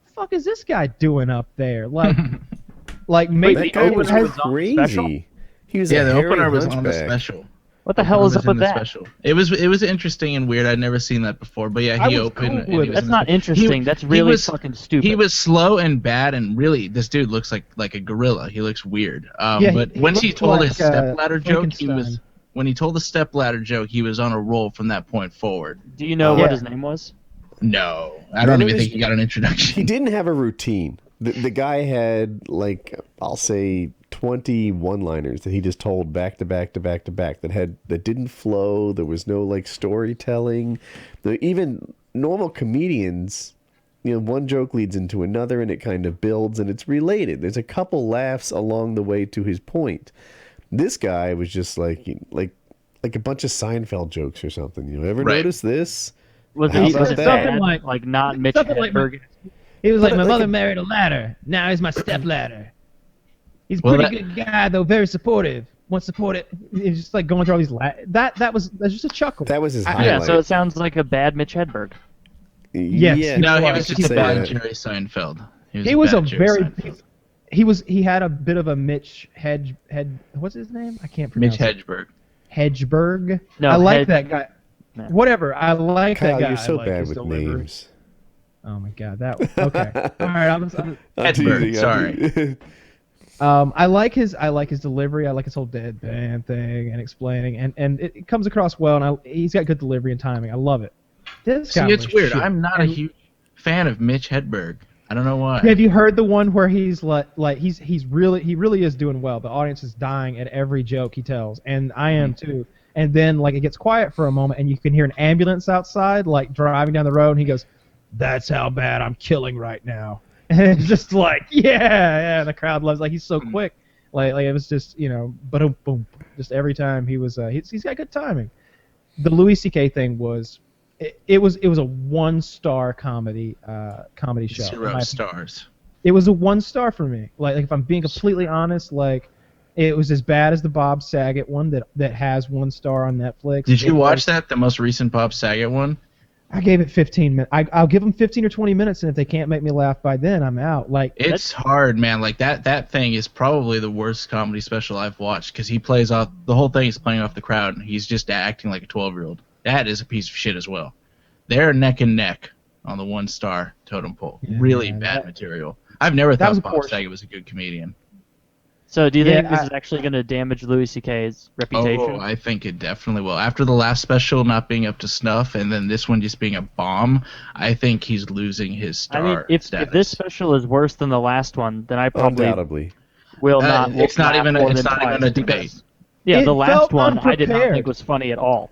"The fuck is this guy doing up there?" Like maybe that guy was crazy. He was the hairy opener was on the hunchback. special. what the hell is up with that? Special. It was interesting and weird. I'd never seen that before. But yeah, he opened. Cool. That's not interesting. That's really fucking stupid. He was slow and bad, and really, this dude looks like a gorilla. He looks weird. Yeah, but he when he looked told like, his stepladder joke, Frankenstein. when he told the stepladder joke, he was on a roll from that point forward. Do you know what his name was? No, I don't even think he got an introduction. He didn't have a routine. The guy had, like, I'll say 20 one-liners that he just told back to back to back to back that didn't flow. There was no, like, storytelling. Even normal comedians, you know, one joke leads into another and it kind of builds and it's related. There's a couple laughs along the way to his point. This guy was just like a bunch of Seinfeld jokes or something. You know, ever notice this? Was How it about something that? like not Mitch something like Hedberg? He was like, my Like mother a- married a ladder. Now he's my stepladder. He's a Well, pretty good guy, though, very supportive. Wants support it. He's just like going through all these. That's just a chuckle. That was his Yeah, highlight. so it sounds like a bad Mitch Hedberg. Yes. Yeah, No, he I was should just a say bad that. Jerry Seinfeld. He was a bad Jerry very. Seinfeld. He had a bit of a Mitch what's his name? I can't pronounce Mitch it. Hedberg. Hedgeberg. No, I like that guy. No. Whatever. I like Kyle, that guy. you're so I like bad his with delivery. names. Oh my god, that was okay. All right, I'm Hedberg, sorry. I like his delivery. I like his whole deadpan thing and explaining, and it comes across well. And he's got good delivery and timing. I love it. This See, guy it's was weird. shit. I'm not a huge fan of Mitch Hedberg. I don't know why. Have you heard the one where he's like he really is doing well. The audience is dying at every joke he tells, and I am too. And then like it gets quiet for a moment, and you can hear an ambulance outside, like driving down the road, and he goes, "That's how bad I'm killing right now." And it's just like, yeah, the crowd loves. Like he's so quick, like it was just boom, boom, just every time he was. He's got good timing. The Louis C.K. thing was. It was a 1-star comedy show. 0 stars. It was a 1-star for me. Like if I'm being completely honest, like it was as bad as the Bob Saget one that has 1 star on Netflix. Did you watch that? The most recent Bob Saget one? I gave it 15 minutes. I'll give them 15 or 20 minutes, and if they can't make me laugh by then, I'm out. Like It's hard, man. Like that thing is probably the worst comedy special I've watched because he plays off the whole thing is playing off the crowd, and he's just acting like a 12-year-old. That is a piece of shit as well. They're neck and neck on the 1-star totem pole. Really bad material. I've never thought Bob Saget was a good comedian. So do you think this is actually going to damage Louis C.K.'s reputation? Oh, I think it definitely will. After the last special not being up to snuff, and then this one just being a bomb, I think he's losing his star I mean, if this special is worse than the last one, then I probably Undoubtedly. will not. It's not even more a than twice debate. because- Yeah, the last one I did not think was funny at all.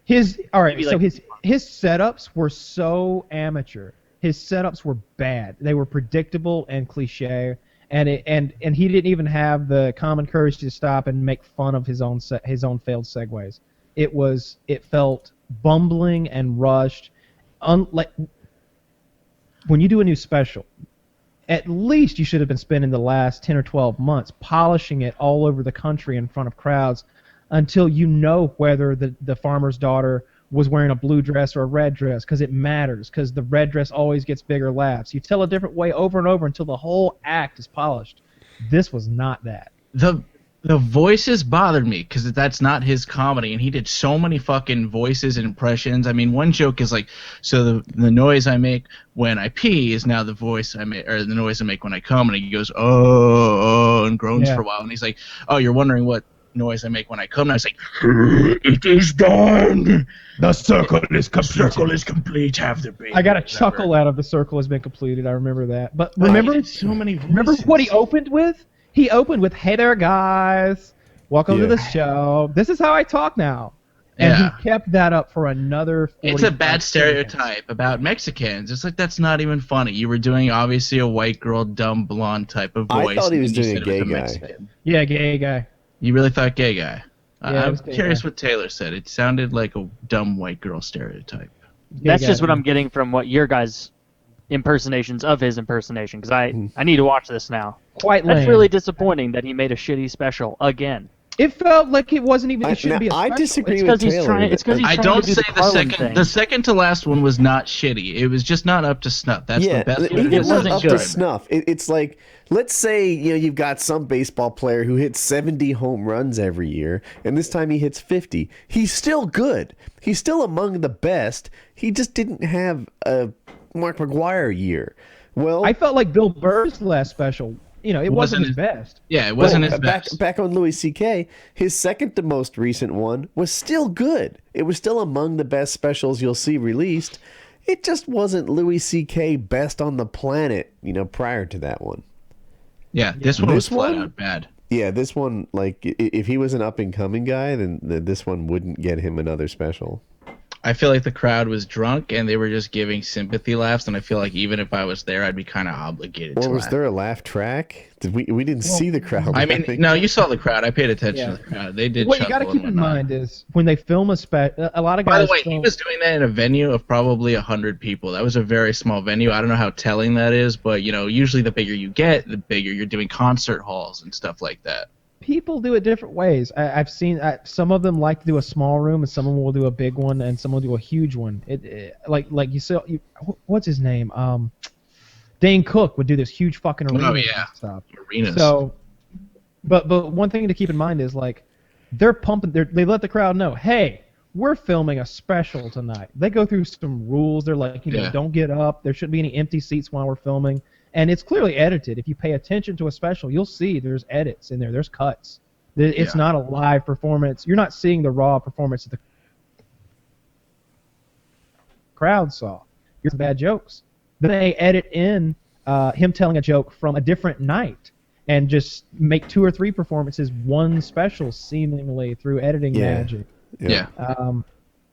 His Maybe so like- his setups were so amateur. His setups were bad. They were predictable and cliche, and he didn't even have the common courage to stop and make fun of his own failed segues. It felt bumbling and rushed. Like when you do a new special, at least you should have been spending the last 10 or 12 months polishing it all over the country in front of crowds until you know whether the farmer's daughter was wearing a blue dress or a red dress, because it matters, because the red dress always gets bigger laughs. You tell a different way over and over until the whole act is polished. This was not that. The voices bothered me because that's not his comedy, and he did so many fucking voices and impressions. I mean, one joke is like, so the noise I make when I pee is now the voice I make, or the noise I make when I come, and he goes oh, and groans for a while, and he's like, oh, you're wondering what noise I make when I come, and I was like, it is done. The circle is complete. Have the baby. I got a chuckle out of the circle has been completed. I remember that. But remember, so many voices. Remember what he opened with? He opened with, "Hey there, guys. Welcome to the show. This is how I talk now." And he kept that up for another 40 It's a bad seconds. stereotype about Mexicans. It's like, that's not even funny. You were doing, obviously, a white girl, dumb blonde type of voice. I thought he was and you doing a said it was gay guy. Mexican. Yeah, gay guy. You really thought gay guy? Yeah, it I'm was gay curious guy. what Taylor said. It sounded like a dumb white girl stereotype. That's just what I'm getting from what your guys' impersonations of his impersonation, because I need to watch this now. Quite That's lame. really disappointing that he made a shitty special again. It felt like it wasn't even. It shouldn't be a special. I disagree It's with 'cause he's Taylor. trying- it's 'cause he's I trying don't to do say the the Carlin second. thing. The second to last one was not shitty. It was just not up to snuff. That's the best. It It wasn't wasn't up good. to snuff. It's like, let's say you've got some baseball player who hits 70 home runs every year, and this time he hits 50. He's still good. He's still among the best. He just didn't have a Mark McGwire year. Well, I felt like Bill Burr's last special. It wasn't his best. Yeah, it wasn't his best. Back on Louis C.K., his second to most recent one was still good. It was still among the best specials you'll see released. It just wasn't Louis C.K. best on the planet, prior to that one. Yeah, this one was flat out bad. Yeah, this one, like, if he was an up-and-coming guy, then this one wouldn't get him another special. I feel like the crowd was drunk and they were just giving sympathy laughs, and I feel like even if I was there, I'd be kind of obligated Well, to was laugh. there a laugh track? We didn't see the crowd. I mean, laughing. no, you saw the crowd. I paid attention to the crowd. They did. What you got to chuckle keep and in whatnot. mind is when they film a lot of By guys. the way, he was doing that in a venue of probably 100 people. That was a very small venue. I don't know how telling that is, but usually the bigger you get, the bigger you're doing concert halls and stuff like that. People do it different ways. I've seen some of them like to do a small room, and some of them will do a big one, and some will do a huge one. Like you saw, what's his name? Dane Cook would do this huge fucking arena. Oh yeah, stuff. arenas. So, but one thing to keep in mind is like they're pumping. They let the crowd know, hey, we're filming a special tonight. They go through some rules. They're like, don't get up. There shouldn't be any empty seats while we're filming. And it's clearly edited. If you pay attention to a special, you'll see there's edits in there. There's cuts. It's not a live performance. You're not seeing the raw performance that the crowd saw. You're bad jokes. Then they edit in him telling a joke from a different night and just make 2 or 3 performances one special seemingly through editing magic. Yeah.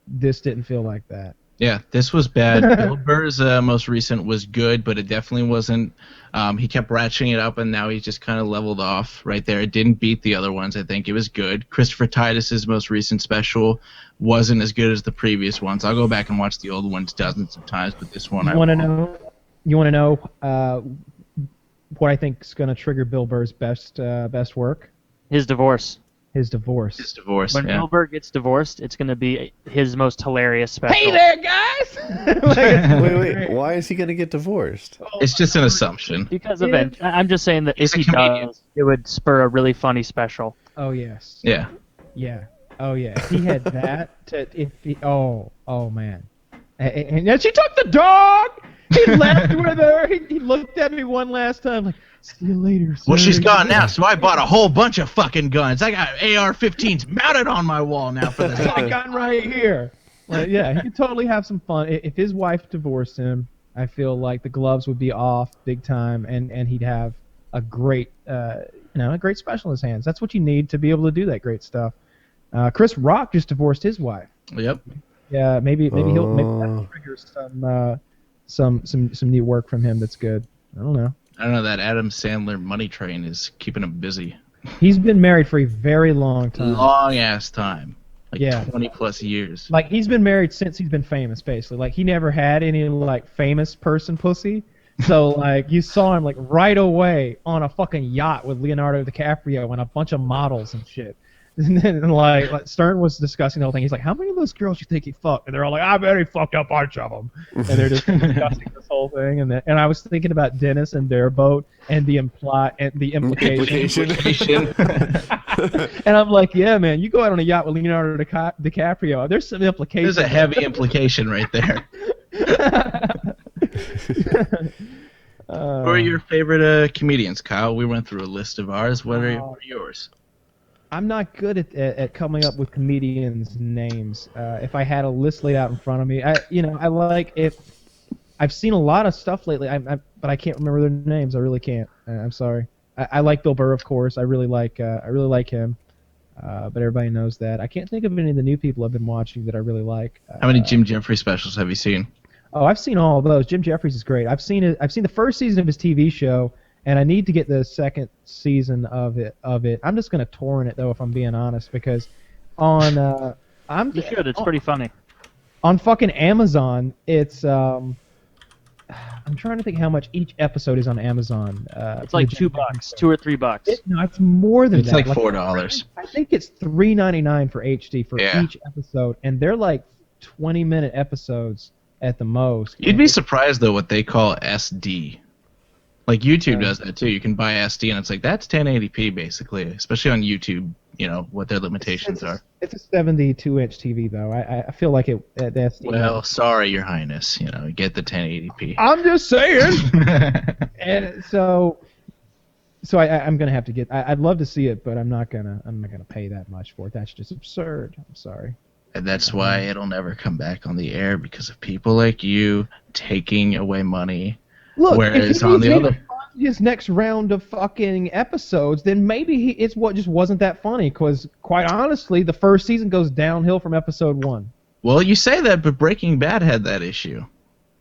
This didn't feel like that. Yeah, this was bad. Bill Burr's most recent was good, but it definitely wasn't. He kept ratcheting it up, and now he's just kind of leveled off right there. It didn't beat the other ones. I think it was good. Christopher Titus's most recent special wasn't as good as the previous ones. I'll go back and watch the old ones dozens of times, but this one You want to know what I think is going to trigger Bill Burr's best work? His divorce. His divorce. His divorce. When Yeah. Wilbur gets divorced, it's going to be his most hilarious special. Hey there, guys! Wait. Why is he gonna get divorced? It's just an assumption. Because of it. I'm just saying that He's if a he comedian. does, it would spur a really funny special. Oh yes. Yeah. Yeah. Oh yeah. If he had that. Oh man. And then she took the dog. He left with her. He looked at me one last time like, see you later. Well, sir." she's gone now, so I bought a whole bunch of fucking guns. I got AR-15s mounted on my wall now for this. My gun right here. Like, yeah, he could totally have some fun. If his wife divorced him, I feel like the gloves would be off big time, and he'd have a great, a great special in his hands. That's what you need to be able to do that great stuff. Chris Rock just divorced his wife. Yep. Yeah, maybe that'll trigger some new work from him. That's good. I don't know. I don't know, that Adam Sandler money train is keeping him busy. He's been married for a very long time. Long ass time. Like Yeah. 20 plus years. Like, he's been married since he's been famous, basically. Like, he never had any, like, famous person pussy. So, like, you saw him, like, right away on a fucking yacht with Leonardo DiCaprio and a bunch of models and shit. And then, like Stern was discussing the whole thing. He's like, how many of those girls you think he fucked? And they're all like, I bet he fucked a bunch of them. And they're just discussing this whole thing. And I was thinking about Dennis and their boat and the implication. And I'm like, yeah, man, you go out on a yacht with Leonardo DiCaprio. There's some implication. There's a heavy implication right there. Who are your favorite comedians, Kyle? We went through a list of ours. What are yours? I'm not good at coming up with comedians' names. If I had a list laid out in front of me, I like it. I've seen a lot of stuff lately, but I can't remember their names. I really can't. I'm sorry. I like Bill Burr, of course. I really like him. But everybody knows that. I can't think of any of the new people I've been watching that I really like. How many Jim Jeffries specials have you seen? Oh, I've seen all of those. Jim Jeffries is great. I've seen it. I've seen the first season of his TV show. And I need to get the second season of it. I'm just gonna torrent it though, if I'm being honest, because on You should. It's pretty funny. On fucking Amazon, it's I'm trying to think how much each episode is on Amazon. It's like $2, $2 or $3. No, it's more than It's that. like $4. I think it's $3.99 for HD for Yeah. each episode, and they're like 20-minute episodes at the most. You'd be surprised though what they call SD. Like YouTube does that too. You can buy SD and it's like that's 1080p basically, especially on YouTube. You know what their limitations are. It's a 72-inch TV though. I feel like it. That's Well, sorry, Your Highness. You know, get the 1080p. I'm just saying. And so I'm gonna have to get. I'd love to see it, but I'm not gonna pay that much for it. That's just absurd. I'm sorry. And that's why it'll never come back on the air because of people like you taking away money. Look, Whereas if he on the needs other, to fund his next round of fucking episodes, then maybe it's what just wasn't that funny. Because quite honestly, the first season goes downhill from episode 1. well, you say that, but Breaking Bad had that issue.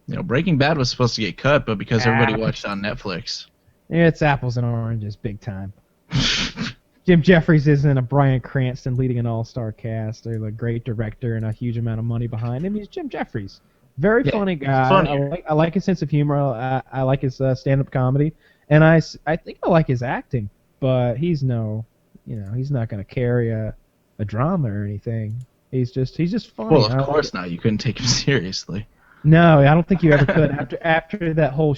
You know, Breaking Bad was supposed to get cut, but because everybody watched on Netflix. It's apples and oranges, big time. Jim Jeffries isn't a Bryan Cranston leading an all-star cast or a great director and a huge amount of money behind him. He's Jim Jeffries. Very funny guy. I like his sense of humor. I like his stand-up comedy, and I think I like his acting. But he's not going to carry a drama or anything. He's just funny. Well, of course not. You couldn't take him seriously. No, I don't think you ever could. After that whole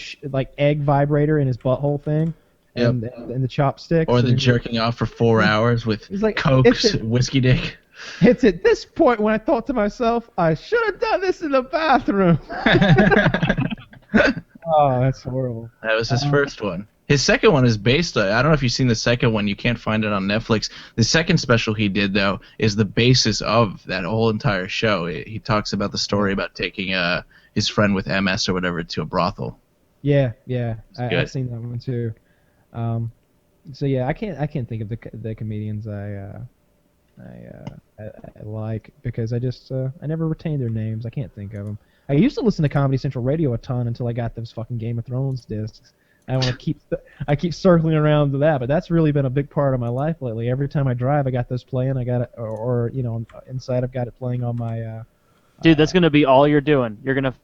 egg vibrator in his butthole thing, and the chopsticks, Or the jerking off for 4 hours with Coke's whiskey dick. It's at this point when I thought to myself, I should have done this in the bathroom. Oh, that's horrible. That was his first one. His second one is based on, I don't know if you've seen the second one. You can't find it on Netflix. The second special he did, though, is the basis of that whole entire show. He talks about the story about taking his friend with MS or whatever to a brothel. Yeah. I've seen that one, too. So, yeah, I can't think of the comedians I like because I never retained their names. I can't think of them. I used to listen to Comedy Central Radio a ton until I got those fucking Game of Thrones discs. I keep circling around to that, but that's really been a big part of my life lately. Every time I drive, I got those playing. I got it, or inside I've got it playing on my. Dude, that's gonna be all you're doing.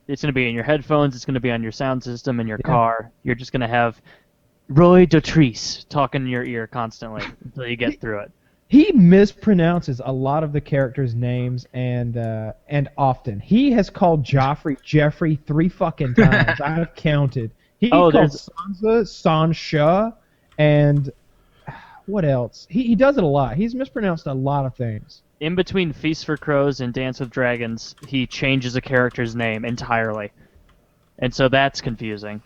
It's gonna be in your headphones. It's gonna be on your sound system in your car. You're just gonna have Roy Dotrice talking in your ear constantly until you get through it. He mispronounces a lot of the characters' names and often. He has called Joffrey Jeffrey 3 fucking times. I've counted. He called Sansa Sansha, and what else? He does it a lot. He's mispronounced a lot of things. In between Feast for Crows and Dance with Dragons, he changes a character's name entirely. And so that's confusing.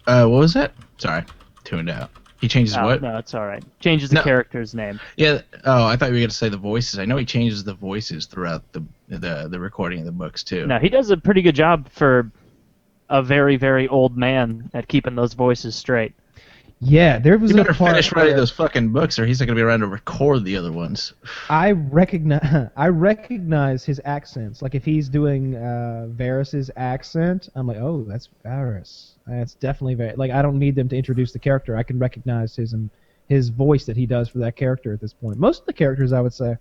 What was that? Sorry, tuned out. He changes what? No, it's all right. Changes the character's name. Yeah. Oh, I thought you were going to say the voices. I know he changes the voices throughout the recording of the books too. No, he does a pretty good job for a very, very old man at keeping those voices straight. Yeah, there was You a better part finish writing where those fucking books, or he's not going to be around to record the other ones. I recognize his accents. Like if he's doing Varys's accent, I'm like, oh, that's Varys. That's definitely Varys. Like I don't need them to introduce the character. I can recognize his voice that he does for that character at this point. Most of the characters, I would say,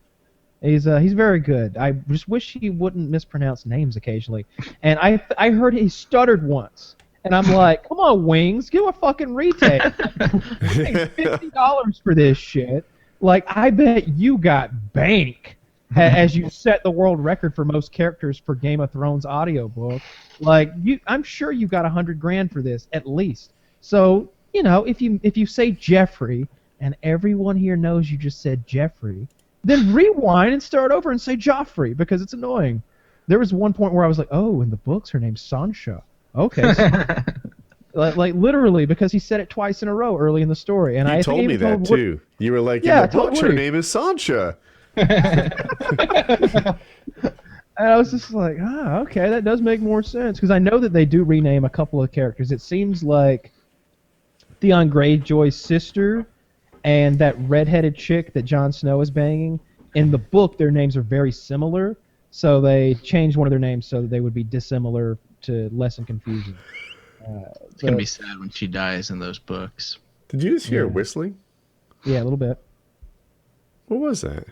he's very good. I just wish he wouldn't mispronounce names occasionally. And I heard he stuttered once. And I'm like, come on, Wings, give him a fucking retake. $50 for this shit. Like, I bet you got bank as you set the world record for most characters for Game of Thrones audiobook. Like, I'm sure you got $100,000 for this, at least. So, you know, if you say Jeffrey, and everyone here knows you just said Jeffrey, then rewind and start over and say Joffrey, because it's annoying. There was one point where I was like, oh, in the books her name's Sansa. Okay. like literally, because he said it twice in a row early in the story, and You told me that too. You were like, Yeah, in the books, her Woody. name is Sancha. And I was just like, okay, that does make more sense, because I know that they do rename a couple of characters. It seems like Theon Greyjoy's sister and that redheaded chick that Jon Snow is banging, in the book their names are very similar, so they changed one of their names so that they would be dissimilar to lessen confusion. It's going to be sad when she dies in those books. Did you just hear whistling? Yeah, a little bit. What was that?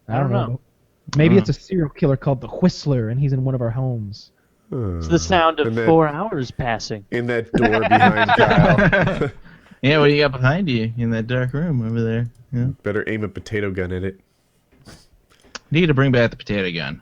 I don't know. Maybe it's a serial killer called the Whistler, and he's in one of our homes. It's the sound of 4 hours passing. In that door behind Kyle. Yeah, what do you got behind you in that dark room over there? Yeah. Better aim a potato gun at it. Need to bring back the potato gun.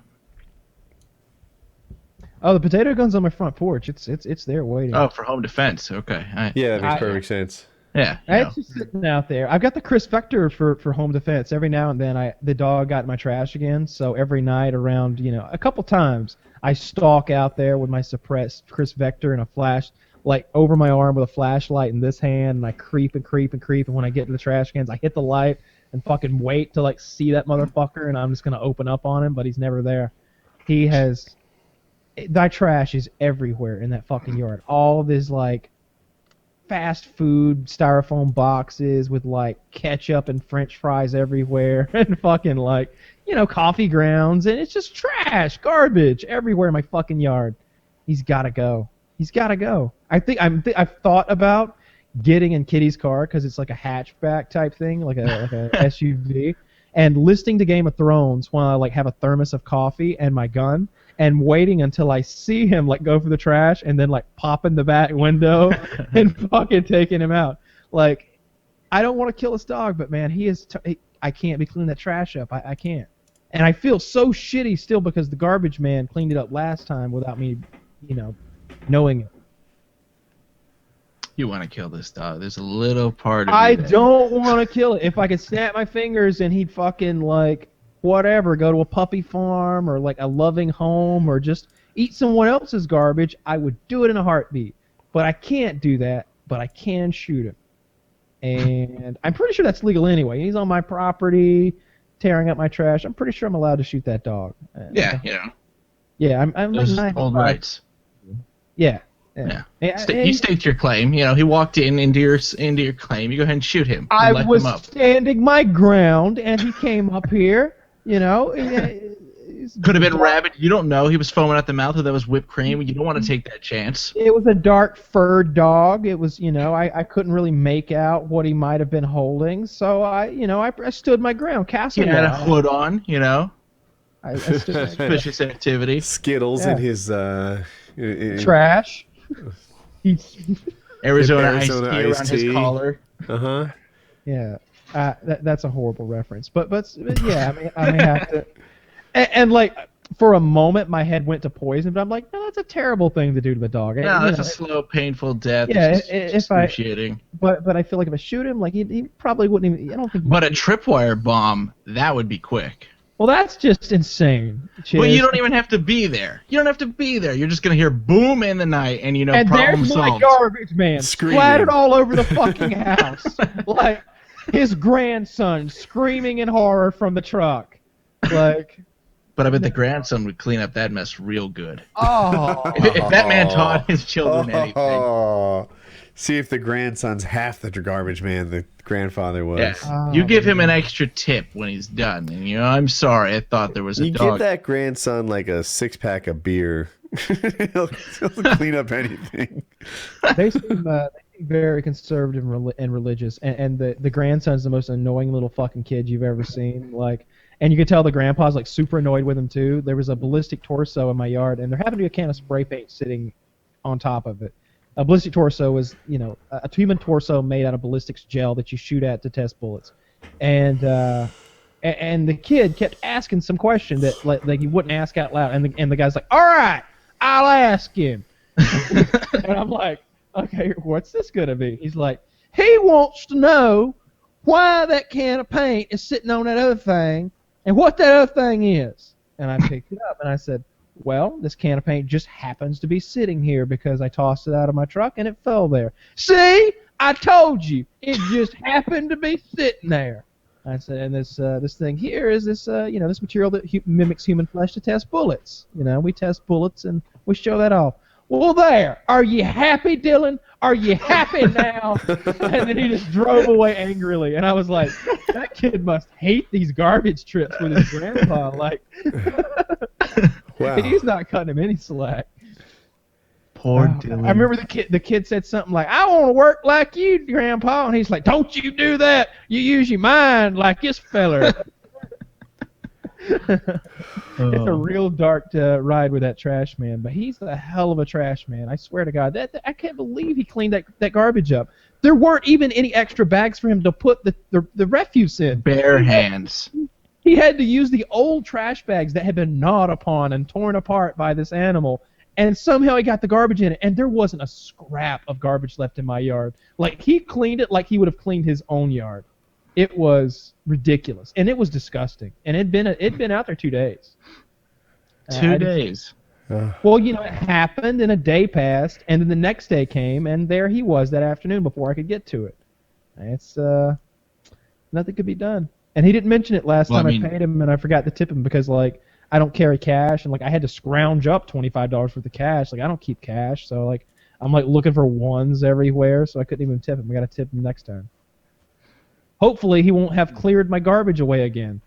Oh, the potato gun's on my front porch. It's there waiting. Oh, for home defense. Okay. Yeah, that makes perfect sense. Yeah. It's just sitting out there. I've got the Chris Vector for home defense. Every now and then, the dog got in my trash again. So every night around, a couple times, I stalk out there with my suppressed Chris Vector and a flash, like over my arm with a flashlight in this hand, and I creep and creep and creep. And when I get to the trash cans, I hit the light and fucking wait to like see that motherfucker, and I'm just gonna open up on him, but he's never there. That trash is everywhere in that fucking yard. All this like fast food styrofoam boxes with like ketchup and French fries everywhere, and fucking like coffee grounds, and it's just trash, garbage everywhere in my fucking yard. He's gotta go. He's gotta go. I've thought about getting in Kitty's car because it's like a hatchback type thing, like a SUV, and listening to Game of Thrones while I like have a thermos of coffee and my gun, and waiting until I see him like go for the trash, and then like popping the back window and fucking taking him out. Like, I don't want to kill this dog, but man, I can't be cleaning that trash up. I can't, and I feel so shitty still because the garbage man cleaned it up last time without me, knowing it. You want to kill this dog. There's a little part of I you that... don't want to kill it. If I could snap my fingers and he'd fucking like whatever, go to a puppy farm or like a loving home or just eat someone else's garbage, I would do it in a heartbeat. But I can't do that, but I can shoot him. And I'm pretty sure that's legal anyway. He's on my property, tearing up my trash. I'm pretty sure I'm allowed to shoot that dog. Yeah, Yeah, I'm like Those 95. old rights. Yeah. You staked your claim. He walked into your claim. You go ahead and shoot him. I Light was him up. standing my ground, and he came up here. Could have been rabid. You don't know. He was foaming at the mouth. Or that was whipped cream. You don't want to take that chance. It was a dark furred dog. It was, I couldn't really make out what he might have been holding. So I stood my ground. Castle. He had a hood on. I stood Suspicious activity. Skittles in his trash. Arizona iced tea around iced his tea. collar. Uh-huh. Yeah. That's a horrible reference. But yeah, I may have to. And like for a moment, my head went to poison, but I'm like, no, that's a terrible thing to do to the dog. No, that's a slow, painful death. Yeah, It's excruciating. But I feel like if I shoot him, like he probably wouldn't even. I don't think. But a tripwire bomb, that would be quick. Well, that's just insane. But you don't even have to be there. You don't have to be there. You're just gonna hear boom in the night, and and problem there's solved. my garbage man splattered all over the fucking house, like his grandson screaming in horror from the truck, like. But I bet the grandson would clean up that mess real good. Oh. If that man taught his children anything. See if the grandson's half the garbage man the grandfather was. Yeah. You give him an extra tip when he's done. And, I'm sorry, I thought there was a you dog. give that grandson like a 6-pack of beer. he'll clean up anything. They seem very conservative and religious. And the grandson's the most annoying little fucking kid you've ever seen. Like. And you can tell the grandpa's like super annoyed with him too. There was a ballistic torso in my yard, and there happened to be a can of spray paint sitting on top of it. A ballistic torso was, a human torso made out of ballistics gel that you shoot at to test bullets. And the kid kept asking some question that like he wouldn't ask out loud, and the guy's like, "All right, I'll ask him." And I'm like, "Okay, what's this gonna be?" He's like, "He wants to know why that can of paint is sitting on that other thing." And what that other thing is. And I picked it up and I said, well, this can of paint just happens to be sitting here because I tossed it out of my truck and it fell there. See? I told you. It just happened to be sitting there. I said, and this thing here is this this material that mimics human flesh to test bullets. We test bullets and we show that off. Well, there. Are you happy, Dylan? Are you happy now? And then he just drove away angrily. And I was like, that kid must hate these garbage trips with his grandpa. Like, wow. He's not cutting him any slack. Poor Dylan. I remember the kid said something like, I want to work like you, Grandpa. And he's like, don't you do that. You use your mind like this feller. It's a real dark ride with that trash man, but he's a hell of a trash man. I swear to God, I can't believe he cleaned that garbage up. There weren't even any extra bags for him to put the refuse in. Bare hands. He had to use the old trash bags that had been gnawed upon and torn apart by this animal, and somehow he got the garbage in it, and there wasn't a scrap of garbage left in my yard. Like, he cleaned it like he would have cleaned his own yard. It was ridiculous, and it was disgusting. And it'd been out there 2 days. 2 days. Well, it happened, and a day passed, and then the next day came, and there he was that afternoon before I could get to it. It's nothing could be done. And he didn't mention it last time I paid him, and I forgot to tip him because I don't carry cash, and I had to scrounge up $25 worth of cash. I don't keep cash, so I'm looking for ones everywhere, so I couldn't even tip him. I got to tip him next time. Hopefully he won't have cleared my garbage away again.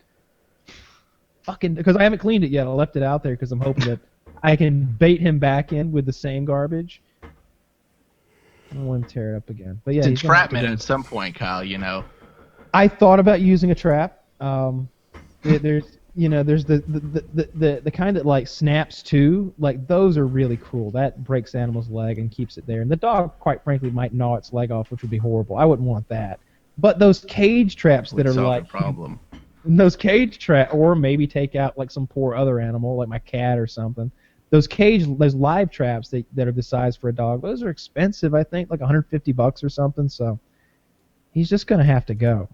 Because I haven't cleaned it yet. I left it out there because I'm hoping that I can bait him back in with the same garbage. I don't want to tear it up again. But yeah, it's entrapment at some point, Kyle. I thought about using a trap. There's the kind that snaps too. Those are really cool. That breaks the animal's leg and keeps it there. And the dog, quite frankly, might gnaw its leg off, which would be horrible. I wouldn't want that. But those cage traps that are problem. Those cage traps, or maybe take out some poor other animal, like my cat or something. Those live traps that are the size for a dog, those are expensive. I think $150 or something. So he's just gonna have to go.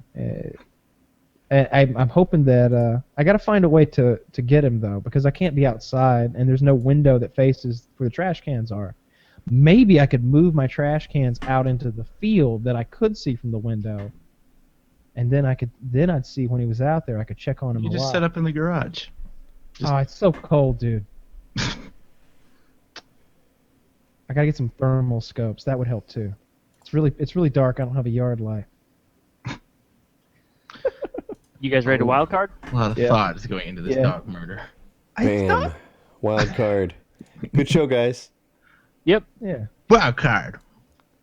I'm hoping that I got to find a way to get him though, because I can't be outside and there's no window that faces where the trash cans are. Maybe I could move my trash cans out into the field that I could see from the window, and then I'd see when he was out there. I could check on him. You just set up in the garage. Oh, it's so cold, dude. I gotta get some thermal scopes. That would help too. It's really dark. I don't have a yard light. You guys ready to wild card? A lot of thought is going into this dog murder. Bam. Wild card. Good show, guys. Yep. Yeah. Wild card.